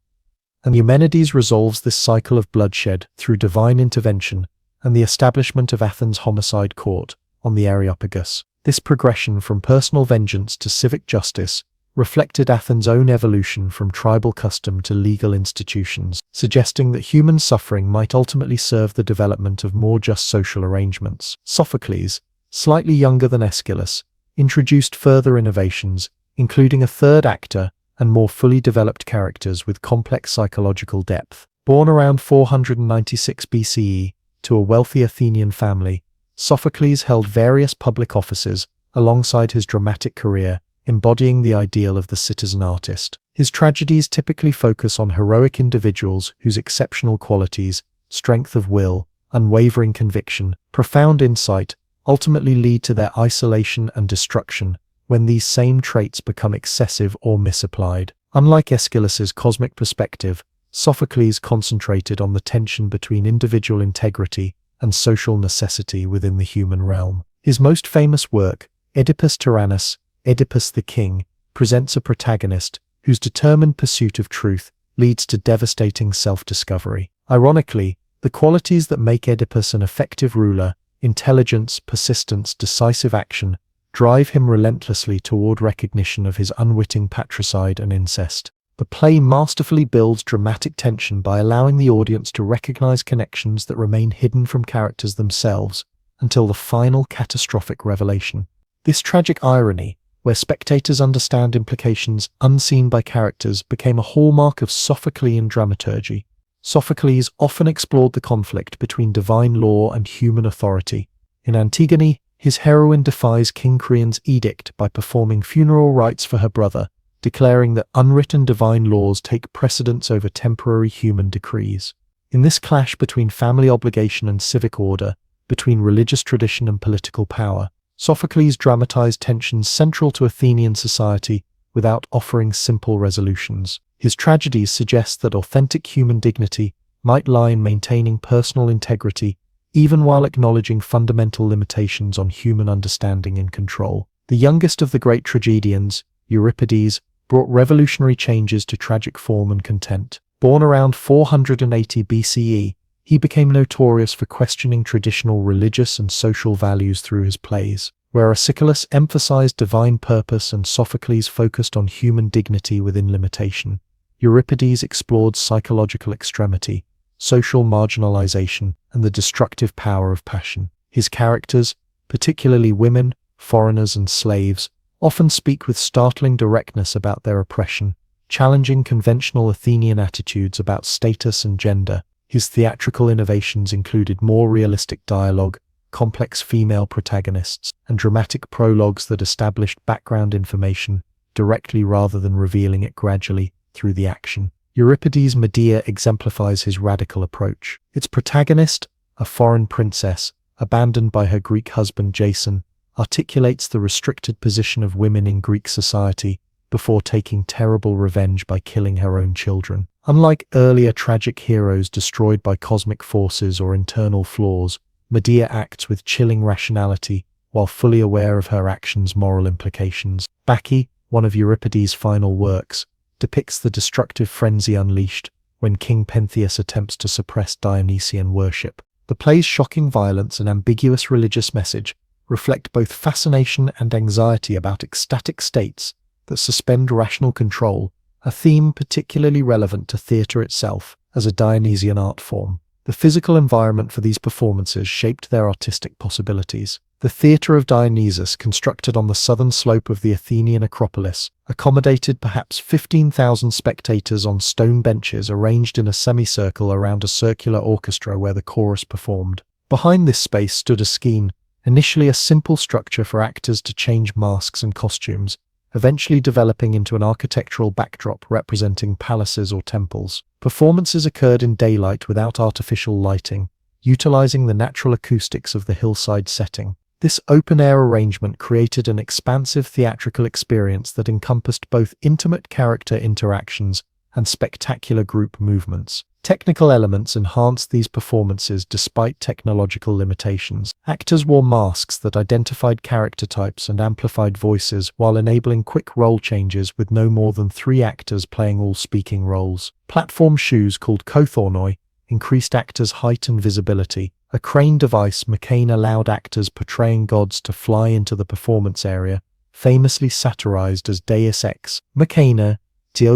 A: And Eumenides resolves this cycle of bloodshed through divine intervention and the establishment of Athens' homicide court on the Areopagus. This progression from personal vengeance to civic justice reflected Athens' own evolution from tribal custom to legal institutions, suggesting that human suffering might ultimately serve the development of more just social arrangements. Sophocles, slightly younger than Aeschylus, introduced further innovations, including a third actor and more fully developed characters with complex psychological depth. Born around 496 BCE to a wealthy Athenian family, Sophocles held various public offices alongside his dramatic career, embodying the ideal of the citizen artist. His tragedies typically focus on heroic individuals whose exceptional qualities, strength of will, unwavering conviction, profound insight, ultimately lead to their isolation and destruction when these same traits become excessive or misapplied. Unlike Aeschylus's cosmic perspective, Sophocles concentrated on the tension between individual integrity and social necessity within the human realm. His most famous work, Oedipus Tyrannus, Oedipus the King, presents a protagonist whose determined pursuit of truth leads to devastating self-discovery. Ironically, the qualities that make Oedipus an effective ruler, intelligence, persistence, decisive action, drive him relentlessly toward recognition of his unwitting patricide and incest. The play masterfully builds dramatic tension by allowing the audience to recognize connections that remain hidden from characters themselves until the final catastrophic revelation. This tragic irony, where spectators understand implications unseen by characters, became a hallmark of Sophoclean dramaturgy. Sophocles often explored the conflict between divine law and human authority. In Antigone, his heroine defies King Creon's edict by performing funeral rites for her brother, declaring that unwritten divine laws take precedence over temporary human decrees. In this clash between family obligation and civic order, between religious tradition and political power, Sophocles dramatized tensions central to Athenian society without offering simple resolutions. His tragedies suggest that authentic human dignity might lie in maintaining personal integrity, even while acknowledging fundamental limitations on human understanding and control. The youngest of the great tragedians, Euripides, brought revolutionary changes to tragic form and content. Born around 480 BCE, he became notorious for questioning traditional religious and social values through his plays. Where Aeschylus emphasized divine purpose and Sophocles focused on human dignity within limitation, Euripides explored psychological extremity, social marginalization, and the destructive power of passion. His characters, particularly women, foreigners, and slaves, often speak with startling directness about their oppression, challenging conventional Athenian attitudes about status and gender. His theatrical innovations included more realistic dialogue, complex female protagonists, and dramatic prologues that established background information directly rather than revealing it gradually through the action. Euripides' Medea exemplifies his radical approach. Its protagonist, a foreign princess, abandoned by her Greek husband Jason, articulates the restricted position of women in Greek society before taking terrible revenge by killing her own children. Unlike earlier tragic heroes destroyed by cosmic forces or internal flaws, Medea acts with chilling rationality while fully aware of her actions' moral implications. Bacchae, one of Euripides' final works, depicts the destructive frenzy unleashed when King Pentheus attempts to suppress Dionysian worship. The play's shocking violence and ambiguous religious message reflect both fascination and anxiety about ecstatic states that suspend rational control, a theme particularly relevant to theatre itself as a Dionysian art form. The physical environment for these performances shaped their artistic possibilities. The Theatre of Dionysus, constructed on the southern slope of the Athenian Acropolis, accommodated perhaps 15,000 spectators on stone benches arranged in a semicircle around a circular orchestra where the chorus performed. Behind this space stood a skene, initially a simple structure for actors to change masks and costumes, eventually developing into an architectural backdrop representing palaces or temples. Performances occurred in daylight without artificial lighting, utilizing the natural acoustics of the hillside setting. This open-air arrangement created an expansive theatrical experience that encompassed both intimate character interactions and spectacular group movements. Technical elements enhanced these performances despite technological limitations. Actors wore masks that identified character types and amplified voices while enabling quick role changes with no more than 3 actors playing all speaking roles. Platform shoes called kothornoi increased actors' height and visibility. A crane device Mechana allowed actors portraying gods to fly into the performance area, famously satirized as Deus Ex Machina,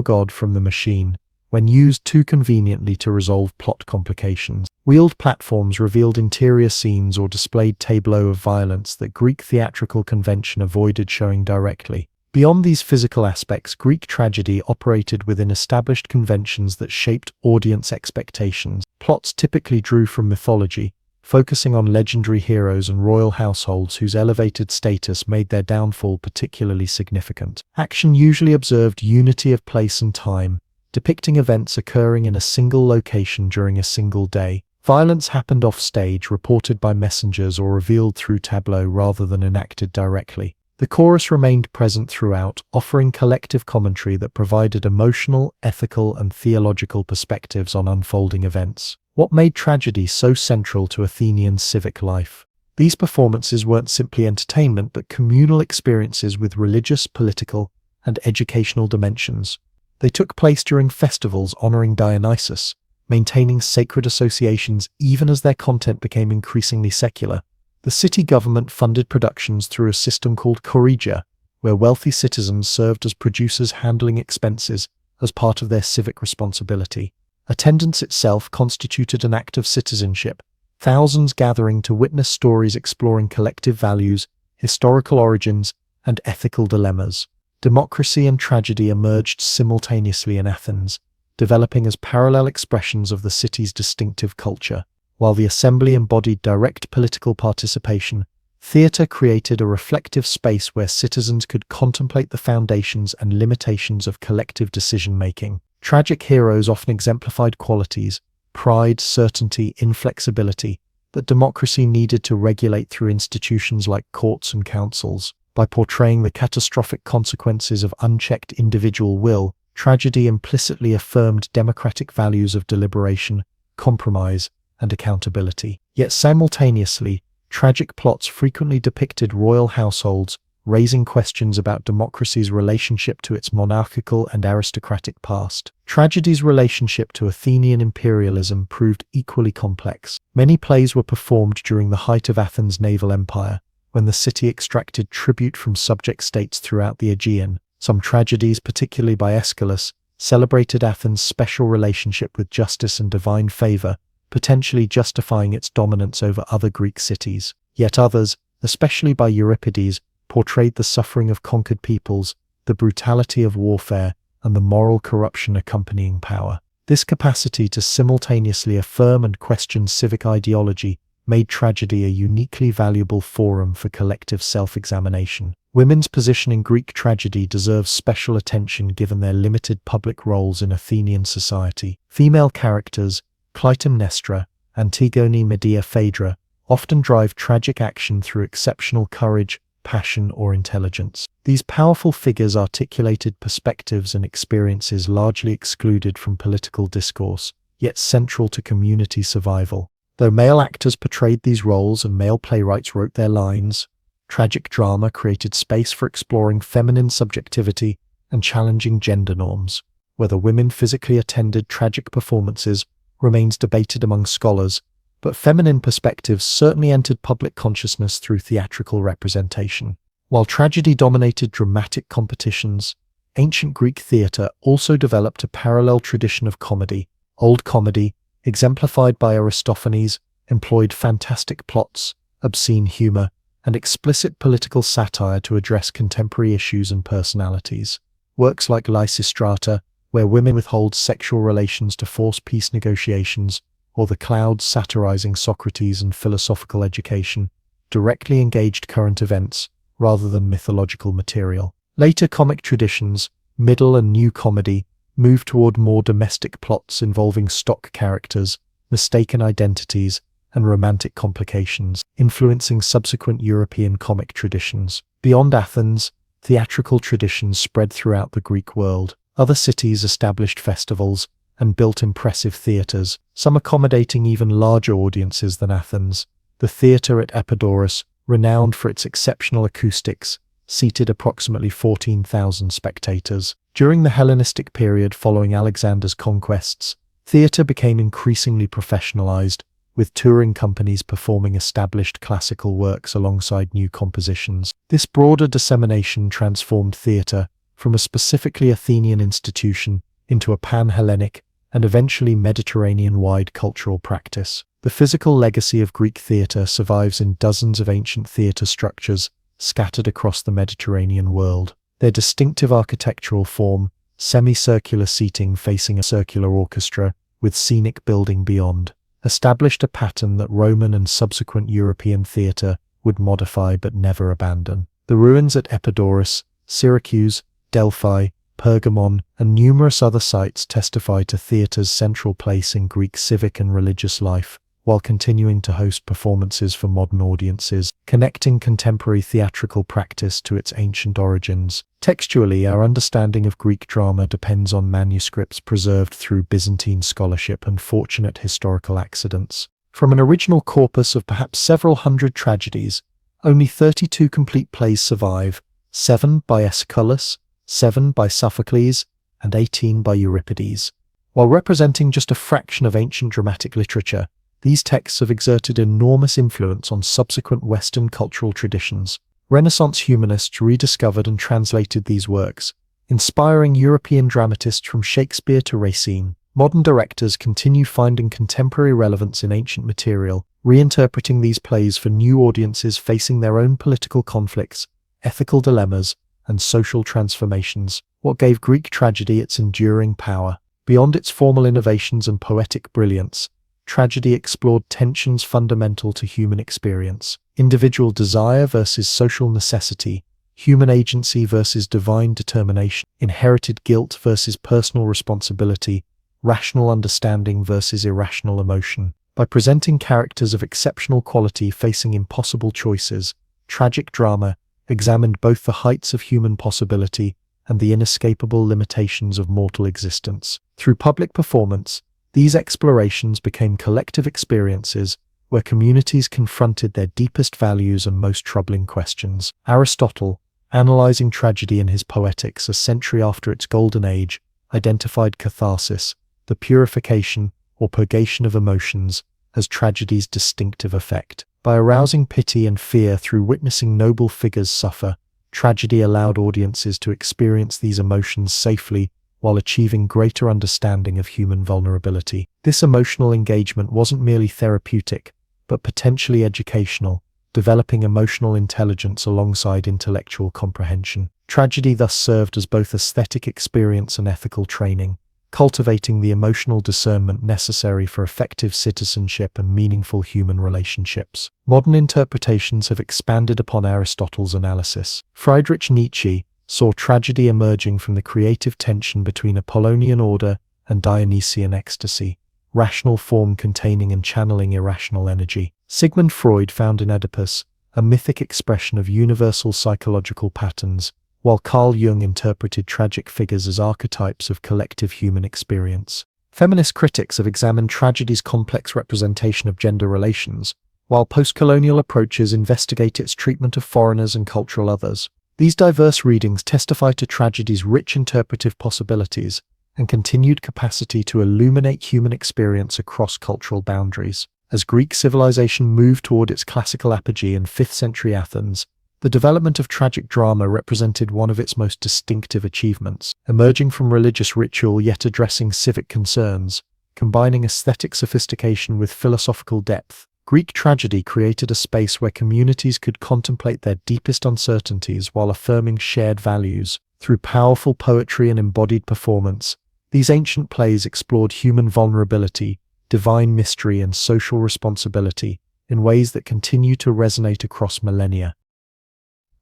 A: God from the machine, when used too conveniently to resolve plot complications. Wheeled platforms revealed interior scenes or displayed tableaux of violence that Greek theatrical convention avoided showing directly. Beyond these physical aspects, Greek tragedy operated within established conventions that shaped audience expectations. Plots typically drew from mythology, focusing on legendary heroes and royal households whose elevated status made their downfall particularly significant. Action usually observed unity of place and time, depicting events occurring in a single location during a single day. Violence happened off-stage, reported by messengers or revealed through tableau rather than enacted directly. The chorus remained present throughout, offering collective commentary that provided emotional, ethical, and theological perspectives on unfolding events. What made tragedy so central to Athenian civic life? These performances weren't simply entertainment but communal experiences with religious, political, and educational dimensions. They took place during festivals honoring Dionysus, maintaining sacred associations even as their content became increasingly secular. The city government funded productions through a system called choregia, where wealthy citizens served as producers handling expenses as part of their civic responsibility. Attendance itself constituted an act of citizenship, thousands gathering to witness stories exploring collective values, historical origins, and ethical dilemmas. Democracy and tragedy emerged simultaneously in Athens, developing as parallel expressions of the city's distinctive culture. While the assembly embodied direct political participation, Theatre created a reflective space where citizens could contemplate the foundations and limitations of collective decision-making. Tragic heroes often exemplified qualities, pride, certainty, inflexibility, that democracy needed to regulate through institutions like courts and councils. By portraying the catastrophic consequences of unchecked individual will, tragedy implicitly affirmed democratic values of deliberation, compromise, and accountability. Yet simultaneously, tragic plots frequently depicted royal households, raising questions about democracy's relationship to its monarchical and aristocratic past. Tragedy's relationship to Athenian imperialism proved equally complex. Many plays were performed during the height of Athens' naval empire, when the city extracted tribute from subject states throughout the Aegean. Some tragedies, particularly by Aeschylus, celebrated Athens' special relationship with justice and divine favor, potentially justifying its dominance over other Greek cities. Yet others, especially by Euripides, portrayed the suffering of conquered peoples, the brutality of warfare, and the moral corruption accompanying power. This capacity to simultaneously affirm and question civic ideology made tragedy a uniquely valuable forum for collective self-examination. Women's position in Greek tragedy deserves special attention given their limited public roles in Athenian society. Female characters, Clytemnestra, Antigone, Medea, Phaedra, often drive tragic action through exceptional courage, passion, or intelligence. These powerful figures articulated perspectives and experiences largely excluded from political discourse, yet central to community survival. Though male actors portrayed these roles and male playwrights wrote their lines, tragic drama created space for exploring feminine subjectivity and challenging gender norms. Whether women physically attended tragic performances remains debated among scholars, but feminine perspectives certainly entered public consciousness through theatrical representation. While tragedy dominated dramatic competitions, ancient Greek theatre also developed a parallel tradition of comedy. Old comedy, exemplified by Aristophanes, employed fantastic plots, obscene humor, and explicit political satire to address contemporary issues and personalities. Works like Lysistrata, where women withhold sexual relations to force peace negotiations, or The Clouds satirizing Socrates and philosophical education, directly engaged current events rather than mythological material. Later comic traditions, Middle and New Comedy, moved toward more domestic plots involving stock characters, mistaken identities, and romantic complications, influencing subsequent European comic traditions. Beyond Athens, theatrical traditions spread throughout the Greek world. Other cities established festivals and built impressive theatres, some accommodating even larger audiences than Athens. The theatre at Epidaurus, renowned for its exceptional acoustics, seated approximately 14,000 spectators. During the Hellenistic period following Alexander's conquests, theatre became increasingly professionalized, with touring companies performing established classical works alongside new compositions. This broader dissemination transformed theatre from a specifically Athenian institution into a pan-Hellenic and eventually Mediterranean-wide cultural practice. The physical legacy of Greek theatre survives in dozens of ancient theatre structures scattered across the Mediterranean world. Their distinctive architectural form, semicircular seating facing a circular orchestra with scenic building beyond, established a pattern that Roman and subsequent European theatre would modify but never abandon. The ruins at Epidaurus, Syracuse, Delphi, Pergamon, and numerous other sites testify to theatre's central place in Greek civic and religious life, while continuing to host performances for modern audiences, connecting contemporary theatrical practice to its ancient origins. Textually, our understanding of Greek drama depends on manuscripts preserved through Byzantine scholarship and fortunate historical accidents. From an original corpus of perhaps several hundred tragedies, only 32 complete plays survive, 7 by Aeschylus, 7 by Sophocles, and 18 by Euripides. While representing just a fraction of ancient dramatic literature, these texts have exerted enormous influence on subsequent Western cultural traditions. Renaissance humanists rediscovered and translated these works, inspiring European dramatists from Shakespeare to Racine. Modern directors continue finding contemporary relevance in ancient material, reinterpreting these plays for new audiences facing their own political conflicts, ethical dilemmas, and social transformations. What gave Greek tragedy its enduring power? Beyond its formal innovations and poetic brilliance, tragedy explored tensions fundamental to human experience. individual desire versus social necessity, human agency versus divine determination, inherited guilt versus personal responsibility, rational understanding versus irrational emotion. By presenting characters of exceptional quality facing impossible choices, tragic drama examined both the heights of human possibility and the inescapable limitations of mortal existence. Through public performance, these explorations became collective experiences where communities confronted their deepest values and most troubling questions. Aristotle, analyzing tragedy in his Poetics a century after its golden age, identified catharsis, the purification or purgation of emotions, as tragedy's distinctive effect. By arousing pity and fear through witnessing noble figures suffer, tragedy allowed audiences to experience these emotions safely while achieving greater understanding of human vulnerability. This emotional engagement wasn't merely therapeutic, but potentially educational, developing emotional intelligence alongside intellectual comprehension. Tragedy thus served as both aesthetic experience and ethical training, cultivating the emotional discernment necessary for effective citizenship and meaningful human relationships. Modern interpretations have expanded upon Aristotle's analysis. Friedrich Nietzsche saw tragedy emerging from the creative tension between Apollonian order and Dionysian ecstasy, rational form containing and channeling irrational energy. Sigmund Freud found in Oedipus a mythic expression of universal psychological patterns, while Carl Jung interpreted tragic figures as archetypes of collective human experience. Feminist critics have examined tragedy's complex representation of gender relations, while post-colonial approaches investigate its treatment of foreigners and cultural others. These diverse readings testify to tragedy's rich interpretive possibilities and continued capacity to illuminate human experience across cultural boundaries. As Greek civilization moved toward its classical apogee in 5th century Athens, the development of tragic drama represented one of its most distinctive achievements, emerging from religious ritual yet addressing civic concerns, combining aesthetic sophistication with philosophical depth. Greek tragedy created a space where communities could contemplate their deepest uncertainties while affirming shared values. Through powerful poetry and embodied performance, these ancient plays explored human vulnerability, divine mystery, and social responsibility in ways that continue to resonate across millennia.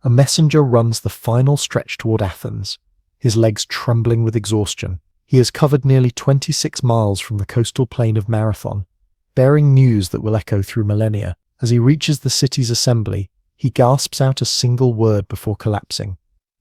A: A messenger runs the final stretch toward Athens, his legs trembling with exhaustion. He has covered nearly 26 miles from the coastal plain of Marathon, bearing news that will echo through millennia. As he reaches the city's assembly, he gasps out a single word before collapsing: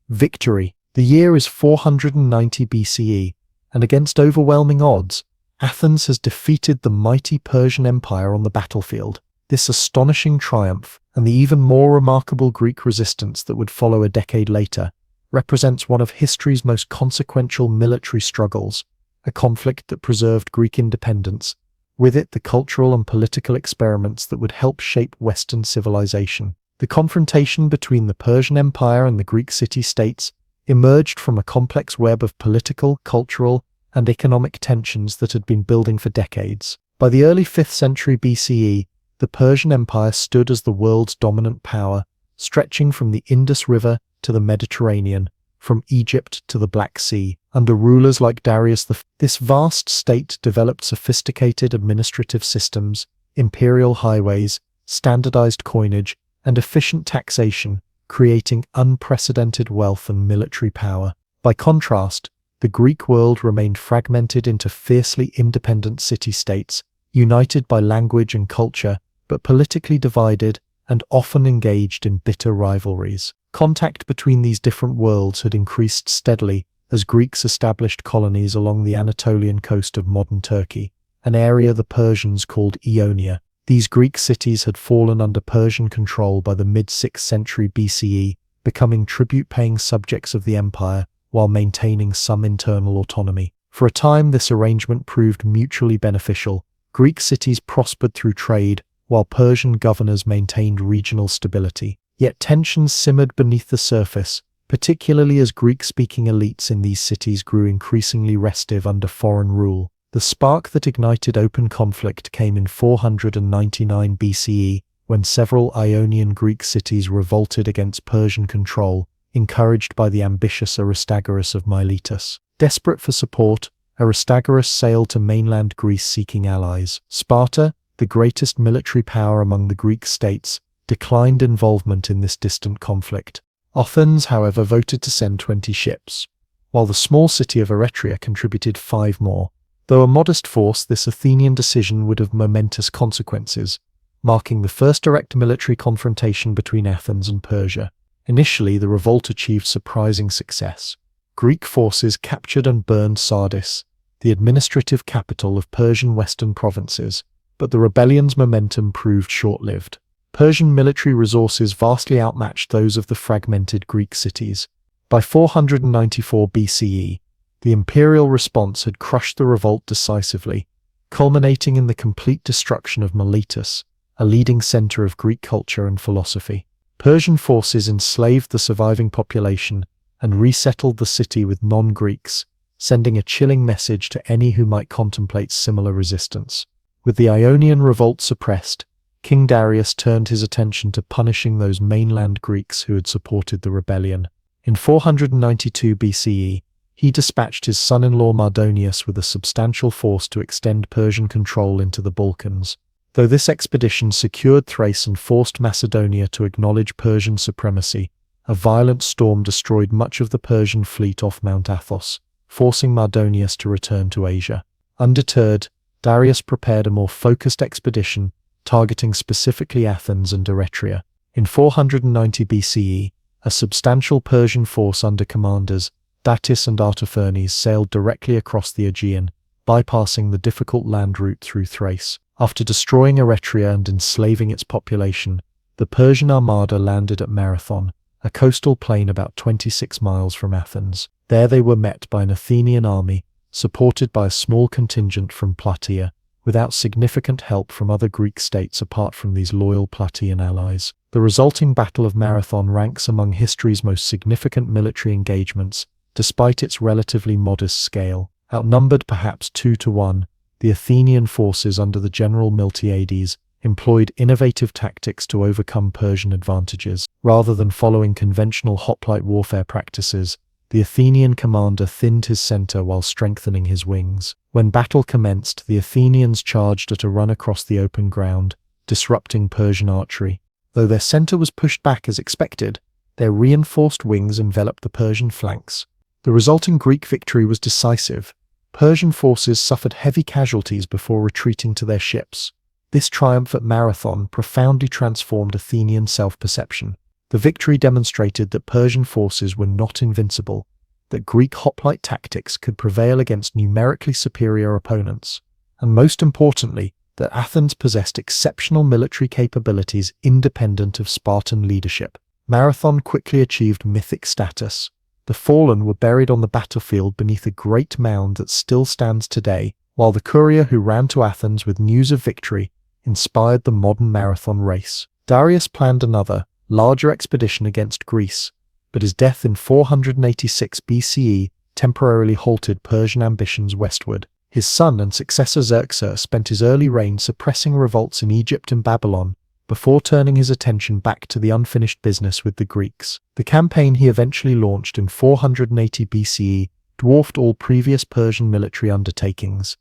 A: victory. The year is 490 BCE, and against overwhelming odds, Athens has defeated the mighty Persian Empire on the battlefield. This astonishing triumph, and the even more remarkable Greek resistance that would follow a decade later, represents one of history's most consequential military struggles, a conflict that preserved Greek independence, with it the cultural and political experiments that would help shape Western civilization. The confrontation between the Persian Empire and the Greek city-states emerged from a complex web of political, cultural, and economic tensions that had been building for decades. By the early 5th century BCE, the Persian Empire stood as the world's dominant power, stretching from the Indus River to the Mediterranean, from Egypt to the Black Sea. Under rulers like Darius V, this vast state developed sophisticated administrative systems, imperial highways, standardized coinage, and efficient taxation, creating unprecedented wealth and military power. By contrast, the Greek world remained fragmented into fiercely independent city-states, united by language and culture, but politically divided and often engaged in bitter rivalries. Contact between these different worlds had increased steadily as Greeks established colonies along the Anatolian coast of modern Turkey, an area the Persians called Ionia. These Greek cities had fallen under Persian control by the mid-6th century BCE, becoming tribute-paying subjects of the empire while maintaining some internal autonomy. For a time, this arrangement proved mutually beneficial. Greek cities prospered through trade, while Persian governors maintained regional stability. Yet tensions simmered beneath the surface, particularly as Greek-speaking elites in these cities grew increasingly restive under foreign rule. The spark that ignited open conflict came in 499 BCE, when several Ionian Greek cities revolted against Persian control, encouraged by the ambitious Aristagoras of Miletus. Desperate for support, Aristagoras sailed to mainland Greece seeking allies. Sparta, the greatest military power among the Greek states, declined involvement in this distant conflict. Athens, however, voted to send 20 ships, while the small city of Eretria contributed 5 more. Though a modest force, this Athenian decision would have momentous consequences, marking the first direct military confrontation between Athens and Persia. Initially, the revolt achieved surprising success. Greek forces captured and burned Sardis, the administrative capital of Persian western provinces, but the rebellion's momentum proved short-lived. Persian military resources vastly outmatched those of the fragmented Greek cities. By 494 BCE, the imperial response had crushed the revolt decisively, culminating in the complete destruction of Miletus, a leading center of Greek culture and philosophy. Persian forces enslaved the surviving population and resettled the city with non-Greeks, sending a chilling message to any who might contemplate similar resistance. With the Ionian revolt suppressed, King Darius turned his attention to punishing those mainland Greeks who had supported the rebellion. In 492 BCE, he dispatched his son-in-law Mardonius with a substantial force to extend Persian control into the Balkans. Though this expedition secured Thrace and forced Macedonia to acknowledge Persian supremacy, a violent storm destroyed much of the Persian fleet off Mount Athos, forcing Mardonius to return to Asia. Undeterred, Darius prepared a more focused expedition, targeting specifically Athens and Eretria. In 490 BCE, a substantial Persian force under commanders Datis and Artaphernes sailed directly across the Aegean, bypassing the difficult land route through Thrace. After destroying Eretria and enslaving its population, the Persian armada landed at Marathon, a coastal plain about 26 miles from Athens. There they were met by an Athenian army, supported by a small contingent from Plataea, without significant help from other Greek states apart from these loyal Plataean allies. The resulting Battle of Marathon ranks among history's most significant military engagements, despite its relatively modest scale. Outnumbered perhaps 2-1, the Athenian forces under the general Miltiades employed innovative tactics to overcome Persian advantages. Rather than following conventional hoplite warfare practices, the Athenian commander thinned his center while strengthening his wings. When battle commenced, the Athenians charged at a run across the open ground, disrupting Persian archery. Though their center was pushed back as expected, their reinforced wings enveloped the Persian flanks. The resulting Greek victory was decisive. Persian forces suffered heavy casualties before retreating to their ships. This triumph at Marathon profoundly transformed Athenian self-perception. The victory demonstrated that Persian forces were not invincible, that Greek hoplite tactics could prevail against numerically superior opponents, and most importantly, that Athens possessed exceptional military capabilities independent of Spartan leadership. Marathon quickly achieved mythic status. The fallen were buried on the battlefield beneath a great mound that still stands today, while the courier who ran to Athens with news of victory inspired the modern marathon race. Darius planned another, larger expedition against Greece, but his death in 486 BCE temporarily halted Persian ambitions westward. His son and successor Xerxes spent his early reign suppressing revolts in Egypt and Babylon, before turning his attention back to the unfinished business with the Greeks. The campaign he eventually launched in 480 BCE dwarfed all previous Persian military undertakings.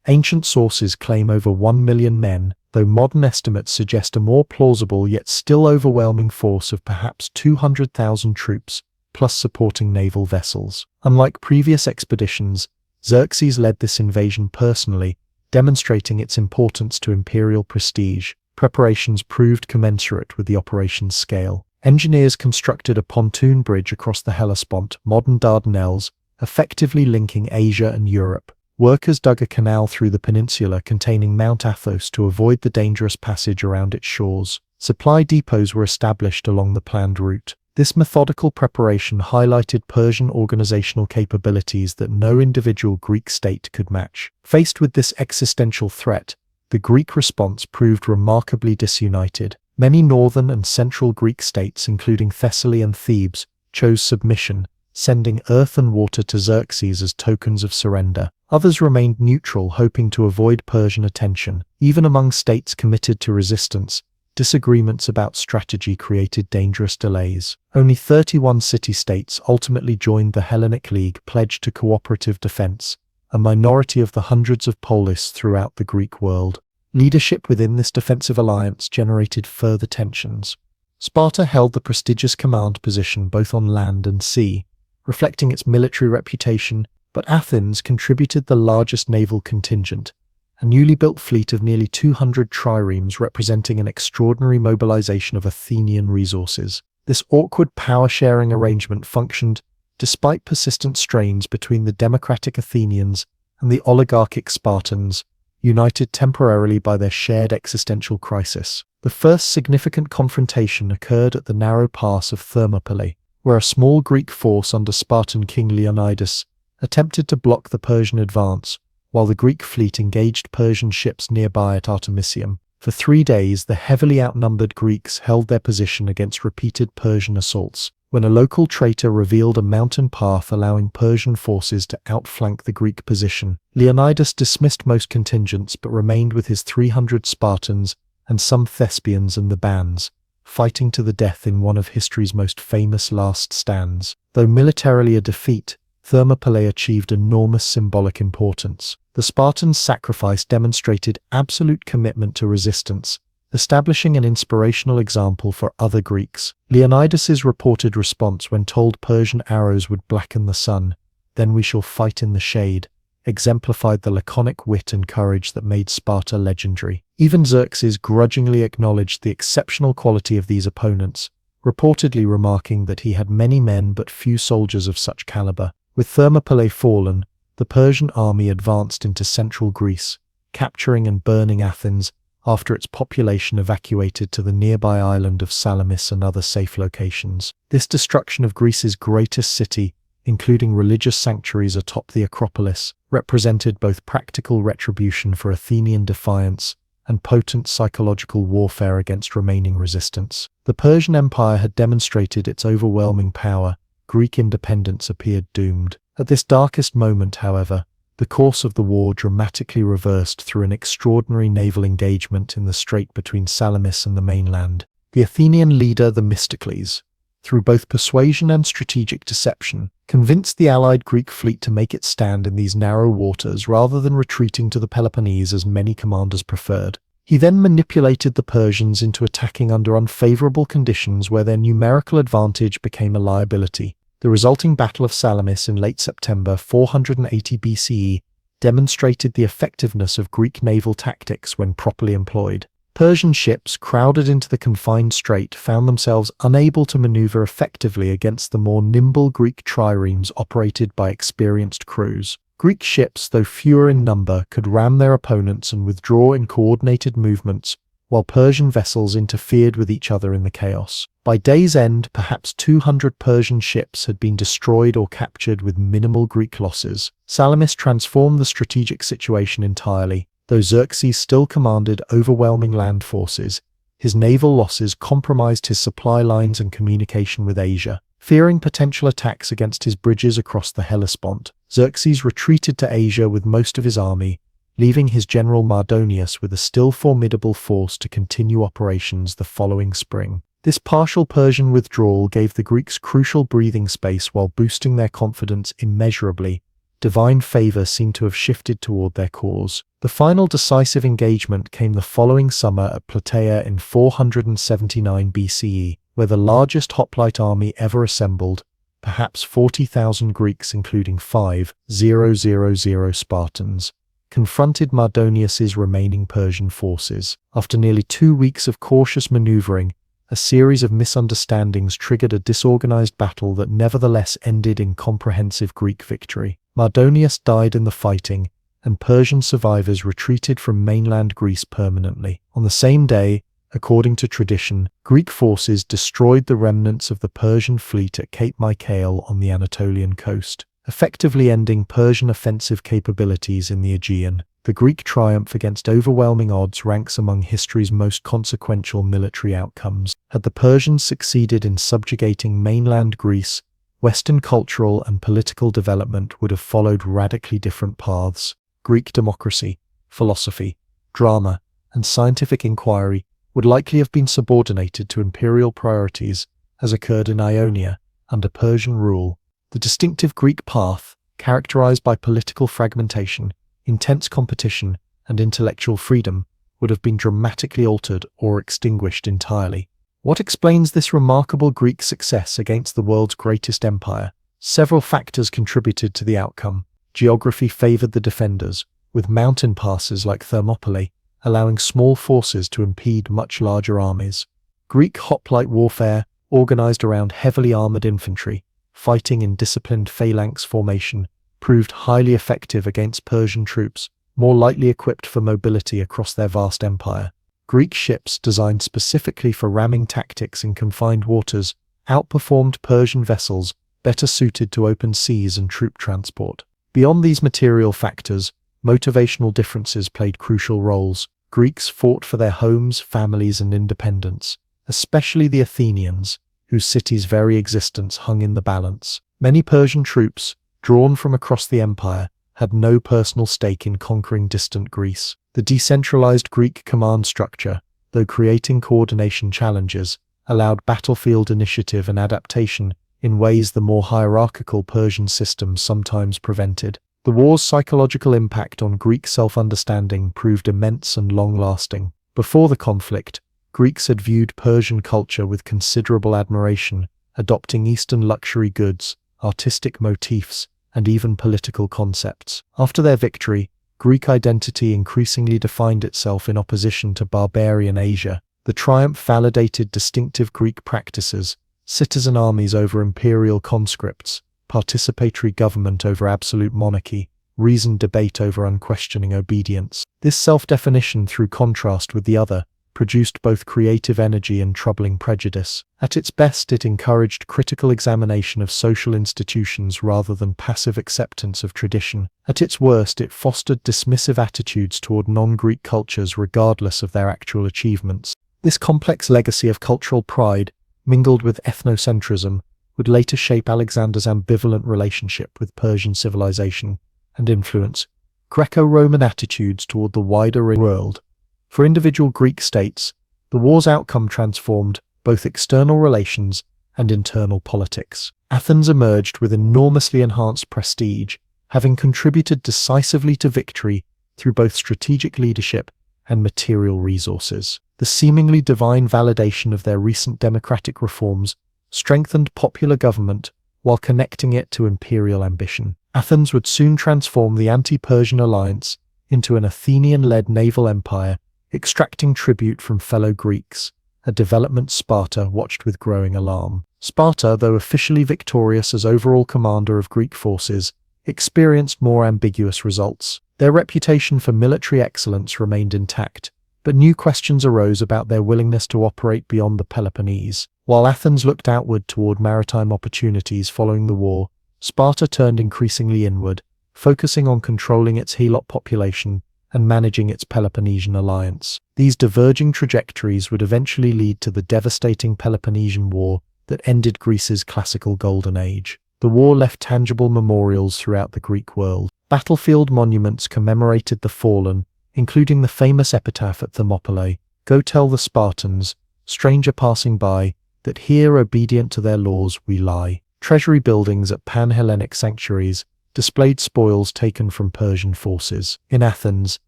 A: Ancient sources claim over 1 million men, though modern estimates suggest a more plausible yet still overwhelming force of perhaps 200,000 troops, plus supporting naval vessels. Unlike previous expeditions, Xerxes led this invasion personally, demonstrating its importance to imperial prestige. Preparations proved commensurate with the operation's scale. Engineers constructed a pontoon bridge across the Hellespont, modern Dardanelles, effectively linking Asia and Europe. Workers dug a canal through the peninsula containing Mount Athos to avoid the dangerous passage around its shores. Supply depots were established along the planned route. This methodical preparation highlighted Persian organizational capabilities that no individual Greek state could match. Faced with this existential threat, the Greek response proved remarkably disunited. Many northern and central Greek states, including Thessaly and Thebes, chose submission, sending earth and water to Xerxes as tokens of surrender. Others remained neutral, hoping to avoid Persian attention. Even among states committed to resistance, disagreements about strategy created dangerous delays. Only 31 city-states ultimately joined the Hellenic League, pledged to cooperative defense, a minority of the hundreds of polis throughout the Greek world. Leadership within this defensive alliance generated further tensions. Sparta held the prestigious command position both on land and sea, reflecting its military reputation, but Athens contributed the largest naval contingent, a newly built fleet of nearly 200 triremes representing an extraordinary mobilization of Athenian resources. This awkward power-sharing arrangement functioned despite persistent strains between the democratic Athenians and the oligarchic Spartans, united temporarily by their shared existential crisis. The first significant confrontation occurred at the narrow pass of Thermopylae, where a small Greek force under Spartan king Leonidas attempted to block the Persian advance, while the Greek fleet engaged Persian ships nearby at Artemisium. For 3 days, the heavily outnumbered Greeks held their position against repeated Persian assaults, when a local traitor revealed a mountain path allowing Persian forces to outflank the Greek position. Leonidas dismissed most contingents but remained with his 300 Spartans and some Thespians and the bands, fighting to the death in one of history's most famous last stands. Though militarily a defeat, Thermopylae achieved enormous symbolic importance. The Spartans' sacrifice demonstrated absolute commitment to resistance, establishing an inspirational example for other Greeks. Leonidas's reported response when told Persian arrows would blacken the sun, "Then we shall fight in the shade," exemplified the laconic wit and courage that made Sparta legendary. Even Xerxes grudgingly acknowledged the exceptional quality of these opponents, reportedly remarking that he had many men but few soldiers of such caliber. With Thermopylae fallen, the Persian army advanced into central Greece, capturing and burning Athens after its population evacuated to the nearby island of Salamis and other safe locations. This destruction of Greece's greatest city, including religious sanctuaries atop the Acropolis, represented both practical retribution for Athenian defiance and potent psychological warfare against remaining resistance. The Persian Empire had demonstrated its overwhelming power. Greek independence appeared doomed. At this darkest moment, however, the course of the war dramatically reversed through an extraordinary naval engagement in the strait between Salamis and the mainland. The Athenian leader Themistocles, through both persuasion and strategic deception, convinced the allied Greek fleet to make its stand in these narrow waters rather than retreating to the Peloponnese as many commanders preferred. He then manipulated the Persians into attacking under unfavorable conditions where their numerical advantage became a liability. The resulting Battle of Salamis in late September 480 BCE demonstrated the effectiveness of Greek naval tactics when properly employed. Persian ships, crowded into the confined strait, found themselves unable to maneuver effectively against the more nimble Greek triremes operated by experienced crews. Greek ships, though fewer in number, could ram their opponents and withdraw in coordinated movements, while Persian vessels interfered with each other in the chaos. By day's end, perhaps 200 Persian ships had been destroyed or captured with minimal Greek losses. Salamis transformed the strategic situation entirely. Though Xerxes still commanded overwhelming land forces, his naval losses compromised his supply lines and communication with Asia. Fearing potential attacks against his bridges across the Hellespont, Xerxes retreated to Asia with most of his army, leaving his general Mardonius with a still formidable force to continue operations the following spring. This partial Persian withdrawal gave the Greeks crucial breathing space while boosting their confidence immeasurably. Divine favor seemed to have shifted toward their cause. The final decisive engagement came the following summer at Plataea in 479 BCE, where the largest hoplite army ever assembled, perhaps 40,000 Greeks including 5,000 Spartans, confronted Mardonius's remaining Persian forces. After nearly 2 weeks of cautious maneuvering, a series of misunderstandings triggered a disorganized battle that nevertheless ended in comprehensive Greek victory. Mardonius died in the fighting, and Persian survivors retreated from mainland Greece permanently. On the same day, according to tradition, Greek forces destroyed the remnants of the Persian fleet at Cape Mycale on the Anatolian coast, effectively ending Persian offensive capabilities in the Aegean. The Greek triumph against overwhelming odds ranks among history's most consequential military outcomes. Had the Persians succeeded in subjugating mainland Greece, Western cultural and political development would have followed radically different paths. Greek democracy, philosophy, drama, and scientific inquiry would likely have been subordinated to imperial priorities, as occurred in Ionia under Persian rule. The distinctive Greek path, characterized by political fragmentation, intense competition, and intellectual freedom, would have been dramatically altered or extinguished entirely. What explains this remarkable Greek success against the world's greatest empire? Several factors contributed to the outcome. Geography favored the defenders, with mountain passes like Thermopylae allowing small forces to impede much larger armies. Greek hoplite warfare, organized around heavily armored infantry, fighting in disciplined phalanx formation, proved highly effective against Persian troops, more lightly equipped for mobility across their vast empire. Greek ships designed specifically for ramming tactics in confined waters outperformed Persian vessels better suited to open seas and troop transport. Beyond these material factors, motivational differences played crucial roles. Greeks fought for their homes, families, and independence, especially the Athenians, whose cities' very existence hung in the balance. Many Persian troops, drawn from across the empire, had no personal stake in conquering distant Greece. The decentralized Greek command structure, though creating coordination challenges, allowed battlefield initiative and adaptation in ways the more hierarchical Persian system sometimes prevented. The war's psychological impact on Greek self-understanding proved immense and long-lasting. Before the conflict, Greeks had viewed Persian culture with considerable admiration, adopting Eastern luxury goods, artistic motifs, and even political concepts. After their victory, Greek identity increasingly defined itself in opposition to barbarian Asia. The triumph validated distinctive Greek practices, citizen armies over imperial conscripts, participatory government over absolute monarchy, reasoned debate over unquestioning obedience. This self-definition, through contrast with the other, produced both creative energy and troubling prejudice. At its best, it encouraged critical examination of social institutions rather than passive acceptance of tradition. At its worst, it fostered dismissive attitudes toward non-Greek cultures regardless of their actual achievements. This complex legacy of cultural pride, mingled with ethnocentrism, would later shape Alexander's ambivalent relationship with Persian civilization and influence Greco-Roman attitudes toward the wider world. For individual Greek states, the war's outcome transformed both external relations and internal politics. Athens emerged with enormously enhanced prestige, having contributed decisively to victory through both strategic leadership and material resources. The seemingly divine validation of their recent democratic reforms strengthened popular government while connecting it to imperial ambition. Athens would soon transform the anti-Persian alliance into an Athenian-led naval empire, extracting tribute from fellow Greeks, a development Sparta watched with growing alarm. Sparta, though officially victorious as overall commander of Greek forces, experienced more ambiguous results. Their reputation for military excellence remained intact, but new questions arose about their willingness to operate beyond the Peloponnese. While Athens looked outward toward maritime opportunities following the war, Sparta turned increasingly inward, focusing on controlling its Helot population and managing its Peloponnesian alliance. These diverging trajectories would eventually lead to the devastating Peloponnesian War that ended Greece's classical golden age. The war left tangible memorials throughout the Greek world. Battlefield monuments commemorated the fallen, including the famous epitaph at Thermopylae, "Go tell the Spartans, stranger passing by, that here obedient to their laws we lie." Treasury buildings at Pan-Hellenic sanctuaries displayed spoils taken from Persian forces. In Athens,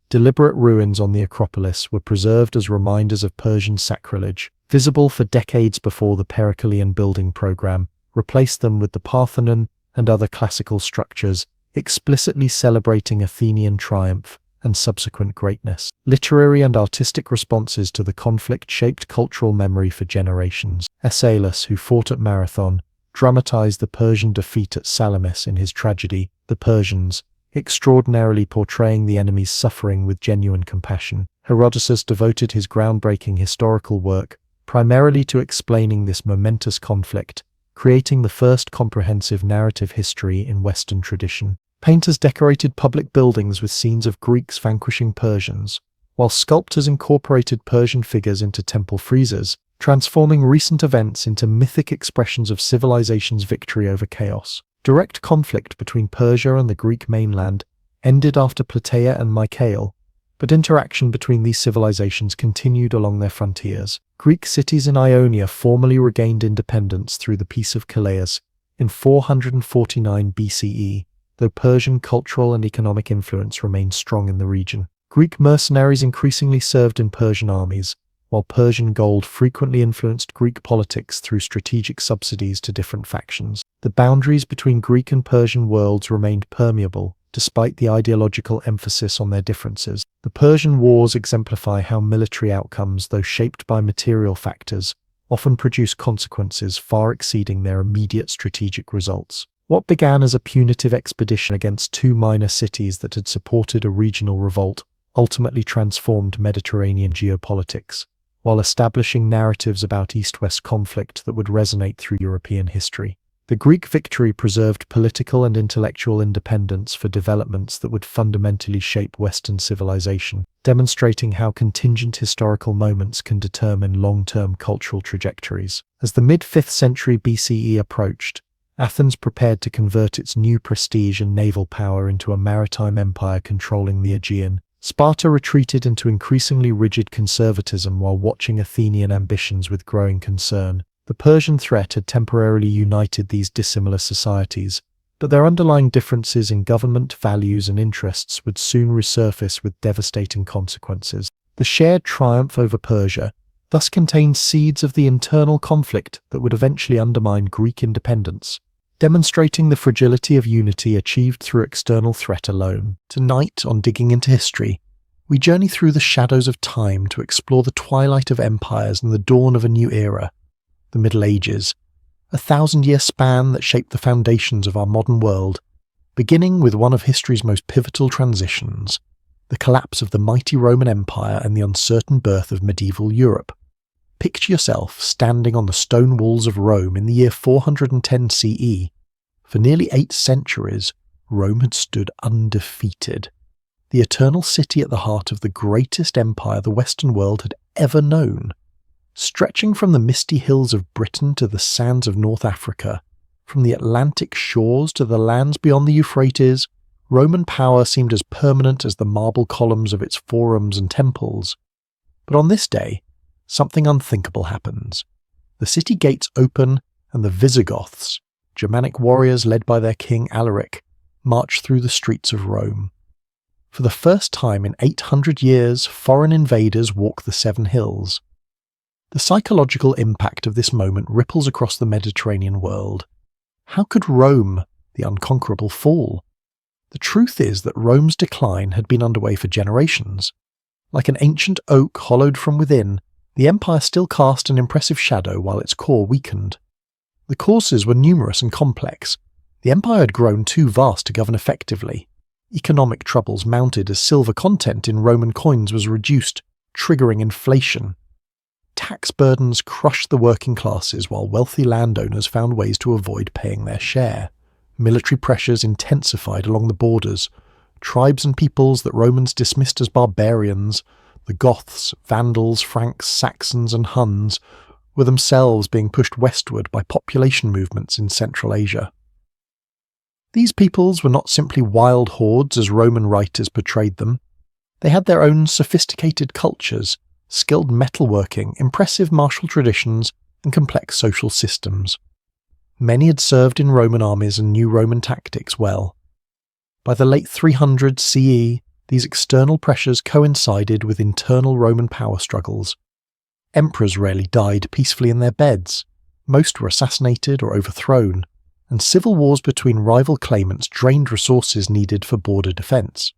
A: deliberate ruins on the Acropolis were preserved as reminders of Persian sacrilege. Visible for decades before the Periclean building program replaced them with the Parthenon and other classical structures, explicitly celebrating Athenian triumph and subsequent greatness. Literary and artistic responses to the conflict shaped cultural memory for generations. Aeschylus, who fought at Marathon, dramatized the Persian defeat at Salamis in his tragedy, The Persians, extraordinarily portraying the enemy's suffering with genuine compassion. Herodotus devoted his groundbreaking historical work primarily to explaining this momentous conflict, creating the first comprehensive narrative history in Western tradition. Painters decorated public buildings with scenes of Greeks vanquishing Persians, while sculptors incorporated Persian figures into temple friezes, transforming recent events into mythic expressions of civilization's victory over chaos. Direct conflict between Persia and the Greek mainland ended after Plataea and Mycale, but interaction between these civilizations continued along their frontiers. Greek cities in Ionia formally regained independence through the Peace of Calais in 449 BCE, though Persian cultural and economic influence remained strong in the region. Greek mercenaries increasingly served in Persian armies, while Persian gold frequently influenced Greek politics through strategic subsidies to different factions. The boundaries between Greek and Persian worlds remained permeable, despite the ideological emphasis on their differences. The Persian Wars exemplify how military outcomes, though shaped by material factors, often produce consequences far exceeding their immediate strategic results. What began as a punitive expedition against two minor cities that had supported a regional revolt ultimately transformed Mediterranean geopolitics, while establishing narratives about East-West conflict that would resonate through European history. The Greek victory preserved political and intellectual independence for developments that would fundamentally shape Western civilization, demonstrating how contingent historical moments can determine long-term cultural trajectories. As the mid-5th century BCE approached, Athens prepared to convert its new prestige and naval power into a maritime empire controlling the Aegean. Sparta retreated into increasingly rigid conservatism while watching Athenian ambitions with growing concern. The Persian threat had temporarily united these dissimilar societies, but their underlying differences in government values and interests would soon resurface with devastating consequences. The shared triumph over Persia thus contained seeds of the internal conflict that would eventually undermine Greek independence, demonstrating the fragility of unity achieved through external threat alone. Tonight, on Digging into History, we journey through the shadows of time to explore the twilight of empires and the dawn of a new era, the Middle Ages, a 1,000-year span that shaped the foundations of our modern world, beginning with one of history's most pivotal transitions, the collapse of the mighty Roman Empire and the uncertain birth of medieval Europe. Picture yourself standing on the stone walls of Rome in the year 410 CE. For nearly 8 centuries, Rome had stood undefeated, the eternal city at the heart of the greatest empire the Western world had ever known. Stretching from the misty hills of Britain to the sands of North Africa, from the Atlantic shores to the lands beyond the Euphrates, Roman power seemed as permanent as the marble columns of its forums and temples. But on this day, something unthinkable happens. The city gates open and the Visigoths, Germanic warriors led by their king Alaric, march through the streets of Rome. For the first time in 800 years, foreign invaders walk the Seven Hills. The psychological impact of this moment ripples across the Mediterranean world. How could Rome, the unconquerable, fall? The truth is that Rome's decline had been underway for generations. Like an ancient oak hollowed from within, the empire still cast an impressive shadow while its core weakened. The causes were numerous and complex. The empire had grown too vast to govern effectively. Economic troubles mounted as silver content in Roman coins was reduced, triggering inflation. Tax burdens crushed the working classes while wealthy landowners found ways to avoid paying their share. Military pressures intensified along the borders. Tribes and peoples that Romans dismissed as barbarians, the Goths, Vandals, Franks, Saxons and Huns, were themselves being pushed westward by population movements in Central Asia. These peoples were not simply wild hordes as Roman writers portrayed them. They had their own sophisticated cultures, skilled metalworking, impressive martial traditions, and complex social systems. Many had served in Roman armies and knew Roman tactics well. By the late 300s CE, these external pressures coincided with internal Roman power struggles. Emperors rarely died peacefully in their beds. Most were assassinated or overthrown, and civil wars between rival claimants drained resources needed for border defense.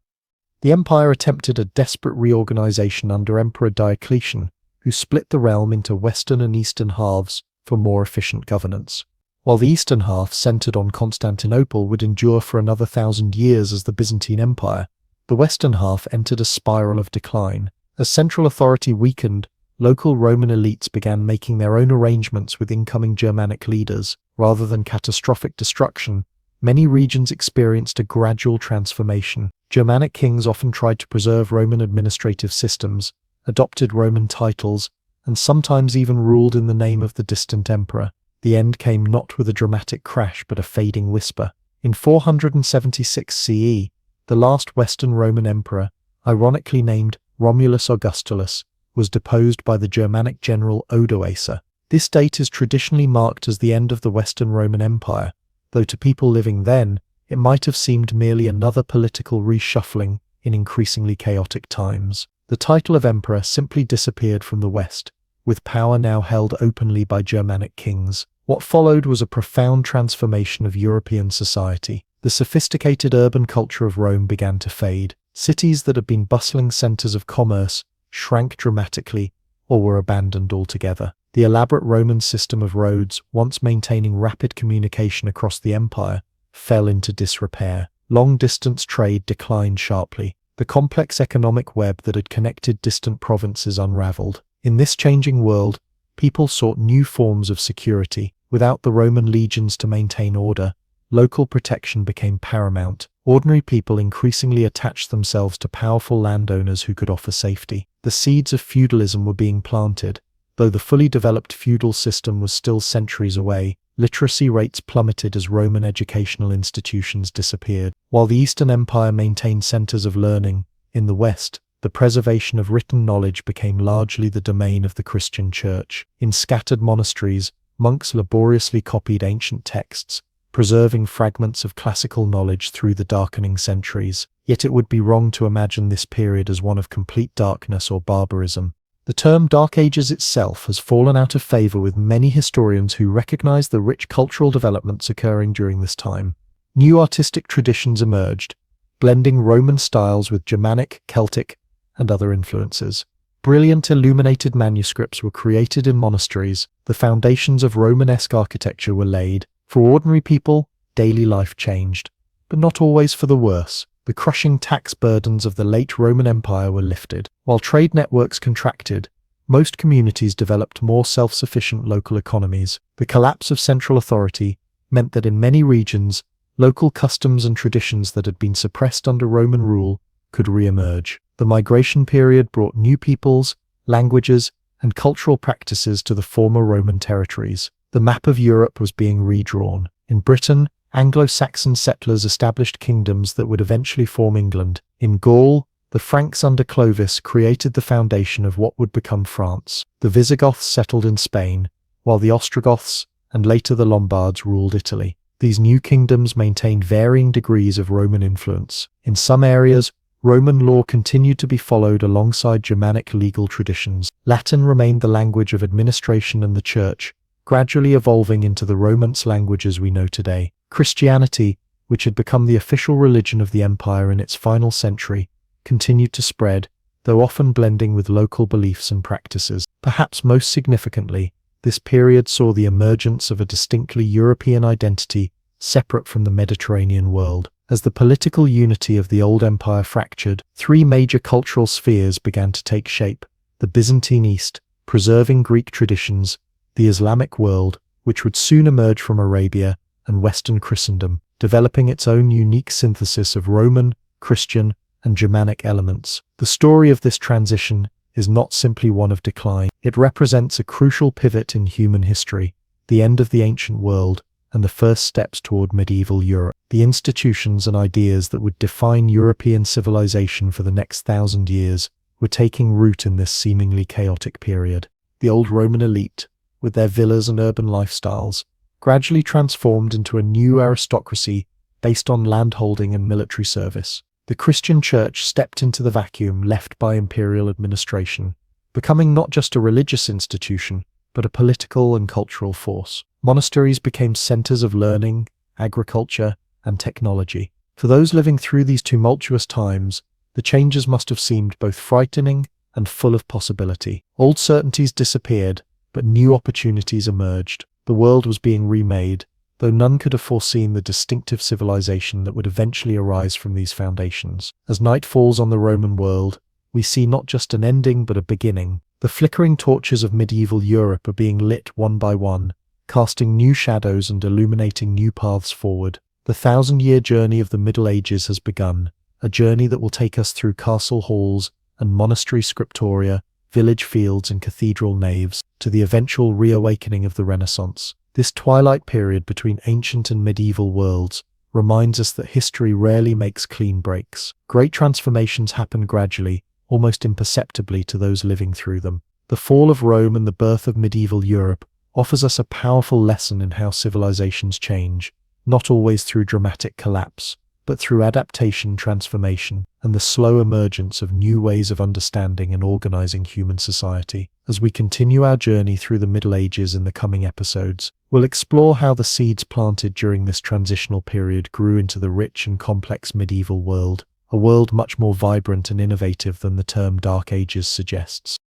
A: The empire attempted a desperate reorganization under Emperor Diocletian, who split the realm into western and eastern halves for more efficient governance. While the eastern half, centered on Constantinople, would endure for another 1,000 years as the Byzantine Empire, the western half entered a spiral of decline. As central authority weakened, local Roman elites began making their own arrangements with incoming Germanic leaders. Rather than catastrophic destruction, many regions experienced a gradual transformation. Germanic kings often tried to preserve Roman administrative systems, adopted Roman titles, and sometimes even ruled in the name of the distant emperor. The end came not with a dramatic crash but a fading whisper. In 476 CE, the last Western Roman emperor, ironically named Romulus Augustulus, was deposed by the Germanic general Odoacer. This date is traditionally marked as the end of the Western Roman Empire, though to people living then, it might have seemed merely another political reshuffling in increasingly chaotic times. The title of emperor simply disappeared from the West, with power now held openly by Germanic kings. What followed was a profound transformation of European society. The sophisticated urban culture of Rome began to fade. Cities that had been bustling centers of commerce shrank dramatically or were abandoned altogether. The elaborate Roman system of roads, once maintaining rapid communication across the empire, fell into disrepair. Long-distance trade declined sharply. The complex economic web that had connected distant provinces unraveled. In this changing world, people sought new forms of security. Without the Roman legions to maintain order, local protection became paramount. Ordinary people increasingly attached themselves to powerful landowners who could offer safety. The seeds of feudalism were being planted. Though the fully developed feudal system was still centuries away, literacy rates plummeted as Roman educational institutions disappeared. While the Eastern Empire maintained centers of learning, in the West, the preservation of written knowledge became largely the domain of the Christian Church. In scattered monasteries, monks laboriously copied ancient texts, preserving fragments of classical knowledge through the darkening centuries. Yet it would be wrong to imagine this period as one of complete darkness or barbarism. The term Dark Ages itself has fallen out of favor with many historians who recognize the rich cultural developments occurring during this time. New artistic traditions emerged, blending Roman styles with Germanic, Celtic, and other influences. Brilliant illuminated manuscripts were created in monasteries. The foundations of Romanesque architecture were laid. For ordinary people, daily life changed, but not always for the worse. The crushing tax burdens of the late Roman Empire were lifted. While trade networks contracted, most communities developed more self-sufficient local economies. The collapse of central authority meant that in many regions, local customs and traditions that had been suppressed under Roman rule could re-emerge. The migration period brought new peoples, languages, and cultural practices to the former Roman territories. The map of Europe was being redrawn. In Britain, Anglo-Saxon settlers established kingdoms that would eventually form England. In Gaul, the Franks under Clovis created the foundation of what would become France. The Visigoths settled in Spain, while the Ostrogoths, and later the Lombards, ruled Italy. These new kingdoms maintained varying degrees of Roman influence. In some areas, Roman law continued to be followed alongside Germanic legal traditions. Latin remained the language of administration and the church, gradually evolving into the Romance languages we know today. Christianity, which had become the official religion of the empire in its final century, continued to spread, though often blending with local beliefs and practices. Perhaps most significantly, this period saw the emergence of a distinctly European identity separate from the Mediterranean world. As the political unity of the old empire fractured, three major cultural spheres began to take shape: the Byzantine East, preserving Greek traditions; the Islamic world, which would soon emerge from Arabia; and Western Christendom, developing its own unique synthesis of Roman, Christian, and Germanic elements. The story of this transition is not simply one of decline. It represents a crucial pivot in human history, the end of the ancient world, and the first steps toward medieval Europe. The institutions and ideas that would define European civilization for the next 1,000 years were taking root in this seemingly chaotic period. The old Roman elite, with their villas and urban lifestyles, gradually transformed into a new aristocracy based on landholding and military service. The Christian Church stepped into the vacuum left by imperial administration, becoming not just a religious institution, but a political and cultural force. Monasteries became centers of learning, agriculture, and technology. For those living through these tumultuous times, the changes must have seemed both frightening and full of possibility. Old certainties disappeared, but new opportunities emerged. The world was being remade, though none could have foreseen the distinctive civilization that would eventually arise from these foundations. As night falls on the Roman world, we see not just an ending but a beginning. The flickering torches of medieval Europe are being lit one by one, casting new shadows and illuminating new paths forward. The 1,000-year journey of the Middle Ages has begun, a journey that will take us through castle halls and monastery scriptoria, village fields and cathedral naves, to the eventual reawakening of the Renaissance. This twilight period between ancient and medieval worlds reminds us that history rarely makes clean breaks. Great transformations happen gradually, almost imperceptibly to those living through them. The fall of Rome and the birth of medieval Europe offers us a powerful lesson in how civilizations change, not always through dramatic collapse, but through adaptation, transformation, and the slow emergence of new ways of understanding and organizing human society. As we continue our journey through the Middle Ages in the coming episodes, we'll explore how the seeds planted during this transitional period grew into the rich and complex medieval world, a world much more vibrant and innovative than the term Dark Ages suggests.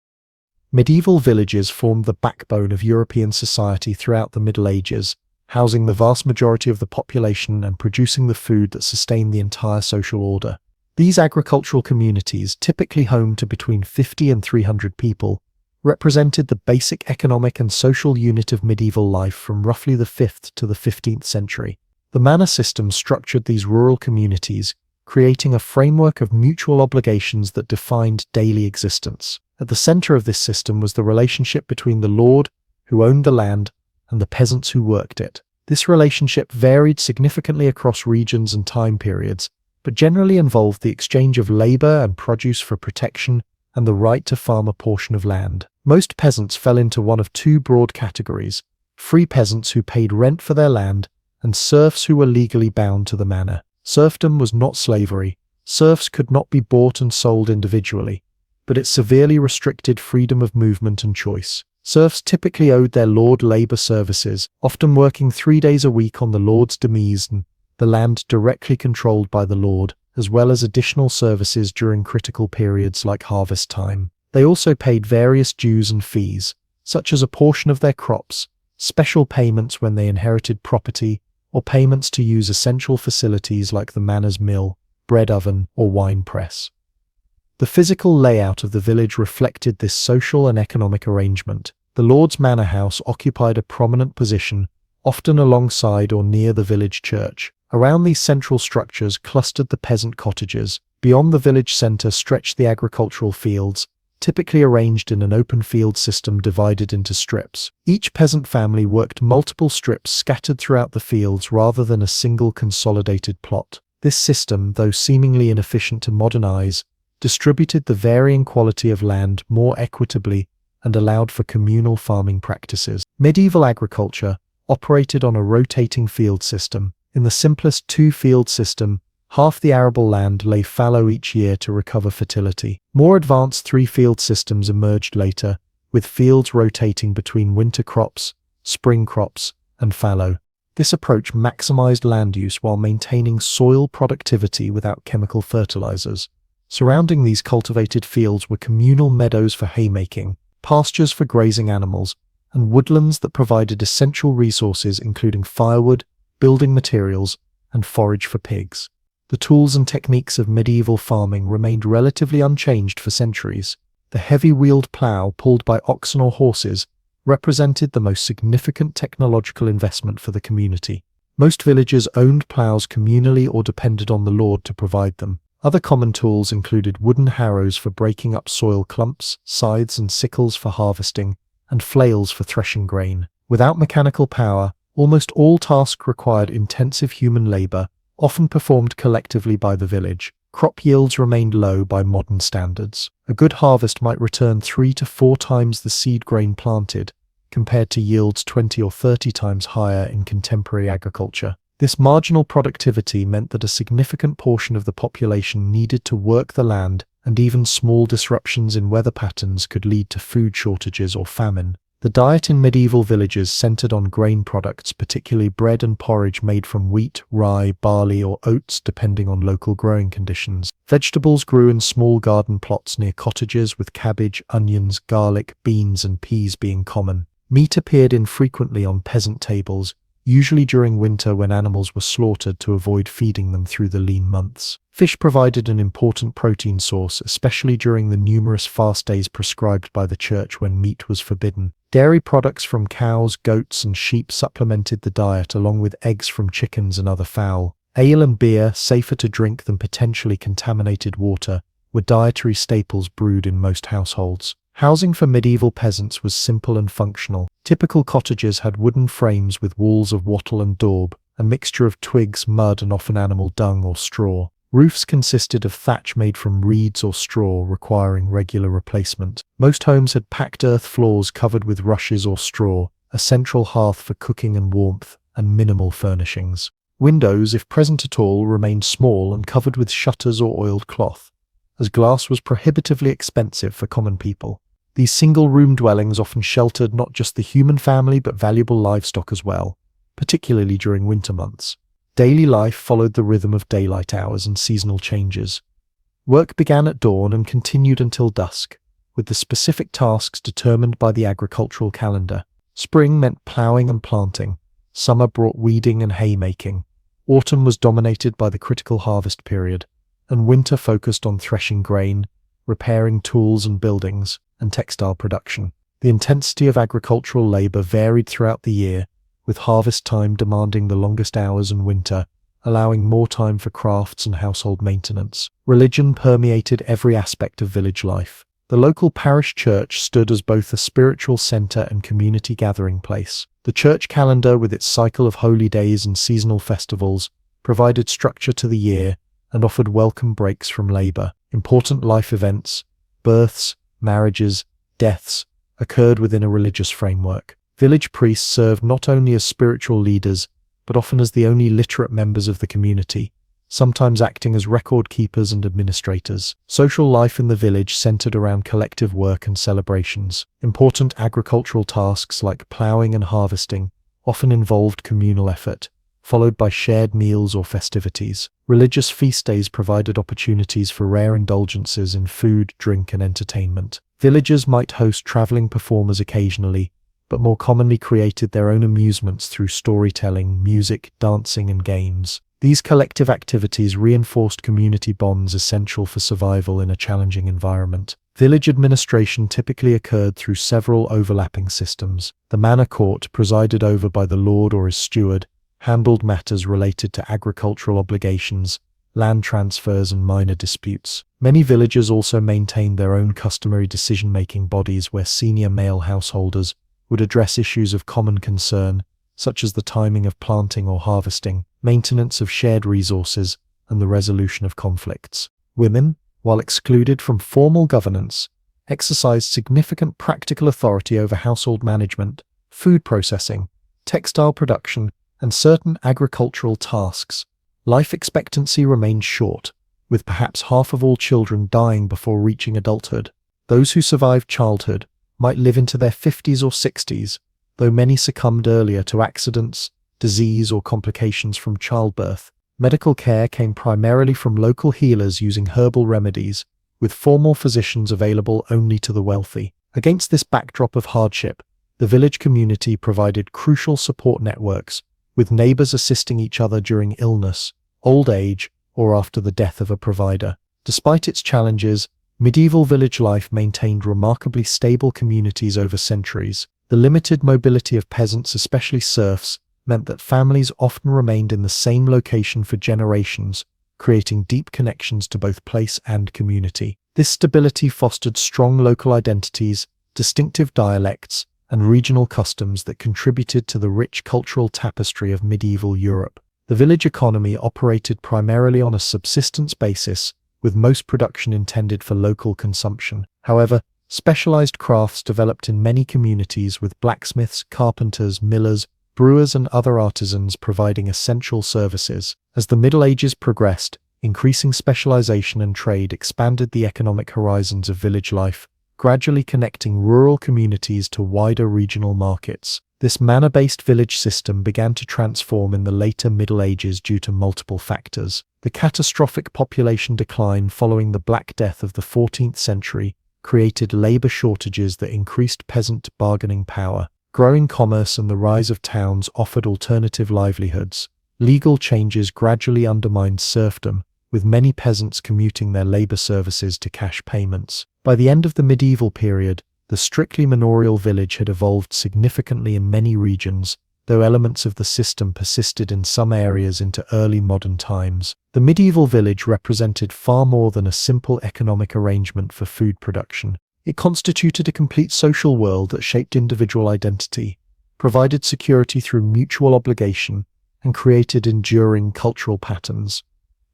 A: Medieval villages formed the backbone of European society throughout the Middle Ages, housing the vast majority of the population and producing the food that sustained the entire social order. These agricultural communities, typically home to between 50 and 300 people, represented the basic economic and social unit of medieval life from roughly the 5th to the 15th century. The manor system structured these rural communities, creating a framework of mutual obligations that defined daily existence. At the center of this system was the relationship between the lord, who owned the land, and the peasants who worked it. This relationship varied significantly across regions and time periods, but generally involved the exchange of labor and produce for protection and the right to farm a portion of land. Most peasants fell into one of two broad categories: free peasants who paid rent for their land, and serfs who were legally bound to the manor. Serfdom was not slavery. Serfs could not be bought and sold individually, but it severely restricted freedom of movement and choice. Serfs typically owed their lord labor services, often working 3 days a week on the lord's demesne, the land directly controlled by the lord, as well as additional services during critical periods like harvest time. They also paid various dues and fees, such as a portion of their crops, special payments when they inherited property, or payments to use essential facilities like the manor's mill, bread oven, or wine press. The physical layout of the village reflected this social and economic arrangement. The lord's manor house occupied a prominent position, often alongside or near the village church. Around these central structures clustered the peasant cottages. Beyond the village center stretched the agricultural fields, typically arranged in an open field system divided into strips. Each peasant family worked multiple strips scattered throughout the fields rather than a single consolidated plot. This system, though seemingly inefficient to modernize, distributed the varying quality of land more equitably and allowed for communal farming practices. Medieval agriculture operated on a rotating field system. In the simplest two-field system, half the arable land lay fallow each year to recover fertility. More advanced three-field systems emerged later, with fields rotating between winter crops, spring crops, and fallow. This approach maximized land use while maintaining soil productivity without chemical fertilizers. Surrounding these cultivated fields were communal meadows for haymaking, pastures for grazing animals, and woodlands that provided essential resources including firewood, building materials, and forage for pigs. The tools and techniques of medieval farming remained relatively unchanged for centuries. The heavy-wheeled plough pulled by oxen or horses represented the most significant technological investment for the community. Most villages owned ploughs communally or depended on the lord to provide them. Other common tools included wooden harrows for breaking up soil clumps, scythes and sickles for harvesting, and flails for threshing grain. Without mechanical power, almost all tasks required intensive human labor, often performed collectively by the village. Crop yields remained low by modern standards. A good harvest might return 3 to 4 times the seed grain planted, compared to yields 20 or 30 times higher in contemporary agriculture. This marginal productivity meant that a significant portion of the population needed to work the land, and even small disruptions in weather patterns could lead to food shortages or famine. The diet in medieval villages centered on grain products, particularly bread and porridge made from wheat, rye, barley, or oats, depending on local growing conditions. Vegetables grew in small garden plots near cottages, with cabbage, onions, garlic, beans, and peas being common. Meat appeared infrequently on peasant tables, usually during winter when animals were slaughtered to avoid feeding them through the lean months. Fish provided an important protein source, especially during the numerous fast days prescribed by the church when meat was forbidden. Dairy products from cows, goats, and sheep supplemented the diet, along with eggs from chickens and other fowl. Ale and beer, safer to drink than potentially contaminated water, were dietary staples brewed in most households. Housing for medieval peasants was simple and functional. Typical cottages had wooden frames with walls of wattle and daub, a mixture of twigs, mud, and often animal dung or straw. Roofs consisted of thatch made from reeds or straw, requiring regular replacement. Most homes had packed earth floors covered with rushes or straw, a central hearth for cooking and warmth, and minimal furnishings. Windows, if present at all, remained small and covered with shutters or oiled cloth, as glass was prohibitively expensive for common people. These single-room dwellings often sheltered not just the human family but valuable livestock as well, particularly during winter months. Daily life followed the rhythm of daylight hours and seasonal changes. Work began at dawn and continued until dusk, with the specific tasks determined by the agricultural calendar. Spring meant ploughing and planting. Summer brought weeding and haymaking. Autumn was dominated by the critical harvest period, and winter focused on threshing grain, repairing tools and buildings, and textile production. The intensity of agricultural labor varied throughout the year, with harvest time demanding the longest hours in winter, allowing more time for crafts and household maintenance. Religion permeated every aspect of village life. The local parish church stood as both a spiritual center and community gathering place. The church calendar, with its cycle of holy days and seasonal festivals, provided structure to the year and offered welcome breaks from labor. Important life events, births, marriages, deaths, occurred within a religious framework. Village priests served not only as spiritual leaders, but often as the only literate members of the community, sometimes acting as record keepers and administrators. Social life in the village centered around collective work and celebrations. Important agricultural tasks like ploughing and harvesting often involved communal effort, followed by shared meals or festivities. Religious feast days provided opportunities for rare indulgences in food, drink, and entertainment. Villagers might host traveling performers occasionally, but more commonly created their own amusements through storytelling, music, dancing, and games. These collective activities reinforced community bonds essential for survival in a challenging environment. Village administration typically occurred through several overlapping systems. The manor court, presided over by the lord or his steward, handled matters related to agricultural obligations, land transfers, and minor disputes. Many villages also maintained their own customary decision-making bodies where senior male householders would address issues of common concern, such as the timing of planting or harvesting, maintenance of shared resources, and the resolution of conflicts. Women, while excluded from formal governance, exercised significant practical authority over household management, food processing, textile production, and certain agricultural tasks. Life expectancy remained short, with perhaps half of all children dying before reaching adulthood. Those who survived childhood might live into their 50s or 60s, though many succumbed earlier to accidents, disease, or complications from childbirth. Medical care came primarily from local healers using herbal remedies, with formal physicians available only to the wealthy. Against this backdrop of hardship, the village community provided crucial support networks, with neighbors assisting each other during illness, old age, or after the death of a provider. Despite its challenges, medieval village life maintained remarkably stable communities over centuries. The limited mobility of peasants, especially serfs, meant that families often remained in the same location for generations, creating deep connections to both place and community. This stability fostered strong local identities, distinctive dialects, and regional customs that contributed to the rich cultural tapestry of medieval Europe. The village economy operated primarily on a subsistence basis, with most production intended for local consumption. However, specialized crafts developed in many communities, with blacksmiths, carpenters, millers, brewers, and other artisans providing essential services. As the Middle Ages progressed, increasing specialization and trade expanded the economic horizons of village life, gradually connecting rural communities to wider regional markets. This manor-based village system began to transform in the later Middle Ages due to multiple factors. The catastrophic population decline following the Black Death of the 14th century created labor shortages that increased peasant bargaining power. Growing commerce and the rise of towns offered alternative livelihoods. Legal changes gradually undermined serfdom, with many peasants commuting their labor services to cash payments. By the end of the medieval period, the strictly manorial village had evolved significantly in many regions, though elements of the system persisted in some areas into early modern times. The medieval village represented far more than a simple economic arrangement for food production. It constituted a complete social world that shaped individual identity, provided security through mutual obligation, and created enduring cultural patterns.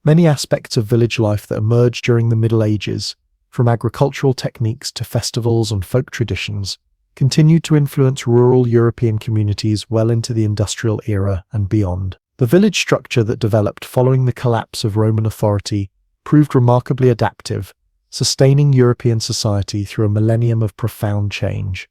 A: Many aspects of village life that emerged during the Middle Ages, from agricultural techniques to festivals and folk traditions, continued to influence rural European communities well into the industrial era and beyond. The village structure that developed following the collapse of Roman authority proved remarkably adaptive, sustaining European society through a millennium of profound change.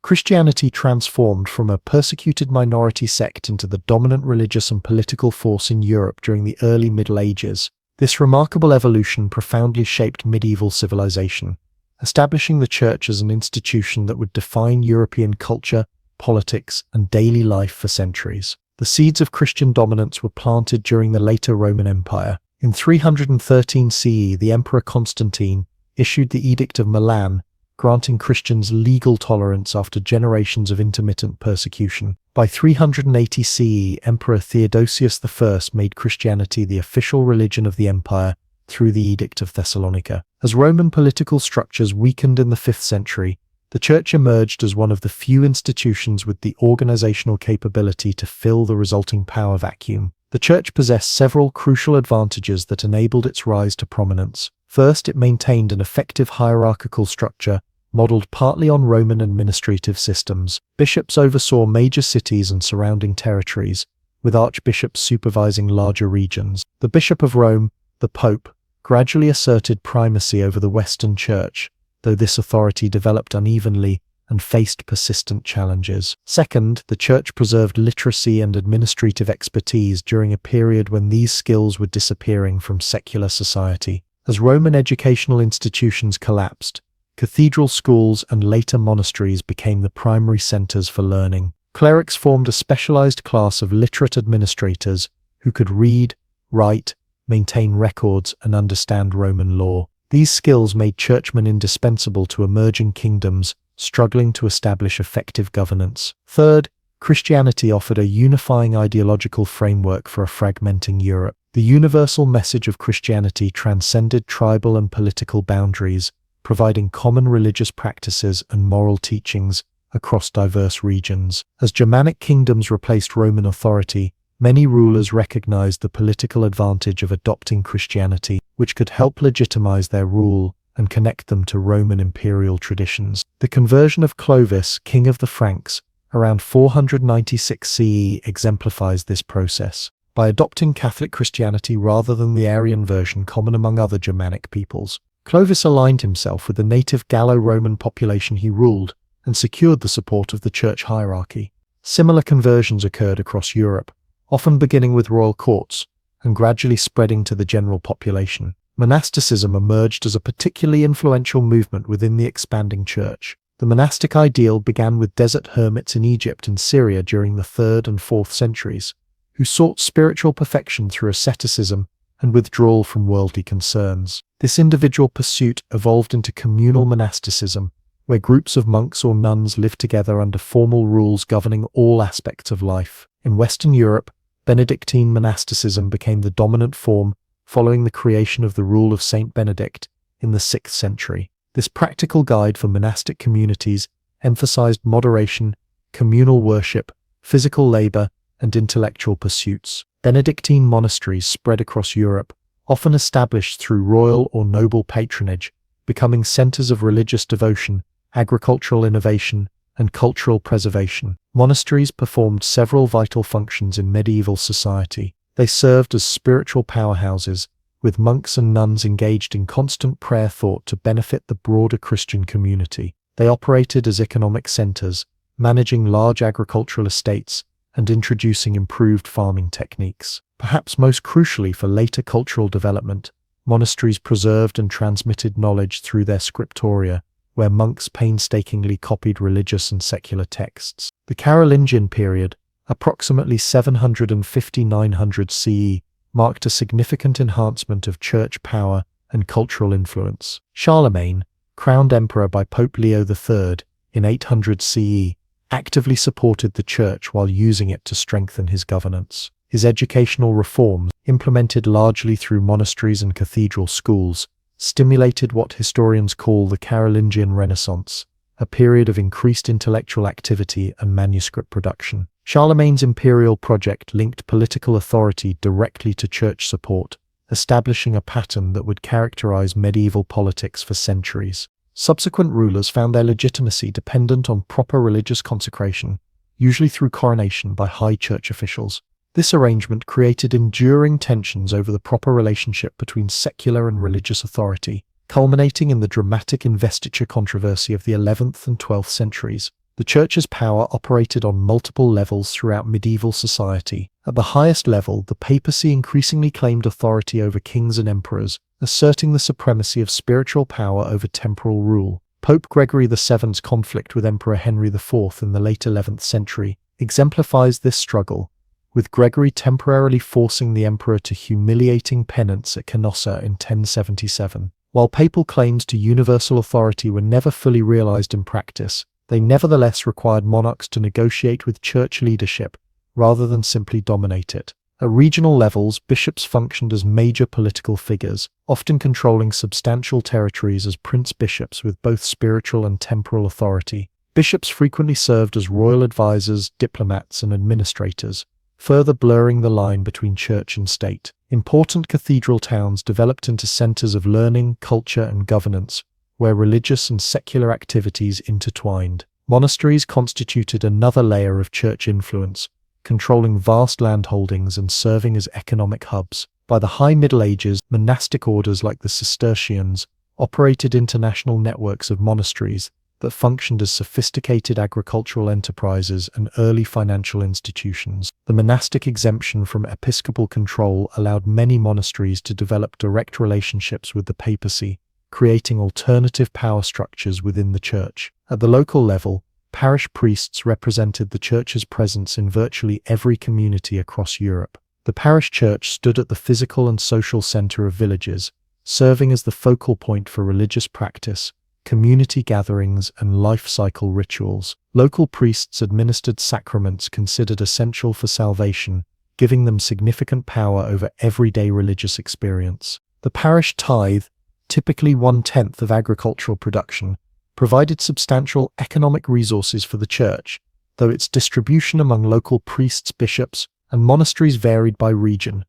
A: Christianity transformed from a persecuted minority sect into the dominant religious and political force in Europe during the early Middle Ages. This remarkable evolution profoundly shaped medieval civilization, establishing the Church as an institution that would define European culture, politics, and daily life for centuries. The seeds of Christian dominance were planted during the later Roman Empire. In 313 CE, the Emperor Constantine issued the Edict of Milan, granting Christians legal tolerance after generations of intermittent persecution. By 380 CE, Emperor Theodosius I made Christianity the official religion of the empire through the Edict of Thessalonica. As Roman political structures weakened in the 5th century, the Church emerged as one of the few institutions with the organizational capability to fill the resulting power vacuum. The Church possessed several crucial advantages that enabled its rise to prominence. First, it maintained an effective hierarchical structure, modeled partly on Roman administrative systems. Bishops oversaw major cities and surrounding territories, with archbishops supervising larger regions. The Bishop of Rome, the Pope, gradually asserted primacy over the Western Church, though this authority developed unevenly and faced persistent challenges. Second, the Church preserved literacy and administrative expertise during a period when these skills were disappearing from secular society. As Roman educational institutions collapsed, cathedral schools and later monasteries became the primary centers for learning. Clerics formed a specialized class of literate administrators who could read, write, maintain records, and understand Roman law. These skills made churchmen indispensable to emerging kingdoms struggling to establish effective governance. Third, Christianity offered a unifying ideological framework for a fragmenting Europe. The universal message of Christianity transcended tribal and political boundaries, providing common religious practices and moral teachings across diverse regions. As Germanic kingdoms replaced Roman authority, many rulers recognized the political advantage of adopting Christianity, which could help legitimize their rule and connect them to Roman imperial traditions. The conversion of Clovis, king of the Franks, around 496 CE exemplifies this process. By adopting Catholic Christianity rather than the Arian version common among other Germanic peoples, Clovis aligned himself with the native Gallo-Roman population he ruled and secured the support of the church hierarchy. Similar conversions occurred across Europe, often beginning with royal courts and gradually spreading to the general population. Monasticism emerged as a particularly influential movement within the expanding church. The monastic ideal began with desert hermits in Egypt and Syria during the 3rd and 4th centuries, who sought spiritual perfection through asceticism and withdrawal from worldly concerns. This individual pursuit evolved into communal monasticism, where groups of monks or nuns lived together under formal rules governing all aspects of life. In Western Europe, Benedictine monasticism became the dominant form following the creation of the Rule of Saint Benedict in the 6th century. This practical guide for monastic communities emphasized moderation, communal worship, physical labor, and intellectual pursuits. Benedictine monasteries spread across Europe, often established through royal or noble patronage, becoming centers of religious devotion, agricultural innovation, and cultural preservation. Monasteries performed several vital functions in medieval society. They served as spiritual powerhouses, with monks and nuns engaged in constant prayer thought to benefit the broader Christian community. They operated as economic centers, managing large agricultural estates and introducing improved farming techniques. Perhaps most crucially for later cultural development, monasteries preserved and transmitted knowledge through their scriptoria, where monks painstakingly copied religious and secular texts. The Carolingian period, approximately 750–900 CE, marked a significant enhancement of church power and cultural influence. Charlemagne, crowned emperor by Pope Leo III in 800 CE, actively supported the church while using it to strengthen his governance. His educational reforms, implemented largely through monasteries and cathedral schools, stimulated what historians call the Carolingian Renaissance, a period of increased intellectual activity and manuscript production. Charlemagne's imperial project linked political authority directly to church support, establishing a pattern that would characterize medieval politics for centuries. Subsequent rulers found their legitimacy dependent on proper religious consecration, usually through coronation by high church officials. This arrangement created enduring tensions over the proper relationship between secular and religious authority, culminating in the dramatic investiture controversy of the 11th and 12th centuries. The Church's power operated on multiple levels throughout medieval society. At the highest level, the papacy increasingly claimed authority over kings and emperors, asserting the supremacy of spiritual power over temporal rule. Pope Gregory VII's conflict with Emperor Henry IV in the late 11th century exemplifies this struggle, with Gregory temporarily forcing the emperor to humiliating penance at Canossa in 1077. While papal claims to universal authority were never fully realized in practice, they nevertheless required monarchs to negotiate with church leadership rather than simply dominate it. At regional levels, bishops functioned as major political figures, often controlling substantial territories as prince-bishops with both spiritual and temporal authority. Bishops frequently served as royal advisors, diplomats, and administrators, further blurring the line between church and state. Important cathedral towns developed into centers of learning, culture, and governance, where religious and secular activities intertwined. Monasteries constituted another layer of church influence, controlling vast landholdings and serving as economic hubs. By the High Middle Ages, monastic orders like the Cistercians operated international networks of monasteries that functioned as sophisticated agricultural enterprises and early financial institutions. The monastic exemption from episcopal control allowed many monasteries to develop direct relationships with the papacy, creating alternative power structures within the church. At the local level, parish priests represented the church's presence in virtually every community across Europe. The parish church stood at the physical and social center of villages, serving as the focal point for religious practice, community gatherings, and life cycle rituals. Local priests administered sacraments considered essential for salvation, giving them significant power over everyday religious experience. The parish tithe, typically 1/10 of agricultural production, provided substantial economic resources for the church, though its distribution among local priests, bishops, and monasteries varied by region.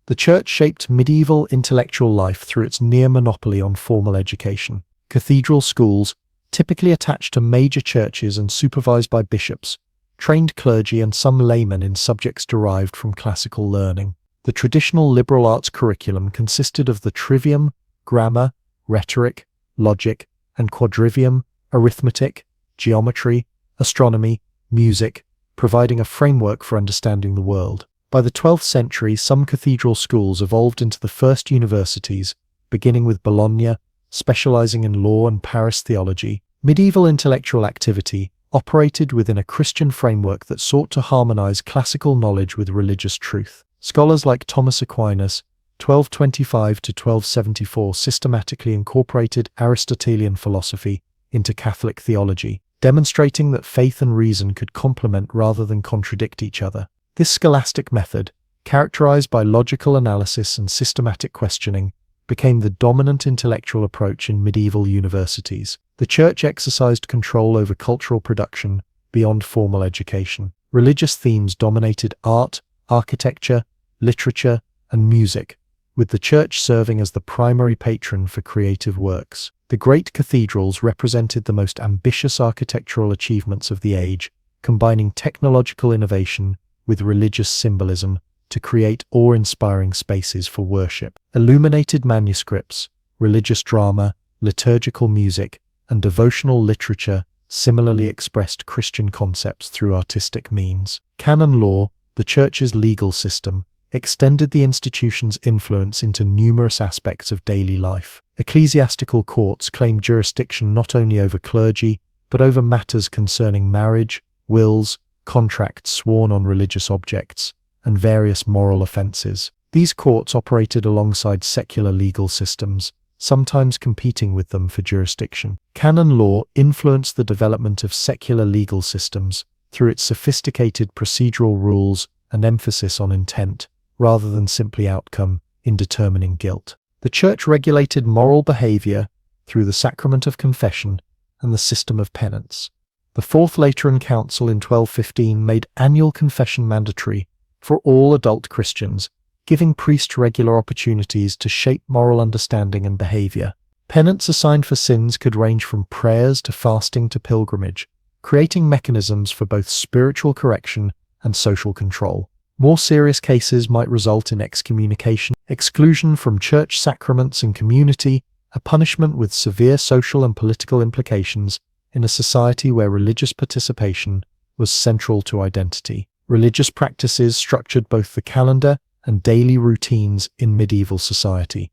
A: The church shaped medieval intellectual life through its near monopoly on formal education. Cathedral schools, typically attached to major churches and supervised by bishops, trained clergy and some laymen in subjects derived from classical learning. The traditional liberal arts curriculum consisted of the trivium, grammar, rhetoric, logic, and quadrivium, arithmetic, geometry, astronomy, music, providing a framework for understanding the world. By the 12th century, some cathedral schools evolved into the first universities, beginning with Bologna, specializing in law and Paris theology. Medieval intellectual activity operated within a Christian framework that sought to harmonize classical knowledge with religious truth. Scholars like Thomas Aquinas, 1225 to 1274, systematically incorporated Aristotelian philosophy into Catholic theology, demonstrating that faith and reason could complement rather than contradict each other. This scholastic method, characterized by logical analysis and systematic questioning, became the dominant intellectual approach in medieval universities. The church exercised control over cultural production beyond formal education. Religious themes dominated art, architecture, literature, and music, with the church serving as the primary patron for creative works. The great cathedrals represented the most ambitious architectural achievements of the age, combining technological innovation with religious symbolism to create awe-inspiring spaces for worship. Illuminated manuscripts, religious drama, liturgical music, and devotional literature similarly expressed Christian concepts through artistic means. Canon law, the church's legal system, extended the institution's influence into numerous aspects of daily life. Ecclesiastical courts claimed jurisdiction not only over clergy, but over matters concerning marriage, wills, contracts sworn on religious objects, and various moral offenses. These courts operated alongside secular legal systems, sometimes competing with them for jurisdiction. Canon law influenced the development of secular legal systems through its sophisticated procedural rules and emphasis on intent, rather than simply outcome, in determining guilt. The church regulated moral behavior through the sacrament of confession and the system of penance. The Fourth Lateran Council in 1215 made annual confession mandatory for all adult Christians, giving priests regular opportunities to shape moral understanding and behavior. Penance assigned for sins could range from prayers to fasting to pilgrimage, creating mechanisms for both spiritual correction and social control. More serious cases might result in excommunication, exclusion from church sacraments and community, a punishment with severe social and political implications in a society where religious participation was central to identity. Religious practices structured both the calendar and daily routines in medieval society.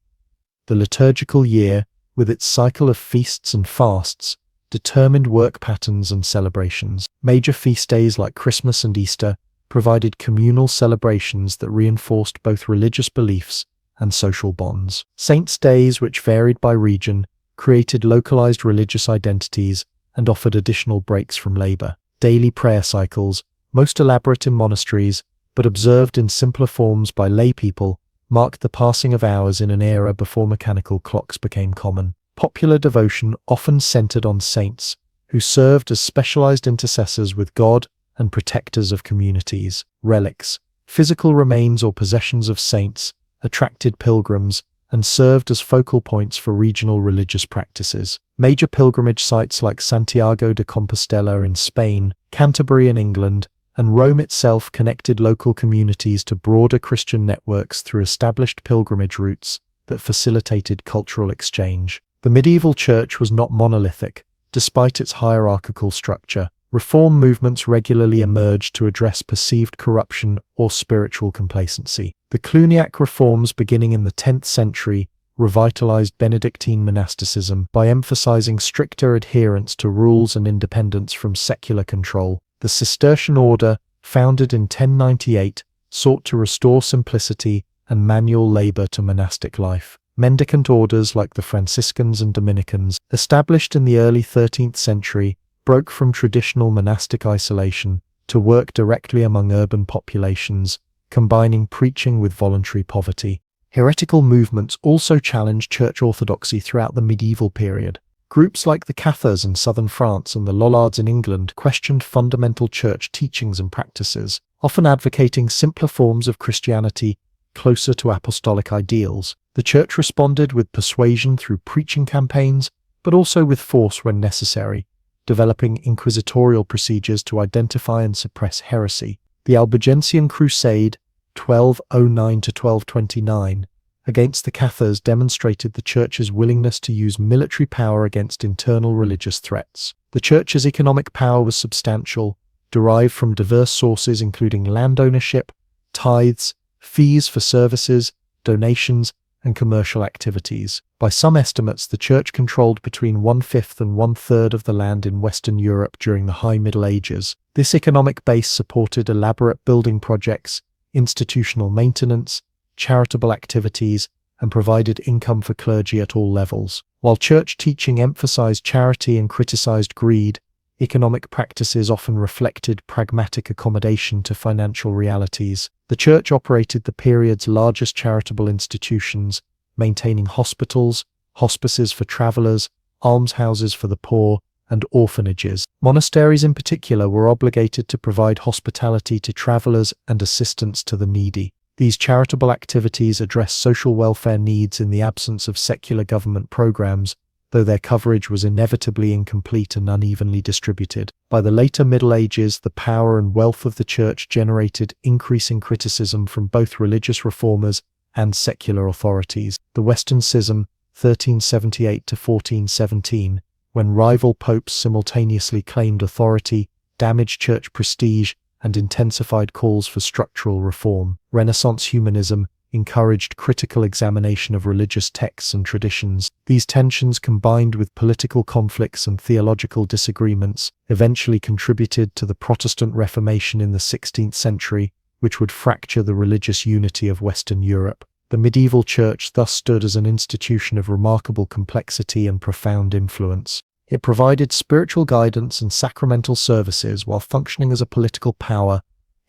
A: The liturgical year, with its cycle of feasts and fasts, determined work patterns and celebrations. Major feast days like Christmas and Easter provided communal celebrations that reinforced both religious beliefs and social bonds. Saints' days, which varied by region, created localized religious identities and offered additional breaks from labor. Daily prayer cycles, most elaborate in monasteries, but observed in simpler forms by lay people, marked the passing of hours in an era before mechanical clocks became common. Popular devotion often centered on saints, who served as specialized intercessors with God and protectors of communities. Relics, physical remains or possessions of saints, attracted pilgrims and served as focal points for regional religious practices. Major pilgrimage sites like Santiago de Compostela in Spain, Canterbury in England, and Rome itself connected local communities to broader Christian networks through established pilgrimage routes that facilitated cultural exchange. The medieval church was not monolithic, despite its hierarchical structure. Reform movements regularly emerged to address perceived corruption or spiritual complacency. The Cluniac reforms beginning in the 10th century revitalized Benedictine monasticism by emphasizing stricter adherence to rules and independence from secular control. The Cistercian order, founded in 1098, sought to restore simplicity and manual labor to monastic life. Mendicant orders like the Franciscans and Dominicans, established in the early 13th century, broke from traditional monastic isolation to work directly among urban populations, combining preaching with voluntary poverty. Heretical movements also challenged church orthodoxy throughout the medieval period. Groups like the Cathars in southern France and the Lollards in England questioned fundamental church teachings and practices, often advocating simpler forms of Christianity closer to apostolic ideals. The church responded with persuasion through preaching campaigns, but also with force when necessary, developing inquisitorial procedures to identify and suppress heresy. The Albigensian Crusade, 1209 to 1229, against the Cathars demonstrated the church's willingness to use military power against internal religious threats. The church's economic power was substantial, derived from diverse sources including land ownership, tithes, fees for services, donations, and commercial activities. By some estimates, the church controlled between 1/5 and 1/3 of the land in Western Europe during the High Middle Ages. This economic base supported elaborate building projects, institutional maintenance, charitable activities, and provided income for clergy at all levels. While church teaching emphasized charity and criticized greed, economic practices often reflected pragmatic accommodation to financial realities. The church operated the period's largest charitable institutions, maintaining hospitals, hospices for travelers, almshouses for the poor, and orphanages. Monasteries in particular were obligated to provide hospitality to travelers and assistance to the needy. These charitable activities addressed social welfare needs in the absence of secular government programs, though their coverage was inevitably incomplete and unevenly distributed. By the later Middle Ages, the power and wealth of the church generated increasing criticism from both religious reformers and secular authorities. The Western Schism, 1378 to 1417, when rival popes simultaneously claimed authority, damaged church prestige, and intensified calls for structural reform. Renaissance humanism encouraged critical examination of religious texts and traditions. These tensions, combined with political conflicts and theological disagreements, eventually contributed to the Protestant Reformation in the 16th century, which would fracture the religious unity of Western Europe. The medieval church thus stood as an institution of remarkable complexity and profound influence. It provided spiritual guidance and sacramental services while functioning as a political power,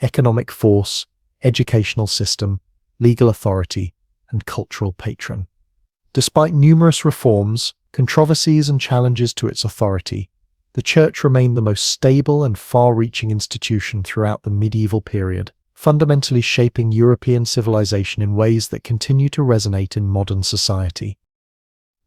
A: economic force, educational system, legal authority, and cultural patron. Despite numerous reforms, controversies, and challenges to its authority, the church remained the most stable and far-reaching institution throughout the medieval period, fundamentally shaping European civilization in ways that continue to resonate in modern society.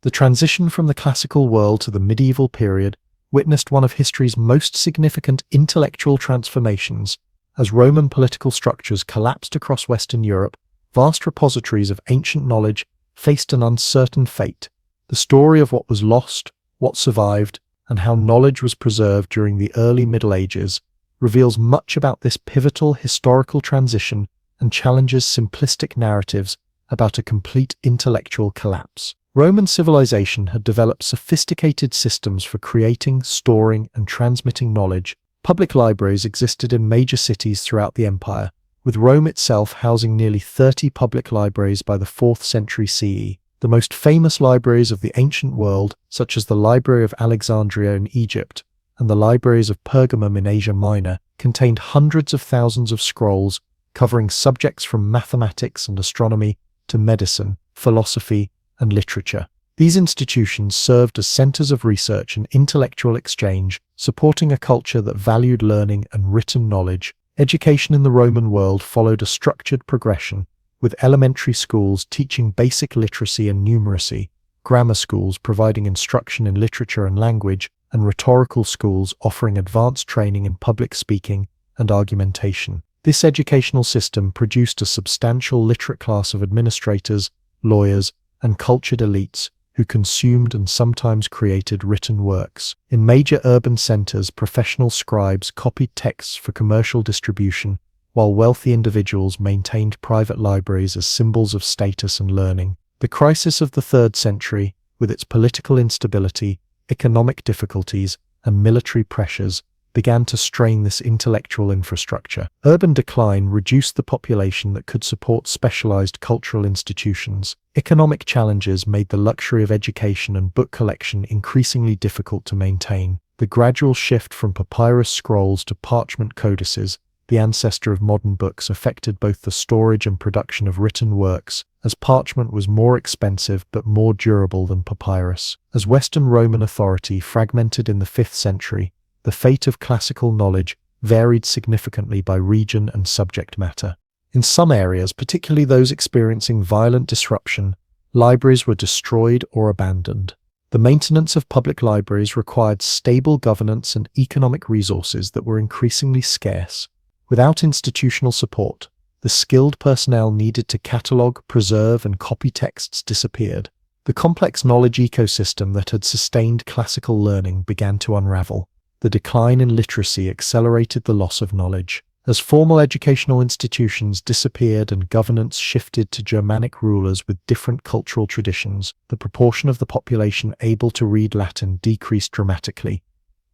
A: The transition from the classical world to the medieval period witnessed one of history's most significant intellectual transformations, As Roman political structures collapsed across Western Europe, vast repositories of ancient knowledge faced an uncertain fate. The story of what was lost, what survived, and how knowledge was preserved during the early Middle Ages reveals much about this pivotal historical transition and challenges simplistic narratives about a complete intellectual collapse. Roman civilization had developed sophisticated systems for creating, storing, and transmitting knowledge. Public libraries existed in major cities throughout the empire, with Rome itself housing nearly 30 public libraries by the 4th century CE. The most famous libraries of the ancient world, such as the Library of Alexandria in Egypt and the libraries of Pergamum in Asia Minor, contained hundreds of thousands of scrolls covering subjects from mathematics and astronomy to medicine, philosophy, and literature. These institutions served as centers of research and intellectual exchange, supporting a culture that valued learning and written knowledge. Education in the Roman world followed a structured progression, with elementary schools teaching basic literacy and numeracy, grammar schools providing instruction in literature and language, and rhetorical schools offering advanced training in public speaking and argumentation. This educational system produced a substantial literate class of administrators, lawyers, and cultured elites who consumed and sometimes created written works. In major urban centers, professional scribes copied texts for commercial distribution, while wealthy individuals maintained private libraries as symbols of status and learning. The crisis of the 3rd century, with its political instability, economic difficulties, and military pressures, began to strain this intellectual infrastructure. Urban decline reduced the population that could support specialized cultural institutions. Economic challenges made the luxury of education and book collection increasingly difficult to maintain. The gradual shift from papyrus scrolls to parchment codices, the ancestor of modern books, affected both the storage and production of written works, as parchment was more expensive but more durable than papyrus. As Western Roman authority fragmented in the 5th century, the fate of classical knowledge varied significantly by region and subject matter. In some areas, particularly those experiencing violent disruption, libraries were destroyed or abandoned. The maintenance of public libraries required stable governance and economic resources that were increasingly scarce. Without institutional support, the skilled personnel needed to catalog, preserve, and copy texts disappeared. The complex knowledge ecosystem that had sustained classical learning began to unravel. The decline in literacy accelerated the loss of knowledge. As formal educational institutions disappeared and governance shifted to Germanic rulers with different cultural traditions, the proportion of the population able to read Latin decreased dramatically.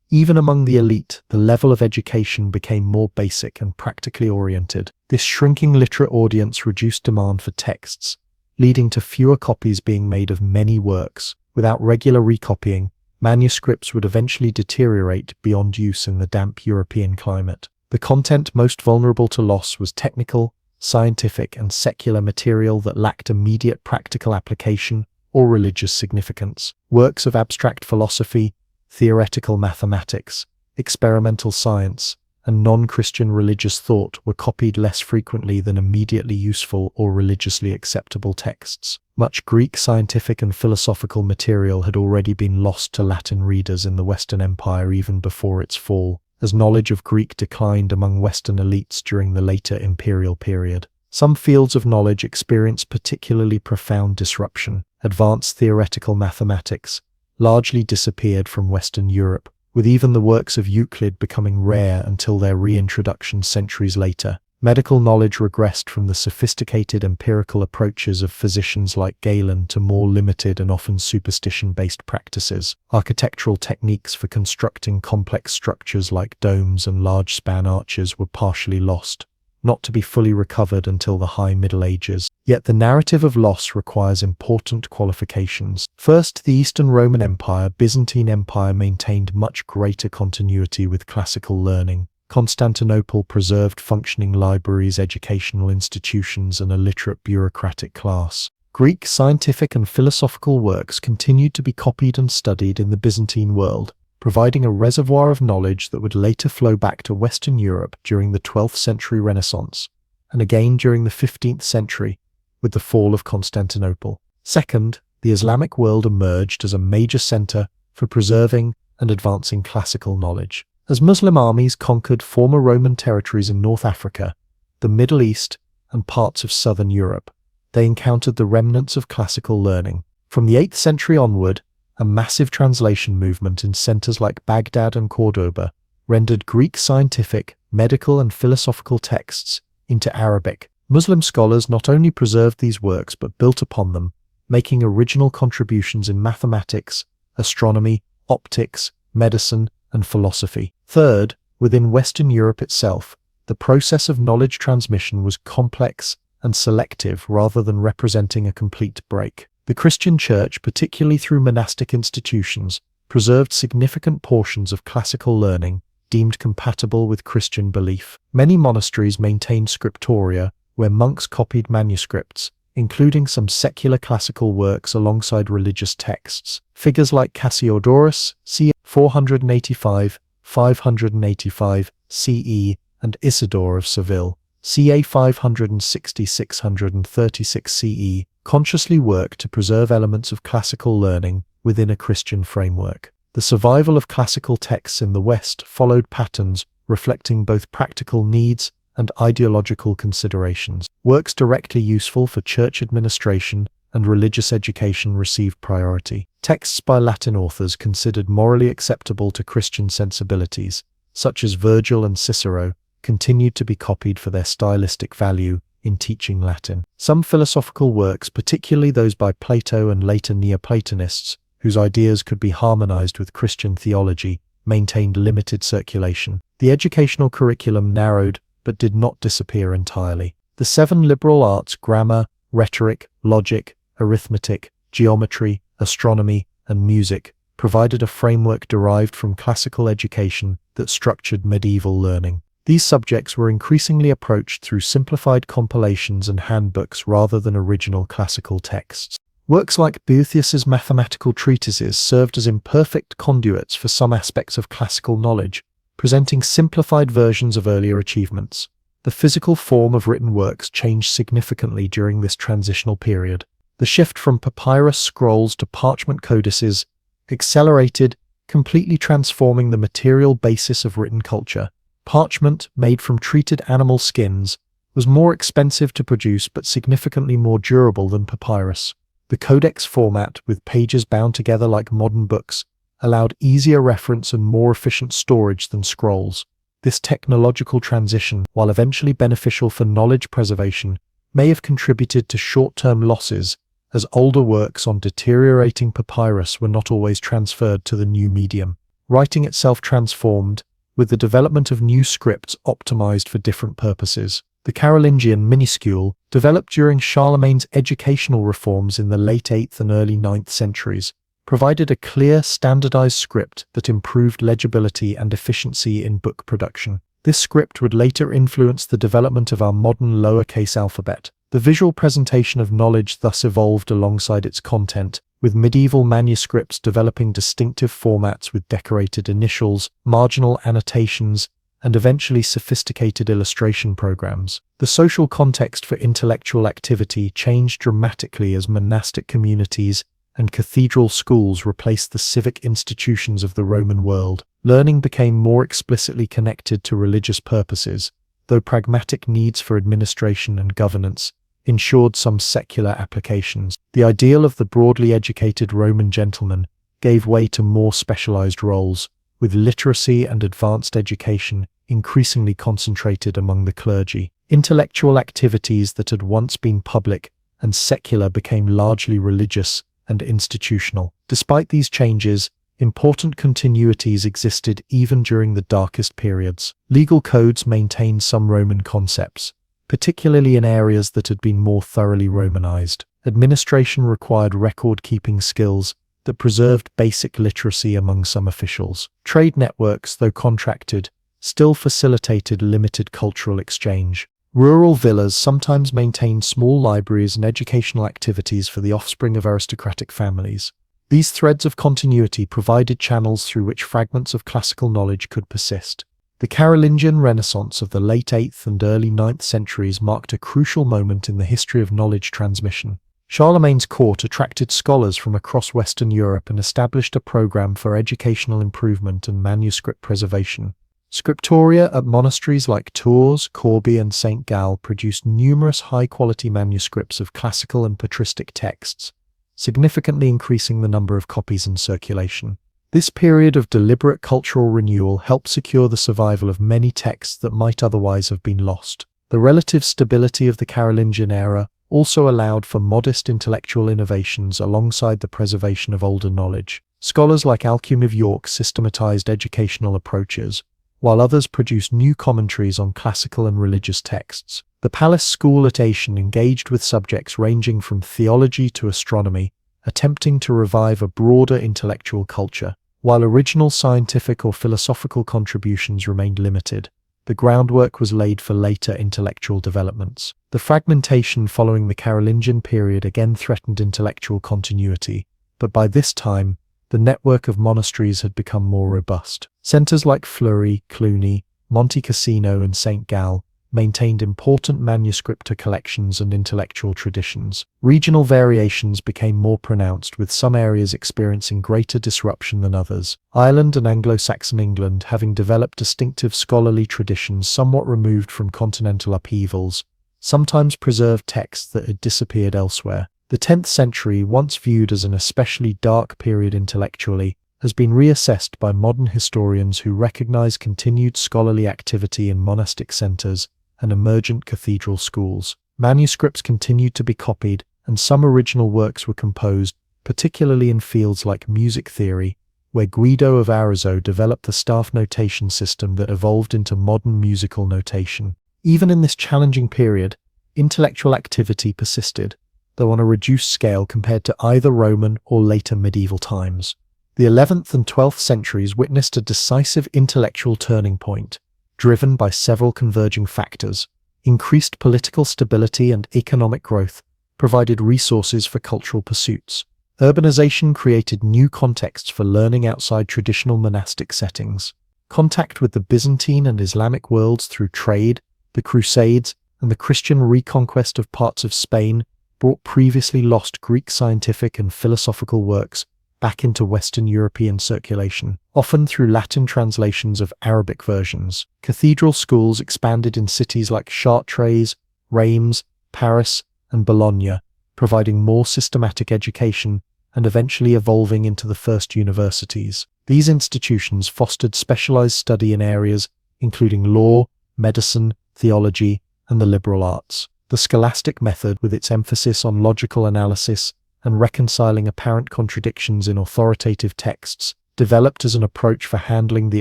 A: Even among the elite, the level of education became more basic and practically oriented. This shrinking literate audience reduced demand for texts, leading to fewer copies being made of many works. Without regular recopying, manuscripts would eventually deteriorate beyond use in the damp European climate. The content most vulnerable to loss was technical, scientific, and secular material that lacked immediate practical application or religious significance. Works of abstract philosophy, theoretical mathematics, experimental science, and non-Christian religious thought were copied less frequently than immediately useful or religiously acceptable texts. Much Greek scientific and philosophical material had already been lost to Latin readers in the Western Empire even before its fall, as knowledge of Greek declined among Western elites during the later imperial period. Some fields of knowledge experienced particularly profound disruption. Advanced theoretical mathematics largely disappeared from Western Europe, with even the works of Euclid becoming rare until their reintroduction centuries later. Medical knowledge regressed from the sophisticated empirical approaches of physicians like Galen to more limited and often superstition-based practices. Architectural techniques for constructing complex structures like domes and large-span arches were partially lost, not to be fully recovered until the High Middle Ages. Yet the narrative of loss requires important qualifications. First, the Eastern Roman Empire, Byzantine Empire maintained much greater continuity with classical learning. Constantinople preserved functioning libraries, educational institutions, and a literate bureaucratic class. Greek scientific and philosophical works continued to be copied and studied in the Byzantine world, providing a reservoir of knowledge that would later flow back to Western Europe during the 12th century Renaissance, and again during the 15th century, with the fall of Constantinople. Second, the Islamic world emerged as a major center for preserving and advancing classical knowledge. As Muslim armies conquered former Roman territories in North Africa, the Middle East, and parts of southern Europe, they encountered the remnants of classical learning. From the 8th century onward, a massive translation movement in centers like Baghdad and Cordoba rendered Greek scientific, medical, and philosophical texts into Arabic. Muslim scholars not only preserved these works but built upon them, making original contributions in mathematics, astronomy, optics, medicine, and philosophy. Third, within Western Europe itself, the process of knowledge transmission was complex and selective rather than representing a complete break. The Christian Church, particularly through monastic institutions, preserved significant portions of classical learning deemed compatible with Christian belief. Many monasteries maintained scriptoria where monks copied manuscripts, including some secular classical works alongside religious texts. Figures like Cassiodorus, c. 485–585 CE, and Isidore of Seville, ca. 560–636 CE, consciously work to preserve elements of classical learning within a Christian framework. The survival of classical texts in the West followed patterns reflecting both practical needs and ideological considerations. Works directly useful for church administration and religious education received priority. Texts by Latin authors considered morally acceptable to Christian sensibilities, such as Virgil and Cicero, continued to be copied for their stylistic value in teaching Latin. Some philosophical works, particularly those by Plato and later Neoplatonists, whose ideas could be harmonized with Christian theology, maintained limited circulation. The educational curriculum narrowed but did not disappear entirely. The 7 liberal arts, grammar, rhetoric, logic, arithmetic, geometry, astronomy, and music, provided a framework derived from classical education that structured medieval learning. These subjects were increasingly approached through simplified compilations and handbooks rather than original classical texts. Works like Boethius's mathematical treatises served as imperfect conduits for some aspects of classical knowledge, presenting simplified versions of earlier achievements. The physical form of written works changed significantly during this transitional period. The shift from papyrus scrolls to parchment codices accelerated, completely transforming the material basis of written culture. Parchment, made from treated animal skins, was more expensive to produce but significantly more durable than papyrus. The codex format, with pages bound together like modern books, allowed easier reference and more efficient storage than scrolls. This technological transition, while eventually beneficial for knowledge preservation, may have contributed to short-term losses, as older works on deteriorating papyrus were not always transferred to the new medium. Writing itself transformed, with the development of new scripts optimized for different purposes. The Carolingian minuscule, developed during Charlemagne's educational reforms in the late 8th and early 9th centuries, provided a clear, standardized script that improved legibility and efficiency in book production. This script would later influence the development of our modern lowercase alphabet. The visual presentation of knowledge thus evolved alongside its content, with medieval manuscripts developing distinctive formats with decorated initials, marginal annotations, and eventually sophisticated illustration programs. The social context for intellectual activity changed dramatically as monastic communities and cathedral schools replaced the civic institutions of the Roman world. Learning became more explicitly connected to religious purposes, though pragmatic needs for administration and governance ensured some secular applications. The ideal of the broadly educated Roman gentleman gave way to more specialized roles, with literacy and advanced education increasingly concentrated among the clergy. Intellectual activities that had once been public and secular became largely religious and institutional. Despite these changes, important continuities existed even during the darkest periods. Legal codes maintained some Roman concepts, particularly in areas that had been more thoroughly Romanized. Administration required record-keeping skills that preserved basic literacy among some officials. Trade networks, though contracted, still facilitated limited cultural exchange. Rural villas sometimes maintained small libraries and educational activities for the offspring of aristocratic families. These threads of continuity provided channels through which fragments of classical knowledge could persist. The Carolingian Renaissance of the late 8th and early 9th centuries marked a crucial moment in the history of knowledge transmission. Charlemagne's court attracted scholars from across Western Europe and established a program for educational improvement and manuscript preservation. Scriptoria at monasteries like Tours, Corbie, and St. Gall produced numerous high-quality manuscripts of classical and patristic texts, significantly increasing the number of copies in circulation. This period of deliberate cultural renewal helped secure the survival of many texts that might otherwise have been lost. The relative stability of the Carolingian era also allowed for modest intellectual innovations alongside the preservation of older knowledge. Scholars like Alcuin of York systematized educational approaches, while others produced new commentaries on classical and religious texts. The palace school at Aachen engaged with subjects ranging from theology to astronomy, attempting to revive a broader intellectual culture. While original scientific or philosophical contributions remained limited, the groundwork was laid for later intellectual developments. The fragmentation following the Carolingian period again threatened intellectual continuity, but by this time, the network of monasteries had become more robust. Centers like Fleury, Cluny, Monte Cassino, and St. Gall maintained important manuscript collections and intellectual traditions. Regional variations became more pronounced, with some areas experiencing greater disruption than others. Ireland and Anglo-Saxon England having developed distinctive scholarly traditions somewhat removed from continental upheavals, sometimes preserved texts that had disappeared elsewhere. The 10th century, once viewed as an especially dark period intellectually, has been reassessed by modern historians who recognize continued scholarly activity in monastic centers and emergent cathedral schools. Manuscripts continued to be copied, and some original works were composed, particularly in fields like music theory, where Guido of Arezzo developed the staff notation system that evolved into modern musical notation. Even in this challenging period, intellectual activity persisted, though on a reduced scale compared to either Roman or later medieval times. The 11th and 12th centuries witnessed a decisive intellectual turning point, driven by several converging factors. Increased political stability and economic growth provided resources for cultural pursuits. Urbanization created new contexts for learning outside traditional monastic settings. Contact with the Byzantine and Islamic worlds through trade, the Crusades, and the Christian reconquest of parts of Spain brought previously lost Greek scientific and philosophical works back into Western European circulation, often through Latin translations of Arabic versions. Cathedral schools expanded in cities like Chartres, Reims, Paris, and Bologna, providing more systematic education and eventually evolving into the first universities. These institutions fostered specialized study in areas including law, medicine, theology, and the liberal arts. The scholastic method, with its emphasis on logical analysis and reconciling apparent contradictions in authoritative texts, developed as an approach for handling the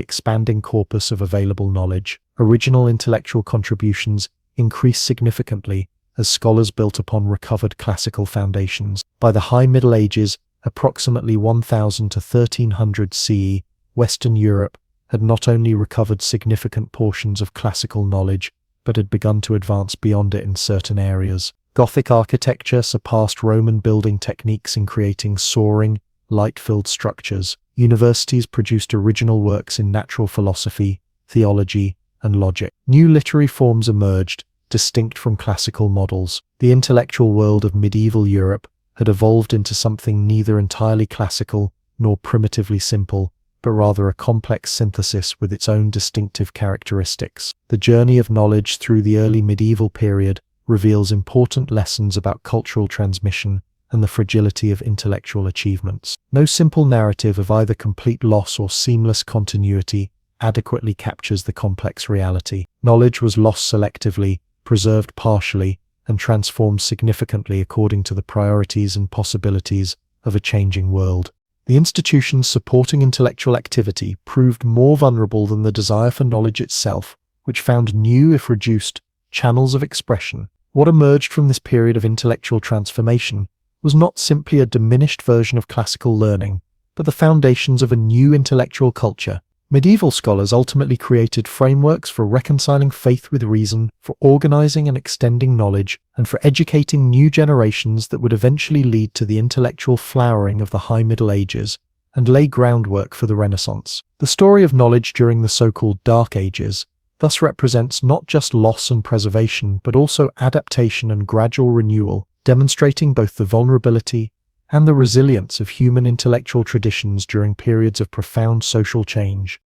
A: expanding corpus of available knowledge. Original intellectual contributions increased significantly as scholars built upon recovered classical foundations. By the High Middle Ages, approximately 1000 to 1300 CE, Western Europe had not only recovered significant portions of classical knowledge, but had begun to advance beyond it in certain areas. Gothic architecture surpassed Roman building techniques in creating soaring, light-filled structures. Universities produced original works in natural philosophy, theology, and logic. New literary forms emerged, distinct from classical models. The intellectual world of medieval Europe had evolved into something neither entirely classical nor primitively simple, but rather a complex synthesis with its own distinctive characteristics. The journey of knowledge through the early medieval period reveals important lessons about cultural transmission and the fragility of intellectual achievements. No simple narrative of either complete loss or seamless continuity adequately captures the complex reality. Knowledge was lost selectively, preserved partially, and transformed significantly according to the priorities and possibilities of a changing world. The institutions supporting intellectual activity proved more vulnerable than the desire for knowledge itself, which found new, if reduced, channels of expression. What emerged from this period of intellectual transformation was not simply a diminished version of classical learning, but the foundations of a new intellectual culture. Medieval scholars ultimately created frameworks for reconciling faith with reason, for organizing and extending knowledge, and for educating new generations that would eventually lead to the intellectual flowering of the High Middle Ages and lay groundwork for the Renaissance. The story of knowledge during the so-called Dark Ages thus represents not just loss and preservation, but also adaptation and gradual renewal, demonstrating both the vulnerability and the resilience of human intellectual traditions during periods of profound social change.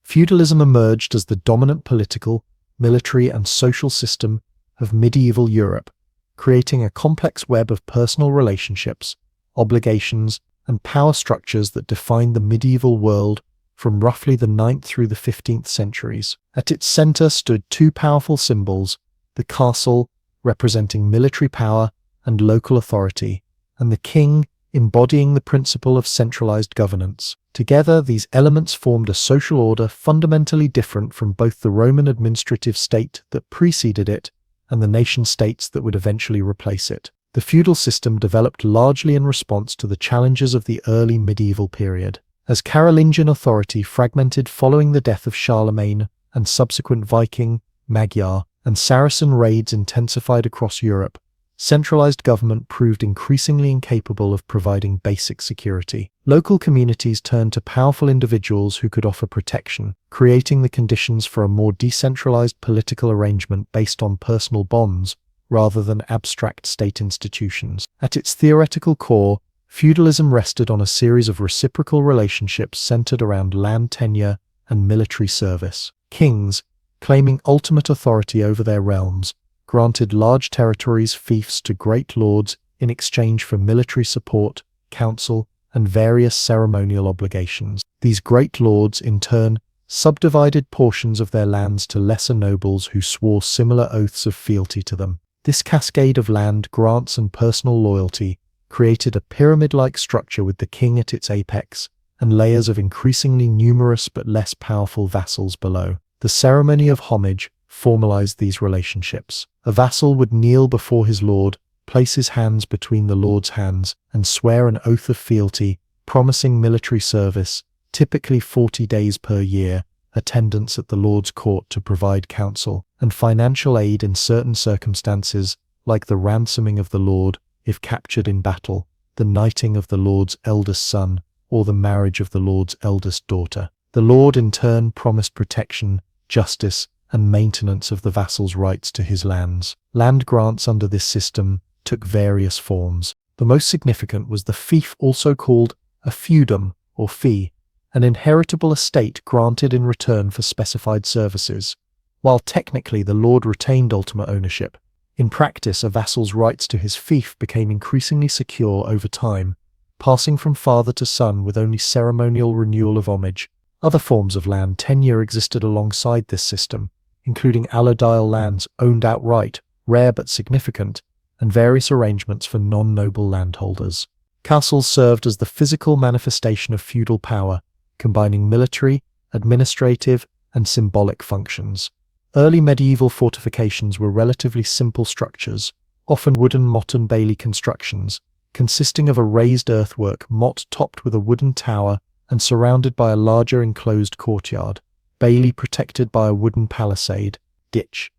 A: Feudalism emerged as the dominant political, military, and social system of medieval Europe, creating a complex web of personal relationships, obligations, and power structures that defined the medieval world from roughly the 9th through the 15th centuries. At its center stood two powerful symbols: the castle, representing military power and local authority, and the king, embodying the principle of centralized governance. Together, these elements formed a social order fundamentally different from both the Roman administrative state that preceded it and the nation-states that would eventually replace it. The feudal system developed largely in response to the challenges of the early medieval period. As Carolingian authority fragmented following the death of Charlemagne and subsequent Viking, Magyar, and Saracen raids intensified across Europe, centralized government proved increasingly incapable of providing basic security. Local communities turned to powerful individuals who could offer protection, creating the conditions for a more decentralized political arrangement based on personal bonds rather than abstract state institutions. At its theoretical core, feudalism rested on a series of reciprocal relationships centered around land tenure and military service. Kings, claiming ultimate authority over their realms, granted large territories fiefs to great lords in exchange for military support, counsel, and various ceremonial obligations. These great lords, in turn, subdivided portions of their lands to lesser nobles who swore similar oaths of fealty to them. This cascade of land grants and personal loyalty created a pyramid-like structure with the king at its apex and layers of increasingly numerous but less powerful vassals below. The ceremony of homage formalized these relationships. A vassal would kneel before his lord, place his hands between the lord's hands, and swear an oath of fealty, promising military service, typically 40 days per year, attendance at the lord's court to provide counsel, and financial aid in certain circumstances, like the ransoming of the lord if captured in battle, the knighting of the lord's eldest son, or the marriage of the lord's eldest daughter. The lord in turn promised protection, justice, and maintenance of the vassal's rights to his lands. Land grants under this system took various forms. The most significant was the fief, also called a feudum or fee, an inheritable estate granted in return for specified services. While technically the lord retained ultimate ownership, in practice a vassal's rights to his fief became increasingly secure over time, passing from father to son with only ceremonial renewal of homage. Other forms of land tenure existed alongside this system, including allodial lands owned outright, rare but significant, and various arrangements for non-noble landholders. Castles served as the physical manifestation of feudal power, combining military, administrative, and symbolic functions. Early medieval fortifications were relatively simple structures, often wooden motte and bailey constructions, consisting of a raised earthwork motte topped with a wooden tower and surrounded by a larger enclosed courtyard, bailey protected by a wooden palisade, ditch.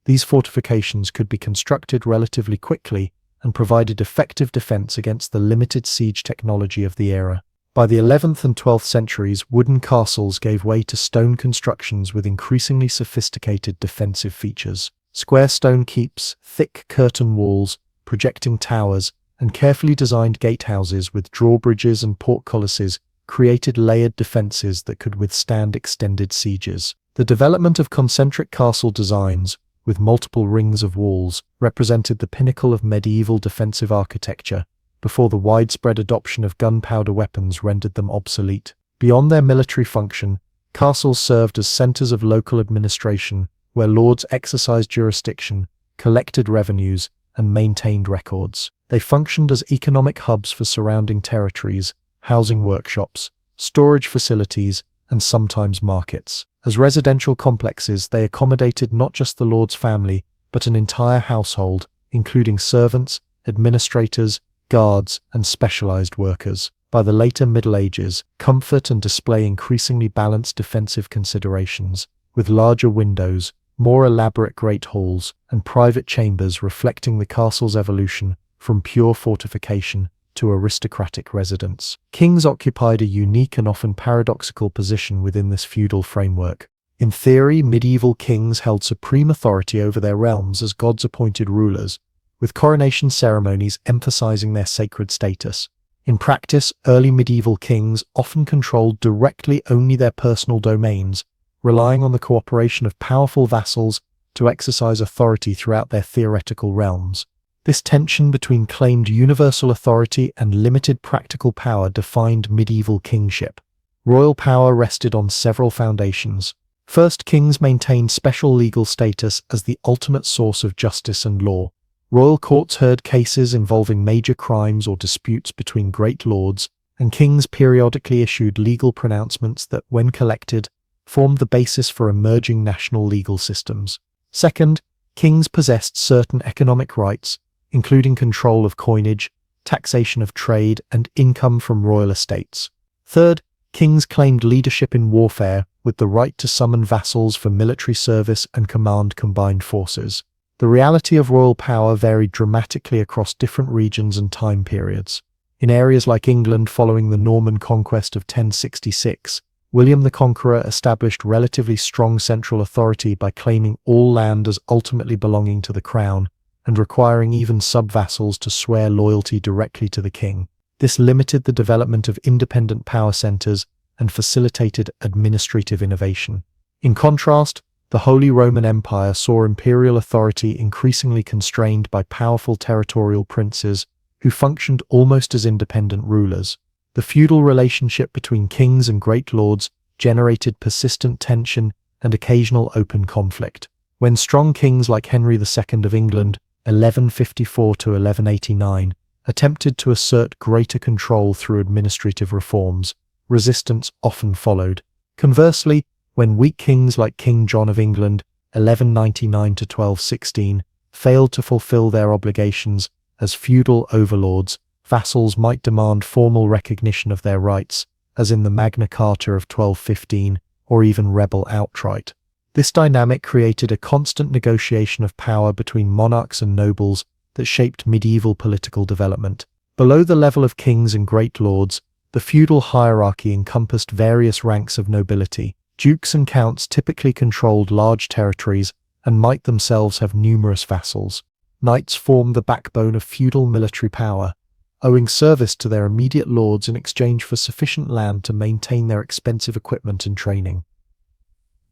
A: These fortifications could be constructed relatively quickly and provided effective defense against the limited siege technology of the era. By the 11th and 12th centuries, wooden castles gave way to stone constructions with increasingly sophisticated defensive features. Square stone keeps, thick curtain walls, projecting towers, and carefully designed gatehouses with drawbridges and portcullises created layered defenses that could withstand extended sieges. The development of concentric castle designs, with multiple rings of walls, represented the pinnacle of medieval defensive architecture, before the widespread adoption of gunpowder weapons rendered them obsolete. Beyond their military function, castles served as centers of local administration, where lords exercised jurisdiction, collected revenues, and maintained records. They functioned as economic hubs for surrounding territories, housing workshops, storage facilities, and sometimes markets. As residential complexes, they accommodated not just the lord's family, but an entire household, including servants, administrators, guards, and specialized workers. By the later Middle Ages, comfort and display increasingly balanced defensive considerations, with larger windows, more elaborate great halls, and private chambers reflecting the castle's evolution from pure fortification to aristocratic residence. Kings occupied a unique and often paradoxical position within this feudal framework. In theory, medieval kings held supreme authority over their realms as gods' appointed rulers, with coronation ceremonies emphasizing their sacred status. In practice, early medieval kings often controlled directly only their personal domains, relying on the cooperation of powerful vassals to exercise authority throughout their theoretical realms. This tension between claimed universal authority and limited practical power defined medieval kingship. Royal power rested on several foundations. First, kings maintained special legal status as the ultimate source of justice and law. Royal courts heard cases involving major crimes or disputes between great lords, and kings periodically issued legal pronouncements that, when collected, formed the basis for emerging national legal systems. Second, kings possessed certain economic rights, including control of coinage, taxation of trade, and income from royal estates. Third, kings claimed leadership in warfare, with the right to summon vassals for military service and command combined forces. The reality of royal power varied dramatically across different regions and time periods. In areas like England following the Norman conquest of 1066, William the Conqueror established relatively strong central authority by claiming all land as ultimately belonging to the crown, and requiring even sub-vassals to swear loyalty directly to the king. This limited the development of independent power centers and facilitated administrative innovation. In contrast, the Holy Roman Empire saw imperial authority increasingly constrained by powerful territorial princes who functioned almost as independent rulers. The feudal relationship between kings and great lords generated persistent tension and occasional open conflict. When strong kings like Henry II of England, 1154 to 1189, attempted to assert greater control through administrative reforms, resistance often followed. Conversely, when weak kings like King John of England, 1199 to 1216, failed to fulfill their obligations as feudal overlords, vassals might demand formal recognition of their rights, as in the Magna Carta of 1215, or even rebel outright. This dynamic created a constant negotiation of power between monarchs and nobles that shaped medieval political development. Below the level of kings and great lords, the feudal hierarchy encompassed various ranks of nobility. Dukes and counts typically controlled large territories and might themselves have numerous vassals. Knights formed the backbone of feudal military power, owing service to their immediate lords in exchange for sufficient land to maintain their expensive equipment and training.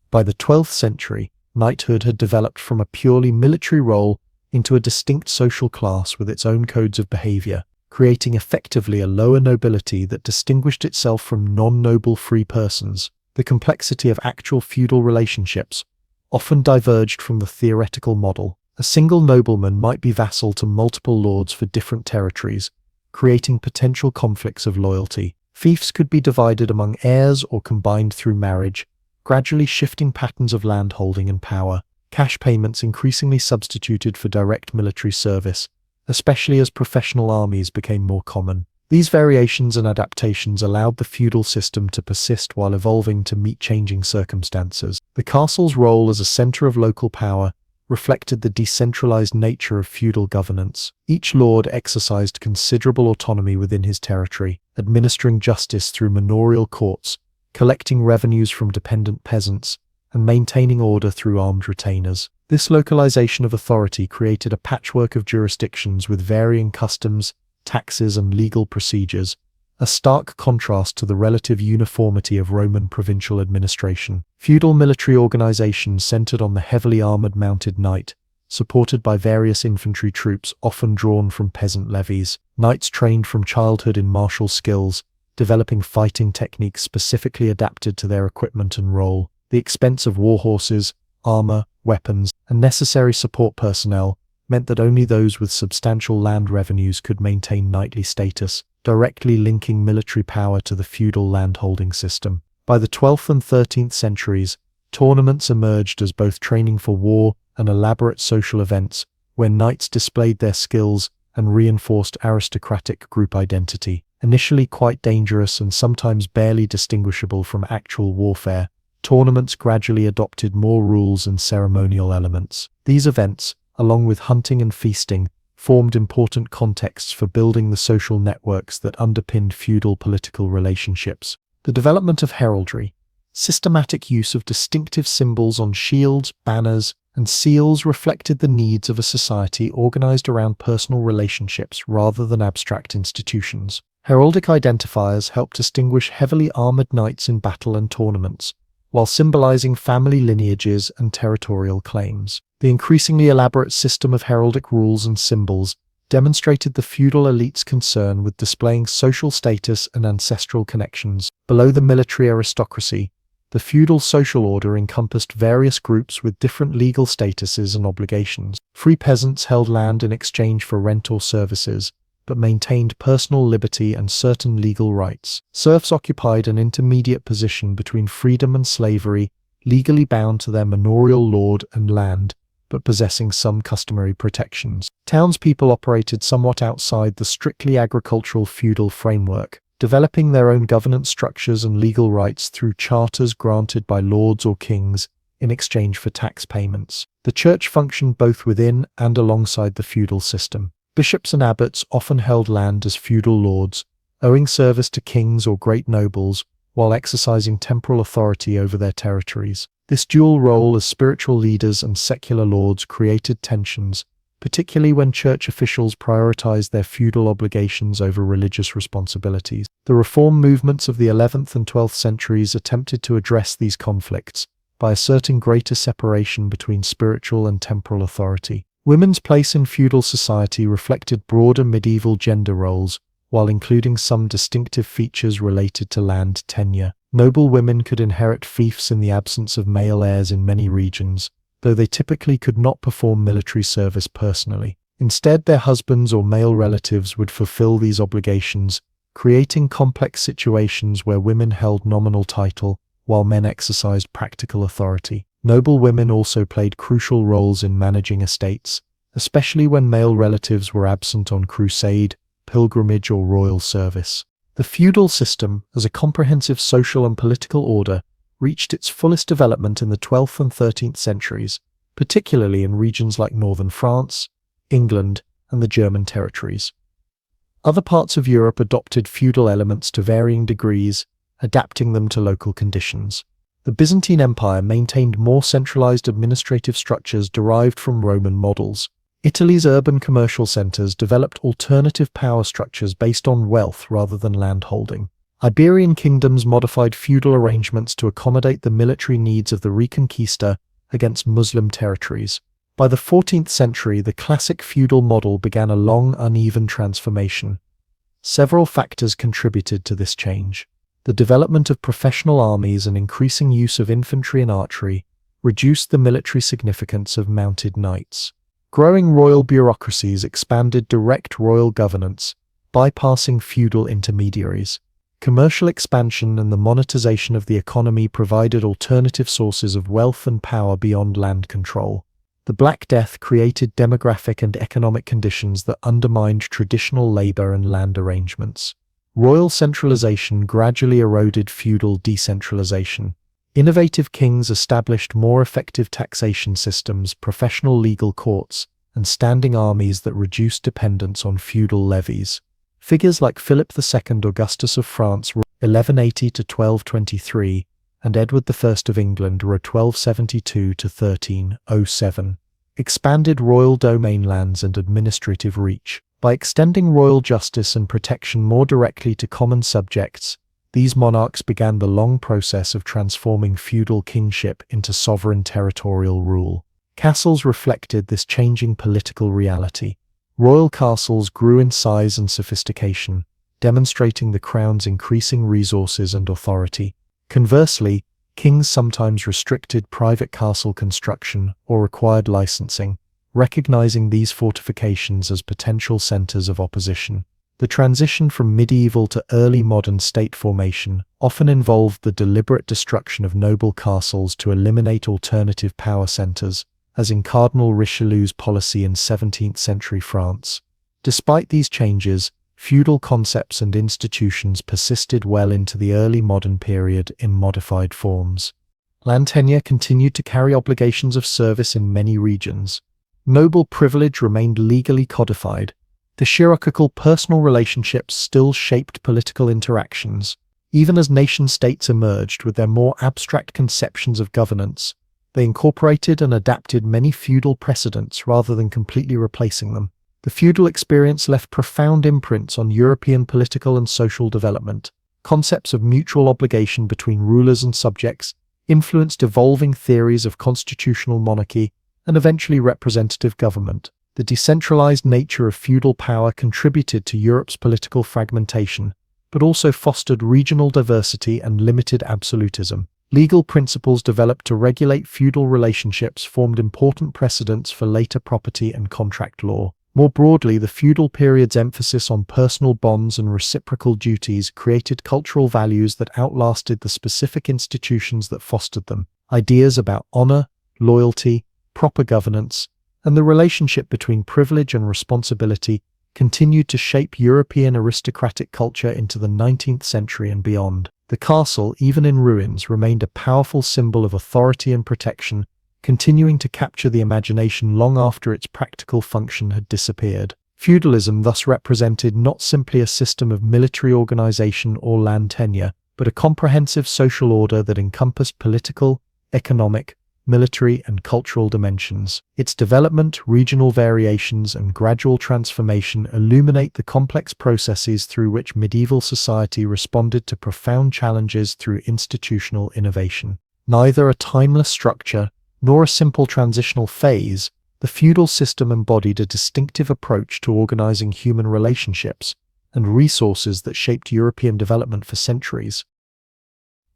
A: By the 12th century, knighthood had developed from a purely military role into a distinct social class with its own codes of behavior, creating effectively a lower nobility that distinguished itself from non-noble free persons. The complexity of actual feudal relationships often diverged from the theoretical model. A single nobleman might be vassal to multiple lords for different territories, creating potential conflicts of loyalty. Fiefs could be divided among heirs or combined through marriage, gradually shifting patterns of landholding and power. Cash payments increasingly substituted for direct military service, especially as professional armies became more common. These variations and adaptations allowed the feudal system to persist while evolving to meet changing circumstances. The castle's role as a center of local power reflected the decentralized nature of feudal governance. Each lord exercised considerable autonomy within his territory, administering justice through manorial courts, collecting revenues from dependent peasants, and maintaining order through armed retainers. This localization of authority created a patchwork of jurisdictions with varying customs, taxes, and legal procedures, a stark contrast to the relative uniformity of Roman provincial administration. Feudal military organizations centered on the heavily armored mounted knight, supported by various infantry troops often drawn from peasant levies. Knights trained from childhood in martial skills, developing fighting techniques specifically adapted to their equipment and role. The expense of war horses, armor, weapons, and necessary support personnel meant that only those with substantial land revenues could maintain knightly status, directly linking military power to the feudal landholding system. By the 12th and 13th centuries, tournaments emerged as both training for war and elaborate social events, where knights displayed their skills and reinforced aristocratic group identity. Initially quite dangerous and sometimes barely distinguishable from actual warfare, tournaments gradually adopted more rules and ceremonial elements. These events, along with hunting and feasting, formed important contexts for building the social networks that underpinned feudal political relationships. The development of heraldry, systematic use of distinctive symbols on shields, banners, and seals reflected the needs of a society organized around personal relationships rather than abstract institutions. Heraldic identifiers help distinguish heavily armored knights in battle and tournaments, while symbolizing family lineages and territorial claims. The increasingly elaborate system of heraldic rules and symbols demonstrated the feudal elite's concern with displaying social status and ancestral connections. Below the military aristocracy, the feudal social order encompassed various groups with different legal statuses and obligations. Free peasants held land in exchange for rent or services, but maintained personal liberty and certain legal rights. Serfs occupied an intermediate position between freedom and slavery, legally bound to their manorial lord and land, but possessing some customary protections. Townspeople operated somewhat outside the strictly agricultural feudal framework, developing their own governance structures and legal rights through charters granted by lords or kings in exchange for tax payments. The church functioned both within and alongside the feudal system. Bishops and abbots often held land as feudal lords, owing service to kings or great nobles, while exercising temporal authority over their territories. This dual role as spiritual leaders and secular lords created tensions, particularly when church officials prioritized their feudal obligations over religious responsibilities. The reform movements of the 11th and 12th centuries attempted to address these conflicts by asserting greater separation between spiritual and temporal authority. Women's place in feudal society reflected broader medieval gender roles, while including some distinctive features related to land tenure. Noble women could inherit fiefs in the absence of male heirs in many regions, though they typically could not perform military service personally. Instead, their husbands or male relatives would fulfill these obligations, creating complex situations where women held nominal title, while men exercised practical authority. Noble women also played crucial roles in managing estates, especially when male relatives were absent on crusade, pilgrimage, or royal service. The feudal system, as a comprehensive social and political order, reached its fullest development in the 12th and 13th centuries, particularly in regions like northern France, England, and the German territories. Other parts of Europe adopted feudal elements to varying degrees, adapting them to local conditions. The Byzantine Empire maintained more centralized administrative structures derived from Roman models. Italy's urban commercial centers developed alternative power structures based on wealth rather than landholding. Iberian kingdoms modified feudal arrangements to accommodate the military needs of the Reconquista against Muslim territories. By the 14th century, the classic feudal model began a long, uneven transformation. Several factors contributed to this change. The development of professional armies and increasing use of infantry and archery reduced the military significance of mounted knights. Growing royal bureaucracies expanded direct royal governance, bypassing feudal intermediaries. Commercial expansion and the monetization of the economy provided alternative sources of wealth and power beyond land control. The Black Death created demographic and economic conditions that undermined traditional labor and land arrangements. Royal centralization gradually eroded feudal decentralization. Innovative kings established more effective taxation systems, professional legal courts, and standing armies that reduced dependence on feudal levies. Figures like Philip II Augustus of France wrote 1180 to 1223, and Edward I of England wrote 1272 to 1307, expanded royal domain lands and administrative reach. By extending royal justice and protection more directly to common subjects, these monarchs began the long process of transforming feudal kingship into sovereign territorial rule. Castles reflected this changing political reality. Royal castles grew in size and sophistication, demonstrating the crown's increasing resources and authority. Conversely, kings sometimes restricted private castle construction or required licensing, recognizing these fortifications as potential centers of opposition. The transition from medieval to early modern state formation often involved the deliberate destruction of noble castles to eliminate alternative power centers, as in Cardinal Richelieu's policy in 17th century France. Despite these changes, feudal concepts and institutions persisted well into the early modern period in modified forms. Land tenure continued to carry obligations of service in many regions. Noble privilege remained legally codified. The hierarchical personal relationships still shaped political interactions. Even as nation-states emerged with their more abstract conceptions of governance, they incorporated and adapted many feudal precedents rather than completely replacing them. The feudal experience left profound imprints on European political and social development. Concepts of mutual obligation between rulers and subjects influenced evolving theories of constitutional monarchy and eventually representative government. The decentralized nature of feudal power contributed to Europe's political fragmentation, but also fostered regional diversity and limited absolutism. Legal principles developed to regulate feudal relationships formed important precedents for later property and contract law. More broadly, the feudal period's emphasis on personal bonds and reciprocal duties created cultural values that outlasted the specific institutions that fostered them. Ideas about honor, loyalty, proper governance, and the relationship between privilege and responsibility continued to shape European aristocratic culture into the 19th century and beyond. The castle, even in ruins, remained a powerful symbol of authority and protection, continuing to capture the imagination long after its practical function had disappeared. Feudalism thus represented not simply a system of military organization or land tenure, but a comprehensive social order that encompassed political, economic, military, and cultural dimensions. Its development, regional variations, and gradual transformation illuminate the complex processes through which medieval society responded to profound challenges through institutional innovation. Neither a timeless structure nor a simple transitional phase, the feudal system embodied a distinctive approach to organizing human relationships and resources that shaped European development for centuries.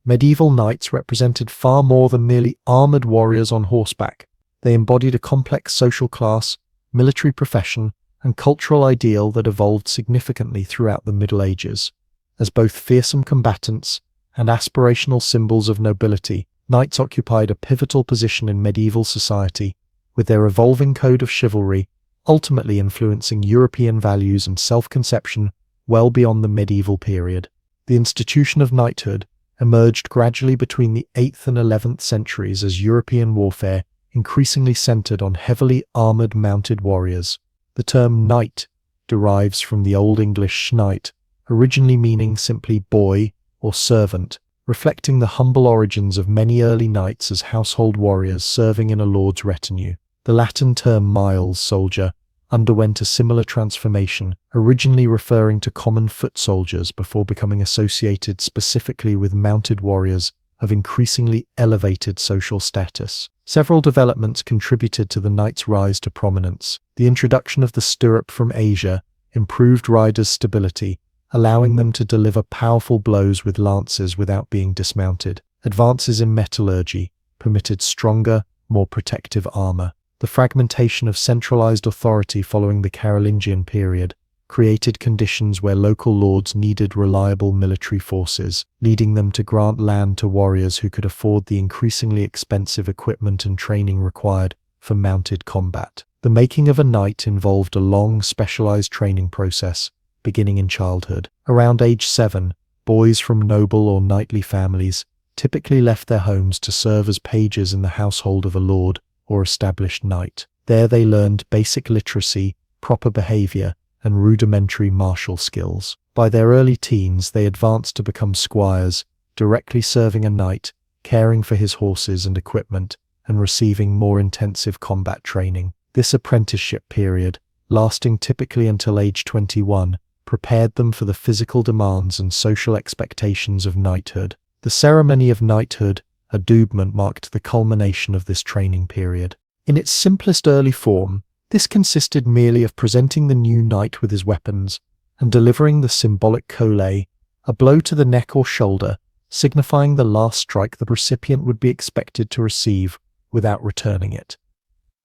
A: Medieval knights represented far more than merely armored warriors on horseback. They embodied a complex social class, military profession, and cultural ideal that evolved significantly throughout the Middle Ages. As both fearsome combatants and aspirational symbols of nobility, knights occupied a pivotal position in medieval society, with their evolving code of chivalry ultimately influencing European values and self-conception well beyond the medieval period. The institution of knighthood emerged gradually between the 8th and 11th centuries as European warfare increasingly centered on heavily armored mounted warriors. The term knight derives from the Old English schnight, originally meaning simply boy or servant, reflecting the humble origins of many early knights as household warriors serving in a lord's retinue. The Latin term miles soldier underwent a similar transformation, originally referring to common foot soldiers before becoming associated specifically with mounted warriors of increasingly elevated social status. Several developments contributed to the knight's rise to prominence. The introduction of the stirrup from Asia improved riders' stability, allowing them to deliver powerful blows with lances without being dismounted. Advances in metallurgy permitted stronger, more protective armor. The fragmentation of centralized authority following the Carolingian period created conditions where local lords needed reliable military forces, leading them to grant land to warriors who could afford the increasingly expensive equipment and training required for mounted combat. The making of a knight involved a long, specialized training process, beginning in childhood. Around age 7, boys from noble or knightly families typically left their homes to serve as pages in the household of a lord or established knight. There they learned basic literacy, proper behavior, and rudimentary martial skills. By their early teens, they advanced to become squires, directly serving a knight, caring for his horses and equipment, and receiving more intensive combat training. This apprenticeship period, lasting typically until age 21, prepared them for the physical demands and social expectations of knighthood. The ceremony of knighthood, adoubement, marked the culmination of this training period. In its simplest early form, this consisted merely of presenting the new knight with his weapons and delivering the symbolic collé, a blow to the neck or shoulder, signifying the last strike the recipient would be expected to receive without returning it.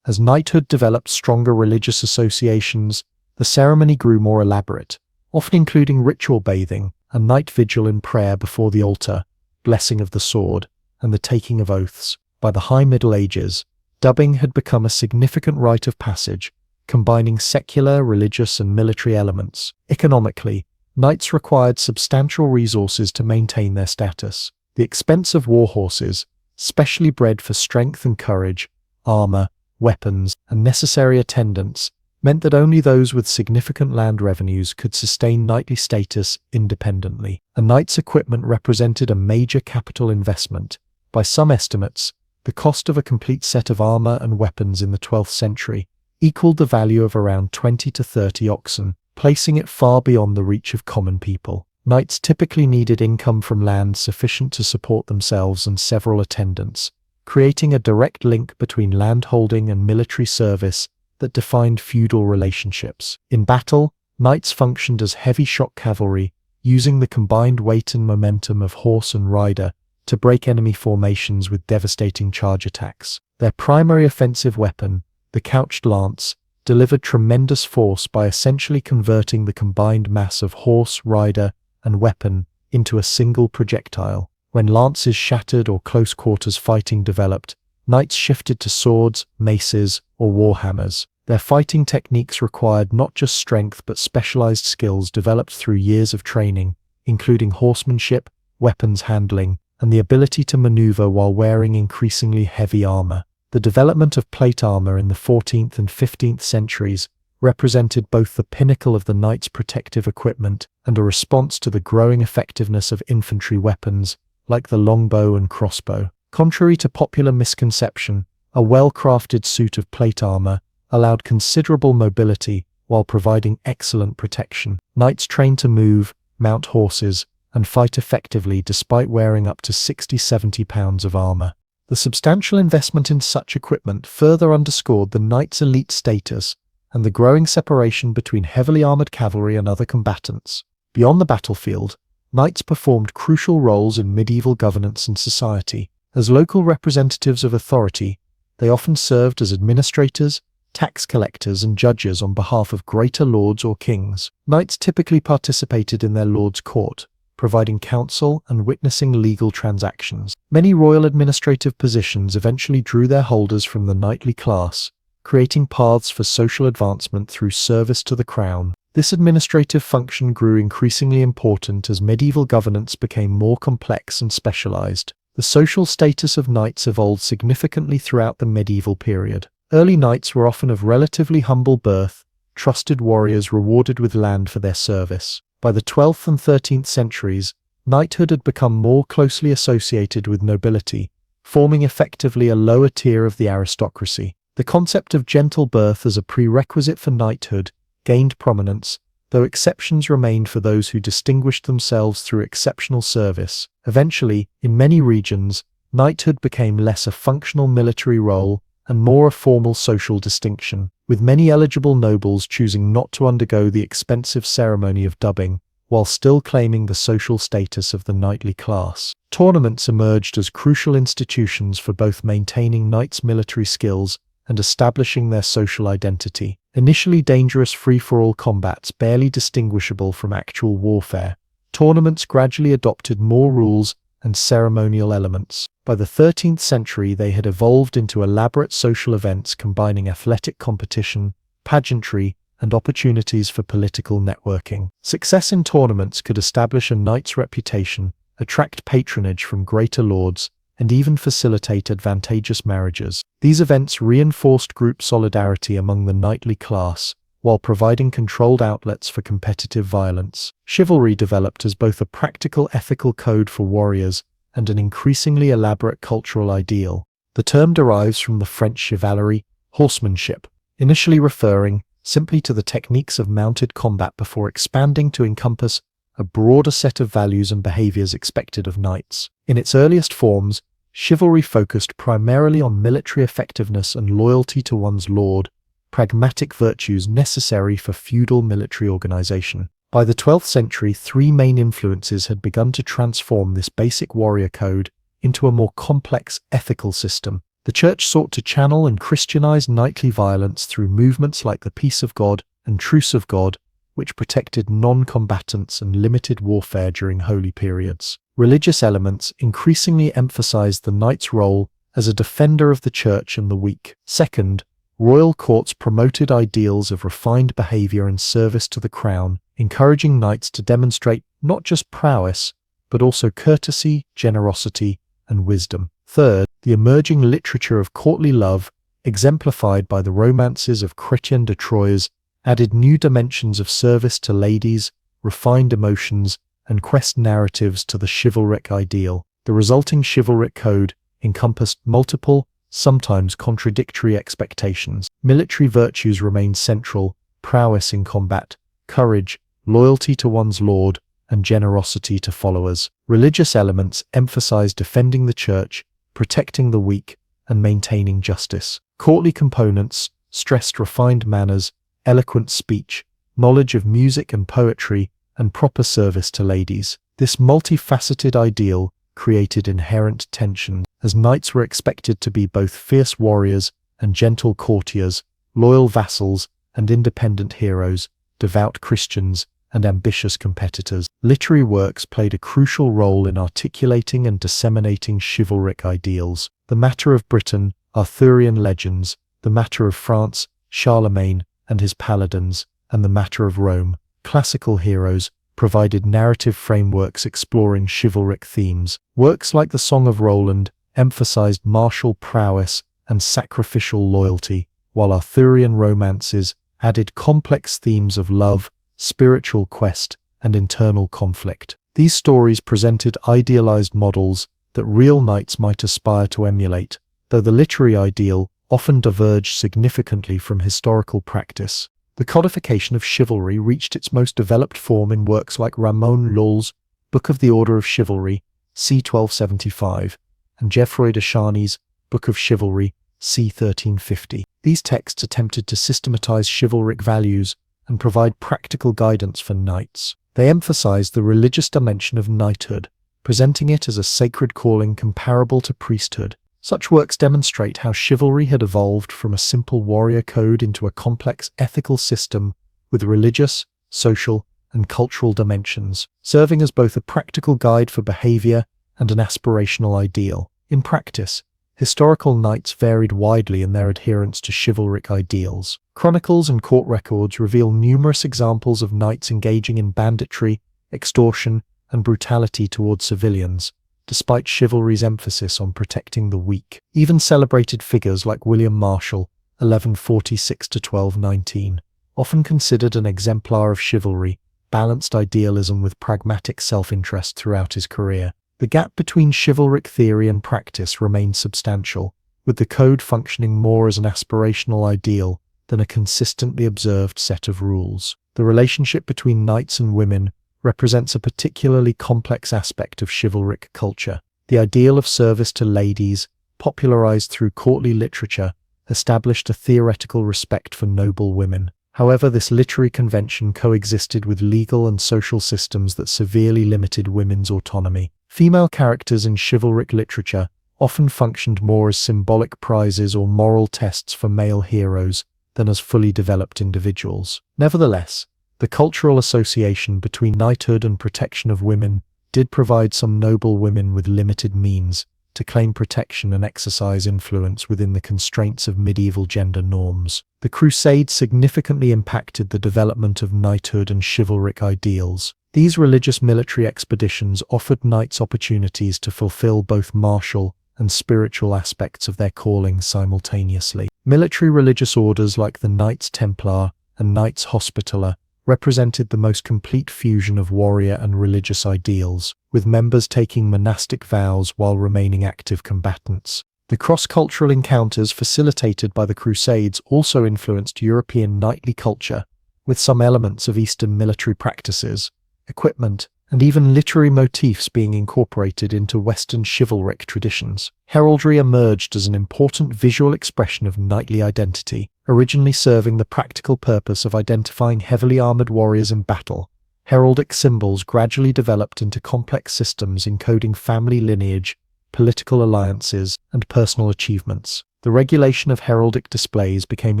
A: As knighthood developed stronger religious associations, the ceremony grew more elaborate, often including ritual bathing, a night vigil in prayer before the altar, blessing of the sword, and the taking of oaths. By the High Middle Ages, dubbing had become a significant rite of passage, combining secular, religious, and military elements. Economically, knights required substantial resources to maintain their status. The expense of war horses, specially bred for strength and courage, armor, weapons, and necessary attendants, meant that only those with significant land revenues could sustain knightly status independently. A knight's equipment represented a major capital investment. By some estimates, the cost of a complete set of armor and weapons in the 12th century equaled the value of around 20 to 30 oxen, placing it far beyond the reach of common people. Knights typically needed income from land sufficient to support themselves and several attendants, creating a direct link between landholding and military service that defined feudal relationships. In battle, knights functioned as heavy shock cavalry, using the combined weight and momentum of horse and rider to break enemy formations with devastating charge attacks. Their primary offensive weapon, the couched lance, delivered tremendous force by essentially converting the combined mass of horse, rider, and weapon into a single projectile. When lances shattered or close quarters fighting developed, knights shifted to swords, maces, or warhammers. Their fighting techniques required not just strength but specialized skills developed through years of training, including horsemanship, weapons handling, and the ability to maneuver while wearing increasingly heavy armor. The development of plate armor in the 14th and 15th centuries represented both the pinnacle of the knight's protective equipment and a response to the growing effectiveness of infantry weapons like the longbow and crossbow. Contrary to popular misconception, a well-crafted suit of plate armor allowed considerable mobility while providing excellent protection. Knights trained to move, mount horses, and fight effectively despite wearing up to 60-70 pounds of armor. The substantial investment in such equipment further underscored the knight's elite status and the growing separation between heavily armored cavalry and other combatants. Beyond the battlefield, knights performed crucial roles in medieval governance and society. As local representatives of authority, they often served as administrators, tax collectors, and judges on behalf of greater lords or kings. Knights typically participated in their lord's court, providing counsel and witnessing legal transactions. Many royal administrative positions eventually drew their holders from the knightly class, creating paths for social advancement through service to the crown. This administrative function grew increasingly important as medieval governance became more complex and specialized. The social status of knights evolved significantly throughout the medieval period. Early knights were often of relatively humble birth, trusted warriors rewarded with land for their service. By the 12th and 13th centuries, knighthood had become more closely associated with nobility, forming effectively a lower tier of the aristocracy. The concept of gentle birth as a prerequisite for knighthood gained prominence, though exceptions remained for those who distinguished themselves through exceptional service. Eventually, in many regions, knighthood became less a functional military role and more a formal social distinction, with many eligible nobles choosing not to undergo the expensive ceremony of dubbing, while still claiming the social status of the knightly class. Tournaments emerged as crucial institutions for both maintaining knights' military skills and establishing their social identity. Initially dangerous free-for-all combats barely distinguishable from actual warfare, tournaments gradually adopted more rules and ceremonial elements. By the 13th century, they had evolved into elaborate social events combining athletic competition, pageantry, and opportunities for political networking. Success in tournaments could establish a knight's reputation, attract patronage from greater lords, and even facilitate advantageous marriages. These events reinforced group solidarity among the knightly class, while providing controlled outlets for competitive violence. Chivalry developed as both a practical ethical code for warriors and an increasingly elaborate cultural ideal. The term derives from the French chevalerie, horsemanship, initially referring simply to the techniques of mounted combat before expanding to encompass a broader set of values and behaviors expected of knights. In its earliest forms, chivalry focused primarily on military effectiveness and loyalty to one's lord, pragmatic virtues necessary for feudal military organization. By the 12th century, three main influences had begun to transform this basic warrior code into a more complex ethical system. The Church sought to channel and Christianize knightly violence through movements like the Peace of God and Truce of God, which protected non-combatants and limited warfare during holy periods. Religious elements increasingly emphasized the knight's role as a defender of the church and the weak. Second, royal courts promoted ideals of refined behavior and service to the crown, encouraging knights to demonstrate not just prowess, but also courtesy, generosity, and wisdom. Third, the emerging literature of courtly love, exemplified by the romances of Chrétien de Troyes, added new dimensions of service to ladies, refined emotions, and quest narratives to the chivalric ideal. The resulting chivalric code encompassed multiple, sometimes contradictory expectations. Military virtues remained central: prowess in combat, courage, loyalty to one's lord, and generosity to followers. Religious elements emphasized defending the church, protecting the weak, and maintaining justice. Courtly components stressed refined manners, eloquent speech, knowledge of music and poetry, and proper service to ladies. This multifaceted ideal created inherent tension, as knights were expected to be both fierce warriors and gentle courtiers, loyal vassals and independent heroes, devout Christians and ambitious competitors. Literary works played a crucial role in articulating and disseminating chivalric ideals. The Matter of Britain, Arthurian legends; The Matter of France, Charlemagne and his paladins; and The Matter of Rome, classical heroes, provided narrative frameworks exploring chivalric themes. Works like The Song of Roland emphasized martial prowess and sacrificial loyalty, while Arthurian romances added complex themes of love, spiritual quest, and internal conflict. These stories presented idealized models that real knights might aspire to emulate, though the literary ideal often diverged significantly from historical practice. The codification of chivalry reached its most developed form in works like Ramon Lull's Book of the Order of Chivalry, c. 1275, and Geoffroy de Charny's Book of Chivalry, c. 1350. These texts attempted to systematize chivalric values and provide practical guidance for knights. They emphasized the religious dimension of knighthood, presenting it as a sacred calling comparable to priesthood. Such works demonstrate how chivalry had evolved from a simple warrior code into a complex ethical system with religious, social, and cultural dimensions, serving as both a practical guide for behavior and an aspirational ideal. In practice, historical knights varied widely in their adherence to chivalric ideals. Chronicles and court records reveal numerous examples of knights engaging in banditry, extortion, and brutality towards civilians, despite chivalry's emphasis on protecting the weak. Even celebrated figures like William Marshall, 1146–1219, often considered an exemplar of chivalry, balanced idealism with pragmatic self-interest throughout his career. The gap between chivalric theory and practice remained substantial, with the code functioning more as an aspirational ideal than a consistently observed set of rules. The relationship between knights and women represents a particularly complex aspect of chivalric culture. The ideal of service to ladies, popularized through courtly literature, established a theoretical respect for noble women. However, this literary convention coexisted with legal and social systems that severely limited women's autonomy. Female characters in chivalric literature often functioned more as symbolic prizes or moral tests for male heroes than as fully developed individuals. Nevertheless, the cultural association between knighthood and protection of women did provide some noble women with limited means to claim protection and exercise influence within the constraints of medieval gender norms. The Crusades significantly impacted the development of knighthood and chivalric ideals. These religious military expeditions offered knights opportunities to fulfill both martial and spiritual aspects of their calling simultaneously. Military religious orders like the Knights Templar and Knights Hospitaller represented the most complete fusion of warrior and religious ideals, with members taking monastic vows while remaining active combatants. The cross-cultural encounters facilitated by the Crusades also influenced European knightly culture, with some elements of Eastern military practices, equipment, and even literary motifs being incorporated into Western chivalric traditions. Heraldry emerged as an important visual expression of knightly identity, originally serving the practical purpose of identifying heavily armored warriors in battle. Heraldic symbols gradually developed into complex systems encoding family lineage, political alliances, and personal achievements. The regulation of heraldic displays became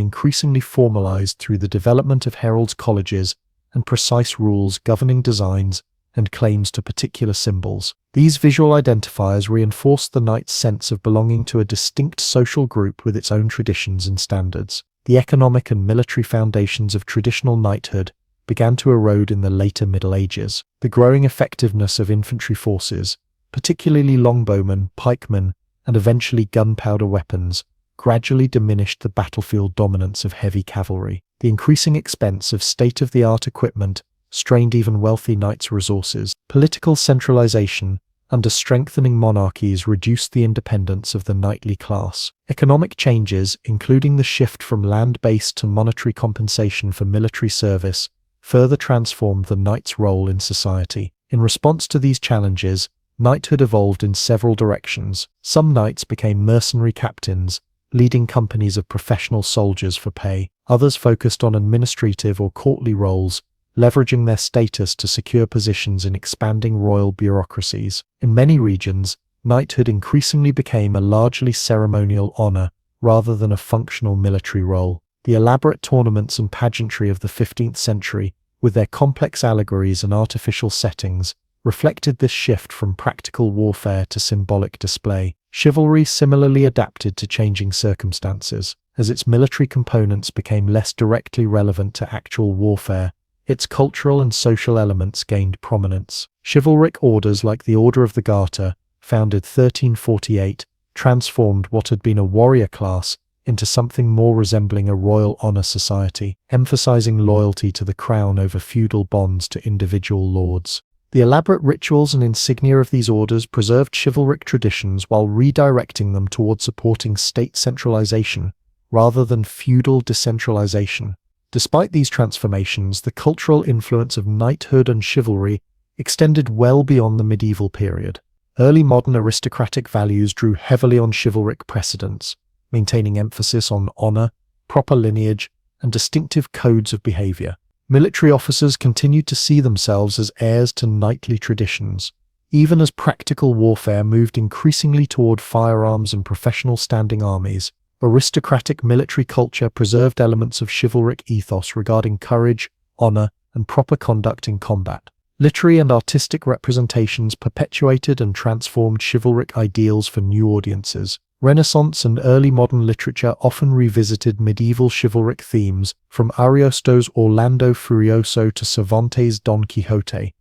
A: increasingly formalized through the development of heralds' colleges and precise rules governing designs and claims to particular symbols. These visual identifiers reinforced the knight's sense of belonging to a distinct social group with its own traditions and standards. The economic and military foundations of traditional knighthood began to erode in the later Middle Ages. The growing effectiveness of infantry forces, particularly longbowmen, pikemen, and eventually gunpowder weapons, gradually diminished the battlefield dominance of heavy cavalry. The increasing expense of state-of-the-art equipment strained even wealthy knights' resources. Political centralization under strengthening monarchies reduced the independence of the knightly class. Economic changes, including the shift from land-based to monetary compensation for military service, further transformed the knight's role in society. In response to these challenges, knighthood evolved in several directions. Some knights became mercenary captains, leading companies of professional soldiers for pay. Others focused on administrative or courtly roles, leveraging their status to secure positions in expanding royal bureaucracies. In many regions, knighthood increasingly became a largely ceremonial honor rather than a functional military role. The elaborate tournaments and pageantry of the 15th century, with their complex allegories and artificial settings, reflected this shift from practical warfare to symbolic display. Chivalry similarly adapted to changing circumstances. As its military components became less directly relevant to actual warfare, its cultural and social elements gained prominence. Chivalric orders like the Order of the Garter, founded 1348, transformed what had been a warrior class into something more resembling a royal honor society, emphasizing loyalty to the crown over feudal bonds to individual lords. The elaborate rituals and insignia of these orders preserved chivalric traditions while redirecting them toward supporting state centralization rather than feudal decentralization. Despite these transformations, the cultural influence of knighthood and chivalry extended well beyond the medieval period. Early modern aristocratic values drew heavily on chivalric precedents, maintaining emphasis on honor, proper lineage, and distinctive codes of behavior. Military officers continued to see themselves as heirs to knightly traditions, even as practical warfare moved increasingly toward firearms and professional standing armies. Aristocratic military culture preserved elements of chivalric ethos regarding courage, honor, and proper conduct in combat. Literary and artistic representations perpetuated and transformed chivalric ideals for new audiences. Renaissance and early modern literature often revisited medieval chivalric themes, from Ariosto's Orlando Furioso to Cervantes' Don Quixote,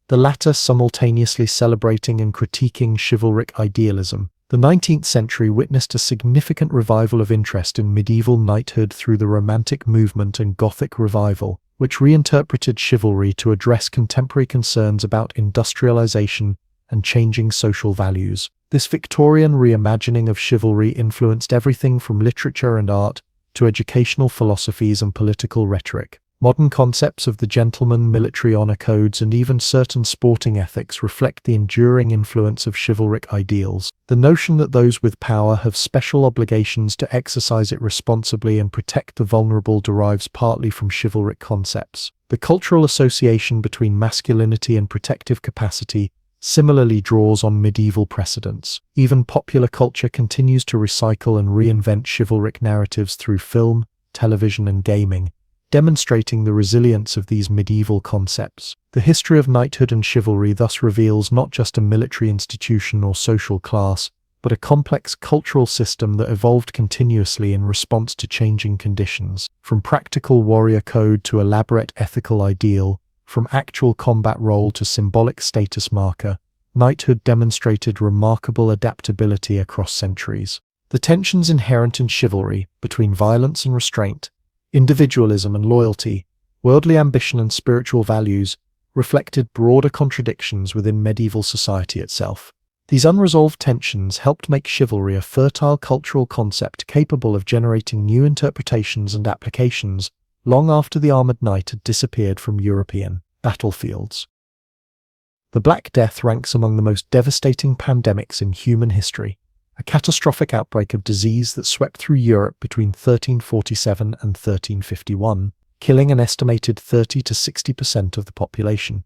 A: the latter simultaneously celebrating and critiquing chivalric idealism. The 19th century witnessed a significant revival of interest in medieval knighthood through the Romantic movement and Gothic revival, which reinterpreted chivalry to address contemporary concerns about industrialization and changing social values. This Victorian reimagining of chivalry influenced everything from literature and art to educational philosophies and political rhetoric. Modern concepts of the gentleman, military honor codes, and even certain sporting ethics reflect the enduring influence of chivalric ideals. The notion that those with power have special obligations to exercise it responsibly and protect the vulnerable derives partly from chivalric concepts. The cultural association between masculinity and protective capacity similarly draws on medieval precedents. Even popular culture continues to recycle and reinvent chivalric narratives through film, television, and gaming, demonstrating the resilience of these medieval concepts. The history of knighthood and chivalry thus reveals not just a military institution or social class, but a complex cultural system that evolved continuously in response to changing conditions. From practical warrior code to elaborate ethical ideal, from actual combat role to symbolic status marker, knighthood demonstrated remarkable adaptability across centuries. The tensions inherent in chivalry, between violence and restraint, individualism and loyalty, worldly ambition and spiritual values, reflected broader contradictions within medieval society itself. These unresolved tensions helped make chivalry a fertile cultural concept capable of generating new interpretations and applications long after the armored knight had disappeared from European battlefields. The Black Death ranks among the most devastating pandemics in human history, a catastrophic outbreak of disease that swept through Europe between 1347 and 1351, killing an estimated 30 to 60% of the population.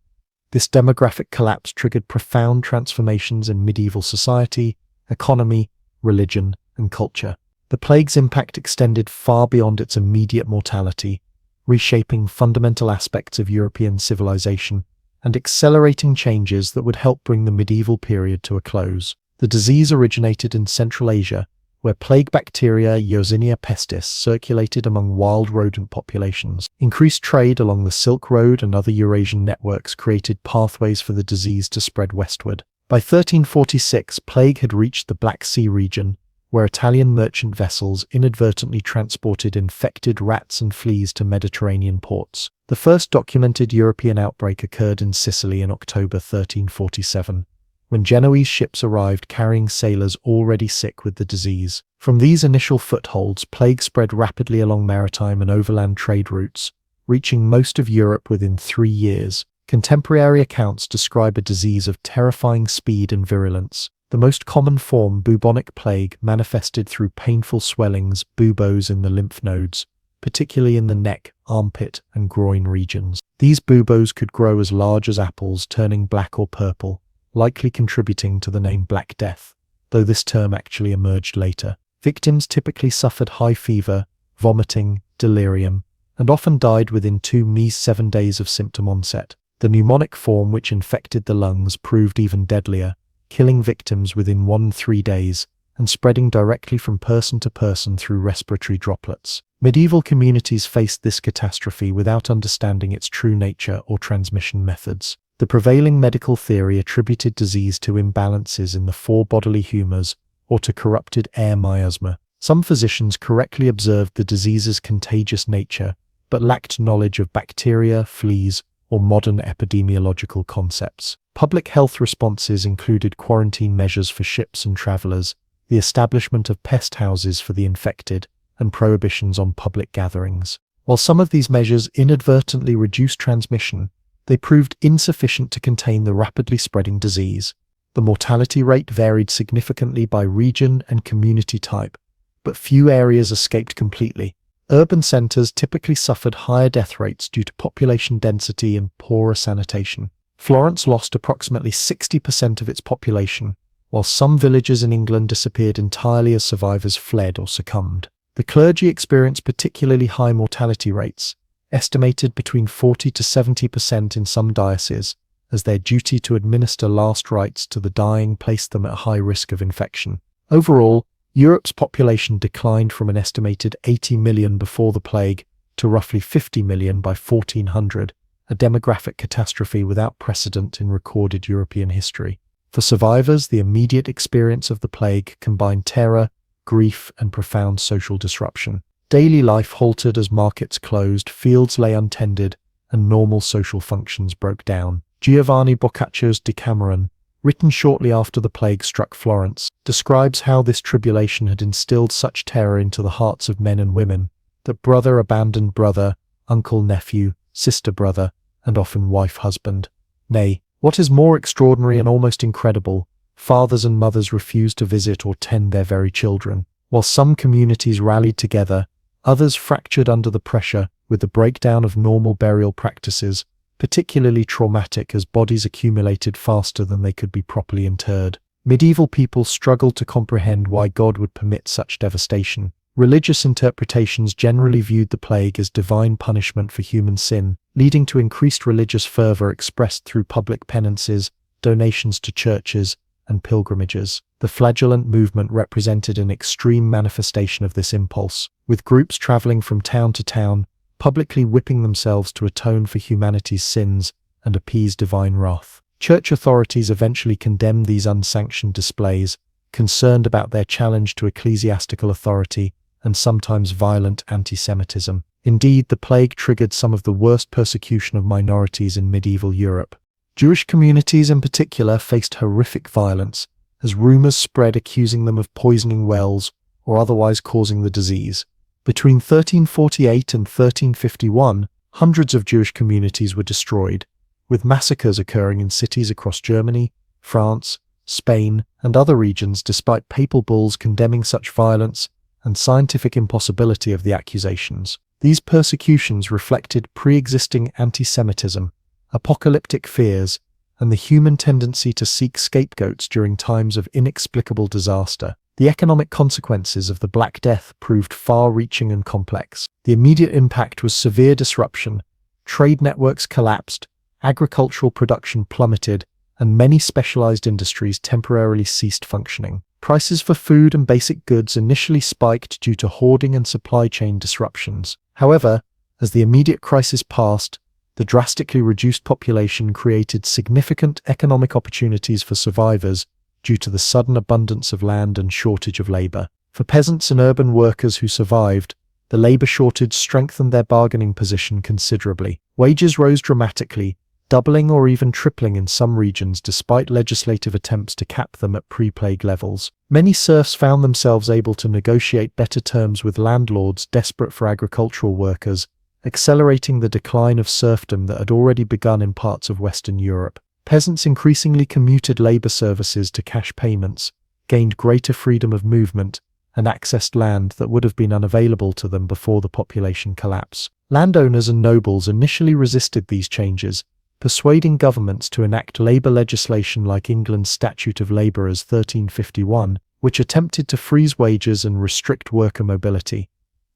A: This demographic collapse triggered profound transformations in medieval society, economy, religion, and culture. The plague's impact extended far beyond its immediate mortality, reshaping fundamental aspects of European civilization and accelerating changes that would help bring the medieval period to a close. The disease originated in Central Asia, where plague bacteria Yersinia pestis circulated among wild rodent populations. Increased trade along the Silk Road and other Eurasian networks created pathways for the disease to spread westward. By 1346, plague had reached the Black Sea region, where Italian merchant vessels inadvertently transported infected rats and fleas to Mediterranean ports. The first documented European outbreak occurred in Sicily in October 1347, when Genoese ships arrived carrying sailors already sick with the disease. From these initial footholds, plague spread rapidly along maritime and overland trade routes, reaching most of Europe within 3 years. Contemporary accounts describe a disease of terrifying speed and virulence. The most common form, bubonic plague, manifested through painful swellings, buboes in the lymph nodes, particularly in the neck, armpit, and groin regions. These buboes could grow as large as apples, turning black or purple, likely contributing to the name Black Death, though this term actually emerged later. Victims typically suffered high fever, vomiting, delirium, and often died within 7 days of symptom onset. The pneumonic form, which infected the lungs, proved even deadlier, killing victims within 1-3 days and spreading directly from person to person through respiratory droplets. Medieval communities faced this catastrophe without understanding its true nature or transmission methods. The prevailing medical theory attributed disease to imbalances in the 4 bodily humors or to corrupted air miasma. Some physicians correctly observed the disease's contagious nature, but lacked knowledge of bacteria, fleas, or modern epidemiological concepts. Public health responses included quarantine measures for ships and travelers, the establishment of pest houses for the infected, and prohibitions on public gatherings. While some of these measures inadvertently reduced transmission, they proved insufficient to contain the rapidly spreading disease. The mortality rate varied significantly by region and community type, but few areas escaped completely. Urban centers typically suffered higher death rates due to population density and poorer sanitation. Florence lost approximately 60% of its population, while some villages in England disappeared entirely as survivors fled or succumbed. The clergy experienced particularly high mortality rates, estimated between 40 to 70% in some dioceses, as their duty to administer last rites to the dying placed them at high risk of infection. Overall, Europe's population declined from an estimated 80 million before the plague to roughly 50 million by 1400, a demographic catastrophe without precedent in recorded European history. For survivors, the immediate experience of the plague combined terror, grief, and profound social disruption. Daily life halted as markets closed, fields lay untended, and normal social functions broke down. Giovanni Boccaccio's Decameron, written shortly after the plague struck Florence, describes how this tribulation had instilled such terror into the hearts of men and women that brother abandoned brother, uncle nephew, sister brother, and often wife husband. Nay, what is more extraordinary and almost incredible, fathers and mothers refused to visit or tend their very children. While some communities rallied together, others fractured under the pressure, with the breakdown of normal burial practices particularly traumatic as bodies accumulated faster than they could be properly interred. Medieval people struggled to comprehend why God would permit such devastation. Religious interpretations generally viewed the plague as divine punishment for human sin, leading to increased religious fervor expressed through public penances, donations to churches, and pilgrimages. The flagellant movement represented an extreme manifestation of this impulse, with groups traveling from town to town, publicly whipping themselves to atone for humanity's sins and appease divine wrath. Church authorities eventually condemned these unsanctioned displays, concerned about their challenge to ecclesiastical authority and sometimes violent anti-Semitism. Indeed, the plague triggered some of the worst persecution of minorities in medieval Europe. Jewish communities in particular faced horrific violence, as rumors spread accusing them of poisoning wells or otherwise causing the disease. Between 1348 and 1351, hundreds of Jewish communities were destroyed, with massacres occurring in cities across Germany, France, Spain, and other regions despite papal bulls condemning such violence and scientific impossibility of the accusations. These persecutions reflected pre-existing anti-Semitism, apocalyptic fears, and the human tendency to seek scapegoats during times of inexplicable disaster. The economic consequences of the Black Death proved far-reaching and complex. The immediate impact was severe disruption. Trade networks collapsed, agricultural production plummeted, and many specialized industries temporarily ceased functioning. Prices for food and basic goods initially spiked due to hoarding and supply chain disruptions. However, as the immediate crisis passed, the drastically reduced population created significant economic opportunities for survivors due to the sudden abundance of land and shortage of labor. For peasants and urban workers who survived, the labor shortage strengthened their bargaining position considerably. Wages rose dramatically, doubling or even tripling in some regions despite legislative attempts to cap them at pre-plague levels. Many serfs found themselves able to negotiate better terms with landlords desperate for agricultural workers, accelerating the decline of serfdom that had already begun in parts of Western Europe. Peasants increasingly commuted labor services to cash payments, gained greater freedom of movement, and accessed land that would have been unavailable to them before the population collapse. Landowners and nobles initially resisted these changes, persuading governments to enact labor legislation like England's Statute of Labourers 1351, which attempted to freeze wages and restrict worker mobility.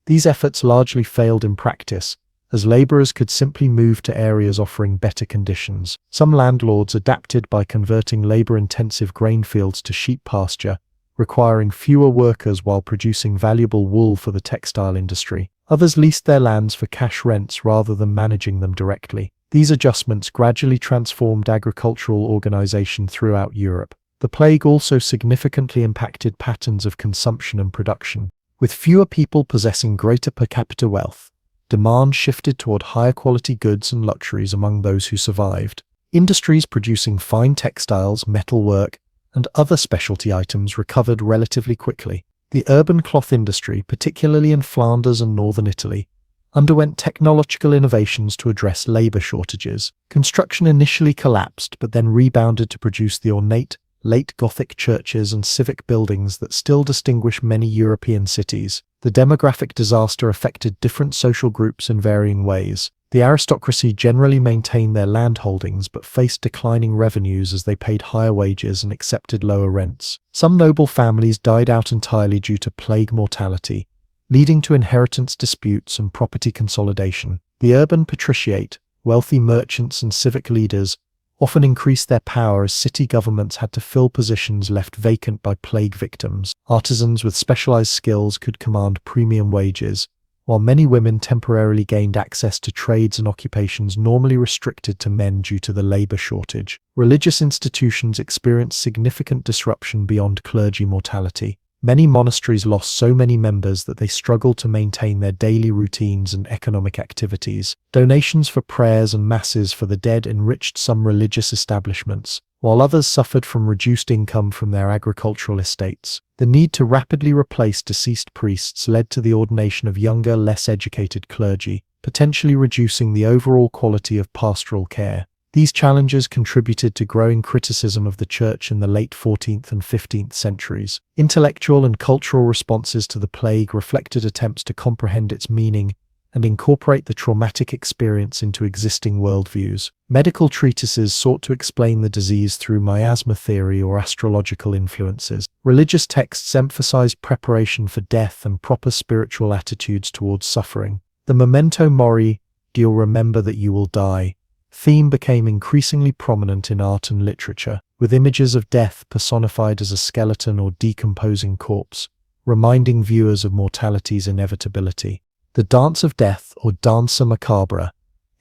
A: These efforts largely failed in practice, as labourers could simply move to areas offering better conditions. Some landlords adapted by converting labour-intensive grain fields to sheep pasture, requiring fewer workers while producing valuable wool for the textile industry. Others leased their lands for cash rents rather than managing them directly. These adjustments gradually transformed agricultural organization throughout Europe. The plague also significantly impacted patterns of consumption and production. With fewer people possessing greater per capita wealth, demand shifted toward higher quality goods and luxuries among those who survived. Industries producing fine textiles, metalwork, and other specialty items recovered relatively quickly. The urban cloth industry, particularly in Flanders and northern Italy, underwent technological innovations to address labor shortages. Construction initially collapsed but then rebounded to produce the ornate, late Gothic churches and civic buildings that still distinguish many European cities. The demographic disaster affected different social groups in varying ways. The aristocracy generally maintained their landholdings but faced declining revenues as they paid higher wages and accepted lower rents. Some noble families died out entirely due to plague mortality, leading to inheritance disputes and property consolidation. The urban patriciate, wealthy merchants and civic leaders, often increased their power as city governments had to fill positions left vacant by plague victims. Artisans with specialized skills could command premium wages, while many women temporarily gained access to trades and occupations normally restricted to men due to the labor shortage. Religious institutions experienced significant disruption beyond clergy mortality. Many monasteries lost so many members that they struggled to maintain their daily routines and economic activities. Donations for prayers and masses for the dead enriched some religious establishments, while others suffered from reduced income from their agricultural estates. The need to rapidly replace deceased priests led to the ordination of younger, less educated clergy, potentially reducing the overall quality of pastoral care. These challenges contributed to growing criticism of the Church in the late 14th and 15th centuries. Intellectual and cultural responses to the plague reflected attempts to comprehend its meaning and incorporate the traumatic experience into existing worldviews. Medical treatises sought to explain the disease through miasma theory or astrological influences. Religious texts emphasized preparation for death and proper spiritual attitudes towards suffering. The memento mori, you'll remember that you will die, theme became increasingly prominent in art and literature, with images of death personified as a skeleton or decomposing corpse, reminding viewers of mortality's inevitability. The dance of death, or danza macabre,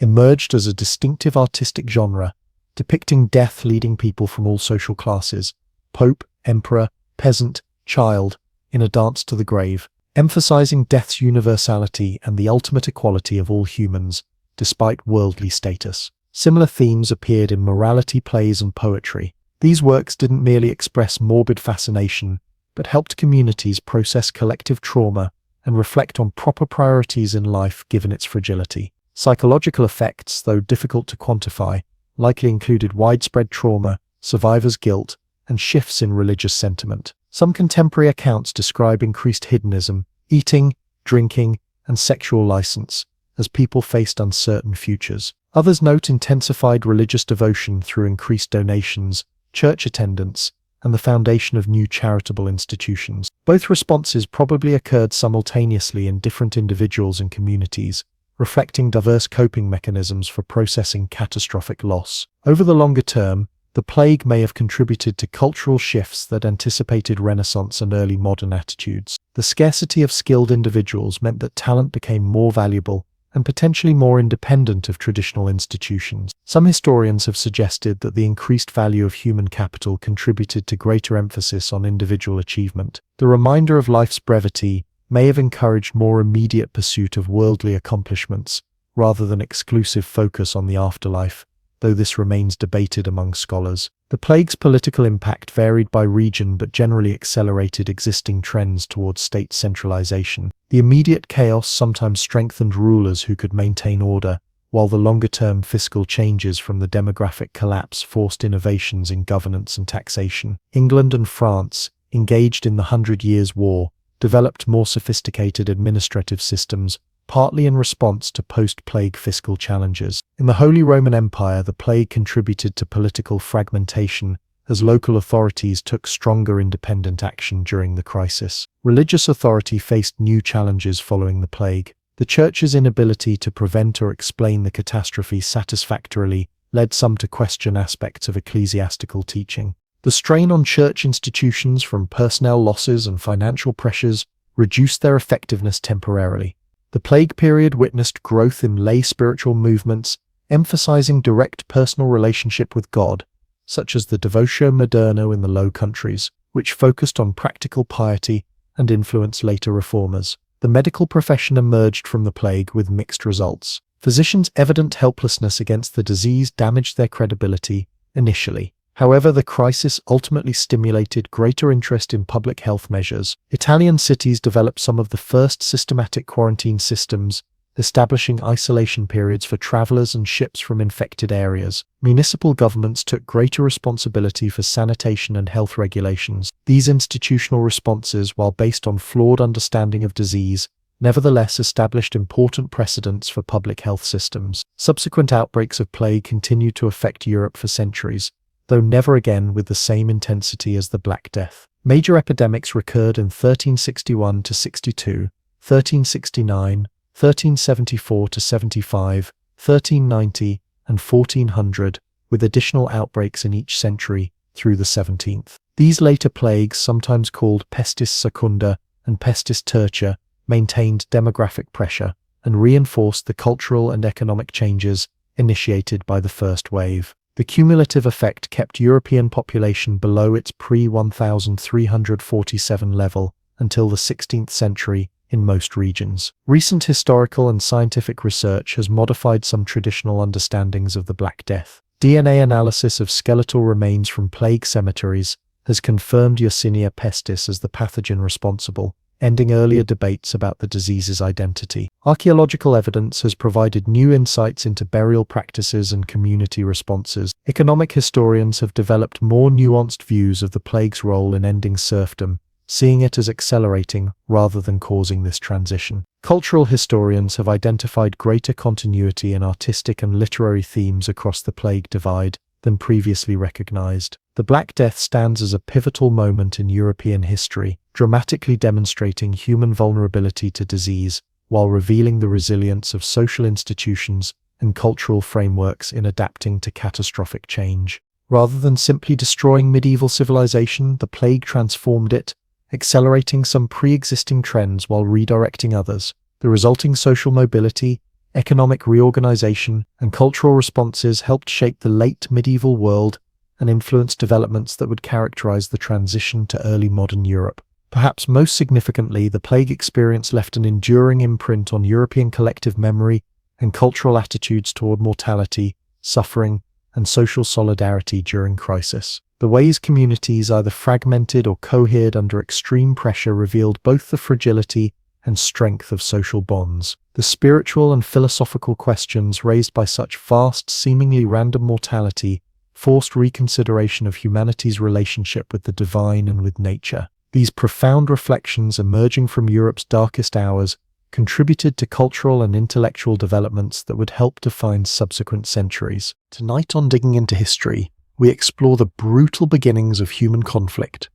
A: emerged as a distinctive artistic genre, depicting death leading people from all social classes, pope, emperor, peasant, child, in a dance to the grave, emphasizing death's universality and the ultimate equality of all humans, despite worldly status. Similar themes appeared in morality plays and poetry. These works didn't merely express morbid fascination, but helped communities process collective trauma and reflect on proper priorities in life given its fragility. Psychological effects, though difficult to quantify, likely included widespread trauma, survivors' guilt, and shifts in religious sentiment. Some contemporary accounts describe increased hedonism, eating, drinking, and sexual license, as people faced uncertain futures. Others note intensified religious devotion through increased donations, church attendance, and the foundation of new charitable institutions. Both responses probably occurred simultaneously in different individuals and communities, reflecting diverse coping mechanisms for processing catastrophic loss. Over the longer term, the plague may have contributed to cultural shifts that anticipated Renaissance and early modern attitudes. The scarcity of skilled individuals meant that talent became more valuable and potentially more independent of traditional institutions. Some historians have suggested that the increased value of human capital contributed to greater emphasis on individual achievement. The reminder of life's brevity may have encouraged more immediate pursuit of worldly accomplishments, rather than exclusive focus on the afterlife. though this remains debated among scholars. The plague's political impact varied by region but generally accelerated existing trends towards state centralization. The immediate chaos sometimes strengthened rulers who could maintain order, while the longer-term fiscal changes from the demographic collapse forced innovations in governance and taxation. England and France, engaged in the Hundred Years' War, developed more sophisticated administrative systems, partly in response to post-plague fiscal challenges. In the Holy Roman Empire, the plague contributed to political fragmentation as local authorities took stronger independent action during the crisis. Religious authority faced new challenges following the plague. The Church's inability to prevent or explain the catastrophe satisfactorily led some to question aspects of ecclesiastical teaching. The strain on church institutions from personnel losses and financial pressures reduced their effectiveness temporarily. The plague period witnessed growth in lay spiritual movements, emphasizing direct personal relationship with God, such as the Devotio Moderno in the Low Countries, which focused on practical piety and influenced later reformers. The medical profession emerged from the plague with mixed results. Physicians' evident helplessness against the disease damaged their credibility initially. However, the crisis ultimately stimulated greater interest in public health measures. Italian cities developed some of the first systematic quarantine systems, establishing isolation periods for travelers and ships from infected areas. Municipal governments took greater responsibility for sanitation and health regulations. These institutional responses, while based on flawed understanding of disease, nevertheless established important precedents for public health systems. Subsequent outbreaks of plague continued to affect Europe for centuries, though never again with the same intensity as the Black Death. Major epidemics recurred in 1361–62, 1369, 1374–75, 1390, and 1400, with additional outbreaks in each century through the 17th. These later plagues, sometimes called pestis secunda and pestis tertia, maintained demographic pressure and reinforced the cultural and economic changes initiated by the first wave. The cumulative effect kept European population below its pre-1347 level until the 16th century in most regions. Recent historical and scientific research has modified some traditional understandings of the Black Death. DNA analysis of skeletal remains from plague cemeteries has confirmed Yersinia pestis as the pathogen responsible, ending earlier debates about the disease's identity. Archaeological evidence has provided new insights into burial practices and community responses. Economic historians have developed more nuanced views of the plague's role in ending serfdom, seeing it as accelerating rather than causing this transition. Cultural historians have identified greater continuity in artistic and literary themes across the plague divide than previously recognized. The Black Death stands as a pivotal moment in European history, dramatically demonstrating human vulnerability to disease while revealing the resilience of social institutions and cultural frameworks in adapting to catastrophic change. Rather than simply destroying medieval civilization, the plague transformed it, accelerating some pre-existing trends while redirecting others. The resulting social mobility, economic reorganization, and cultural responses helped shape the late medieval world and influenced developments that would characterize the transition to early modern Europe. Perhaps most significantly, the plague experience left an enduring imprint on European collective memory and cultural attitudes toward mortality, suffering, and social solidarity during crisis. The ways communities either fragmented or cohered under extreme pressure revealed both the fragility and strength of social bonds. The spiritual and philosophical questions raised by such vast, seemingly random mortality forced reconsideration of humanity's relationship with the divine and with nature. These profound reflections emerging from Europe's darkest hours contributed to cultural and intellectual developments that would help define subsequent centuries. Tonight on Digging into History, we explore the brutal beginnings of human conflict.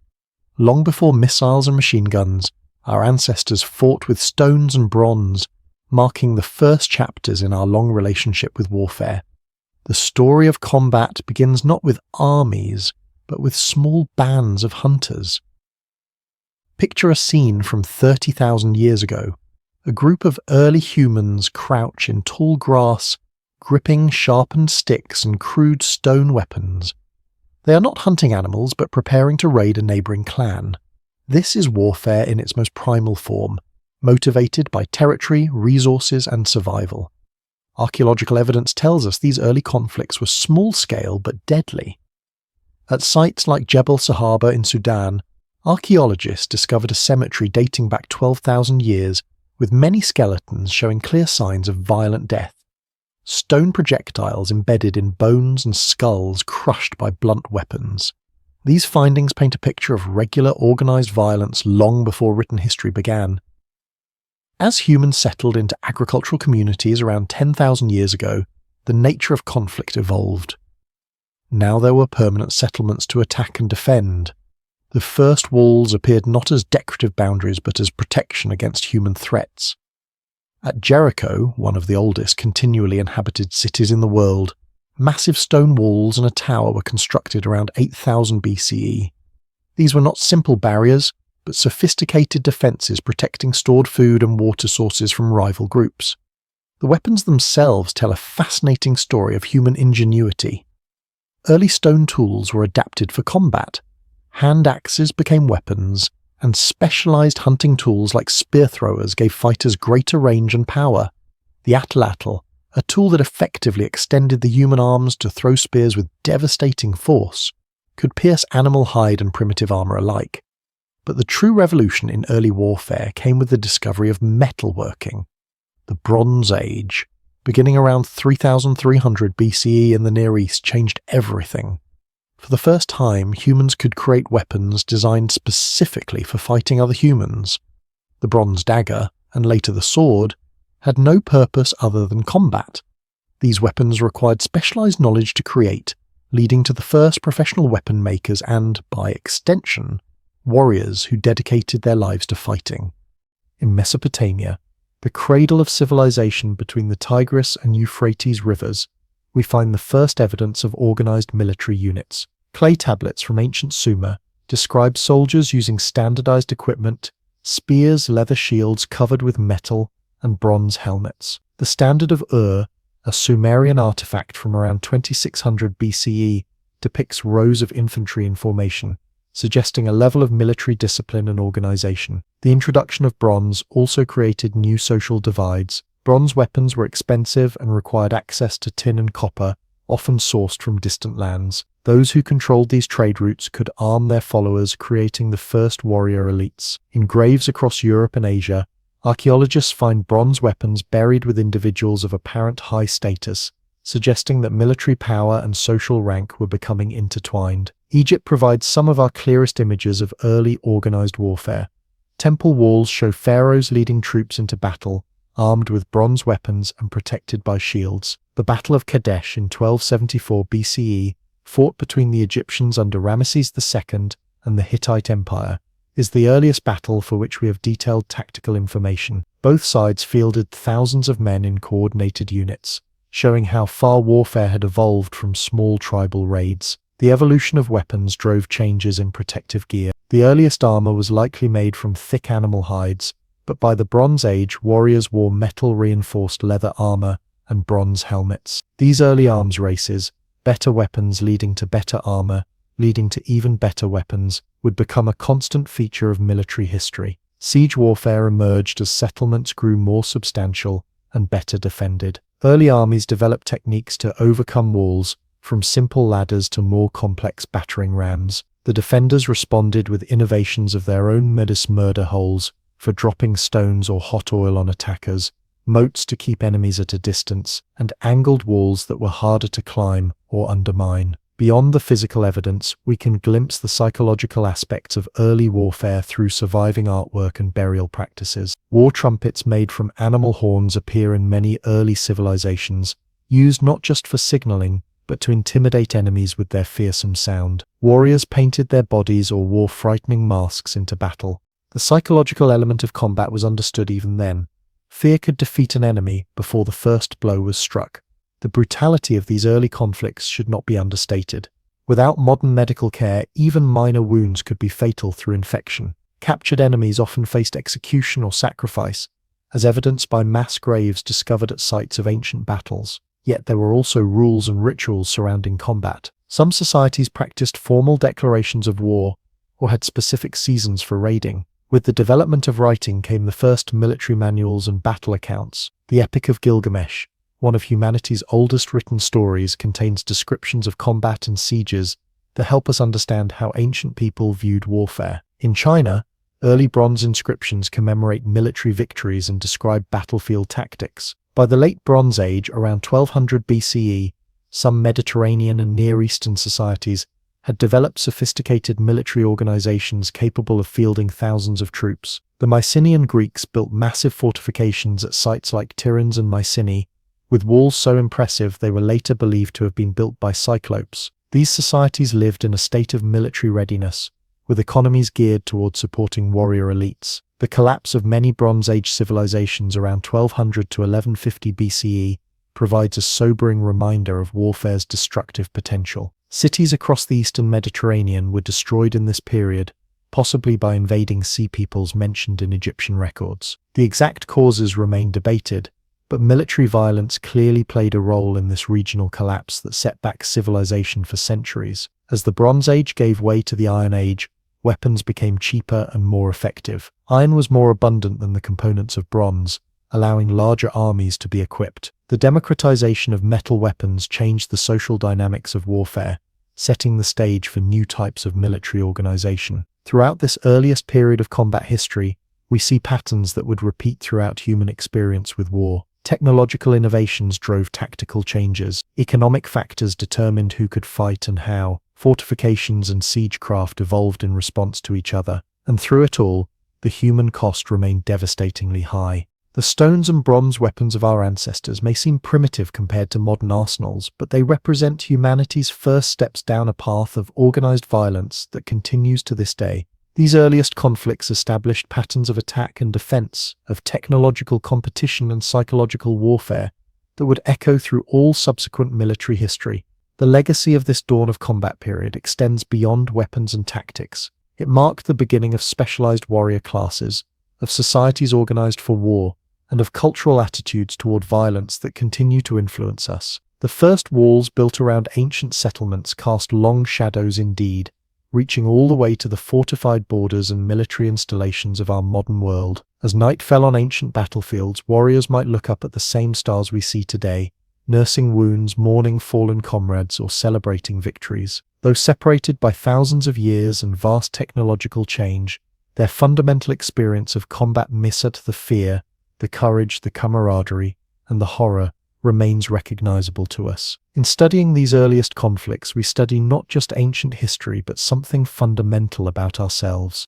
A: Long before missiles and machine guns, our ancestors fought with stones and bronze, marking the first chapters in our long relationship with warfare. The story of combat begins not with armies, but with small bands of hunters. Picture a scene from 30,000 years ago. A group of early humans crouch in tall grass, gripping sharpened sticks and crude stone weapons. They are not hunting animals, but preparing to raid a neighboring clan. This is warfare in its most primal form, motivated by territory, resources, and survival. Archaeological evidence tells us these early conflicts were small-scale but deadly. At sites like Jebel Sahaba in Sudan, archaeologists discovered a cemetery dating back 12,000 years with many skeletons showing clear signs of violent death. Stone projectiles embedded in bones and skulls crushed by blunt weapons. These findings paint a picture of regular organized violence long before written history began. As humans settled into agricultural communities around 10,000 years ago, the nature of conflict evolved. Now there were permanent settlements to attack and defend. The first walls appeared not as decorative boundaries but as protection against human threats. At Jericho, one of the oldest continually inhabited cities in the world, massive stone walls and a tower were constructed around 8000 BCE. These were not simple barriers, but sophisticated defences protecting stored food and water sources from rival groups. The weapons themselves tell a fascinating story of human ingenuity. Early stone tools were adapted for combat. Hand axes became weapons, and specialized hunting tools like spear throwers gave fighters greater range and power. The atlatl, a tool that effectively extended the human arms to throw spears with devastating force, could pierce animal hide and primitive armor alike. But the true revolution in early warfare came with the discovery of metalworking. The Bronze Age, beginning around 3300 BCE in the Near East, changed everything. For the first time, humans could create weapons designed specifically for fighting other humans. The bronze dagger, and later the sword, had no purpose other than combat. These weapons required specialized knowledge to create, leading to the first professional weapon makers and, by extension, warriors who dedicated their lives to fighting. In Mesopotamia, the cradle of civilization between the Tigris and Euphrates rivers, we find the first evidence of organized military units. Clay tablets from ancient Sumer describe soldiers using standardized equipment, spears, leather shields covered with metal, and bronze helmets. The Standard of Ur, a Sumerian artifact from around 2600 BCE, depicts rows of infantry in formation, suggesting a level of military discipline and organization. The introduction of bronze also created new social divides. Bronze weapons were expensive and required access to tin and copper, often sourced from distant lands. Those who controlled these trade routes could arm their followers, creating the first warrior elites. In graves across Europe and Asia, archaeologists find bronze weapons buried with individuals of apparent high status, suggesting that military power and social rank were becoming intertwined. Egypt provides some of our clearest images of early organized warfare. Temple walls show pharaohs leading troops into battle, armed with bronze weapons and protected by shields. The Battle of Kadesh in 1274 BCE, fought between the Egyptians under Ramesses II and the Hittite Empire, is the earliest battle for which we have detailed tactical information. Both sides fielded thousands of men in coordinated units, showing how far warfare had evolved from small tribal raids. The evolution of weapons drove changes in protective gear. The earliest armor was likely made from thick animal hides, but by the Bronze Age, warriors wore metal-reinforced leather armor and bronze helmets. These early arms races, better weapons leading to better armor, leading to even better weapons, would become a constant feature of military history. Siege warfare emerged as settlements grew more substantial and better defended. Early armies developed techniques to overcome walls, from simple ladders to more complex battering rams. The defenders responded with innovations of their own murder holes for dropping stones or hot oil on attackers, moats to keep enemies at a distance, and angled walls that were harder to climb or undermine. Beyond the physical evidence, we can glimpse the psychological aspects of early warfare through surviving artwork and burial practices. War trumpets made from animal horns appear in many early civilizations, used not just for signaling, but to intimidate enemies with their fearsome sound. Warriors painted their bodies or wore frightening masks into battle. The psychological element of combat was understood even then. Fear could defeat an enemy before the first blow was struck. The brutality of these early conflicts should not be understated. Without modern medical care, even minor wounds could be fatal through infection. Captured enemies often faced execution or sacrifice, as evidenced by mass graves discovered at sites of ancient battles. Yet there were also rules and rituals surrounding combat. Some societies practiced formal declarations of war or had specific seasons for raiding. With the development of writing came the first military manuals and battle accounts. The Epic of Gilgamesh, one of humanity's oldest written stories, contains descriptions of combat and sieges that help us understand how ancient people viewed warfare. In China, early bronze inscriptions commemorate military victories and describe battlefield tactics. By the late Bronze Age, around 1200 BCE, some Mediterranean and Near Eastern societies had developed sophisticated military organizations capable of fielding thousands of troops. The Mycenaean Greeks built massive fortifications at sites like Tiryns and Mycenae, with walls so impressive they were later believed to have been built by Cyclopes. These societies lived in a state of military readiness, with economies geared toward supporting warrior elites. The collapse of many Bronze Age civilizations around 1200 to 1150 BCE provides a sobering reminder of warfare's destructive potential. Cities across the eastern Mediterranean were destroyed in this period, possibly by invading sea peoples mentioned in Egyptian records. The exact causes remain debated, but military violence clearly played a role in this regional collapse that set back civilization for centuries. As the Bronze Age gave way to the Iron Age, weapons became cheaper and more effective. Iron was more abundant than the components of bronze, allowing larger armies to be equipped. The democratization of metal weapons changed the social dynamics of warfare, setting the stage for new types of military organization. Throughout this earliest period of combat history, we see patterns that would repeat throughout human experience with war. Technological innovations drove tactical changes. Economic factors determined who could fight and how. Fortifications and siegecraft evolved in response to each other, and through it all, the human cost remained devastatingly high. The stones and bronze weapons of our ancestors may seem primitive compared to modern arsenals, but they represent humanity's first steps down a path of organized violence that continues to this day. These earliest conflicts established patterns of attack and defense, of technological competition and psychological warfare that would echo through all subsequent military history. The legacy of this dawn of combat period extends beyond weapons and tactics. It marked the beginning of specialized warrior classes, of societies organized for war, and of cultural attitudes toward violence that continue to influence us. The first walls built around ancient settlements cast long shadows indeed, reaching all the way to the fortified borders and military installations of our modern world. As night fell on ancient battlefields, warriors might look up at the same stars we see today, nursing wounds, mourning fallen comrades, or celebrating victories. Though separated by thousands of years and vast technological change, their fundamental experience of combat misset the fear, the courage, the camaraderie, and the horror remains recognizable to us. In studying these earliest conflicts, we study not just ancient history, but something fundamental about ourselves.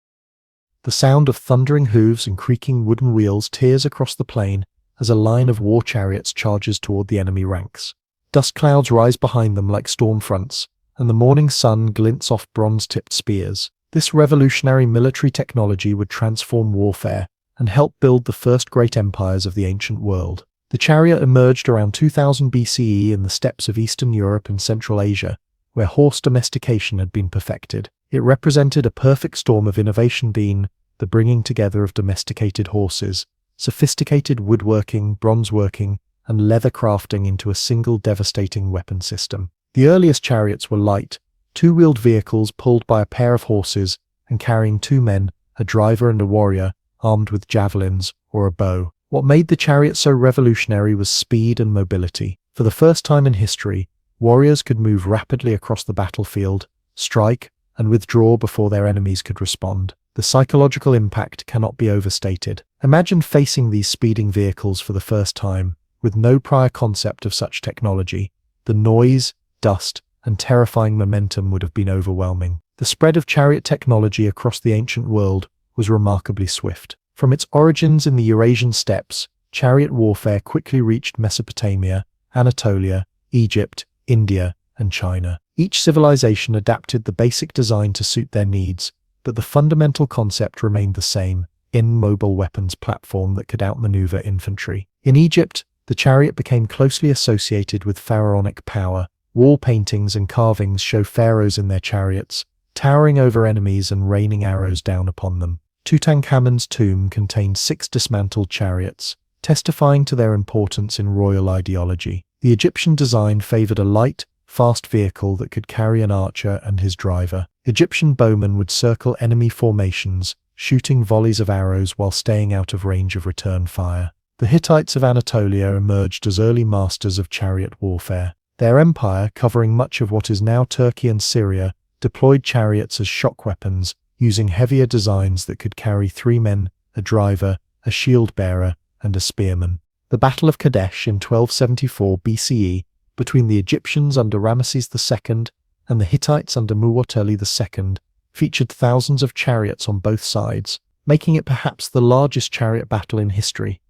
A: The sound of thundering hooves and creaking wooden wheels tears across the plain as a line of war chariots charges toward the enemy ranks. Dust clouds rise behind them like storm fronts, and the morning sun glints off bronze-tipped spears. This revolutionary military technology would transform warfare and help build the first great empires of the ancient world. The chariot emerged around 2000 BCE in the steppes of Eastern Europe and Central Asia, where horse domestication had been perfected. It represented a perfect storm of innovation, being the bringing together of domesticated horses, sophisticated woodworking, bronzeworking, and leather crafting into a single devastating weapon system. The earliest chariots were light, two-wheeled vehicles pulled by a pair of horses and carrying two men, a driver and a warrior, armed with javelins or a bow. What made the chariot so revolutionary was speed and mobility. For the first time in history, warriors could move rapidly across the battlefield, strike, and withdraw before their enemies could respond. The psychological impact cannot be overstated. Imagine facing these speeding vehicles for the first time, with no prior concept of such technology. The noise, dust, and terrifying momentum would have been overwhelming. The spread of chariot technology across the ancient world was remarkably swift. From its origins in the Eurasian steppes, chariot warfare quickly reached Mesopotamia, Anatolia, Egypt, India, and China. Each civilization adapted the basic design to suit their needs, but the fundamental concept remained the same: immobile weapons platform that could outmaneuver infantry. In Egypt, the chariot became closely associated with pharaonic power. Wall paintings and carvings show pharaohs in their chariots, towering over enemies and raining arrows down upon them. Tutankhamun's tomb contained 6 dismantled chariots, testifying to their importance in royal ideology. The Egyptian design favored a light, fast vehicle that could carry an archer and his driver. Egyptian bowmen would circle enemy formations, shooting volleys of arrows while staying out of range of return fire. The Hittites of Anatolia emerged as early masters of chariot warfare. Their empire, covering much of what is now Turkey and Syria, deployed chariots as shock weapons, using heavier designs that could carry 3 men, a driver, a shield-bearer, and a spearman. The Battle of Kadesh in 1274 BCE, between the Egyptians under Ramesses II and the Hittites under Muwatalli II, featured thousands of chariots on both sides, making it perhaps the largest chariot battle in history.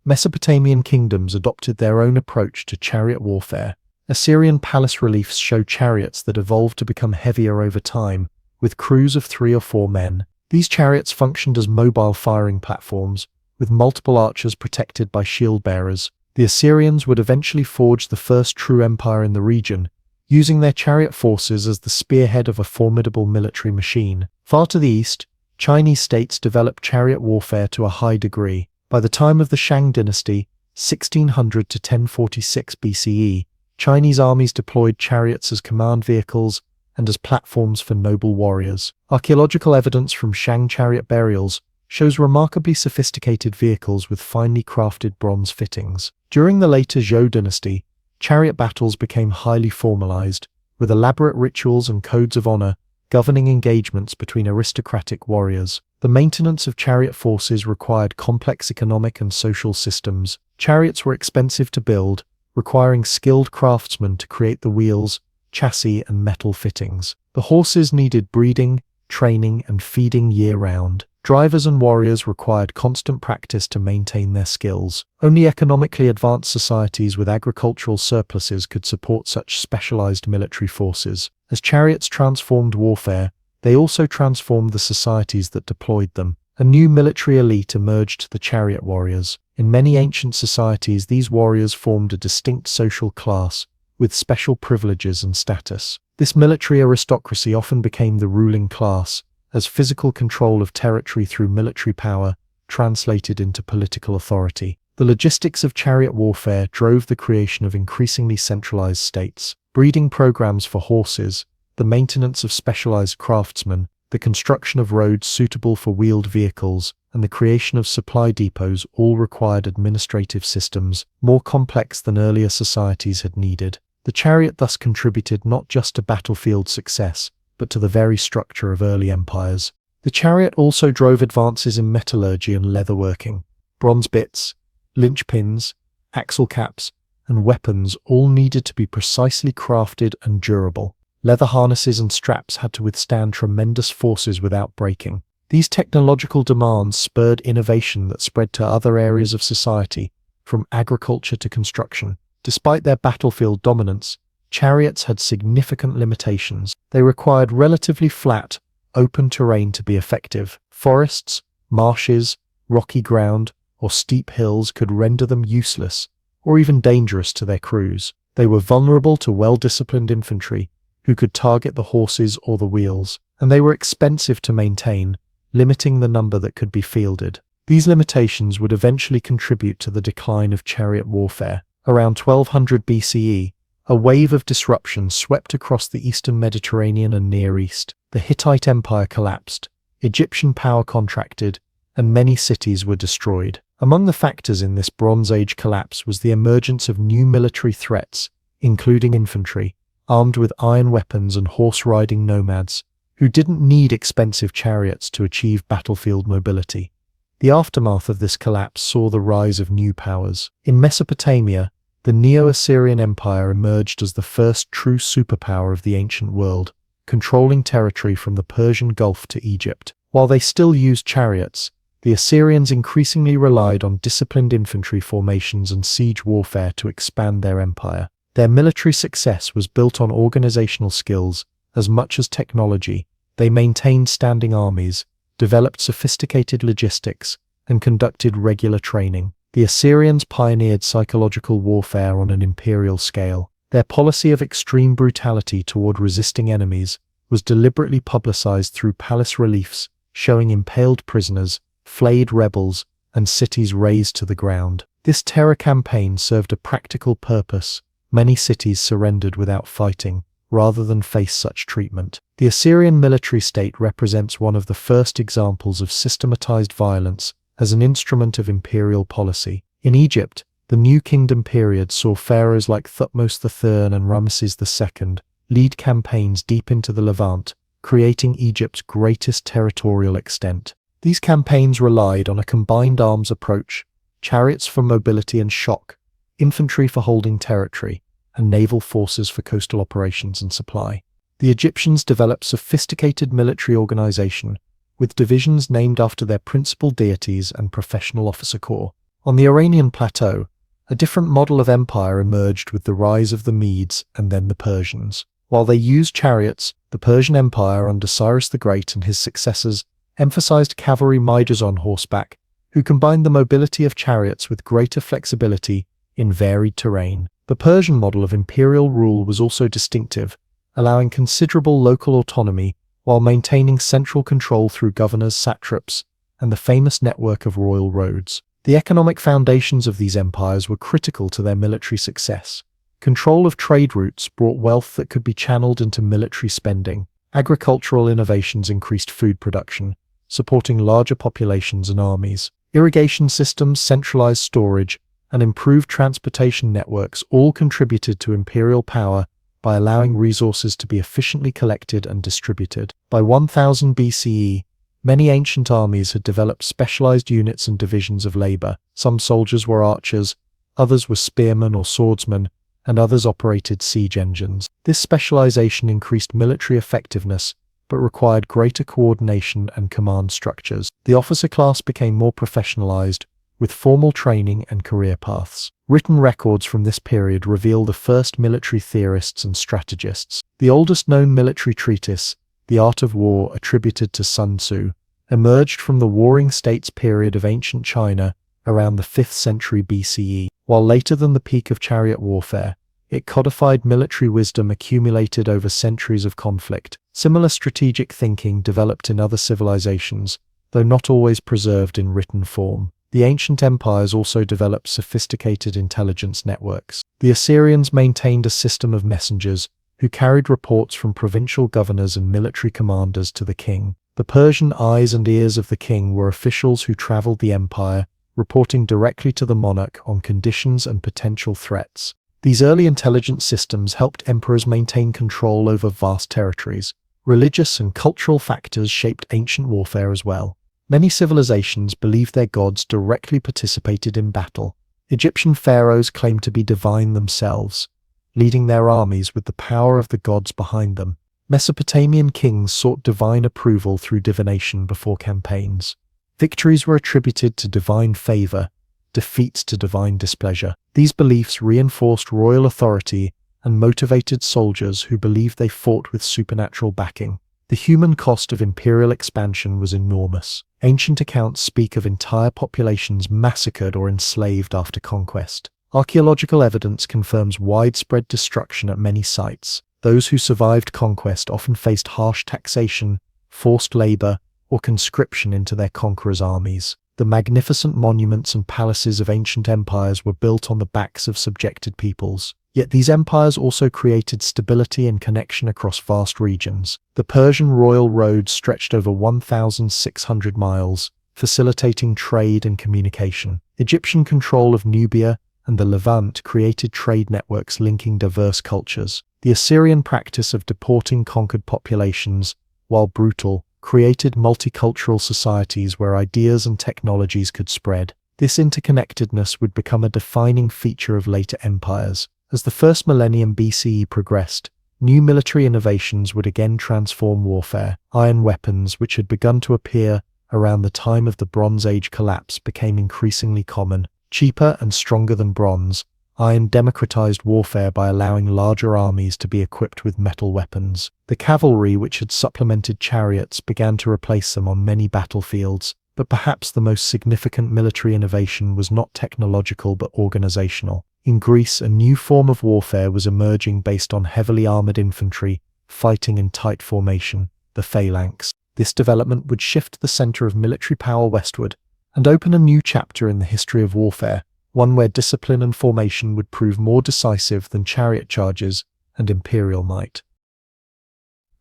A: Mesopotamian kingdoms adopted their own approach to chariot warfare. Assyrian palace reliefs show chariots that evolved to become heavier over time, with crews of 3 or 4 men. These chariots functioned as mobile firing platforms, with multiple archers protected by shield-bearers. The Assyrians would eventually forge the first true empire in the region, using their chariot forces as the spearhead of a formidable military machine. Far to the east, Chinese states developed chariot warfare to a high degree. By the time of the Shang Dynasty, 1600 to 1046 BCE, Chinese armies deployed chariots as command vehicles and as platforms for noble warriors. Archaeological evidence from Shang chariot burials shows remarkably sophisticated vehicles with finely crafted bronze fittings. During the later Zhou dynasty, chariot battles became highly formalized, with elaborate rituals and codes of honor governing engagements between aristocratic warriors. The maintenance of chariot forces required complex economic and social systems. Chariots were expensive to build, requiring skilled craftsmen to create the wheels, chassis, and metal fittings. The horses needed breeding, training, and feeding year-round. Drivers and warriors required constant practice to maintain their skills. Only economically advanced societies with agricultural surpluses could support such specialized military forces. As chariots transformed warfare, they also transformed the societies that deployed them. A new military elite emerged, the chariot warriors. In many ancient societies, these warriors formed a distinct social class, with special privileges and status. This military aristocracy often became the ruling class, as physical control of territory through military power translated into political authority. The logistics of chariot warfare drove the creation of increasingly centralized states. Breeding programs for horses, the maintenance of specialized craftsmen, the construction of roads suitable for wheeled vehicles, and the creation of supply depots all required administrative systems more complex than earlier societies had needed. The chariot thus contributed not just to battlefield success, but to the very structure of early empires. The chariot also drove advances in metallurgy and leatherworking. Bronze bits, linchpins, axle caps, and weapons all needed to be precisely crafted and durable. Leather harnesses and straps had to withstand tremendous forces without breaking. These technological demands spurred innovation that spread to other areas of society, from agriculture to construction. Despite their battlefield dominance, chariots had significant limitations. They required relatively flat, open terrain to be effective. Forests, marshes, rocky ground, or steep hills could render them useless, or even dangerous to their crews. They were vulnerable to well-disciplined infantry, who could target the horses or the wheels, and they were expensive to maintain, limiting the number that could be fielded. These limitations would eventually contribute to the decline of chariot warfare. Around 1200 BCE, a wave of disruption swept across the eastern Mediterranean and Near East. The Hittite Empire collapsed, Egyptian power contracted, and many cities were destroyed. Among the factors in this Bronze Age collapse was the emergence of new military threats, including infantry, armed with iron weapons, and horse-riding nomads, who didn't need expensive chariots to achieve battlefield mobility. The aftermath of this collapse saw the rise of new powers. In Mesopotamia, the Neo-Assyrian Empire emerged as the first true superpower of the ancient world, controlling territory from the Persian Gulf to Egypt. While they still used chariots, the Assyrians increasingly relied on disciplined infantry formations and siege warfare to expand their empire. Their military success was built on organizational skills as much as technology. They maintained standing armies, developed sophisticated logistics, and conducted regular training. The Assyrians pioneered psychological warfare on an imperial scale. Their policy of extreme brutality toward resisting enemies was deliberately publicized through palace reliefs, showing impaled prisoners, flayed rebels, and cities razed to the ground. This terror campaign served a practical purpose. Many cities surrendered without fighting, rather than face such treatment. The Assyrian military state represents one of the first examples of systematized violence as an instrument of imperial policy. In Egypt, the New Kingdom period saw pharaohs like Thutmose III and Ramesses II lead campaigns deep into the Levant, creating Egypt's greatest territorial extent. These campaigns relied on a combined arms approach: chariots for mobility and shock, infantry for holding territory, and naval forces for coastal operations and supply. The Egyptians developed sophisticated military organization, with divisions named after their principal deities and professional officer corps. On the Iranian plateau, a different model of empire emerged with the rise of the Medes and then the Persians. While they used chariots, the Persian Empire under Cyrus the Great and his successors emphasized cavalry riders on horseback, who combined the mobility of chariots with greater flexibility in varied terrain. The Persian model of imperial rule was also distinctive, allowing considerable local autonomy while maintaining central control through governors, satraps, and the famous network of royal roads. The economic foundations of these empires were critical to their military success. Control of trade routes brought wealth that could be channeled into military spending. Agricultural innovations increased food production, supporting larger populations and armies. Irrigation systems, centralized storage, and improved transportation networks all contributed to imperial power by allowing resources to be efficiently collected and distributed. By 1000 BCE, many ancient armies had developed specialized units and divisions of labor. Some soldiers were archers, others were spearmen or swordsmen, and others operated siege engines. This specialization increased military effectiveness, but required greater coordination and command structures. The officer class became more professionalized, with formal training and career paths. Written records from this period reveal the first military theorists and strategists. The oldest known military treatise, The Art of War, attributed to Sun Tzu, emerged from the Warring States period of ancient China around the 5th century BCE. While later than the peak of chariot warfare, it codified military wisdom accumulated over centuries of conflict. Similar strategic thinking developed in other civilizations, though not always preserved in written form. The ancient empires also developed sophisticated intelligence networks. The Assyrians maintained a system of messengers who carried reports from provincial governors and military commanders to the king. The Persian eyes and ears of the king were officials who traveled the empire, reporting directly to the monarch on conditions and potential threats. These early intelligence systems helped emperors maintain control over vast territories. Religious and cultural factors shaped ancient warfare as well. Many civilizations believed their gods directly participated in battle. Egyptian pharaohs claimed to be divine themselves, leading their armies with the power of the gods behind them. Mesopotamian kings sought divine approval through divination before campaigns. Victories were attributed to divine favor, defeats to divine displeasure. These beliefs reinforced royal authority and motivated soldiers who believed they fought with supernatural backing. The human cost of imperial expansion was enormous. Ancient accounts speak of entire populations massacred or enslaved after conquest. Archaeological evidence confirms widespread destruction at many sites. Those who survived conquest often faced harsh taxation, forced labor, or conscription into their conquerors' armies. The magnificent monuments and palaces of ancient empires were built on the backs of subjected peoples. Yet these empires also created stability and connection across vast regions. The Persian royal road stretched over 1,600 miles, facilitating trade and communication. Egyptian control of Nubia and the Levant created trade networks linking diverse cultures. The Assyrian practice of deporting conquered populations, while brutal, created multicultural societies where ideas and technologies could spread. This interconnectedness would become a defining feature of later empires. As the first millennium BCE progressed, new military innovations would again transform warfare. Iron weapons, which had begun to appear around the time of the Bronze Age collapse, became increasingly common. Cheaper and stronger than bronze, iron democratized warfare by allowing larger armies to be equipped with metal weapons. The cavalry, which had supplemented chariots, began to replace them on many battlefields. But perhaps the most significant military innovation was not technological but organizational. In Greece, a new form of warfare was emerging based on heavily armored infantry, fighting in tight formation, the phalanx. This development would shift the center of military power westward and open a new chapter in the history of warfare, one where discipline and formation would prove more decisive than chariot charges and imperial might.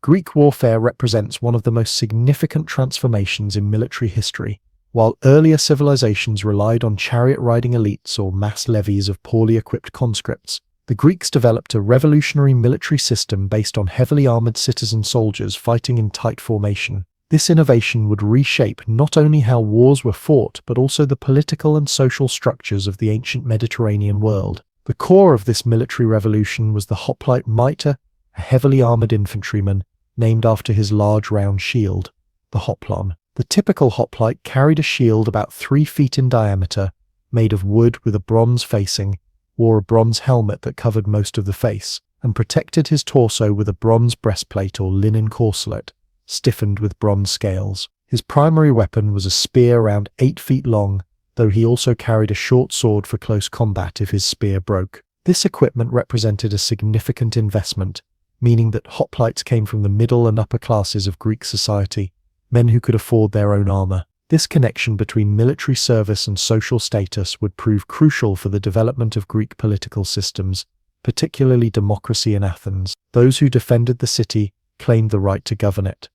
A: Greek warfare represents one of the most significant transformations in military history. While earlier civilizations relied on chariot-riding elites or mass levies of poorly equipped conscripts, the Greeks developed a revolutionary military system based on heavily armored citizen soldiers fighting in tight formation. This innovation would reshape not only how wars were fought, but also the political and social structures of the ancient Mediterranean world. The core of this military revolution was the hoplite Mitre, a heavily armored infantryman, named after his large round shield, the hoplon. The typical hoplite carried a shield about 3 feet in diameter, made of wood with a bronze facing, wore a bronze helmet that covered most of the face, and protected his torso with a bronze breastplate or linen corselet, stiffened with bronze scales. His primary weapon was a spear around 8 feet long, though he also carried a short sword for close combat if his spear broke. This equipment represented a significant investment, meaning that hoplites came from the middle and upper classes of Greek society, men who could afford their own armor. This connection between military service and social status would prove crucial for the development of Greek political systems, particularly democracy in Athens. Those who defended the city claimed the right to govern it.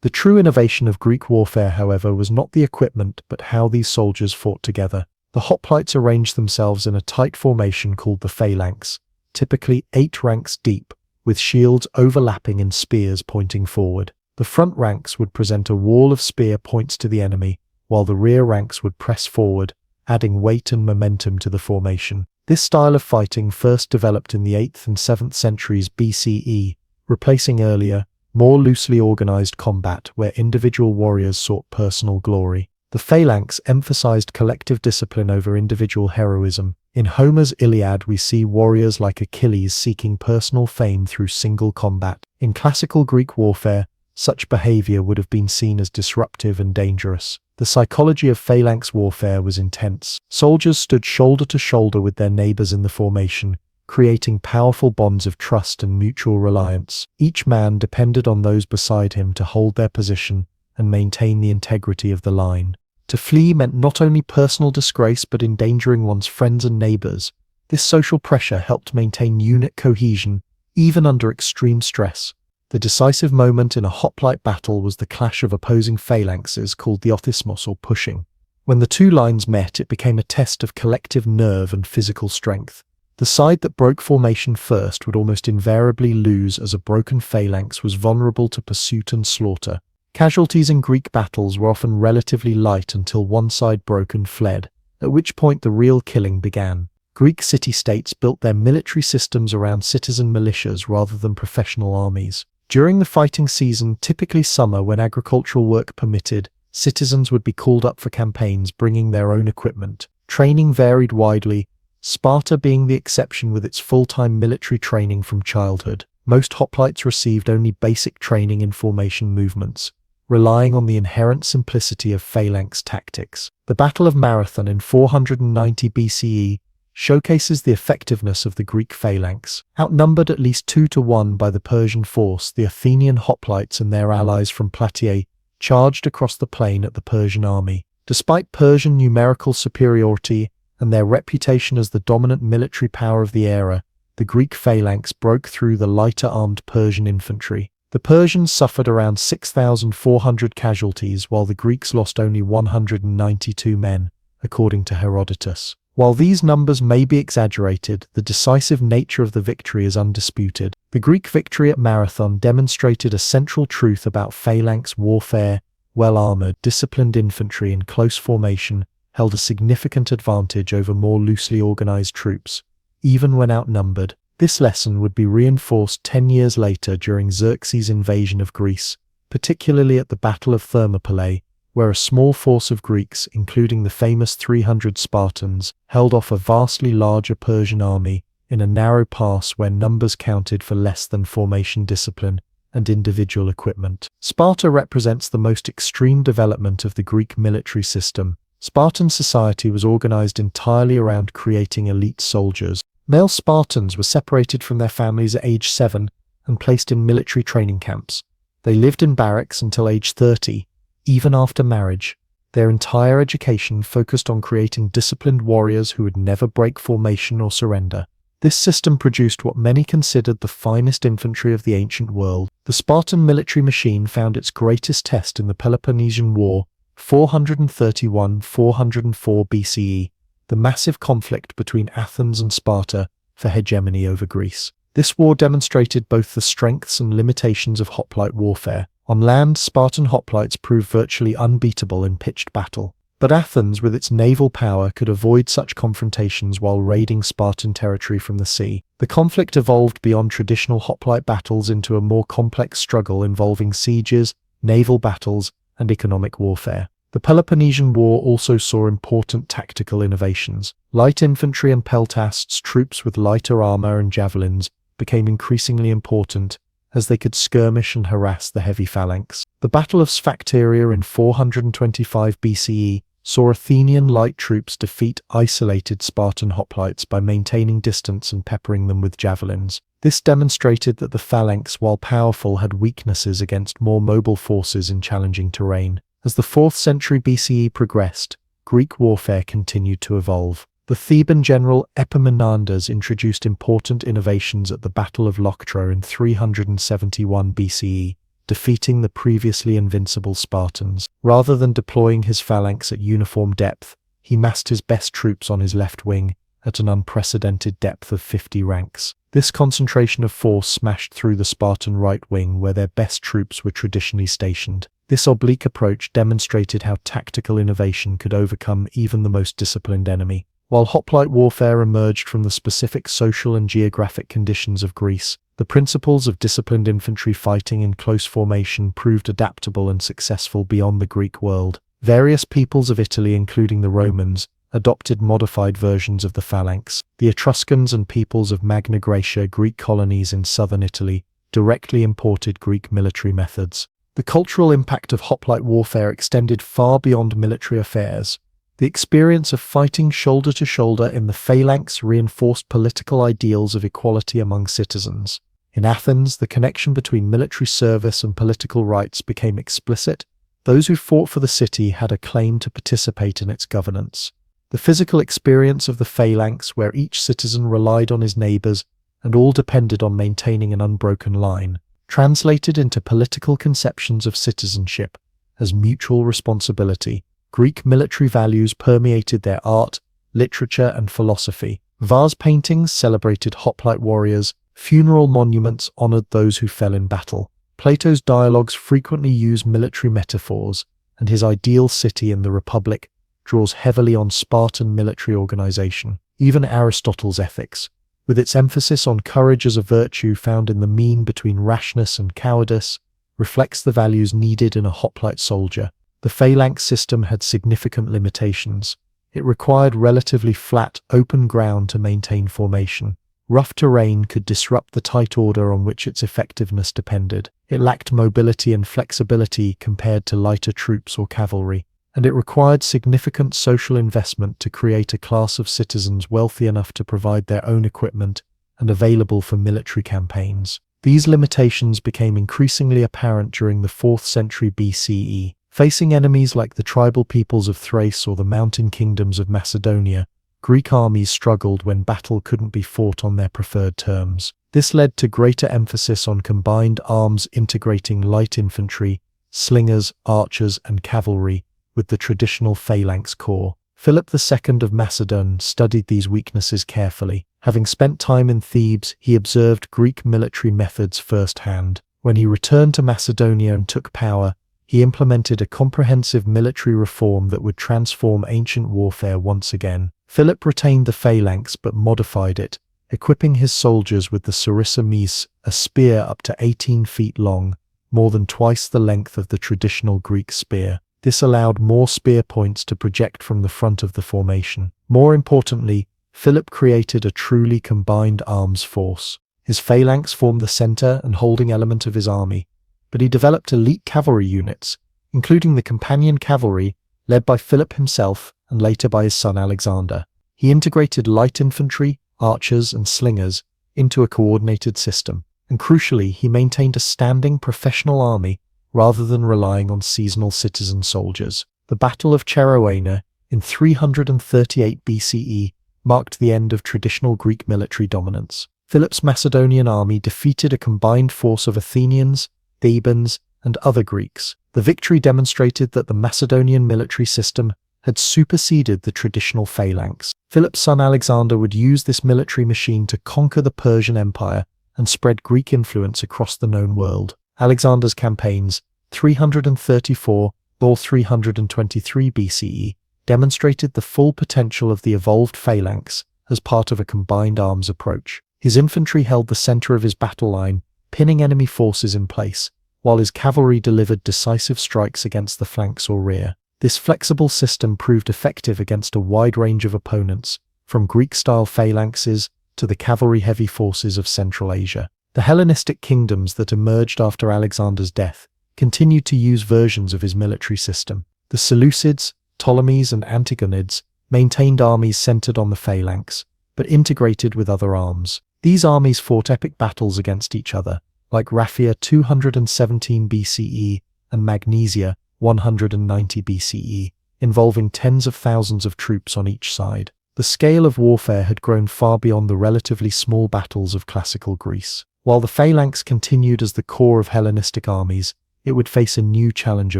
A: The true innovation of Greek warfare, however, was not the equipment but how these soldiers fought together. The hoplites arranged themselves in a tight formation called the phalanx, typically 8 ranks deep, with shields overlapping and spears pointing forward. The front ranks would present a wall of spear points to the enemy, while the rear ranks would press forward, adding weight and momentum to the formation. This style of fighting first developed in the 8th and 7th centuries BCE, replacing earlier, more loosely organized combat where individual warriors sought personal glory. The phalanx emphasized collective discipline over individual heroism. In Homer's Iliad, we see warriors like Achilles seeking personal fame through single combat. In classical Greek warfare, such behavior would have been seen as disruptive and dangerous. The psychology of phalanx warfare was intense. Soldiers stood shoulder to shoulder with their neighbors in the formation, creating powerful bonds of trust and mutual reliance. Each man depended on those beside him to hold their position and maintain the integrity of the line. To flee meant not only personal disgrace but endangering one's friends and neighbors. This social pressure helped maintain unit cohesion, even under extreme stress. The decisive moment in a hoplite battle was the clash of opposing phalanxes called the othismos or pushing. When the two lines met, it became a test of collective nerve and physical strength. The side that broke formation first would almost invariably lose, as a broken phalanx was vulnerable to pursuit and slaughter. Casualties in Greek battles were often relatively light until one side broke and fled, at which point the real killing began. Greek city-states built their military systems around citizen militias rather than professional armies. During the fighting season, typically summer when agricultural work permitted, citizens would be called up for campaigns bringing their own equipment. Training varied widely, Sparta being the exception with its full-time military training from childhood. Most hoplites received only basic training in formation movements, relying on the inherent simplicity of phalanx tactics. The Battle of Marathon in 490 BCE showcases the effectiveness of the Greek phalanx. Outnumbered at least 2-1 by the Persian force, the Athenian hoplites and their allies from Plataea charged across the plain at the Persian army. Despite Persian numerical superiority and their reputation as the dominant military power of the era, the Greek phalanx broke through the lighter armed Persian infantry. The Persians suffered around 6,400 casualties, while the Greeks lost only 192 men, according to Herodotus. While these numbers may be exaggerated, the decisive nature of the victory is undisputed. The Greek victory at Marathon demonstrated a central truth about phalanx warfare. Well-armored, disciplined infantry in close formation held a significant advantage over more loosely organized troops, even when outnumbered. This lesson would be reinforced 10 years later during Xerxes' invasion of Greece, particularly at the Battle of Thermopylae, where a small force of Greeks, including the famous 300 Spartans, held off a vastly larger Persian army in a narrow pass where numbers counted for less than formation discipline and individual equipment. Sparta represents the most extreme development of the Greek military system. Spartan society was organized entirely around creating elite soldiers. Male Spartans were separated from their families at age 7 and placed in military training camps. They lived in barracks until age 30, even after marriage. Their entire education focused on creating disciplined warriors who would never break formation or surrender. This system produced what many considered the finest infantry of the ancient world. The Spartan military machine found its greatest test in the Peloponnesian War, 431–404 BCE, the massive conflict between Athens and Sparta for hegemony over Greece. This war demonstrated both the strengths and limitations of hoplite warfare. On land, Spartan hoplites proved virtually unbeatable in pitched battle. But Athens, with its naval power, could avoid such confrontations while raiding Spartan territory from the sea. The conflict evolved beyond traditional hoplite battles into a more complex struggle involving sieges, naval battles, and economic warfare. The Peloponnesian War also saw important tactical innovations. Light infantry and peltasts, troops with lighter armor and javelins, became increasingly important as they could skirmish and harass the heavy phalanx. The Battle of Sphacteria in 425 BCE saw Athenian light troops defeat isolated Spartan hoplites by maintaining distance and peppering them with javelins. This demonstrated that the phalanx, while powerful, had weaknesses against more mobile forces in challenging terrain. As the 4th century BCE progressed, Greek warfare continued to evolve. The Theban general Epaminondas introduced important innovations at the Battle of Leuctra in 371 BCE, defeating the previously invincible Spartans. Rather than deploying his phalanx at uniform depth, he massed his best troops on his left wing at an unprecedented depth of 50 ranks. This concentration of force smashed through the Spartan right wing where their best troops were traditionally stationed. This oblique approach demonstrated how tactical innovation could overcome even the most disciplined enemy. While hoplite warfare emerged from the specific social and geographic conditions of Greece, the principles of disciplined infantry fighting in close formation proved adaptable and successful beyond the Greek world. Various peoples of Italy, including the Romans, adopted modified versions of the phalanx. The Etruscans and peoples of Magna Graecia, Greek colonies in southern Italy, directly imported Greek military methods. The cultural impact of hoplite warfare extended far beyond military affairs. The experience of fighting shoulder to shoulder in the phalanx reinforced political ideals of equality among citizens. In Athens, the connection between military service and political rights became explicit. Those who fought for the city had a claim to participate in its governance. The physical experience of the phalanx, where each citizen relied on his neighbors and all depended on maintaining an unbroken line, translated into political conceptions of citizenship as mutual responsibility. Greek military values permeated their art, literature, and philosophy. Vase paintings celebrated hoplite warriors, funeral monuments honored those who fell in battle. Plato's dialogues frequently use military metaphors, and his ideal city in the Republic draws heavily on Spartan military organization. Even Aristotle's Ethics, with its emphasis on courage as a virtue found in the mean between rashness and cowardice, reflects the values needed in a hoplite soldier. The phalanx system had significant limitations. It required relatively flat, open ground to maintain formation. Rough terrain could disrupt the tight order on which its effectiveness depended. It lacked mobility and flexibility compared to lighter troops or cavalry, and it required significant social investment to create a class of citizens wealthy enough to provide their own equipment and available for military campaigns. These limitations became increasingly apparent during the 4th century BCE. Facing enemies like the tribal peoples of Thrace or the mountain kingdoms of Macedonia, Greek armies struggled when battle couldn't be fought on their preferred terms. This led to greater emphasis on combined arms integrating light infantry, slingers, archers, and cavalry with the traditional phalanx corps. Philip II of Macedon studied these weaknesses carefully. Having spent time in Thebes, he observed Greek military methods firsthand. When he returned to Macedonia and took power, he implemented a comprehensive military reform that would transform ancient warfare once again. Philip retained the phalanx but modified it, equipping his soldiers with the sarissa mise, a spear up to 18 feet long, more than twice the length of the traditional Greek spear. This allowed more spear points to project from the front of the formation. More importantly, Philip created a truly combined arms force. His phalanx formed the center and holding element of his army, but he developed elite cavalry units, including the companion cavalry, led by Philip himself and later by his son Alexander. He integrated light infantry, archers, and slingers into a coordinated system, and crucially, he maintained a standing professional army rather than relying on seasonal citizen soldiers. The Battle of Caravans in 338 BCE marked the end of traditional Greek military dominance. Philip's Macedonian army defeated a combined force of Athenians, Thebans, and other Greeks. The victory demonstrated that the Macedonian military system had superseded the traditional phalanx. Philip's son Alexander would use this military machine to conquer the Persian Empire and spread Greek influence across the known world. Alexander's campaigns, 334 or 323 BCE, demonstrated the full potential of the evolved phalanx as part of a combined arms approach. His infantry held the center of his battle line, pinning enemy forces in place, while his cavalry delivered decisive strikes against the flanks or rear. This flexible system proved effective against a wide range of opponents, from Greek-style phalanxes to the cavalry-heavy forces of Central Asia. The Hellenistic kingdoms that emerged after Alexander's death continued to use versions of his military system. The Seleucids, Ptolemies, and Antigonids maintained armies centered on the phalanx, but integrated with other arms. These armies fought epic battles against each other, like Raphia 217 BCE and Magnesia 190 BCE, involving tens of thousands of troops on each side. The scale of warfare had grown far beyond the relatively small battles of classical Greece. While the phalanx continued as the core of Hellenistic armies, it would face a new challenger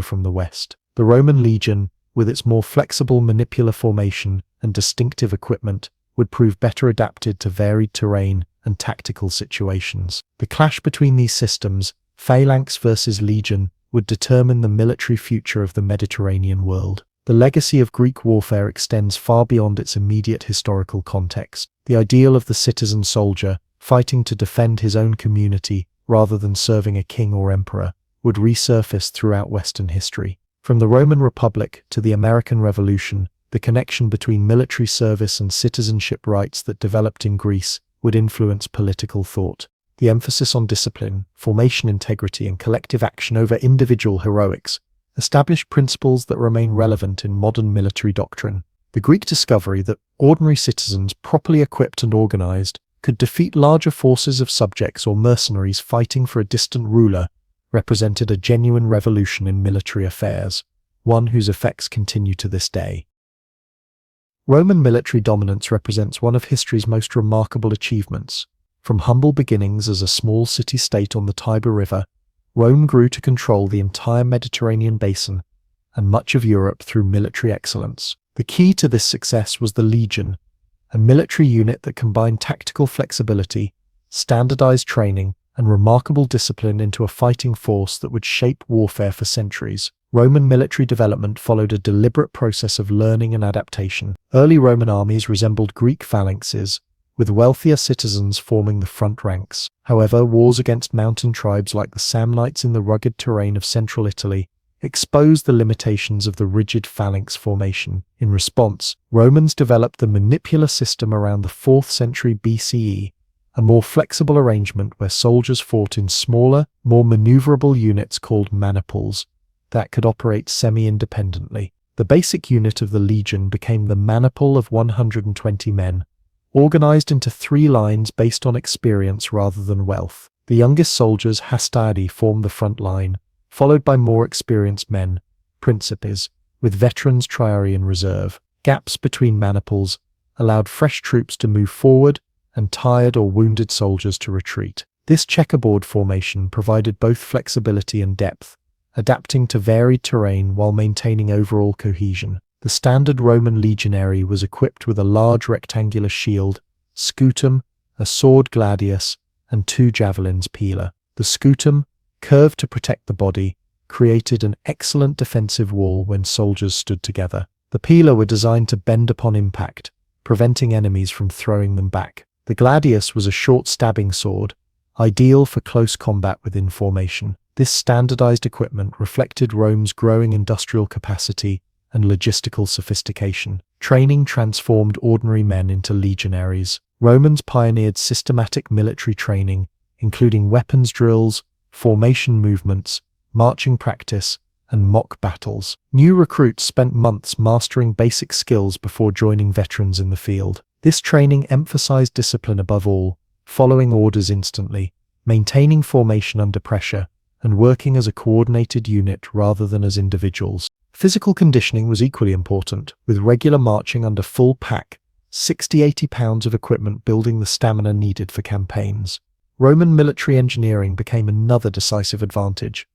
A: from the west. The Roman legion, with its more flexible manipular formation and distinctive equipment, would prove better adapted to varied terrain and tactical situations. The clash between these systems, phalanx versus legion, would determine the military future of the Mediterranean world. The legacy of Greek warfare extends far beyond its immediate historical context. The ideal of the citizen soldier, fighting to defend his own community rather than serving a king or emperor, would resurface throughout Western history. From the Roman Republic to the American Revolution, the connection between military service and citizenship rights that developed in Greece would influence political thought. The emphasis on discipline, formation integrity, and collective action over individual heroics established principles that remain relevant in modern military doctrine. The Greek discovery that ordinary citizens, properly equipped and organized, could defeat larger forces of subjects or mercenaries fighting for a distant ruler represented a genuine revolution in military affairs, one whose effects continue to this day. Roman military dominance represents one of history's most remarkable achievements. From humble beginnings as a small city-state on the Tiber River, Rome grew to control the entire Mediterranean basin and much of Europe through military excellence. The key to this success was the legion, a military unit that combined tactical flexibility, standardized training, and remarkable discipline into a fighting force that would shape warfare for centuries. Roman military development followed a deliberate process of learning and adaptation. Early Roman armies resembled Greek phalanxes, with wealthier citizens forming the front ranks. However, wars against mountain tribes like the Samnites in the rugged terrain of central Italy exposed the limitations of the rigid phalanx formation. In response, Romans developed the manipular system around the 4th century BCE, a more flexible arrangement where soldiers fought in smaller, more maneuverable units called maniples that could operate semi-independently. The basic unit of the legion became the maniple of 120 men, organized into 3 lines based on experience rather than wealth. The youngest soldiers, hastadi, formed the front line, followed by more experienced men, principes, with veterans triarii in reserve. Gaps between maniples allowed fresh troops to move forward and tired or wounded soldiers to retreat. This checkerboard formation provided both flexibility and depth, adapting to varied terrain while maintaining overall cohesion. The standard Roman legionary was equipped with a large rectangular shield, scutum, a sword gladius, and 2 javelins pila. The scutum, curved to protect the body, created an excellent defensive wall when soldiers stood together. The pila were designed to bend upon impact, preventing enemies from throwing them back. The gladius was a short stabbing sword, ideal for close combat within formation. This standardized equipment reflected Rome's growing industrial capacity and logistical sophistication. Training transformed ordinary men into legionaries. Romans pioneered systematic military training, including weapons drills, formation movements, marching practice, and mock battles. New recruits spent months mastering basic skills before joining veterans in the field. This training emphasized discipline above all, following orders instantly, maintaining formation under pressure, and working as a coordinated unit rather than as individuals. Physical conditioning was equally important, with regular marching under full pack, 60-80 pounds of equipment building the stamina needed for campaigns. Roman military engineering became another decisive advantage.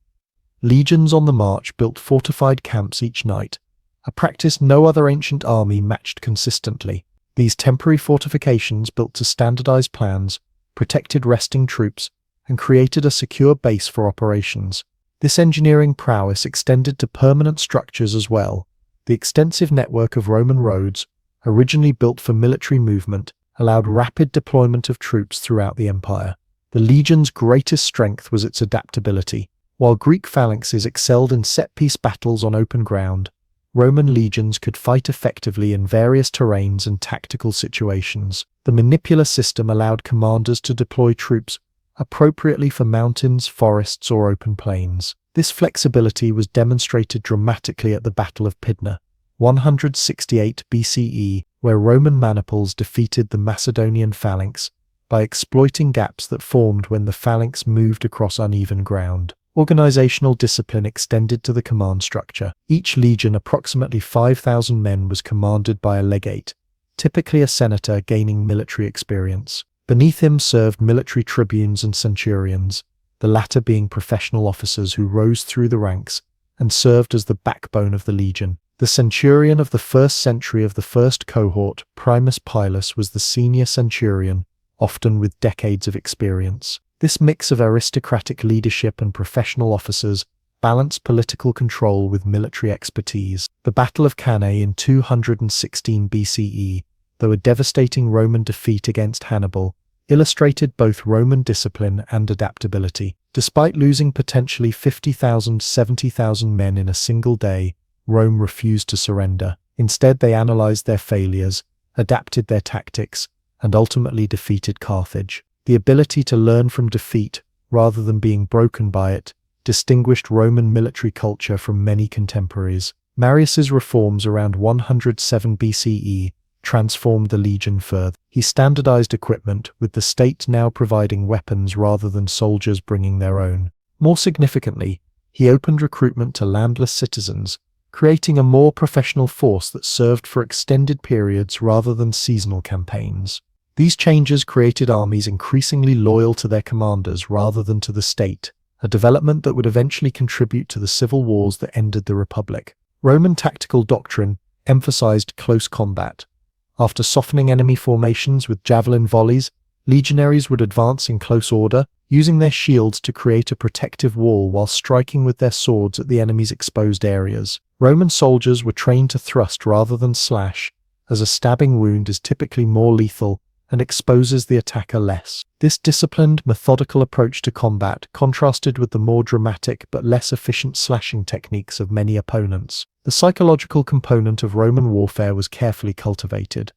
A: Legions on the march built fortified camps each night, a practice no other ancient army matched consistently. These temporary fortifications, built to standardized plans, protected resting troops and created a secure base for operations. This engineering prowess extended to permanent structures as well. The extensive network of Roman roads, originally built for military movement, allowed rapid deployment of troops throughout the empire. The legion's greatest strength was its adaptability. While Greek phalanxes excelled in set-piece battles on open ground, Roman legions could fight effectively in various terrains and tactical situations. The manipular system allowed commanders to deploy troops appropriately for mountains, forests, or open plains. This flexibility was demonstrated dramatically at the Battle of Pydna, 168 BCE, where Roman maniples defeated the Macedonian phalanx by exploiting gaps that formed when the phalanx moved across uneven ground. Organizational discipline extended to the command structure. Each legion, approximately 5,000 men, was commanded by a legate, typically a senator gaining military experience. Beneath him served military tribunes and centurions, the latter being professional officers who rose through the ranks and served as the backbone of the legion. The centurion of the 1st century of the first cohort, Primus Pilus, was the senior centurion, often with decades of experience. This mix of aristocratic leadership and professional officers balanced political control with military expertise. The Battle of Cannae in 216 BCE, though a devastating Roman defeat against Hannibal, illustrated both Roman discipline and adaptability. Despite losing potentially 50,000–70,000 men in a single day, Rome refused to surrender. Instead, they analyzed their failures, adapted their tactics, and ultimately defeated Carthage. The ability to learn from defeat, rather than being broken by it, distinguished Roman military culture from many contemporaries. Marius's reforms around 107 BCE transformed the legion further. He standardized equipment, with the state now providing weapons rather than soldiers bringing their own. More significantly, he opened recruitment to landless citizens, creating a more professional force that served for extended periods rather than seasonal campaigns. These changes created armies increasingly loyal to their commanders rather than to the state, a development that would eventually contribute to the civil wars that ended the Republic. Roman tactical doctrine emphasized close combat. After softening enemy formations with javelin volleys, legionaries would advance in close order, using their shields to create a protective wall while striking with their swords at the enemy's exposed areas. Roman soldiers were trained to thrust rather than slash, as a stabbing wound is typically more lethal and exposes the attacker less. This disciplined, methodical approach to combat contrasted with the more dramatic but less efficient slashing techniques of many opponents. The psychological component of Roman warfare was carefully cultivated.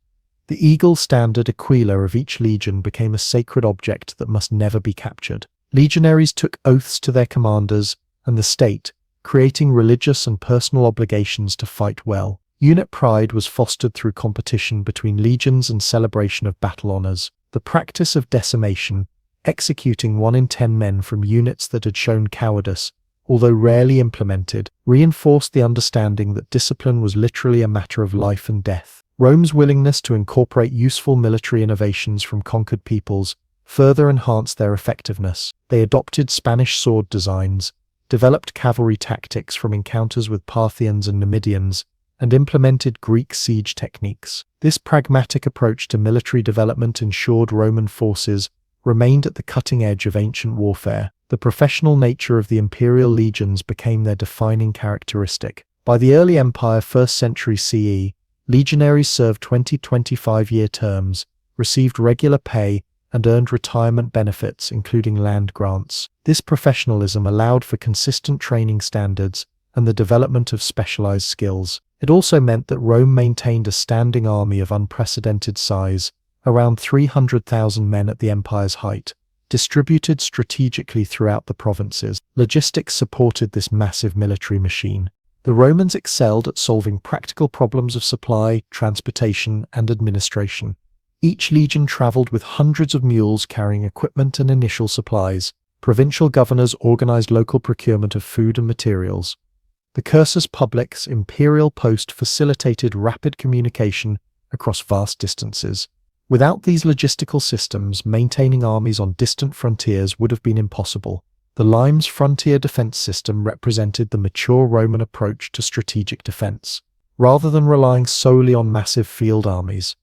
A: The eagle standard aquila of each legion became a sacred object that must never be captured. Legionaries took oaths to their commanders and the state, creating religious and personal obligations to fight well. Unit pride was fostered through competition between legions and celebration of battle honors. The practice of decimation, executing 1 in 10 men from units that had shown cowardice, although rarely implemented, reinforced the understanding that discipline was literally a matter of life and death. Rome's willingness to incorporate useful military innovations from conquered peoples further enhanced their effectiveness. They adopted Spanish sword designs, developed cavalry tactics from encounters with Parthians and Numidians, and implemented Greek siege techniques. This pragmatic approach to military development ensured Roman forces remained at the cutting edge of ancient warfare. The professional nature of the imperial legions became their defining characteristic. By the early empire, 1st century CE, legionaries served 20–25-year terms, received regular pay, and earned retirement benefits, including land grants. This professionalism allowed for consistent training standards and the development of specialized skills. It also meant that Rome maintained a standing army of unprecedented size, around 300,000 men at the empire's height, distributed strategically throughout the provinces. Logistics supported this massive military machine. The Romans excelled at solving practical problems of supply, transportation, and administration. Each legion traveled with hundreds of mules carrying equipment and initial supplies. Provincial governors organized local procurement of food and materials. The cursus publics imperial post facilitated rapid communication across vast distances. Without these logistical systems, maintaining armies on distant frontiers would have been impossible. The Limes frontier defense system represented the mature Roman approach to strategic defense. Rather than relying solely on massive field armies,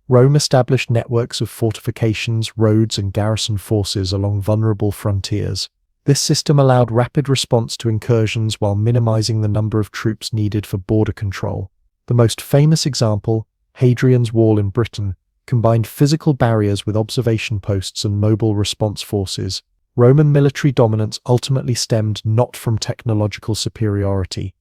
A: Rome established networks of fortifications, roads, and garrison forces along vulnerable frontiers. This system allowed rapid response to incursions while minimizing the number of troops needed for border control. The most famous example, Hadrian's Wall in Britain, combined physical barriers with observation posts and mobile response forces. Roman military dominance ultimately stemmed not from technological superiority.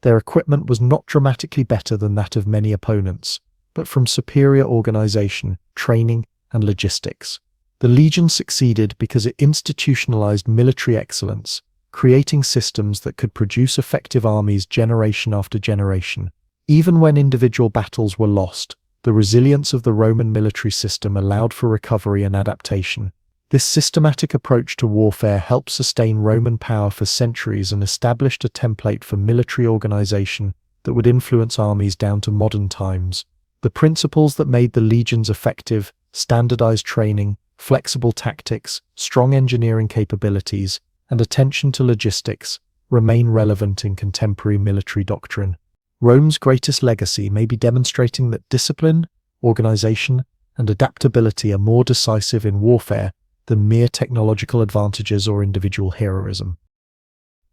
A: Their equipment was not dramatically better than that of many opponents, but from superior organization, training, and logistics. The legion succeeded because it institutionalized military excellence, creating systems that could produce effective armies generation after generation. Even when individual battles were lost, the resilience of the Roman military system allowed for recovery and adaptation. This systematic approach to warfare helped sustain Roman power for centuries and established a template for military organization that would influence armies down to modern times. The principles that made the legions effective, standardized training, flexible tactics, strong engineering capabilities, and attention to logistics, remain relevant in contemporary military doctrine. Rome's greatest legacy may be demonstrating that discipline, organization, and adaptability are more decisive in warfare than mere technological advantages or individual heroism.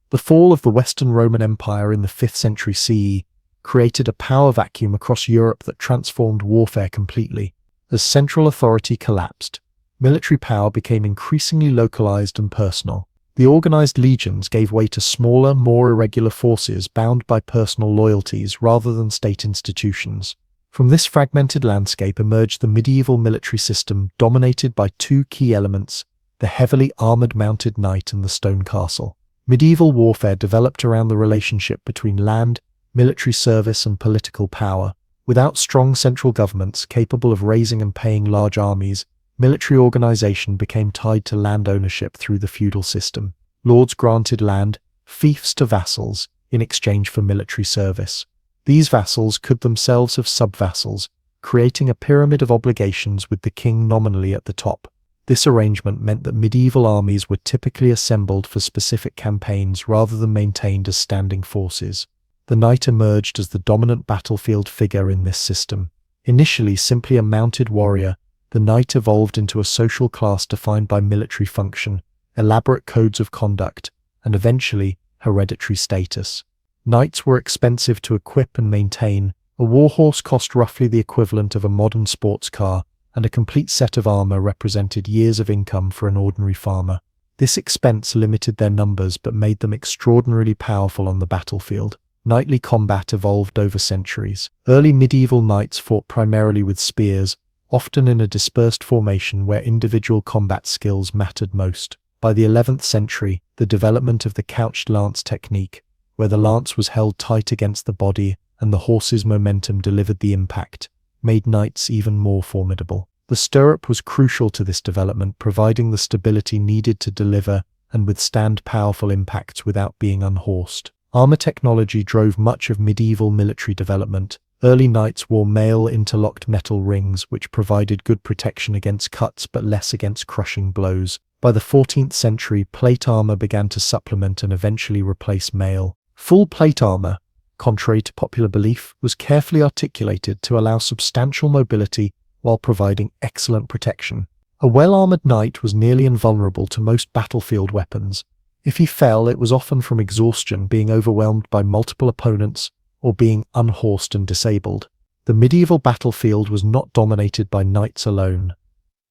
A: The fall of the Western Roman Empire in the 5th century CE created a power vacuum across Europe that transformed warfare completely. As central authority collapsed, military power became increasingly localized and personal. The organized legions gave way to smaller, more irregular forces bound by personal loyalties rather than state institutions. From this fragmented landscape emerged the medieval military system dominated by two key elements, the heavily armored mounted knight and the stone castle. Medieval warfare developed around the relationship between land, military service, and political power. Without strong central governments capable of raising and paying large armies, military organization became tied to land ownership through the feudal system. Lords granted land, fiefs to vassals, in exchange for military service. These vassals could themselves have sub-vassals, creating a pyramid of obligations with the king nominally at the top. This arrangement meant that medieval armies were typically assembled for specific campaigns rather than maintained as standing forces. The knight emerged as the dominant battlefield figure in this system. Initially simply a mounted warrior, the knight evolved into a social class defined by military function, elaborate codes of conduct, and eventually hereditary status. Knights were expensive to equip and maintain. A warhorse cost roughly the equivalent of a modern sports car, and a complete set of armor represented years of income for an ordinary farmer. This expense limited their numbers but made them extraordinarily powerful on the battlefield. Knightly combat evolved over centuries. Early medieval knights fought primarily with spears, often in a dispersed formation where individual combat skills mattered most. By the 11th century, the development of the couched lance technique, where the lance was held tight against the body and the horse's momentum delivered the impact, made knights even more formidable. The stirrup was crucial to this development, providing the stability needed to deliver and withstand powerful impacts without being unhorsed. Armor technology drove much of medieval military development. Early knights wore male interlocked metal rings which provided good protection against cuts but less against crushing blows. By the 14th century, plate armor began to supplement and eventually replace mail. Full plate armor, contrary to popular belief, was carefully articulated to allow substantial mobility while providing excellent protection. A well-armored knight was nearly invulnerable to most battlefield weapons. If he fell, it was often from exhaustion, being overwhelmed by multiple opponents, or being unhorsed and disabled. The medieval battlefield was not dominated by knights alone.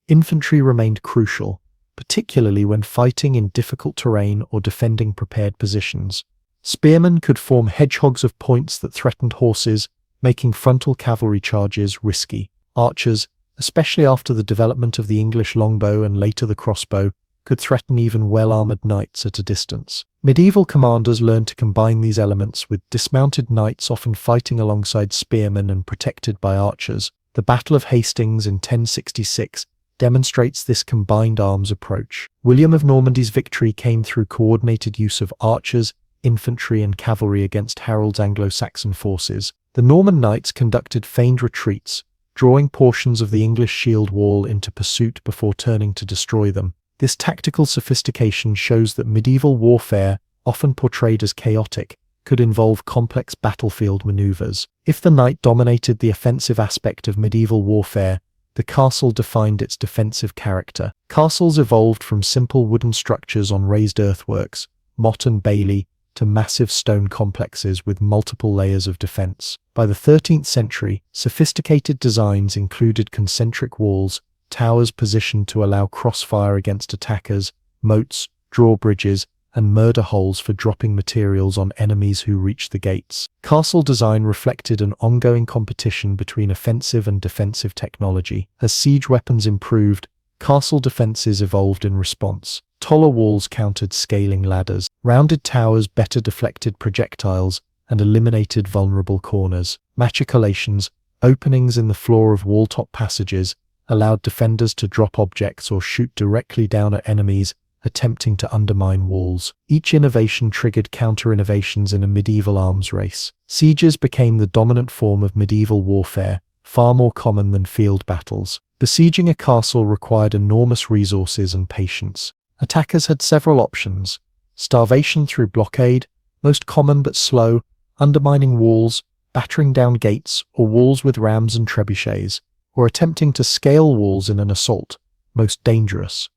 A: Infantry remained crucial, particularly when fighting in difficult terrain or defending prepared positions. Spearmen could form hedgehogs of points that threatened horses, making frontal cavalry charges risky. Archers, especially after the development of the English longbow and later the crossbow, could threaten even well-armored knights at a distance. Medieval commanders learned to combine these elements, with dismounted knights often fighting alongside spearmen and protected by archers. The Battle of Hastings in 1066 demonstrates this combined arms approach. William of Normandy's victory came through coordinated use of archers, infantry, and cavalry against Harold's Anglo-Saxon forces. The Norman knights conducted feigned retreats, drawing portions of the English shield wall into pursuit before turning to destroy them. This tactical sophistication shows that medieval warfare, often portrayed as chaotic, could involve complex battlefield maneuvers. If the knight dominated the offensive aspect of medieval warfare, the castle defined its defensive character. Castles evolved from simple wooden structures on raised earthworks, motte and bailey, to massive stone complexes with multiple layers of defense. By the 13th century, sophisticated designs included concentric walls, towers positioned to allow crossfire against attackers, moats, drawbridges, and murder holes for dropping materials on enemies who reached the gates. Castle design reflected an ongoing competition between offensive and defensive technology. As siege weapons improved, castle defenses evolved in response. Taller walls countered scaling ladders. Rounded towers better deflected projectiles and eliminated vulnerable corners. Machicolations, openings in the floor of wall-top passages, allowed defenders to drop objects or shoot directly down at enemies attempting to undermine walls. Each innovation triggered counter-innovations in a medieval arms race. Sieges became the dominant form of medieval warfare, far more common than field battles. Besieging a castle required enormous resources and patience. Attackers had several options: starvation through blockade, most common but slow, undermining walls, battering down gates or walls with rams and trebuchets, or attempting to scale walls in an assault, most dangerous.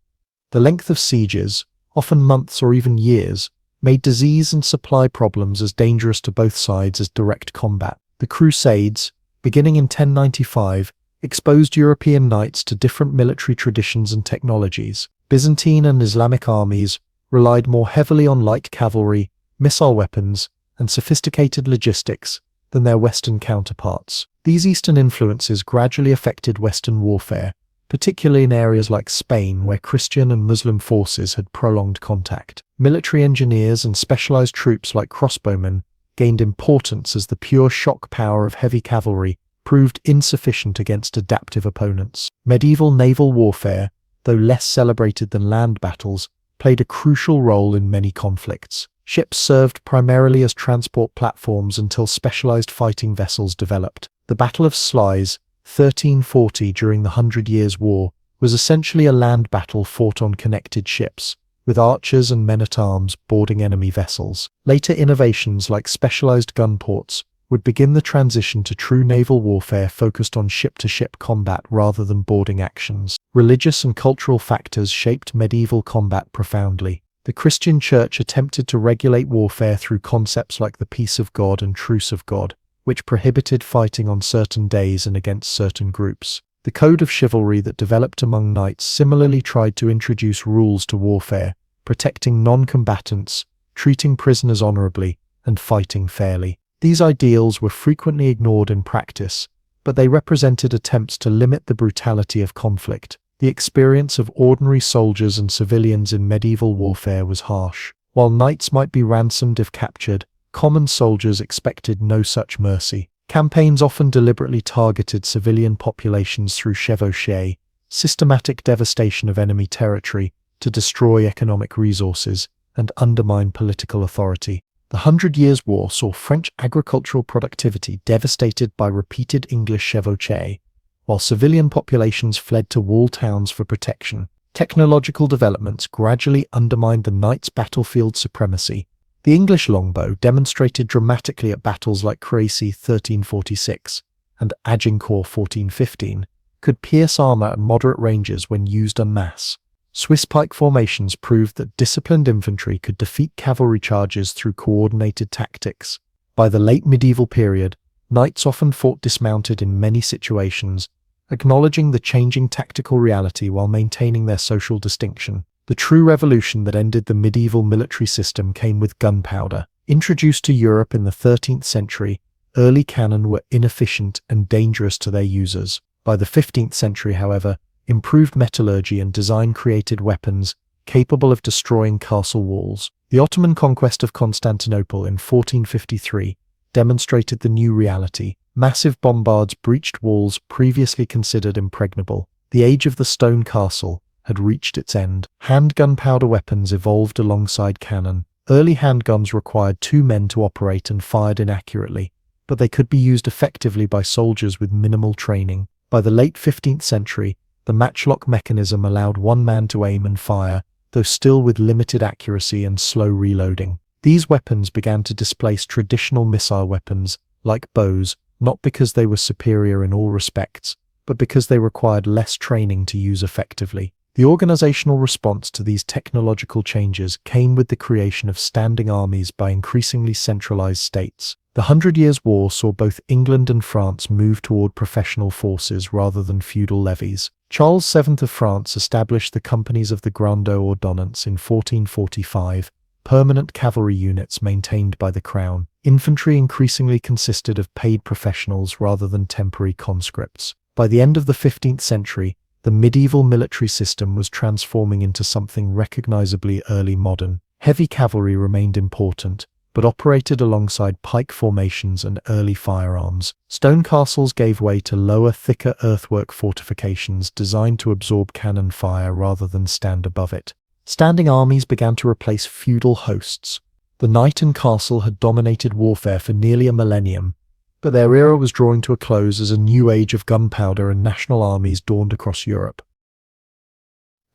A: The length of sieges, often months or even years, made disease and supply problems as dangerous to both sides as direct combat. The Crusades, beginning in 1095, exposed European knights to different military traditions and technologies. Byzantine and Islamic armies relied more heavily on light cavalry, missile weapons, and sophisticated logistics than their Western counterparts. These Eastern influences gradually affected Western warfare, particularly in areas like Spain where Christian and Muslim forces had prolonged contact. Military engineers and specialized troops like crossbowmen gained importance as the pure shock power of heavy cavalry proved insufficient against adaptive opponents. Medieval naval warfare, though less celebrated than land battles, played a crucial role in many conflicts. Ships served primarily as transport platforms until specialized fighting vessels developed. The Battle of Sluys, 1340 during the 100 Years' War, was essentially a land battle fought on connected ships, with archers and men-at-arms boarding enemy vessels. Later innovations like specialized gun ports would begin the transition to true naval warfare focused on ship-to-ship combat rather than boarding actions. Religious and cultural factors shaped medieval combat profoundly. The Christian Church attempted to regulate warfare through concepts like the peace of God and truce of God, which prohibited fighting on certain days and against certain groups. The code of chivalry that developed among knights similarly tried to introduce rules to warfare, protecting non-combatants, treating prisoners honorably, and fighting fairly. These ideals were frequently ignored in practice, but they represented attempts to limit the brutality of conflict. The experience of ordinary soldiers and civilians in medieval warfare was harsh. While knights might be ransomed if captured, common soldiers expected no such mercy. Campaigns often deliberately targeted civilian populations through chevauchée, systematic devastation of enemy territory to destroy economic resources and undermine political authority. The 100 Years' War saw French agricultural productivity devastated by repeated English chevauchée, while civilian populations fled to wall towns for protection. Technological developments gradually undermined the knight's battlefield supremacy. The English longbow, demonstrated dramatically at battles like Crécy 1346 and Agincourt 1415, could pierce armor at moderate ranges when used en masse. Swiss pike formations proved that disciplined infantry could defeat cavalry charges through coordinated tactics. By the late medieval period, knights often fought dismounted in many situations, acknowledging the changing tactical reality while maintaining their social distinction. The true revolution that ended the medieval military system came with gunpowder. Introduced to Europe in the 13th century, early cannon were inefficient and dangerous to their users. By the 15th century, however, improved metallurgy and design created weapons capable of destroying castle walls. The Ottoman conquest of Constantinople in 1453 demonstrated the new reality. Massive bombards breached walls previously considered impregnable. The age of the stone castle had reached its end. Hand gunpowder weapons evolved alongside cannon. Early handguns required 2 men to operate and fired inaccurately, but they could be used effectively by soldiers with minimal training. By the late 15th century, the matchlock mechanism allowed one man to aim and fire, though still with limited accuracy and slow reloading. These weapons began to displace traditional missile weapons, like bows, not because they were superior in all respects, but because they required less training to use effectively. The organizational response to these technological changes came with the creation of standing armies by increasingly centralized states. The Hundred Years' War saw both England and France move toward professional forces rather than feudal levies. Charles VII of France established the companies of the Grande Ordonnance in 1445, permanent cavalry units maintained by the crown. Infantry increasingly consisted of paid professionals rather than temporary conscripts. By the end of the 15th century, the medieval military system was transforming into something recognizably early modern. Heavy cavalry remained important, but operated alongside pike formations and early firearms. Stone castles gave way to lower, thicker earthwork fortifications designed to absorb cannon fire rather than stand above it. Standing armies began to replace feudal hosts. The knight and castle had dominated warfare for nearly a millennium, but their era was drawing to a close as a new age of gunpowder and national armies dawned across Europe.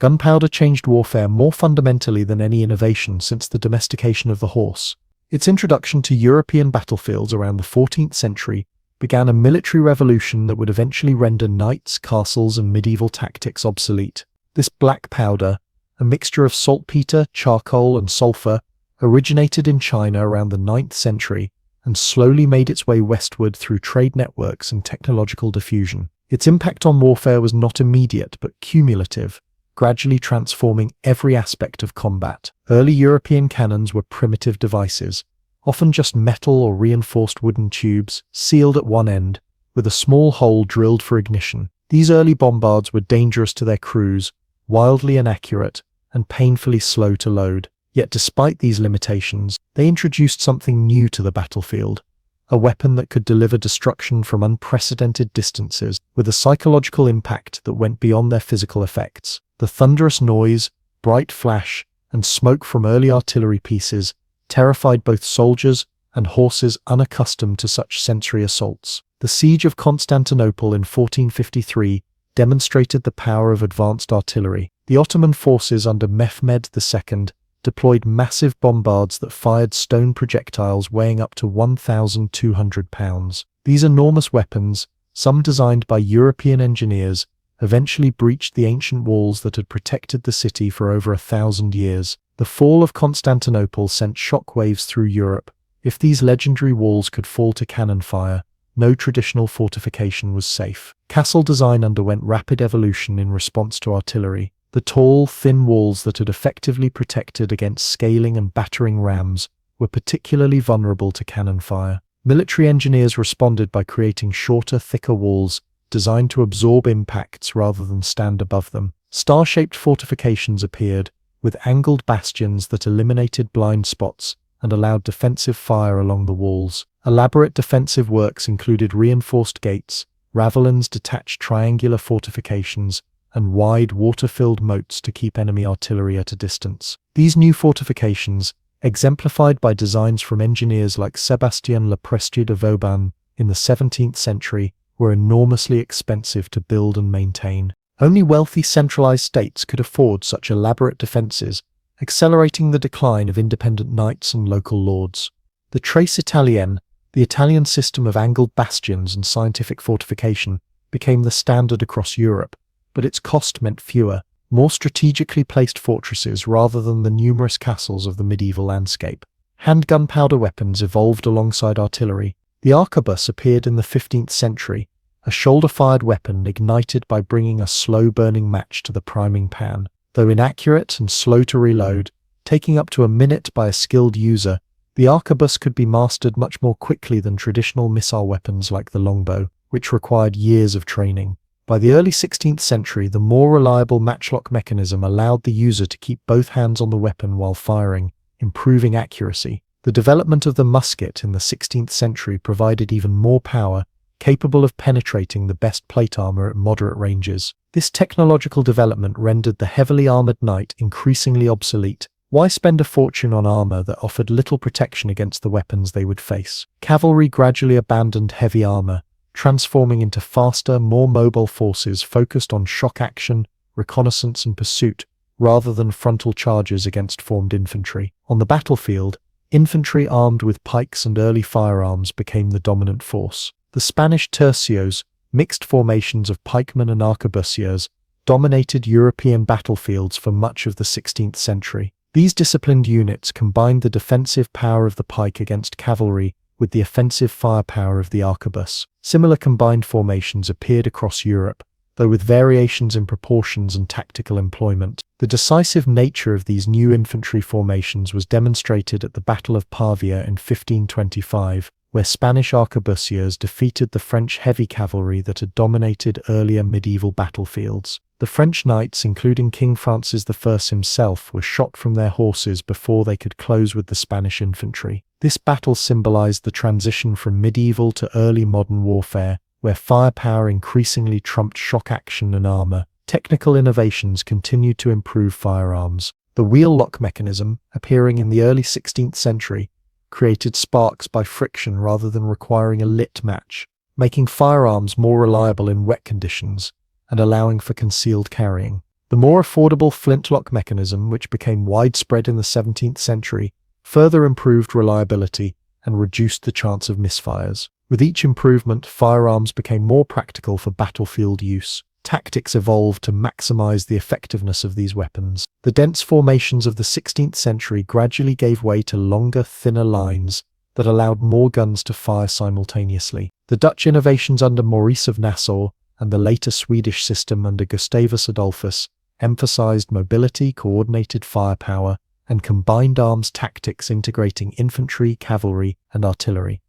A: Gunpowder changed warfare more fundamentally than any innovation since the domestication of the horse. Its introduction to European battlefields around the 14th century began a military revolution that would eventually render knights, castles, and medieval tactics obsolete. This black powder, a mixture of saltpeter, charcoal, and sulfur, originated in China around the 9th century and slowly made its way westward through trade networks and technological diffusion. Its impact on warfare was not immediate but cumulative, gradually transforming every aspect of combat. Early European cannons were primitive devices, often just metal or reinforced wooden tubes, sealed at one end, with a small hole drilled for ignition. These early bombards were dangerous to their crews, wildly inaccurate, and painfully slow to load. Yet despite these limitations, they introduced something new to the battlefield, a weapon that could deliver destruction from unprecedented distances, with a psychological impact that went beyond their physical effects. The thunderous noise, bright flash, and smoke from early artillery pieces terrified both soldiers and horses unaccustomed to such sensory assaults. The siege of Constantinople in 1453 demonstrated the power of advanced artillery. The Ottoman forces under Mehmed II deployed massive bombards that fired stone projectiles weighing up to 1,200 pounds. These enormous weapons, some designed by European engineers, eventually breached the ancient walls that had protected the city for over 1,000 years. The fall of Constantinople sent shockwaves through Europe. If these legendary walls could fall to cannon fire, no traditional fortification was safe. Castle design underwent rapid evolution in response to artillery. The tall, thin walls that had effectively protected against scaling and battering rams were particularly vulnerable to cannon fire. Military engineers responded by creating shorter, thicker walls designed to absorb impacts rather than stand above them. Star-shaped fortifications appeared, with angled bastions that eliminated blind spots and allowed defensive fire along the walls. Elaborate defensive works included reinforced gates, ravelins, detached triangular fortifications, and wide water-filled moats to keep enemy artillery at a distance. These new fortifications, exemplified by designs from engineers like Sébastien Leprestre de Vauban in the 17th century, were enormously expensive to build and maintain. Only wealthy centralized states could afford such elaborate defenses, accelerating the decline of independent knights and local lords. The Tres Italienne, the Italian system of angled bastions and scientific fortification, became the standard across Europe, but its cost meant fewer, more strategically placed fortresses rather than the numerous castles of the medieval landscape. Hand gunpowder weapons evolved alongside artillery. The arquebus appeared in the 15th century, a shoulder-fired weapon ignited by bringing a slow-burning match to the priming pan. Though inaccurate and slow to reload, taking up to a minute by a skilled user, the arquebus could be mastered much more quickly than traditional missile weapons like the longbow, which required years of training. By the early 16th century, the more reliable matchlock mechanism allowed the user to keep both hands on the weapon while firing, improving accuracy. The development of the musket in the 16th century provided even more power, capable of penetrating the best plate armor at moderate ranges. This technological development rendered the heavily armored knight increasingly obsolete. Why spend a fortune on armor that offered little protection against the weapons they would face? Cavalry gradually abandoned heavy armor, transforming into faster, more mobile forces focused on shock action, reconnaissance, and pursuit, rather than frontal charges against formed infantry. On the battlefield, infantry armed with pikes and early firearms became the dominant force. The Spanish tercios, mixed formations of pikemen and arquebusiers, dominated European battlefields for much of the 16th century. These disciplined units combined the defensive power of the pike against cavalry with the offensive firepower of the arquebus. Similar combined formations appeared across Europe, though with variations in proportions and tactical employment. The decisive nature of these new infantry formations was demonstrated at the Battle of Pavia in 1525, where Spanish arquebusiers defeated the French heavy cavalry that had dominated earlier medieval battlefields. The French knights, including King Francis I himself, were shot from their horses before they could close with the Spanish infantry. This battle symbolized the transition from medieval to early modern warfare, where firepower increasingly trumped shock action and armor. Technical innovations continued to improve firearms. The wheel lock mechanism, appearing in the early 16th century, created sparks by friction rather than requiring a lit match, making firearms more reliable in wet conditions and allowing for concealed carrying. The more affordable flintlock mechanism, which became widespread in the 17th century, further improved reliability and reduced the chance of misfires. With each improvement, firearms became more practical for battlefield use. Tactics evolved to maximize the effectiveness of these weapons. The dense formations of the 16th century gradually gave way to longer, thinner lines that allowed more guns to fire simultaneously. The Dutch innovations under Maurice of Nassau and the later Swedish system under Gustavus Adolphus emphasized mobility, coordinated firepower, and combined arms tactics integrating infantry, cavalry, and artillery.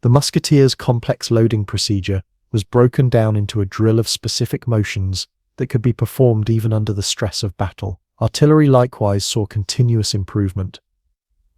A: The musketeer's complex loading procedure was broken down into a drill of specific motions that could be performed even under the stress of battle. Artillery likewise saw continuous improvement.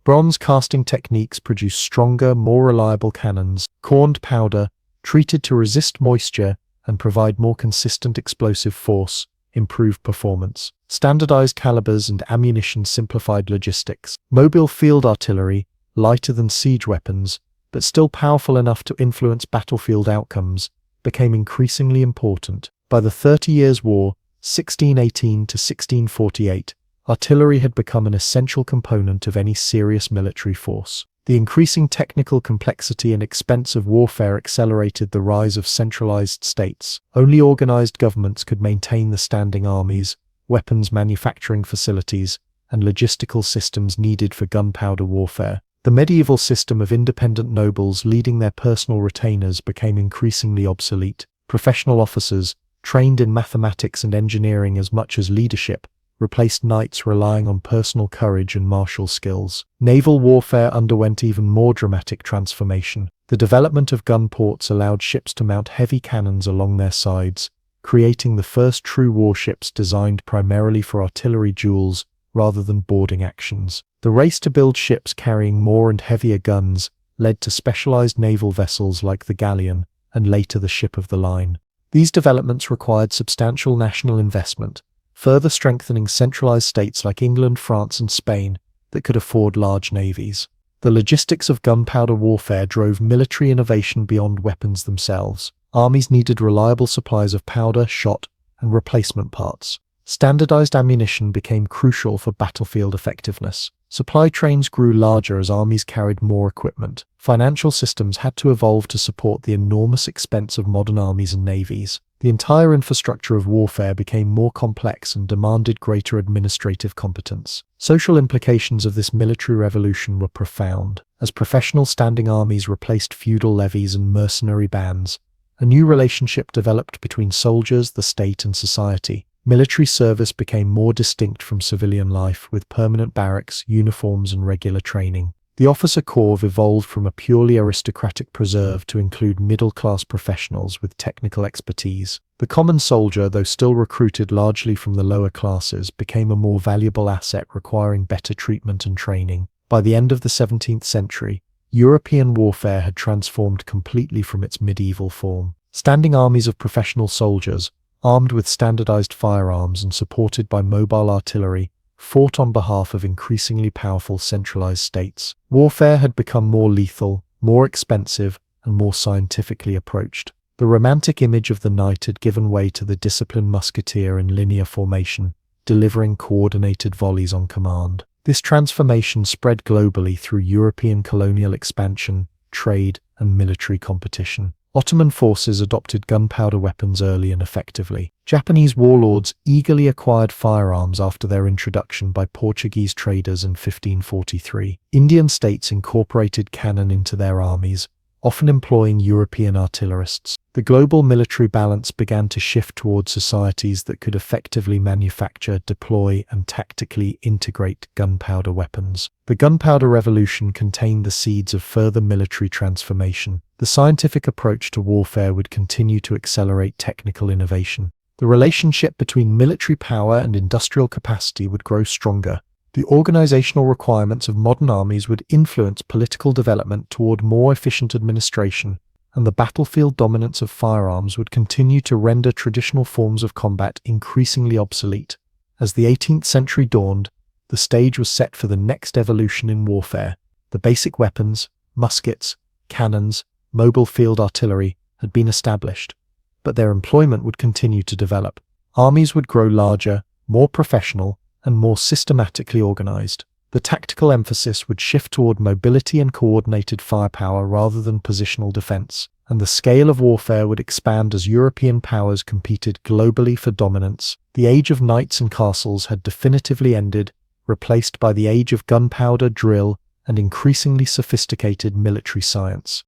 A: Bronze casting techniques produced stronger, more reliable cannons. Corned powder, treated to resist moisture and provide more consistent explosive force, improved performance. Standardized calibers and ammunition simplified logistics. Mobile field artillery, lighter than siege weapons, but still powerful enough to influence battlefield outcomes, became increasingly important. By the 30 Years' War, 1618 to 1648, artillery had become an essential component of any serious military force. The increasing technical complexity and expense of warfare accelerated the rise of centralized states. Only organized governments could maintain the standing armies, weapons manufacturing facilities, and logistical systems needed for gunpowder warfare. The medieval system of independent nobles leading their personal retainers became increasingly obsolete. Professional officers, trained in mathematics and engineering as much as leadership, replaced knights relying on personal courage and martial skills. Naval warfare underwent even more dramatic transformation. The development of gun ports allowed ships to mount heavy cannons along their sides, creating the first true warships designed primarily for artillery duels rather than boarding actions. The race to build ships carrying more and heavier guns led to specialized naval vessels like the galleon and later the ship of the line. These developments required substantial national investment, further strengthening centralized states like England, France, and Spain that could afford large navies. The logistics of gunpowder warfare drove military innovation beyond weapons themselves. Armies needed reliable supplies of powder, shot, and replacement parts. Standardized ammunition became crucial for battlefield effectiveness. Supply trains grew larger as armies carried more equipment. Financial systems had to evolve to support the enormous expense of modern armies and navies. The entire infrastructure of warfare became more complex and demanded greater administrative competence. Social implications of this military revolution were profound. As professional standing armies replaced feudal levies and mercenary bands, a new relationship developed between soldiers, the state, and society. Military service became more distinct from civilian life, with permanent barracks, uniforms, and regular training. The officer corps evolved from a purely aristocratic preserve to include middle-class professionals with technical expertise. The common soldier, though still recruited largely from the lower classes, became a more valuable asset requiring better treatment and training. By the end of the 17th century, European warfare had transformed completely from its medieval form. Standing armies of professional soldiers, armed with standardized firearms and supported by mobile artillery, fought on behalf of increasingly powerful centralized states. Warfare had become more lethal, more expensive, and more scientifically approached. The romantic image of the knight had given way to the disciplined musketeer in linear formation, delivering coordinated volleys on command. This transformation spread globally through European colonial expansion, trade, and military competition. Ottoman forces adopted gunpowder weapons early and effectively. Japanese warlords eagerly acquired firearms after their introduction by Portuguese traders in 1543. Indian states incorporated cannon into their armies, often employing European artillerists. The global military balance began to shift towards societies that could effectively manufacture, deploy, and tactically integrate gunpowder weapons. The gunpowder revolution contained the seeds of further military transformation. The scientific approach to warfare would continue to accelerate technical innovation. The relationship between military power and industrial capacity would grow stronger. The organizational requirements of modern armies would influence political development toward more efficient administration, and the battlefield dominance of firearms would continue to render traditional forms of combat increasingly obsolete. As the 18th century dawned, the stage was set for the next evolution in warfare. The basic weapons, muskets, cannons, mobile field artillery, had been established, but their employment would continue to develop. Armies would grow larger, more professional, and more systematically organized. The tactical emphasis would shift toward mobility and coordinated firepower rather than positional defense, and the scale of warfare would expand as European powers competed globally for dominance. The age of knights and castles had definitively ended, replaced by the age of gunpowder, drill, and increasingly sophisticated military science.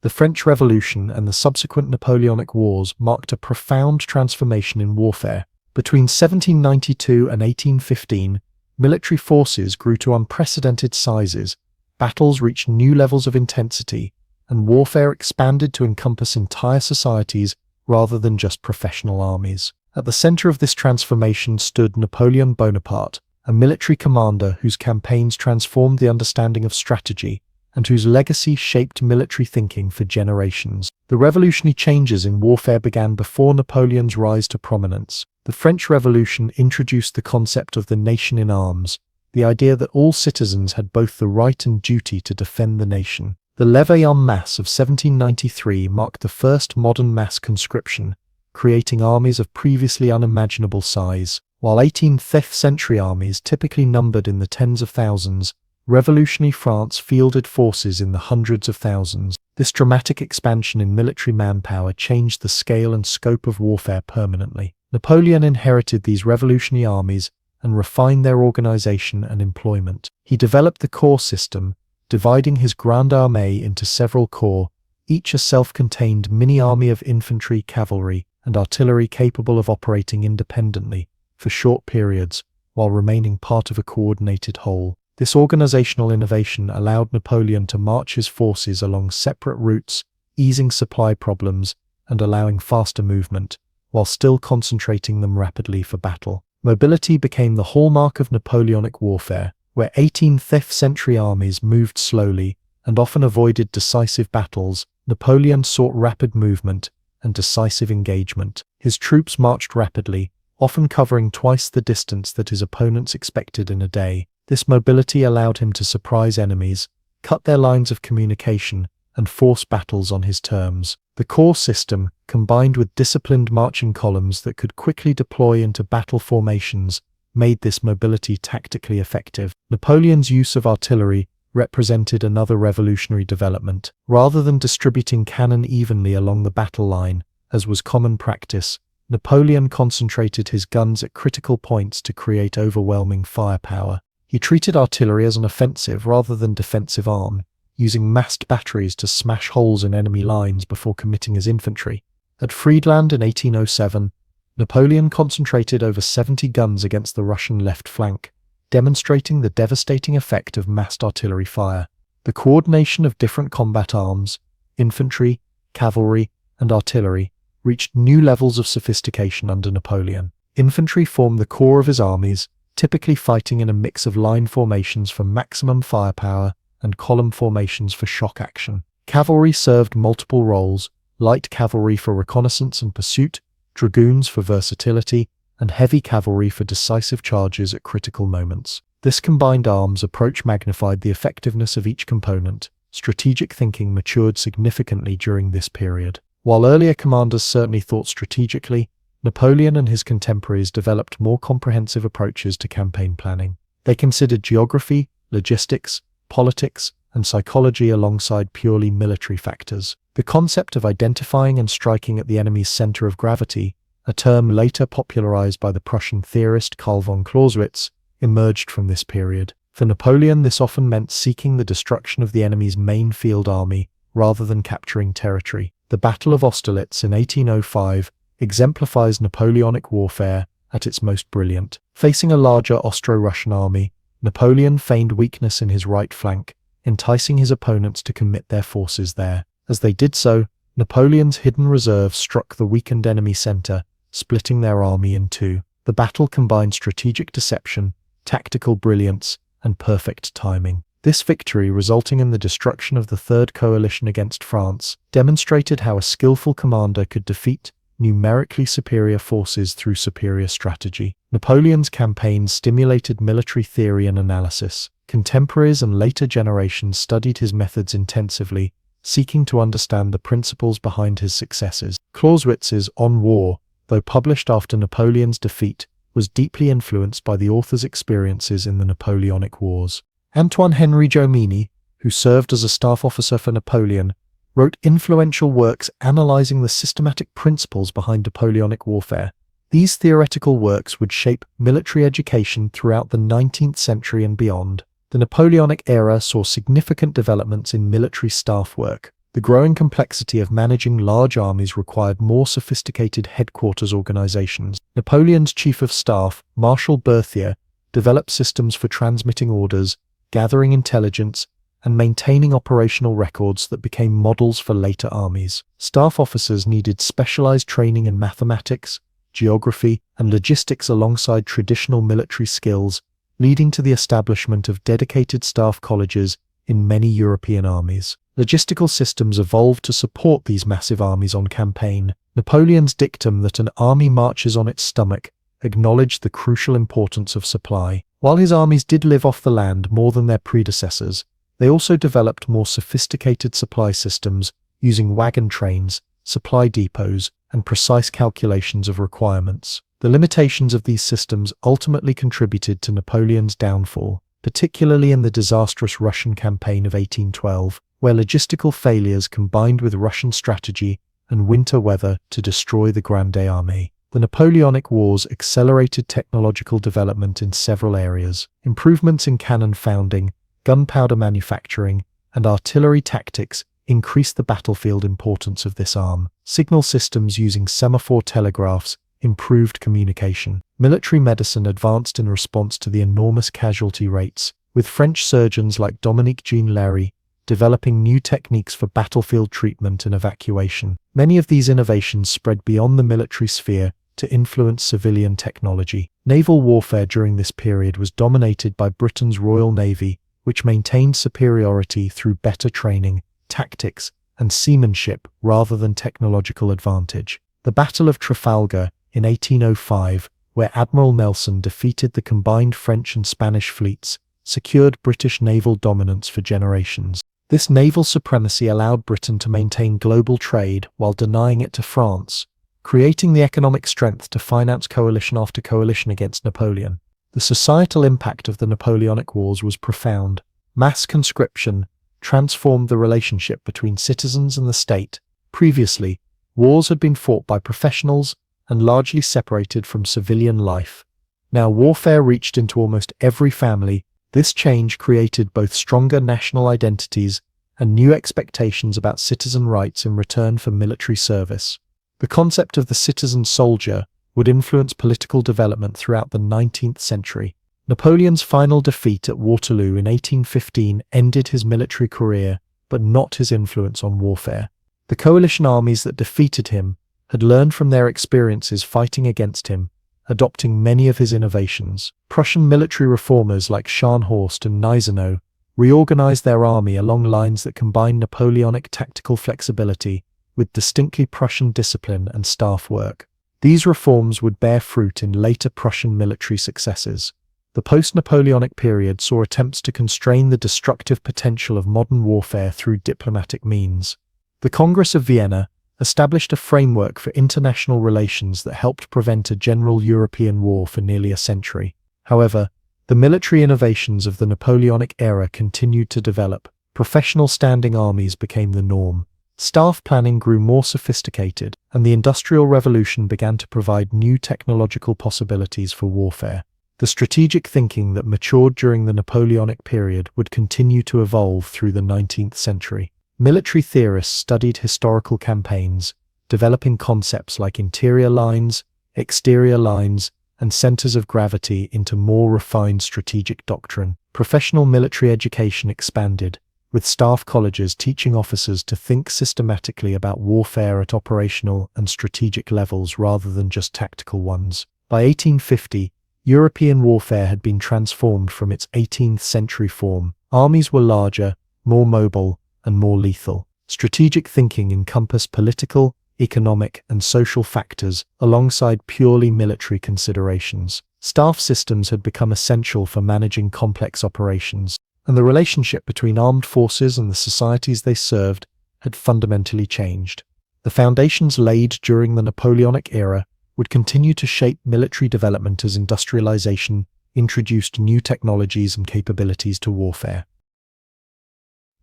A: The French Revolution and the subsequent Napoleonic Wars marked a profound transformation in warfare. Between 1792 and 1815, military forces grew to unprecedented sizes, battles reached new levels of intensity, and warfare expanded to encompass entire societies rather than just professional armies. At the center of this transformation stood Napoleon Bonaparte, a military commander whose campaigns transformed the understanding of strategy and whose legacy shaped military thinking for generations. The revolutionary changes in warfare began before Napoleon's rise to prominence. The French Revolution introduced the concept of the nation in arms, the idea that all citizens had both the right and duty to defend the nation. The Levée en masse of 1793 marked the first modern mass conscription, creating armies of previously unimaginable size. While 18th century armies typically numbered in the tens of thousands, revolutionary France fielded forces in the hundreds of thousands. This dramatic expansion in military manpower changed the scale and scope of warfare permanently. Napoleon inherited these revolutionary armies and refined their organization and employment. He developed the corps system, dividing his Grande Armée into several corps, each a self-contained mini-army of infantry, cavalry, and artillery capable of operating independently for short periods while remaining part of a coordinated whole. This organizational innovation allowed Napoleon to march his forces along separate routes, easing supply problems and allowing faster movement, while still concentrating them rapidly for battle. Mobility became the hallmark of Napoleonic warfare, where 18th century armies moved slowly and often avoided decisive battles. Napoleon sought rapid movement and decisive engagement. His troops marched rapidly, often covering twice the distance that his opponents expected in a day. This mobility allowed him to surprise enemies, cut their lines of communication, and force battles on his terms. The corps system, combined with disciplined marching columns that could quickly deploy into battle formations, made this mobility tactically effective. Napoleon's use of artillery represented another revolutionary development. Rather than distributing cannon evenly along the battle line, as was common practice, Napoleon concentrated his guns at critical points to create overwhelming firepower. He treated artillery as an offensive rather than defensive arm, using massed batteries to smash holes in enemy lines before committing his infantry. At Friedland in 1807, Napoleon concentrated over 70 guns against the Russian left flank, demonstrating the devastating effect of massed artillery fire. The coordination of different combat arms, infantry, cavalry, and artillery, reached new levels of sophistication under Napoleon. Infantry formed the core of his armies, typically fighting in a mix of line formations for maximum firepower and column formations for shock action. Cavalry served multiple roles: light cavalry for reconnaissance and pursuit, dragoons for versatility, and heavy cavalry for decisive charges at critical moments. This combined arms approach magnified the effectiveness of each component, strategic thinking matured significantly during this period. While earlier commanders certainly thought strategically, Napoleon and his contemporaries developed more comprehensive approaches to campaign planning. They considered geography, logistics, politics, and psychology alongside purely military factors. The concept of identifying and striking at the enemy's center of gravity, a term later popularized by the Prussian theorist Karl von Clausewitz, emerged from this period. For Napoleon, this often meant seeking the destruction of the enemy's main field army rather than capturing territory. The Battle of Austerlitz in 1805 exemplifies Napoleonic warfare at its most brilliant. Facing a larger Austro-Russian army, Napoleon feigned weakness in his right flank, enticing his opponents to commit their forces there. As they did so, Napoleon's hidden reserve struck the weakened enemy center, splitting their army in two. The battle combined strategic deception, tactical brilliance, and perfect timing. This victory, resulting in the destruction of the Third Coalition against France, demonstrated how a skillful commander could defeat numerically superior forces through superior strategy. Napoleon's campaigns stimulated military theory and analysis. Contemporaries and later generations studied his methods intensively, seeking to understand the principles behind his successes. Clausewitz's On War, though published after Napoleon's defeat, was deeply influenced by the author's experiences in the Napoleonic Wars. Antoine-Henri Jomini, who served as a staff officer for Napoleon, wrote influential works analyzing the systematic principles behind Napoleonic warfare. These theoretical works would shape military education throughout the 19th century and beyond. The Napoleonic era saw significant developments in military staff work. The growing complexity of managing large armies required more sophisticated headquarters organizations. Napoleon's chief of staff, Marshal Berthier, developed systems for transmitting orders, gathering intelligence, and maintaining operational records that became models for later armies. Staff officers needed specialized training in mathematics, geography, and logistics alongside traditional military skills, leading to the establishment of dedicated staff colleges in many European armies. Logistical systems evolved to support these massive armies on campaign. Napoleon's dictum that an army marches on its stomach acknowledged the crucial importance of supply. While his armies did live off the land more than their predecessors, they also developed more sophisticated supply systems using wagon trains, supply depots, and precise calculations of requirements. The limitations of these systems ultimately contributed to Napoleon's downfall, particularly in the disastrous Russian campaign of 1812, where logistical failures combined with Russian strategy and winter weather to destroy the Grande Armée. The Napoleonic Wars accelerated technological development in several areas. Improvements in cannon founding, gunpowder manufacturing, and artillery tactics increased the battlefield importance of this arm. Signal systems using semaphore telegraphs improved communication. Military medicine advanced in response to the enormous casualty rates, with French surgeons like Dominique Jean Larrey developing new techniques for battlefield treatment and evacuation. Many of these innovations spread beyond the military sphere to influence civilian technology. Naval warfare during this period was dominated by Britain's Royal Navy, which maintained superiority through better training, tactics, and seamanship rather than technological advantage. The Battle of Trafalgar in 1805, where Admiral Nelson defeated the combined French and Spanish fleets, secured British naval dominance for generations. This naval supremacy allowed Britain to maintain global trade while denying it to France, creating the economic strength to finance coalition after coalition against Napoleon. The societal impact of the Napoleonic Wars was profound. Mass conscription transformed the relationship between citizens and the state. Previously, wars had been fought by professionals and largely separated from civilian life. Now warfare reached into almost every family. This change created both stronger national identities and new expectations about citizen rights in return for military service. The concept of the citizen soldier would influence political development throughout the 19th century. Napoleon's final defeat at Waterloo in 1815 ended his military career, but not his influence on warfare. The coalition armies that defeated him had learned from their experiences fighting against him, adopting many of his innovations. Prussian military reformers like Scharnhorst and Gneisenau reorganized their army along lines that combined Napoleonic tactical flexibility with distinctly Prussian discipline and staff work. These reforms would bear fruit in later Prussian military successes. The post-Napoleonic period saw attempts to constrain the destructive potential of modern warfare through diplomatic means. The Congress of Vienna established a framework for international relations that helped prevent a general European war for nearly a century. However, the military innovations of the Napoleonic era continued to develop. Professional standing armies became the norm. Staff planning grew more sophisticated, and the Industrial Revolution began to provide new technological possibilities for warfare. The strategic thinking that matured during the Napoleonic period would continue to evolve through the 19th century. Military theorists studied historical campaigns, developing concepts like interior lines, exterior lines, and centers of gravity into more refined strategic doctrine. Professional military education expanded, with staff colleges teaching officers to think systematically about warfare at operational and strategic levels rather than just tactical ones. By 1850, European warfare had been transformed from its 18th century form. Armies were larger, more mobile, and more lethal. Strategic thinking encompassed political, economic, and social factors alongside purely military considerations. Staff systems had become essential for managing complex operations, and the relationship between armed forces and the societies they served had fundamentally changed. The foundations laid during the Napoleonic era would continue to shape military development as industrialization introduced new technologies and capabilities to warfare.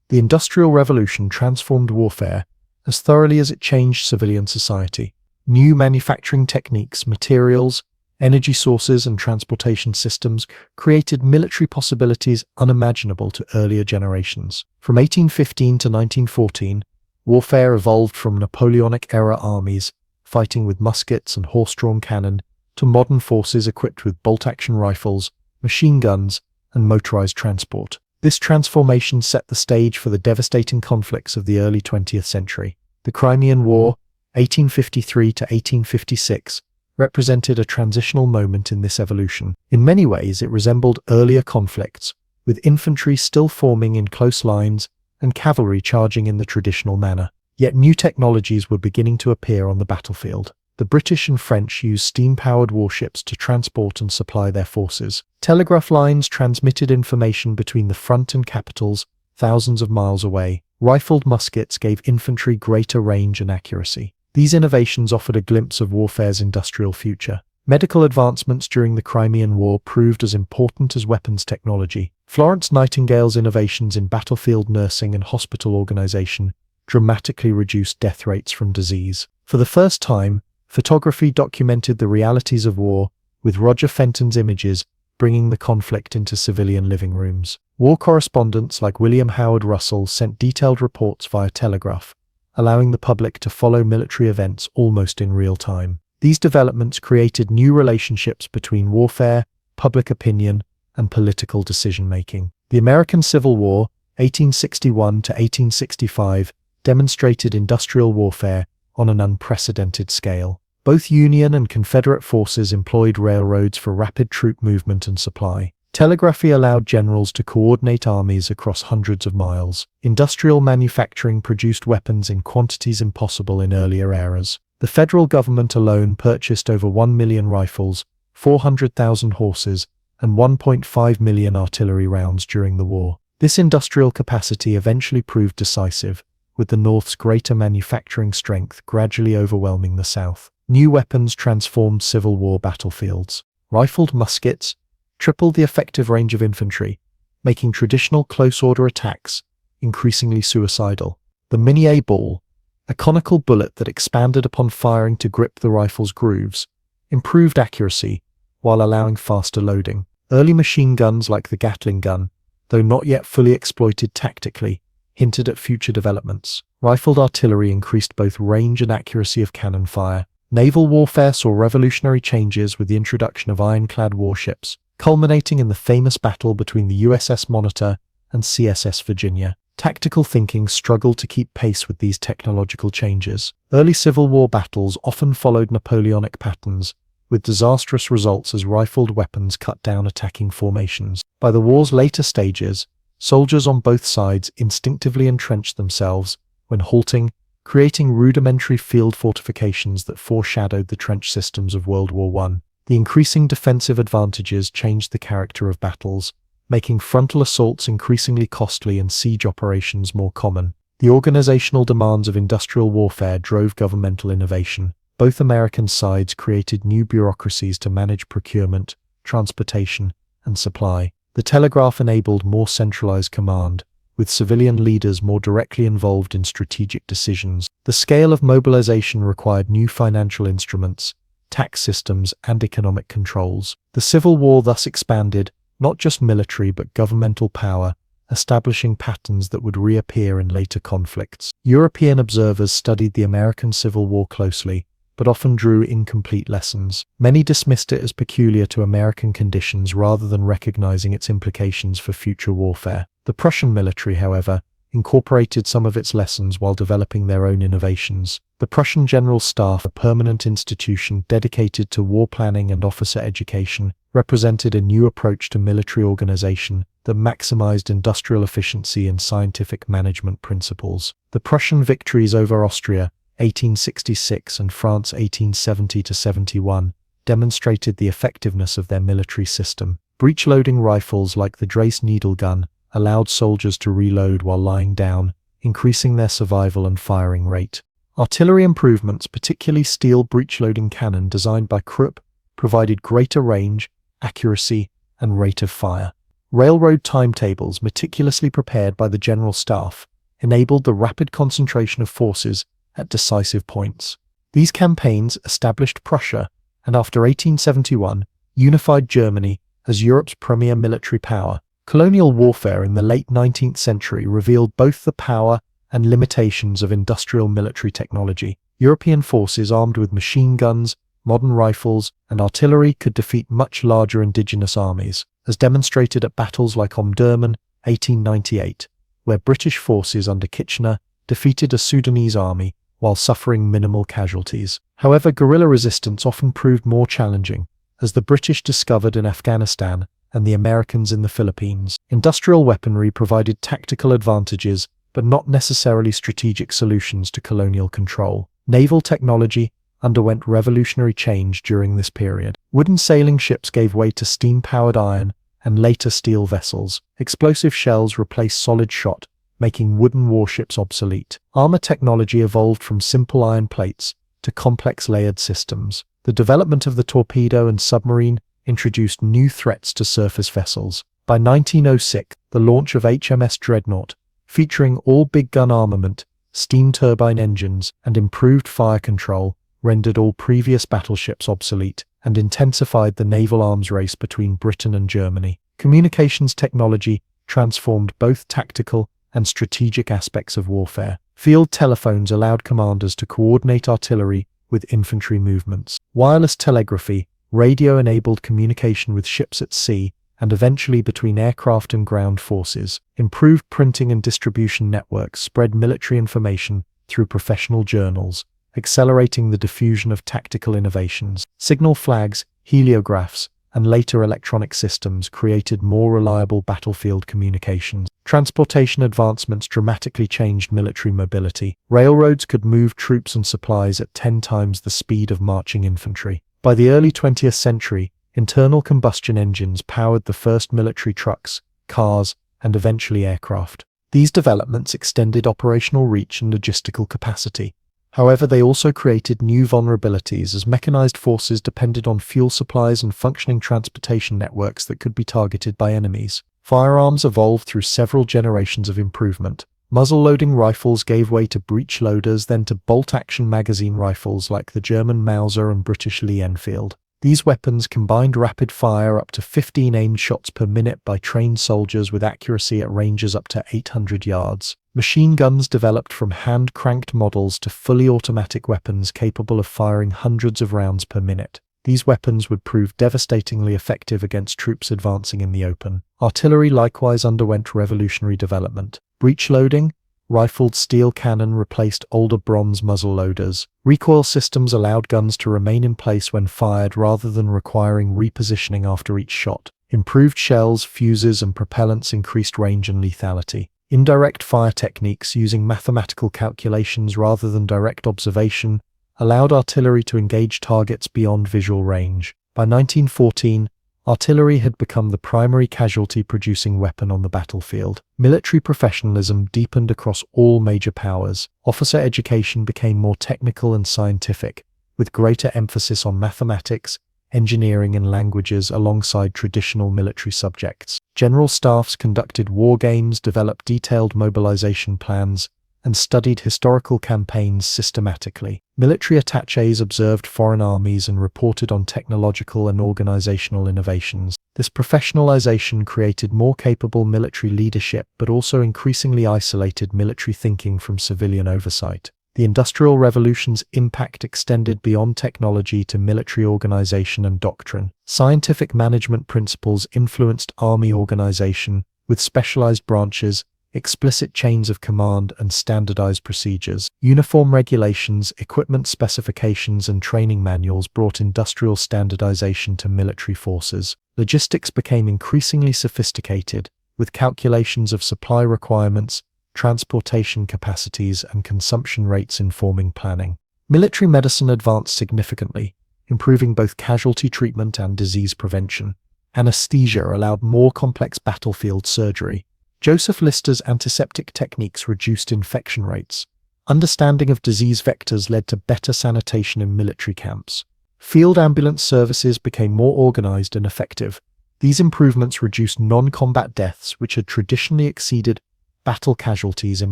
A: The Industrial Revolution transformed warfare as thoroughly as it changed civilian society. New manufacturing techniques, materials, energy sources, and transportation systems created military possibilities unimaginable to earlier generations. From 1815 to 1914, warfare evolved from Napoleonic-era armies fighting with muskets and horse-drawn cannon to modern forces equipped with bolt-action rifles, machine guns, and motorized transport. This transformation set the stage for the devastating conflicts of the early 20th century. The Crimean War, 1853 to 1856, represented a transitional moment in this evolution. In many ways, it resembled earlier conflicts, with infantry still forming in close lines and cavalry charging in the traditional manner. Yet new technologies were beginning to appear on the battlefield. The British and French used steam-powered warships to transport and supply their forces. Telegraph lines transmitted information between the front and capitals thousands of miles away. Rifled muskets gave infantry greater range and accuracy. These innovations offered a glimpse of warfare's industrial future. Medical advancements during the Crimean War proved as important as weapons technology. Florence Nightingale's innovations in battlefield nursing and hospital organization dramatically reduced death rates from disease. For the first time, photography documented the realities of war, with Roger Fenton's images bringing the conflict into civilian living rooms. War correspondents like William Howard Russell sent detailed reports via telegraph, allowing the public to follow military events almost in real time. These developments created new relationships between warfare, public opinion, and political decision-making. The American Civil War, 1861 to 1865, demonstrated industrial warfare on an unprecedented scale. Both Union and Confederate forces employed railroads for rapid troop movement and supply. Telegraphy allowed generals to coordinate armies across hundreds of miles. Industrial manufacturing produced weapons in quantities impossible in earlier eras. The federal government alone purchased over 1 million rifles, 400,000 horses, and 1.5 million artillery rounds during the war. This industrial capacity eventually proved decisive, with the North's greater manufacturing strength gradually overwhelming the South. New weapons transformed Civil War battlefields. Rifled muskets tripled the effective range of infantry, making traditional close-order attacks increasingly suicidal. The Minié ball, a conical bullet that expanded upon firing to grip the rifle's grooves, improved accuracy while allowing faster loading. Early machine guns like the Gatling gun, though not yet fully exploited tactically, hinted at future developments. Rifled artillery increased both range and accuracy of cannon fire. Naval warfare saw revolutionary changes with the introduction of ironclad warships, culminating in the famous battle between the USS Monitor and CSS Virginia. Tactical thinking struggled to keep pace with these technological changes. Early Civil War battles often followed Napoleonic patterns, with disastrous results as rifled weapons cut down attacking formations. By the war's later stages, soldiers on both sides instinctively entrenched themselves when halting, creating rudimentary field fortifications that foreshadowed the trench systems of World War I. The increasing defensive advantages changed the character of battles, making frontal assaults increasingly costly and siege operations more common. The organizational demands of industrial warfare drove governmental innovation. Both American sides created new bureaucracies to manage procurement, transportation, and supply. The telegraph enabled more centralized command, with civilian leaders more directly involved in strategic decisions. The scale of mobilization required new financial instruments, tax systems, and economic controls. The Civil War thus expanded not just military but governmental power, establishing patterns that would reappear in later conflicts. European observers studied the American Civil War closely, but often drew incomplete lessons. Many dismissed it as peculiar to American conditions rather than recognizing its implications for future warfare. The Prussian military, however, incorporated some of its lessons while developing their own innovations. The Prussian General Staff, a permanent institution dedicated to war planning and officer education, represented a new approach to military organization that maximized industrial efficiency and scientific management principles. The Prussian victories over Austria, 1866, and France, 1870-71, demonstrated the effectiveness of their military system. Breech-loading rifles like the Drace needle gun allowed soldiers to reload while lying down, increasing their survival and firing rate. Artillery improvements, particularly steel breech-loading cannon designed by Krupp, provided greater range, accuracy, and rate of fire. Railroad timetables, meticulously prepared by the General Staff, enabled the rapid concentration of forces at decisive points. These campaigns established Prussia, and after 1871, unified Germany as Europe's premier military power. Colonial warfare in the late 19th century revealed both the power and limitations of industrial military technology. European forces armed with machine guns, modern rifles, and artillery could defeat much larger indigenous armies, as demonstrated at battles like Omdurman, 1898, where British forces under Kitchener defeated a Sudanese army while suffering minimal casualties. However, guerrilla resistance often proved more challenging, as the British discovered in Afghanistan and the Americans in the Philippines. Industrial weaponry provided tactical advantages, but not necessarily strategic solutions to colonial control. Naval technology underwent revolutionary change during this period. Wooden sailing ships gave way to steam-powered iron and later steel vessels. Explosive shells replaced solid shot, making wooden warships obsolete. Armor technology evolved from simple iron plates to complex layered systems. The development of the torpedo and submarine introduced new threats to surface vessels. By 1906, the launch of HMS Dreadnought, featuring all big gun armament, steam turbine engines, and improved fire control, rendered all previous battleships obsolete and intensified the naval arms race between Britain and Germany. Communications technology transformed both tactical and strategic aspects of warfare. Field telephones allowed commanders to coordinate artillery with infantry movements. Wireless telegraphy, radio-enabled communication with ships at sea, and eventually between aircraft and ground forces. Improved printing and distribution networks spread military information through professional journals, accelerating the diffusion of tactical innovations. Signal flags, heliographs, and later electronic systems created more reliable battlefield communications. Transportation advancements dramatically changed military mobility. Railroads could move troops and supplies at 10 times the speed of marching infantry. By the early 20th century, internal combustion engines powered the first military trucks, cars, and eventually aircraft. These developments extended operational reach and logistical capacity. However, they also created new vulnerabilities as mechanized forces depended on fuel supplies and functioning transportation networks that could be targeted by enemies. Firearms evolved through several generations of improvement. Muzzle-loading rifles gave way to breech loaders, then to bolt-action magazine rifles like the German Mauser and British Lee Enfield. These weapons combined rapid fire up to 15 aimed shots per minute by trained soldiers with accuracy at ranges up to 800 yards. Machine guns developed from hand-cranked models to fully automatic weapons capable of firing hundreds of rounds per minute. These weapons would prove devastatingly effective against troops advancing in the open. Artillery likewise underwent revolutionary development. Breech-loading, rifled steel cannon replaced older bronze muzzle loaders. Recoil systems allowed guns to remain in place when fired rather than requiring repositioning after each shot. Improved shells, fuses, and propellants increased range and lethality. Indirect fire techniques using mathematical calculations rather than direct observation allowed artillery to engage targets beyond visual range. By 1914, artillery had become the primary casualty-producing weapon on the battlefield. Military professionalism deepened across all major powers. Officer education became more technical and scientific, with greater emphasis on mathematics, engineering, and languages alongside traditional military subjects. General staffs conducted war games, developed detailed mobilization plans, and studied historical campaigns systematically. Military attachés observed foreign armies and reported on technological and organizational innovations. This professionalization created more capable military leadership but also increasingly isolated military thinking from civilian oversight. The Industrial Revolution's impact extended beyond technology to military organization and doctrine. Scientific management principles influenced army organization, with specialized branches, explicit chains of command, and standardized procedures. Uniform regulations, equipment specifications, and training manuals brought industrial standardization to military forces. Logistics became increasingly sophisticated, with calculations of supply requirements, transportation capacities, and consumption rates informing planning. Military medicine advanced significantly, improving both casualty treatment and disease prevention. Anesthesia allowed more complex battlefield surgery. Joseph Lister's antiseptic techniques reduced infection rates. Understanding of disease vectors led to better sanitation in military camps. Field ambulance services became more organized and effective. These improvements reduced non-combat deaths, which had traditionally exceeded battle casualties in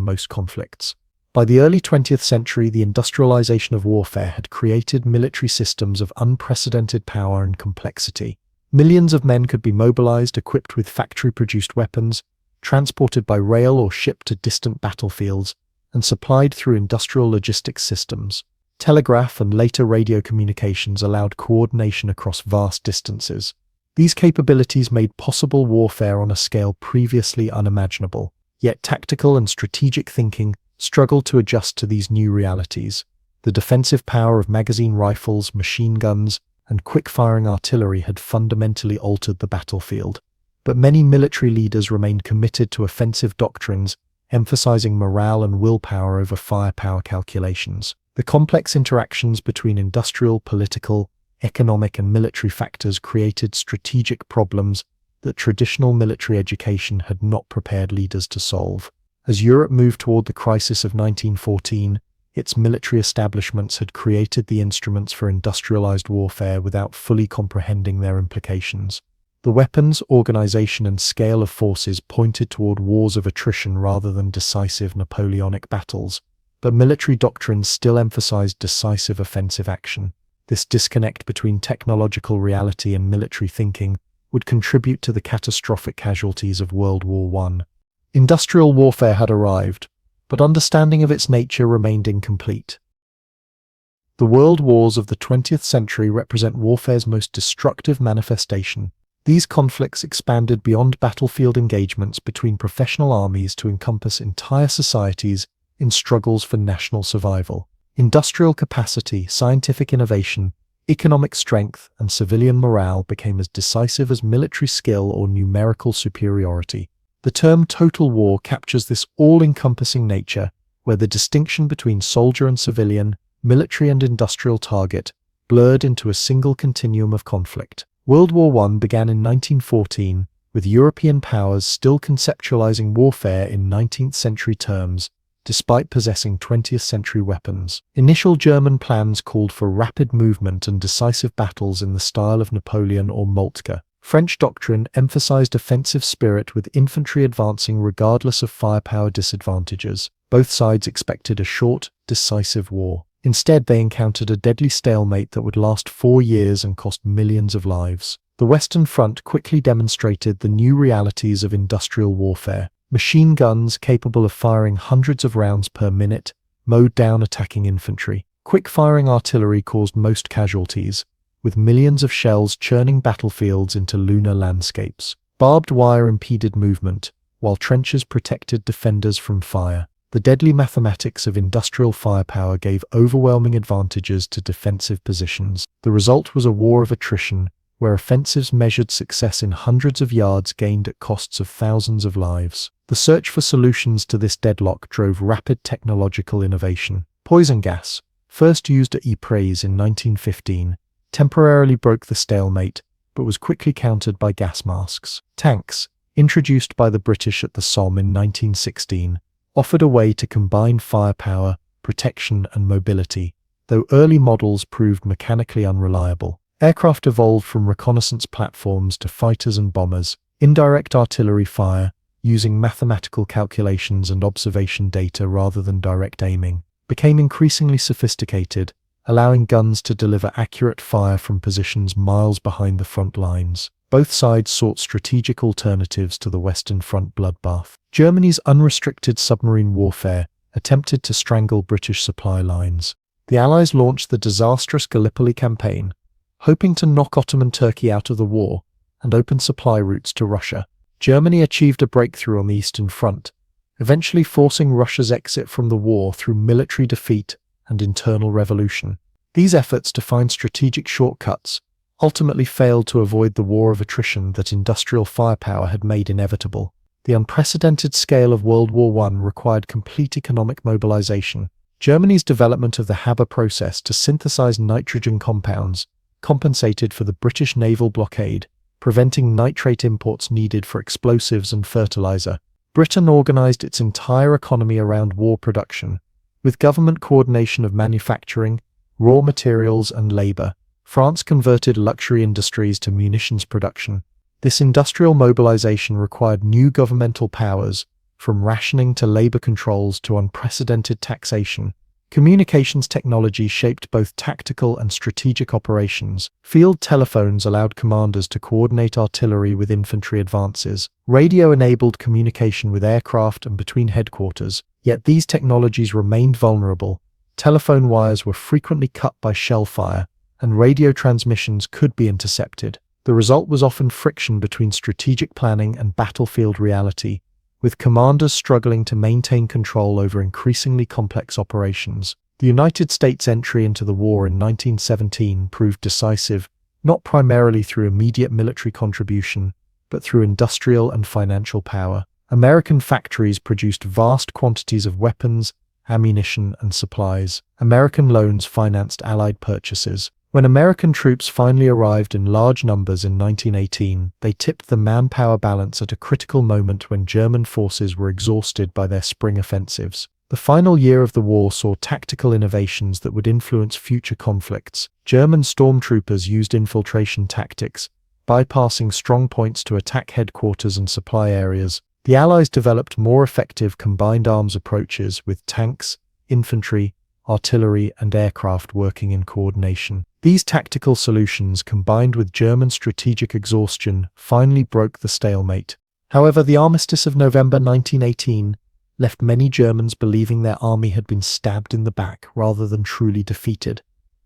A: most conflicts. By the early 20th century, the industrialization of warfare had created military systems of unprecedented power and complexity. Millions of men could be mobilized, equipped with factory-produced weapons, transported by rail or ship to distant battlefields, and supplied through industrial logistics systems. Telegraph and later radio communications allowed coordination across vast distances. These capabilities made possible warfare on a scale previously unimaginable. Yet tactical and strategic thinking struggled to adjust to these new realities. The defensive power of magazine rifles, machine guns, and quick-firing artillery had fundamentally altered the battlefield. But many military leaders remained committed to offensive doctrines, emphasizing morale and willpower over firepower calculations. The complex interactions between industrial, political, economic, and military factors created strategic problems that traditional military education had not prepared leaders to solve. As Europe moved toward the crisis of 1914, its military establishments had created the instruments for industrialized warfare without fully comprehending their implications. The weapons, organization, and scale of forces pointed toward wars of attrition rather than decisive Napoleonic battles, but military doctrines still emphasized decisive offensive action. This disconnect between technological reality and military thinking would contribute to the catastrophic casualties of World War I. Industrial warfare had arrived, but understanding of its nature remained incomplete. The world wars of the 20th century represent warfare's most destructive manifestation. These conflicts expanded beyond battlefield engagements between professional armies to encompass entire societies in struggles for national survival. Industrial capacity, scientific innovation, economic strength, and civilian morale became as decisive as military skill or numerical superiority. The term total war captures this all-encompassing nature, where the distinction between soldier and civilian, military and industrial target, blurred into a single continuum of conflict. World War I began in 1914, with European powers still conceptualizing warfare in 19th century terms, despite possessing 20th century weapons. Initial German plans called for rapid movement and decisive battles in the style of Napoleon or Moltke. French doctrine emphasized offensive spirit with infantry advancing regardless of firepower disadvantages. Both sides expected a short, decisive war. Instead, they encountered a deadly stalemate that would last 4 years and cost millions of lives. The Western Front quickly demonstrated the new realities of industrial warfare. Machine guns capable of firing hundreds of rounds per minute mowed down attacking infantry. Quick-firing artillery caused most casualties, with millions of shells churning battlefields into lunar landscapes. Barbed wire impeded movement, while trenches protected defenders from fire. The deadly mathematics of industrial firepower gave overwhelming advantages to defensive positions. The result was a war of attrition, where offensives measured success in hundreds of yards gained at costs of thousands of lives. The search for solutions to this deadlock drove rapid technological innovation. Poison gas, first used at Ypres in 1915, temporarily broke the stalemate, but was quickly countered by gas masks. Tanks, introduced by the British at the Somme in 1916, offered a way to combine firepower, protection, and mobility, though early models proved mechanically unreliable. Aircraft evolved from reconnaissance platforms to fighters and bombers. Indirect artillery fire, using mathematical calculations and observation data rather than direct aiming, became increasingly sophisticated, allowing guns to deliver accurate fire from positions miles behind the front lines. Both sides sought strategic alternatives to the Western Front bloodbath. Germany's unrestricted submarine warfare attempted to strangle British supply lines. The Allies launched the disastrous Gallipoli campaign, hoping to knock Ottoman Turkey out of the war and open supply routes to Russia. Germany achieved a breakthrough on the Eastern Front, eventually forcing Russia's exit from the war through military defeat and internal revolution. These efforts to find strategic shortcuts ultimately failed to avoid the war of attrition that industrial firepower had made inevitable. The unprecedented scale of World War I required complete economic mobilization. Germany's development of the Haber process to synthesize nitrogen compounds compensated for the British naval blockade, preventing nitrate imports needed for explosives and fertilizer. Britain organized its entire economy around war production, with government coordination of manufacturing, raw materials, and labor. France converted luxury industries to munitions production. This industrial mobilization required new governmental powers, from rationing to labor controls to unprecedented taxation. Communications technology shaped both tactical and strategic operations. Field telephones allowed commanders to coordinate artillery with infantry advances. Radio enabled communication with aircraft and between headquarters, yet these technologies remained vulnerable. Telephone wires were frequently cut by shell fire, and radio transmissions could be intercepted. The result was often friction between strategic planning and battlefield reality, with commanders struggling to maintain control over increasingly complex operations. The United States' entry into the war in 1917 proved decisive, not primarily through immediate military contribution, but through industrial and financial power. American factories produced vast quantities of weapons, ammunition, and supplies. American loans financed Allied purchases. When American troops finally arrived in large numbers in 1918, they tipped the manpower balance at a critical moment when German forces were exhausted by their spring offensives. The final year of the war saw tactical innovations that would influence future conflicts. German stormtroopers used infiltration tactics, bypassing strong points to attack headquarters and supply areas. The Allies developed more effective combined arms approaches with tanks, infantry, artillery, and aircraft working in coordination. These tactical solutions, combined with German strategic exhaustion, finally broke the stalemate. However, the armistice of November 1918 left many Germans believing their army had been stabbed in the back rather than truly defeated,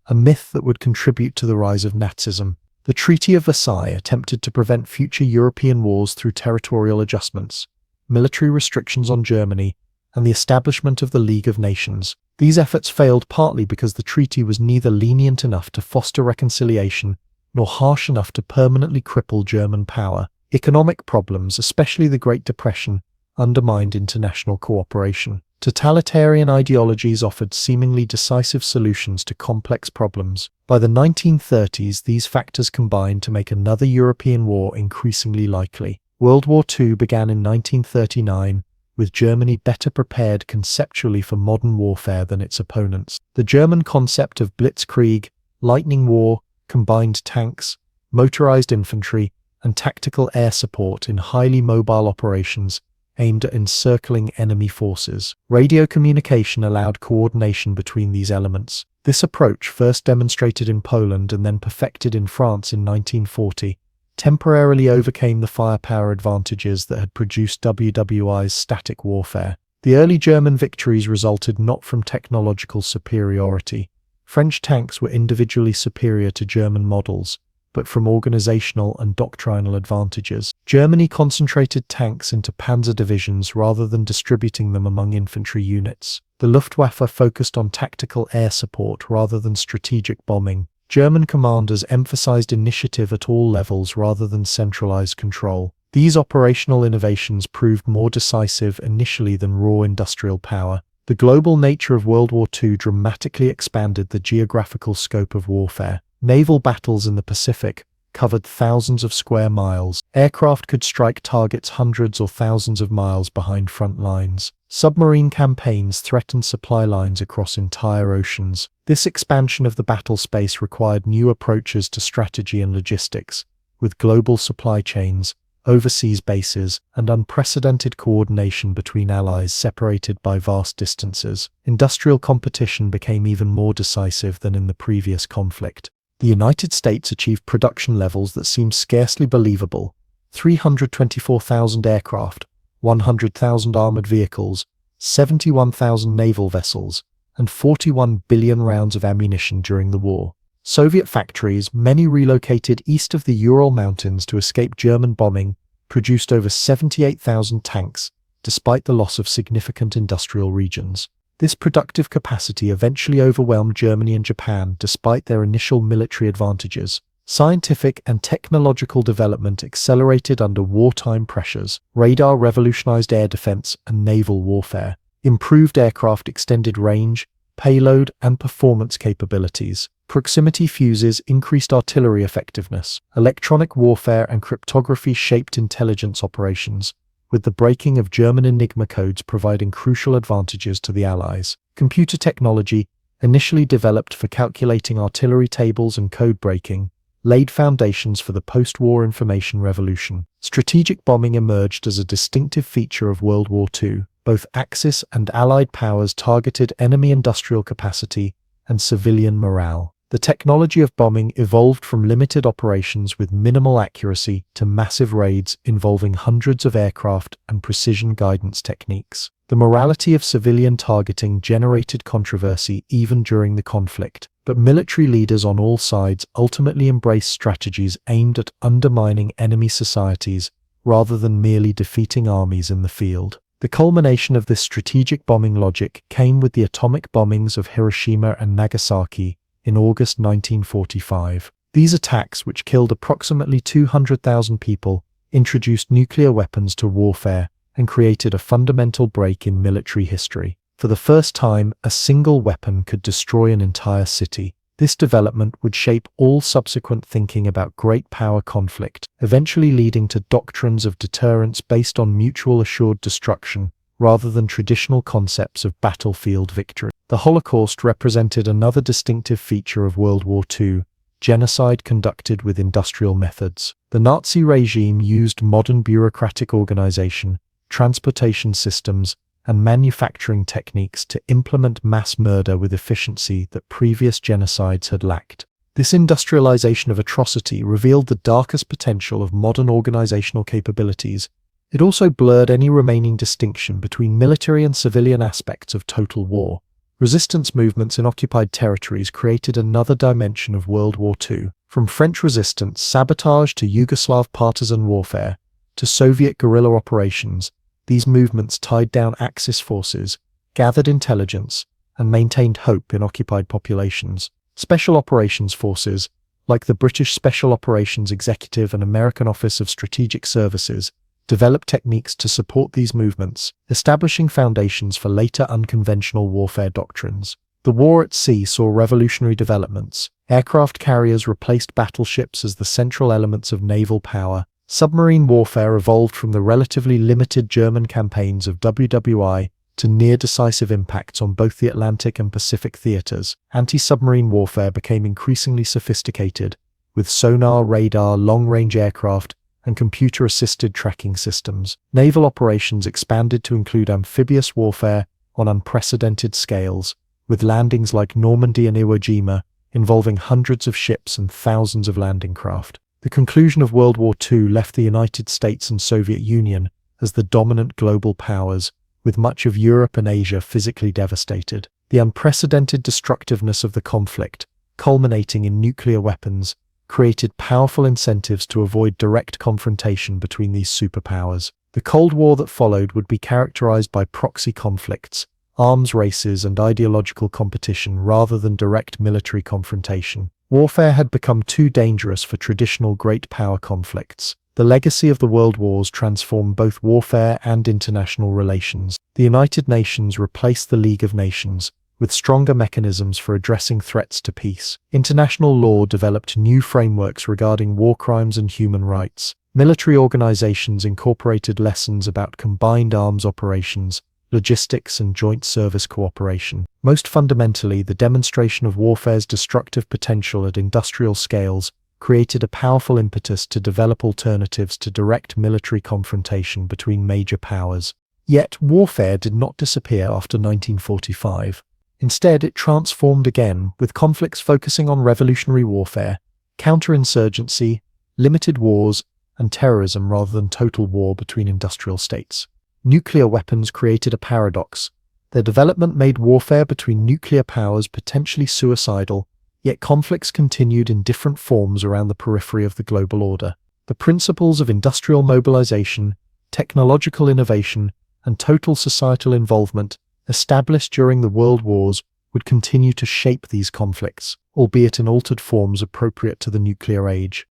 A: a myth that would contribute to the rise of Nazism. The Treaty of Versailles attempted to prevent future European wars through territorial adjustments, military restrictions on Germany, and the establishment of the League of Nations. These efforts failed partly because the treaty was neither lenient enough to foster reconciliation nor harsh enough to permanently cripple German power. Economic problems, especially the Great Depression, undermined international cooperation. Totalitarian ideologies offered seemingly decisive solutions to complex problems. By the 1930s, these factors combined to make another European war increasingly likely. World War II began in 1939, with Germany better prepared conceptually for modern warfare than its opponents. The German concept of blitzkrieg, lightning war, combined tanks, motorized infantry, and tactical air support in highly mobile operations aimed at encircling enemy forces. Radio communication allowed coordination between these elements. This approach, first demonstrated in Poland and then perfected in France in 1940, temporarily overcame the firepower advantages that had produced WWI's static warfare. The early German victories resulted not from technological superiority. French tanks were individually superior to German models, but from organizational and doctrinal advantages. Germany concentrated tanks into panzer divisions rather than distributing them among infantry units. The Luftwaffe focused on tactical air support rather than strategic bombing. German commanders emphasized initiative at all levels rather than centralized control. These operational innovations proved more decisive initially than raw industrial power. The global nature of World War II dramatically expanded the geographical scope of warfare. Naval battles in the Pacific covered thousands of square miles. Aircraft could strike targets hundreds or thousands of miles behind front lines. Submarine campaigns threatened supply lines across entire oceans. This expansion of the battle space required new approaches to strategy and logistics, with global supply chains, overseas bases, and unprecedented coordination between allies separated by vast distances. Industrial competition became even more decisive than in the previous conflict. The United States achieved production levels that seemed scarcely believable: 324,000 aircraft, 100,000 armored vehicles, 71,000 naval vessels, and 41 billion rounds of ammunition during the war. Soviet factories, many relocated east of the Ural Mountains to escape German bombing, produced over 78,000 tanks, despite the loss of significant industrial regions. This productive capacity eventually overwhelmed Germany and Japan despite their initial military advantages. Scientific and technological development accelerated under wartime pressures. Radar revolutionized air defense and naval warfare. Improved aircraft extended range, payload, and performance capabilities. Proximity fuses increased artillery effectiveness. Electronic warfare and cryptography shaped intelligence operations, with the breaking of German Enigma codes providing crucial advantages to the Allies. Computer technology, initially developed for calculating artillery tables and code breaking, laid foundations for the post-war information revolution. Strategic bombing emerged as a distinctive feature of World War II. Both Axis and Allied powers targeted enemy industrial capacity and civilian morale. The technology of bombing evolved from limited operations with minimal accuracy to massive raids involving hundreds of aircraft and precision guidance techniques. The morality of civilian targeting generated controversy even during the conflict, but military leaders on all sides ultimately embraced strategies aimed at undermining enemy societies rather than merely defeating armies in the field. The culmination of this strategic bombing logic came with the atomic bombings of Hiroshima and Nagasaki in August 1945. These attacks, which killed approximately 200,000 people, introduced nuclear weapons to warfare and created a fundamental break in military history. For the first time, a single weapon could destroy an entire city. This development would shape all subsequent thinking about great power conflict, eventually leading to doctrines of deterrence based on mutual assured destruction rather than traditional concepts of battlefield victory. The Holocaust represented another distinctive feature of World War II: genocide conducted with industrial methods. The Nazi regime used modern bureaucratic organization, transportation systems, and manufacturing techniques to implement mass murder with efficiency that previous genocides had lacked. This industrialization of atrocity revealed the darkest potential of modern organizational capabilities. It also blurred any remaining distinction between military and civilian aspects of total war. Resistance movements in occupied territories created another dimension of World War II. From French resistance sabotage to Yugoslav partisan warfare to Soviet guerrilla operations, these movements tied down Axis forces, gathered intelligence, and maintained hope in occupied populations. Special operations forces, like the British Special Operations Executive and American Office of Strategic Services, developed techniques to support these movements, establishing foundations for later unconventional warfare doctrines. The war at sea saw revolutionary developments. Aircraft carriers replaced battleships as the central elements of naval power. Submarine warfare evolved from the relatively limited German campaigns of WWI to near-decisive impacts on both the Atlantic and Pacific theaters. Anti-submarine warfare became increasingly sophisticated, with sonar, radar, long-range aircraft, and computer-assisted tracking systems. Naval operations expanded to include amphibious warfare on unprecedented scales, with landings like Normandy and Iwo Jima involving hundreds of ships and thousands of landing craft. The conclusion of World War II left the United States and Soviet Union as the dominant global powers, with much of Europe and Asia physically devastated. The unprecedented destructiveness of the conflict, culminating in nuclear weapons, created powerful incentives to avoid direct confrontation between these superpowers. The Cold War that followed would be characterized by proxy conflicts, arms races, and ideological competition rather than direct military confrontation. Warfare had become too dangerous for traditional great power conflicts. The legacy of the World Wars transformed both warfare and international relations. The United Nations replaced the League of Nations, with stronger mechanisms for addressing threats to peace. International law developed new frameworks regarding war crimes and human rights. Military organizations incorporated lessons about combined arms operations, logistics, and joint service cooperation. Most fundamentally, the demonstration of warfare's destructive potential at industrial scales created a powerful impetus to develop alternatives to direct military confrontation between major powers. Yet, warfare did not disappear after 1945. Instead, it transformed again, with conflicts focusing on revolutionary warfare, counterinsurgency, limited wars, and terrorism rather than total war between industrial states. Nuclear weapons created a paradox. Their development made warfare between nuclear powers potentially suicidal, yet conflicts continued in different forms around the periphery of the global order. The principles of industrial mobilization, technological innovation, and total societal involvement established during the World Wars would continue to shape these conflicts, albeit in altered forms appropriate to the nuclear age.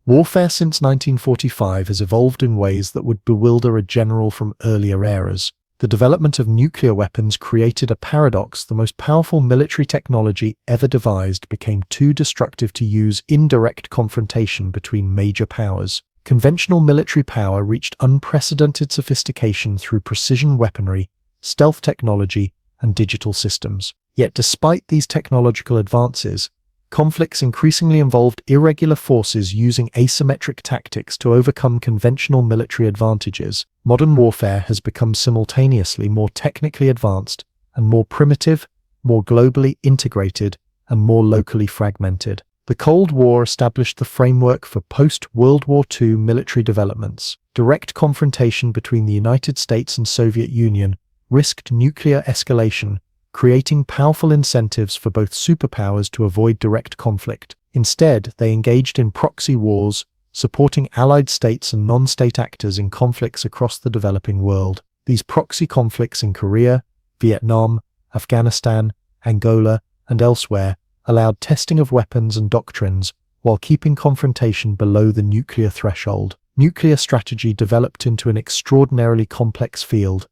A: Warfare since 1945 has evolved in ways that would bewilder a general from earlier eras. The development of nuclear weapons created a paradox. The most powerful military technology ever devised became too destructive to use in direct confrontation between major powers. Conventional military power reached unprecedented sophistication through precision weaponry, stealth technology, and digital systems. Yet despite these technological advances, conflicts increasingly involved irregular forces using asymmetric tactics to overcome conventional military advantages. Modern warfare has become simultaneously more technically advanced and more primitive, more globally integrated, and more locally fragmented. The Cold War established the framework for post-World War II military developments. Direct confrontation between the United States and Soviet Union risked nuclear escalation, creating powerful incentives for both superpowers to avoid direct conflict. Instead, they engaged in proxy wars, supporting allied states and non-state actors in conflicts across the developing world. These proxy conflicts in Korea, Vietnam, Afghanistan, Angola, and elsewhere allowed testing of weapons and doctrines while keeping confrontation below the nuclear threshold. Nuclear strategy developed into an extraordinarily complex field.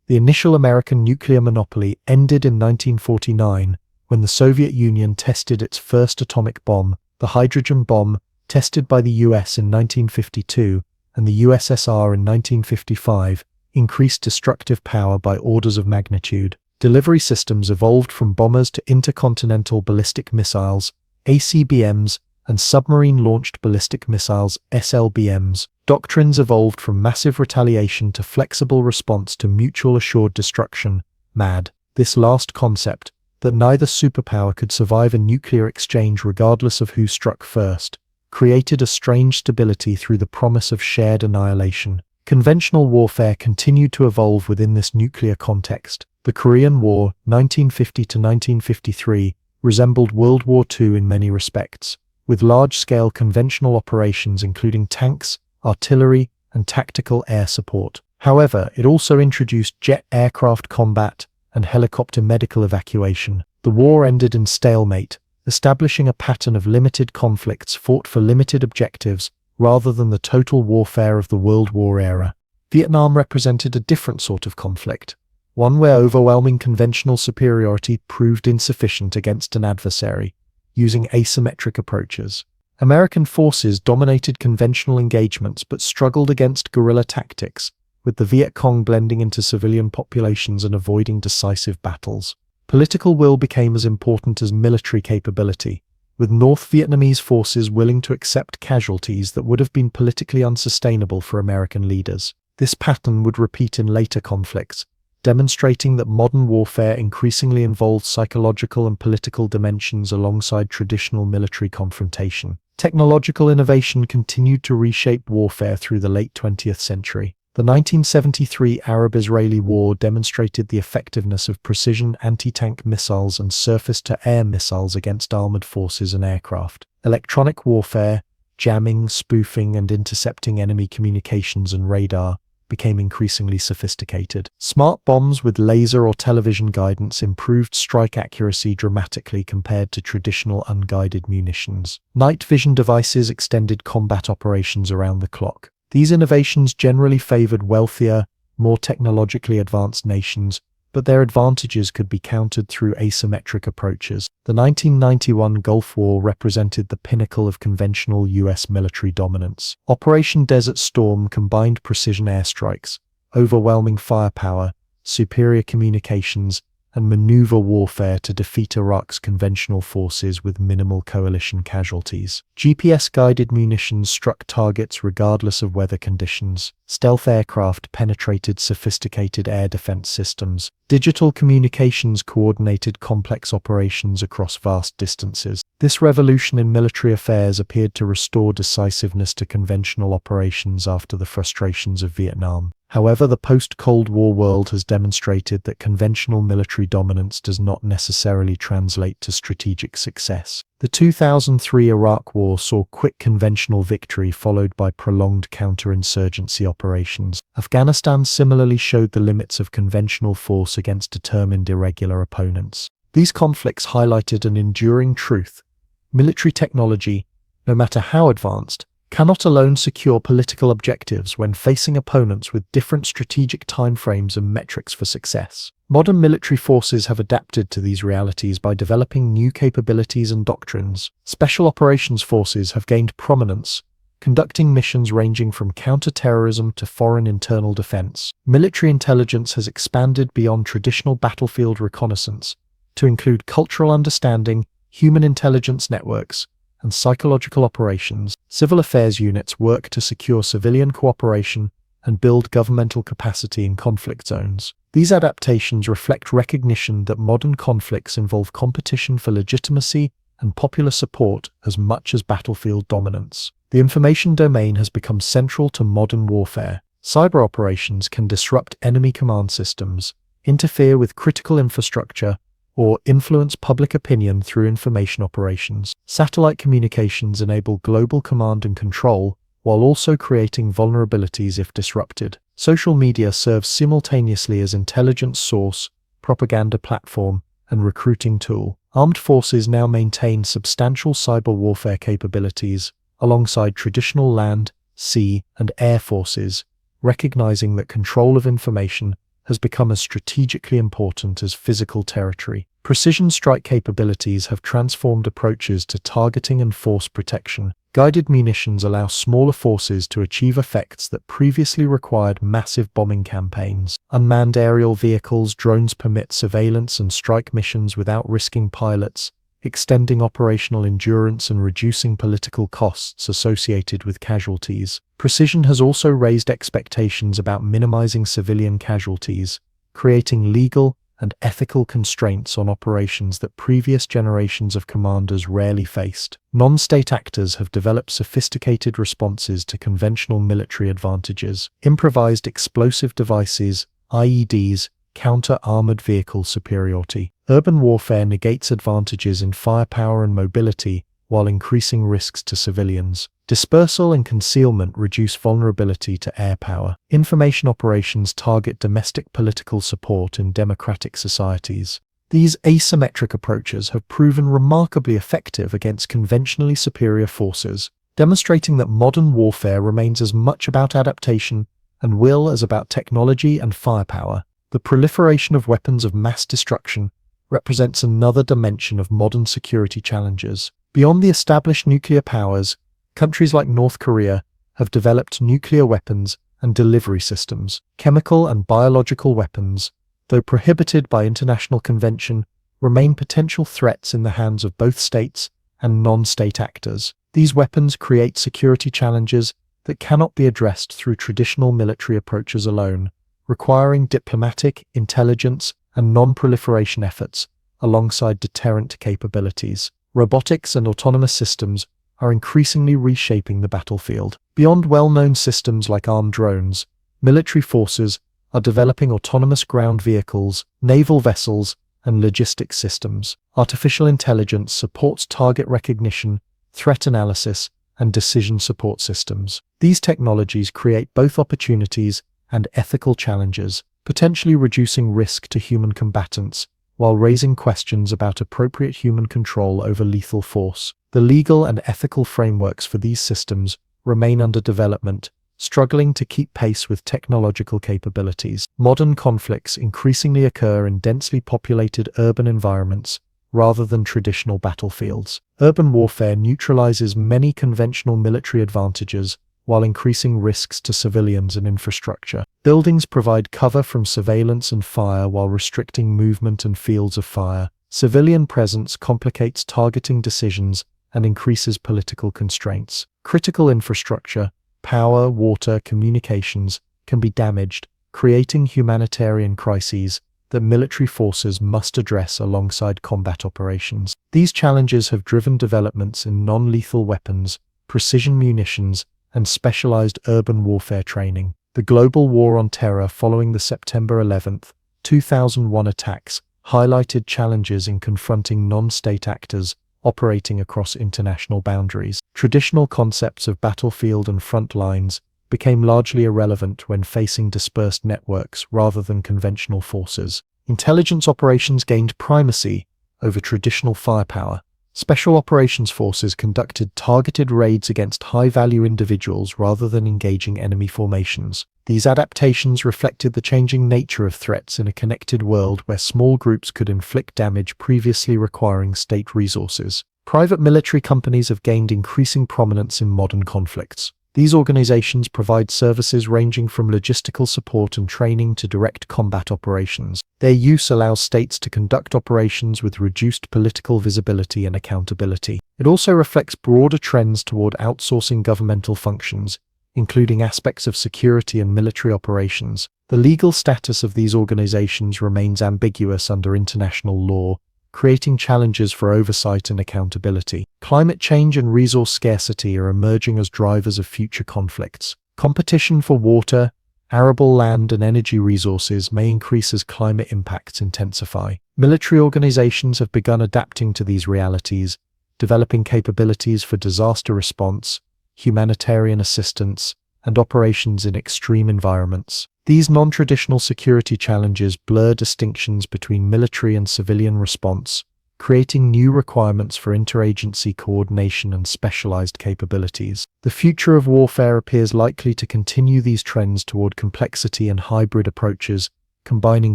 A: The initial American nuclear monopoly ended in 1949 when the Soviet Union tested its first atomic bomb, the hydrogen bomb, tested by the US in 1952 and the USSR in 1955, increased destructive power by orders of magnitude. Delivery systems evolved from bombers to intercontinental ballistic missiles, ACBMs, and submarine-launched ballistic missiles, SLBMs. Doctrines evolved from massive retaliation to flexible response to mutual assured destruction, MAD. This last concept, that neither superpower could survive a nuclear exchange regardless of who struck first, created a strange stability through the promise of shared annihilation. Conventional warfare continued to evolve within this nuclear context. The Korean War, 1950 to 1953, resembled World War II in many respects, with large-scale conventional operations including tanks, artillery, and tactical air support. However, it also introduced jet aircraft combat and helicopter medical evacuation. The war ended in stalemate, establishing a pattern of limited conflicts fought for limited objectives rather than the total warfare of the World War era. Vietnam represented a different sort of conflict, one where overwhelming conventional superiority proved insufficient against an adversary, using asymmetric approaches. American forces dominated conventional engagements but struggled against guerrilla tactics, with the Viet Cong blending into civilian populations and avoiding decisive battles. Political will became as important as military capability, with North Vietnamese forces willing to accept casualties that would have been politically unsustainable for American leaders. This pattern would repeat in later conflicts, demonstrating that modern warfare increasingly involves psychological and political dimensions alongside traditional military confrontation. Technological innovation continued to reshape warfare through the late 20th century. The 1973 Arab-Israeli War demonstrated the effectiveness of precision anti-tank missiles and surface-to-air missiles against armored forces and aircraft. Electronic warfare, jamming, spoofing, and intercepting enemy communications and radar became increasingly sophisticated. Smart bombs with laser or television guidance improved strike accuracy dramatically compared to traditional unguided munitions. Night vision devices extended combat operations around the clock. These innovations generally favored wealthier, more technologically advanced nations, but their advantages could be countered through asymmetric approaches. The 1991 Gulf War represented the pinnacle of conventional U.S. military dominance. Operation Desert Storm combined precision airstrikes, overwhelming firepower, superior communications, and maneuver warfare to defeat Iraq's conventional forces with minimal coalition casualties. GPS-guided munitions struck targets regardless of weather conditions. Stealth aircraft penetrated sophisticated air defense systems. Digital communications coordinated complex operations across vast distances. This revolution in military affairs appeared to restore decisiveness to conventional operations after the frustrations of Vietnam. However, the post-Cold War world has demonstrated that conventional military dominance does not necessarily translate to strategic success. The 2003 Iraq War saw quick conventional victory followed by prolonged counterinsurgency operations. Afghanistan similarly showed the limits of conventional force against determined irregular opponents. These conflicts highlighted an enduring truth: military technology, no matter how advanced, cannot alone secure political objectives when facing opponents with different strategic timeframes and metrics for success. Modern military forces have adapted to these realities by developing new capabilities and doctrines. Special operations forces have gained prominence, conducting missions ranging from counter-terrorism to foreign internal defense. Military intelligence has expanded beyond traditional battlefield reconnaissance to include cultural understanding, human intelligence networks, and psychological operations. Civil affairs units work to secure civilian cooperation and build governmental capacity in conflict zones. These adaptations reflect recognition that modern conflicts involve competition for legitimacy and popular support as much as battlefield dominance. The information domain has become central to modern warfare. Cyber operations can disrupt enemy command systems, interfere with critical infrastructure, or influence public opinion through information operations. Satellite communications enable global command and control, while also creating vulnerabilities if disrupted. Social media serves simultaneously as intelligence source, propaganda platform, and recruiting tool. Armed forces now maintain substantial cyber warfare capabilities, alongside traditional land, sea, and air forces, recognizing that control of information has become as strategically important as physical territory. Precision strike capabilities have transformed approaches to targeting and force protection. Guided munitions allow smaller forces to achieve effects that previously required massive bombing campaigns. Unmanned aerial vehicles, drones permit surveillance and strike missions without risking pilots, extending operational endurance and reducing political costs associated with casualties. Precision has also raised expectations about minimizing civilian casualties, creating legal and ethical constraints on operations that previous generations of commanders rarely faced. Non-state actors have developed sophisticated responses to conventional military advantages. Improvised explosive devices, IEDs, counter armored vehicle superiority. Urban warfare negates advantages in firepower and mobility while increasing risks to civilians. Dispersal and concealment reduce vulnerability to air power. Information operations target domestic political support in democratic societies. These asymmetric approaches have proven remarkably effective against conventionally superior forces, demonstrating that modern warfare remains as much about adaptation and will as about technology and firepower. The proliferation of weapons of mass destruction represents another dimension of modern security challenges. Beyond the established nuclear powers, countries like North Korea have developed nuclear weapons and delivery systems. Chemical and biological weapons, though prohibited by international convention, remain potential threats in the hands of both states and non-state actors. These weapons create security challenges that cannot be addressed through traditional military approaches alone, requiring diplomatic, intelligence, and non-proliferation efforts alongside deterrent capabilities. Robotics and autonomous systems are increasingly reshaping the battlefield. Beyond well-known systems like armed drones, military forces are developing autonomous ground vehicles, naval vessels, and logistics systems. Artificial intelligence supports target recognition, threat analysis, and decision support systems. These technologies create both opportunities and ethical challenges, potentially reducing risk to human combatants while raising questions about appropriate human control over lethal force. The legal and ethical frameworks for these systems remain under development, struggling to keep pace with technological capabilities. Modern conflicts increasingly occur in densely populated urban environments rather than traditional battlefields. Urban warfare neutralizes many conventional military advantages while increasing risks to civilians and infrastructure. Buildings provide cover from surveillance and fire while restricting movement and fields of fire. Civilian presence complicates targeting decisions and increases political constraints. Critical infrastructure, power, water, communications, can be damaged, creating humanitarian crises that military forces must address alongside combat operations. These challenges have driven developments in non-lethal weapons, precision munitions, and specialized urban warfare training. The global war on terror following the September 11, 2001 attacks highlighted challenges in confronting non-state actors operating across international boundaries. Traditional concepts of battlefield and front lines became largely irrelevant when facing dispersed networks rather than conventional forces. Intelligence operations gained primacy over traditional firepower. Special operations forces conducted targeted raids against high-value individuals rather than engaging enemy formations. These adaptations reflected the changing nature of threats in a connected world where small groups could inflict damage previously requiring state resources. Private military companies have gained increasing prominence in modern conflicts. These organizations provide services ranging from logistical support and training to direct combat operations. Their use allows states to conduct operations with reduced political visibility and accountability. It also reflects broader trends toward outsourcing governmental functions, including aspects of security and military operations. The legal status of these organizations remains ambiguous under international law, creating challenges for oversight and accountability. Climate change and resource scarcity are emerging as drivers of future conflicts. Competition for water, arable land, and energy resources may increase as climate impacts intensify. Military organizations have begun adapting to these realities, developing capabilities for disaster response, humanitarian assistance, and operations in extreme environments. These non-traditional security challenges blur distinctions between military and civilian response, creating new requirements for interagency coordination and specialized capabilities. The future of warfare appears likely to continue these trends toward complexity and hybrid approaches, combining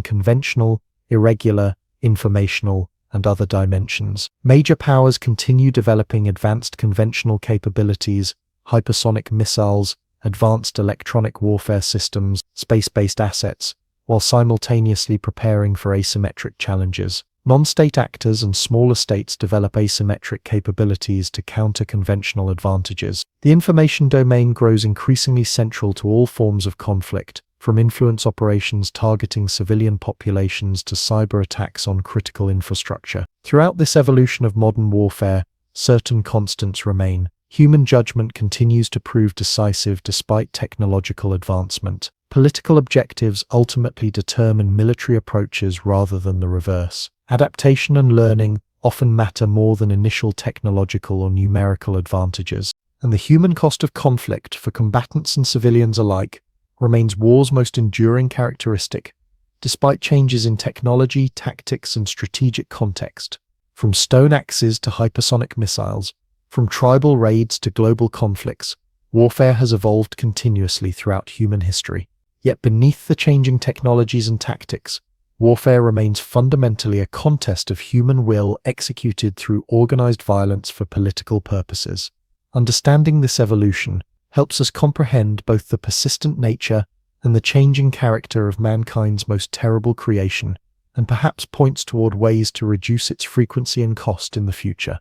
A: conventional, irregular, informational, and other dimensions. Major powers continue developing advanced conventional capabilities, hypersonic missiles, advanced electronic warfare systems, space-based assets, while simultaneously preparing for asymmetric challenges. Non-state actors and smaller states develop asymmetric capabilities to counter conventional advantages. The information domain grows increasingly central to all forms of conflict, from influence operations targeting civilian populations to cyber attacks on critical infrastructure. Throughout this evolution of modern warfare, certain constants remain. Human judgment continues to prove decisive despite technological advancement. Political objectives ultimately determine military approaches rather than the reverse. Adaptation and learning often matter more than initial technological or numerical advantages. And the human cost of conflict for combatants and civilians alike remains war's most enduring characteristic, despite changes in technology, tactics, and strategic context. From stone axes to hypersonic missiles, from tribal raids to global conflicts, warfare has evolved continuously throughout human history. Yet beneath the changing technologies and tactics, warfare remains fundamentally a contest of human will executed through organized violence for political purposes. Understanding this evolution helps us comprehend both the persistent nature and the changing character of mankind's most terrible creation, and perhaps points toward ways to reduce its frequency and cost in the future.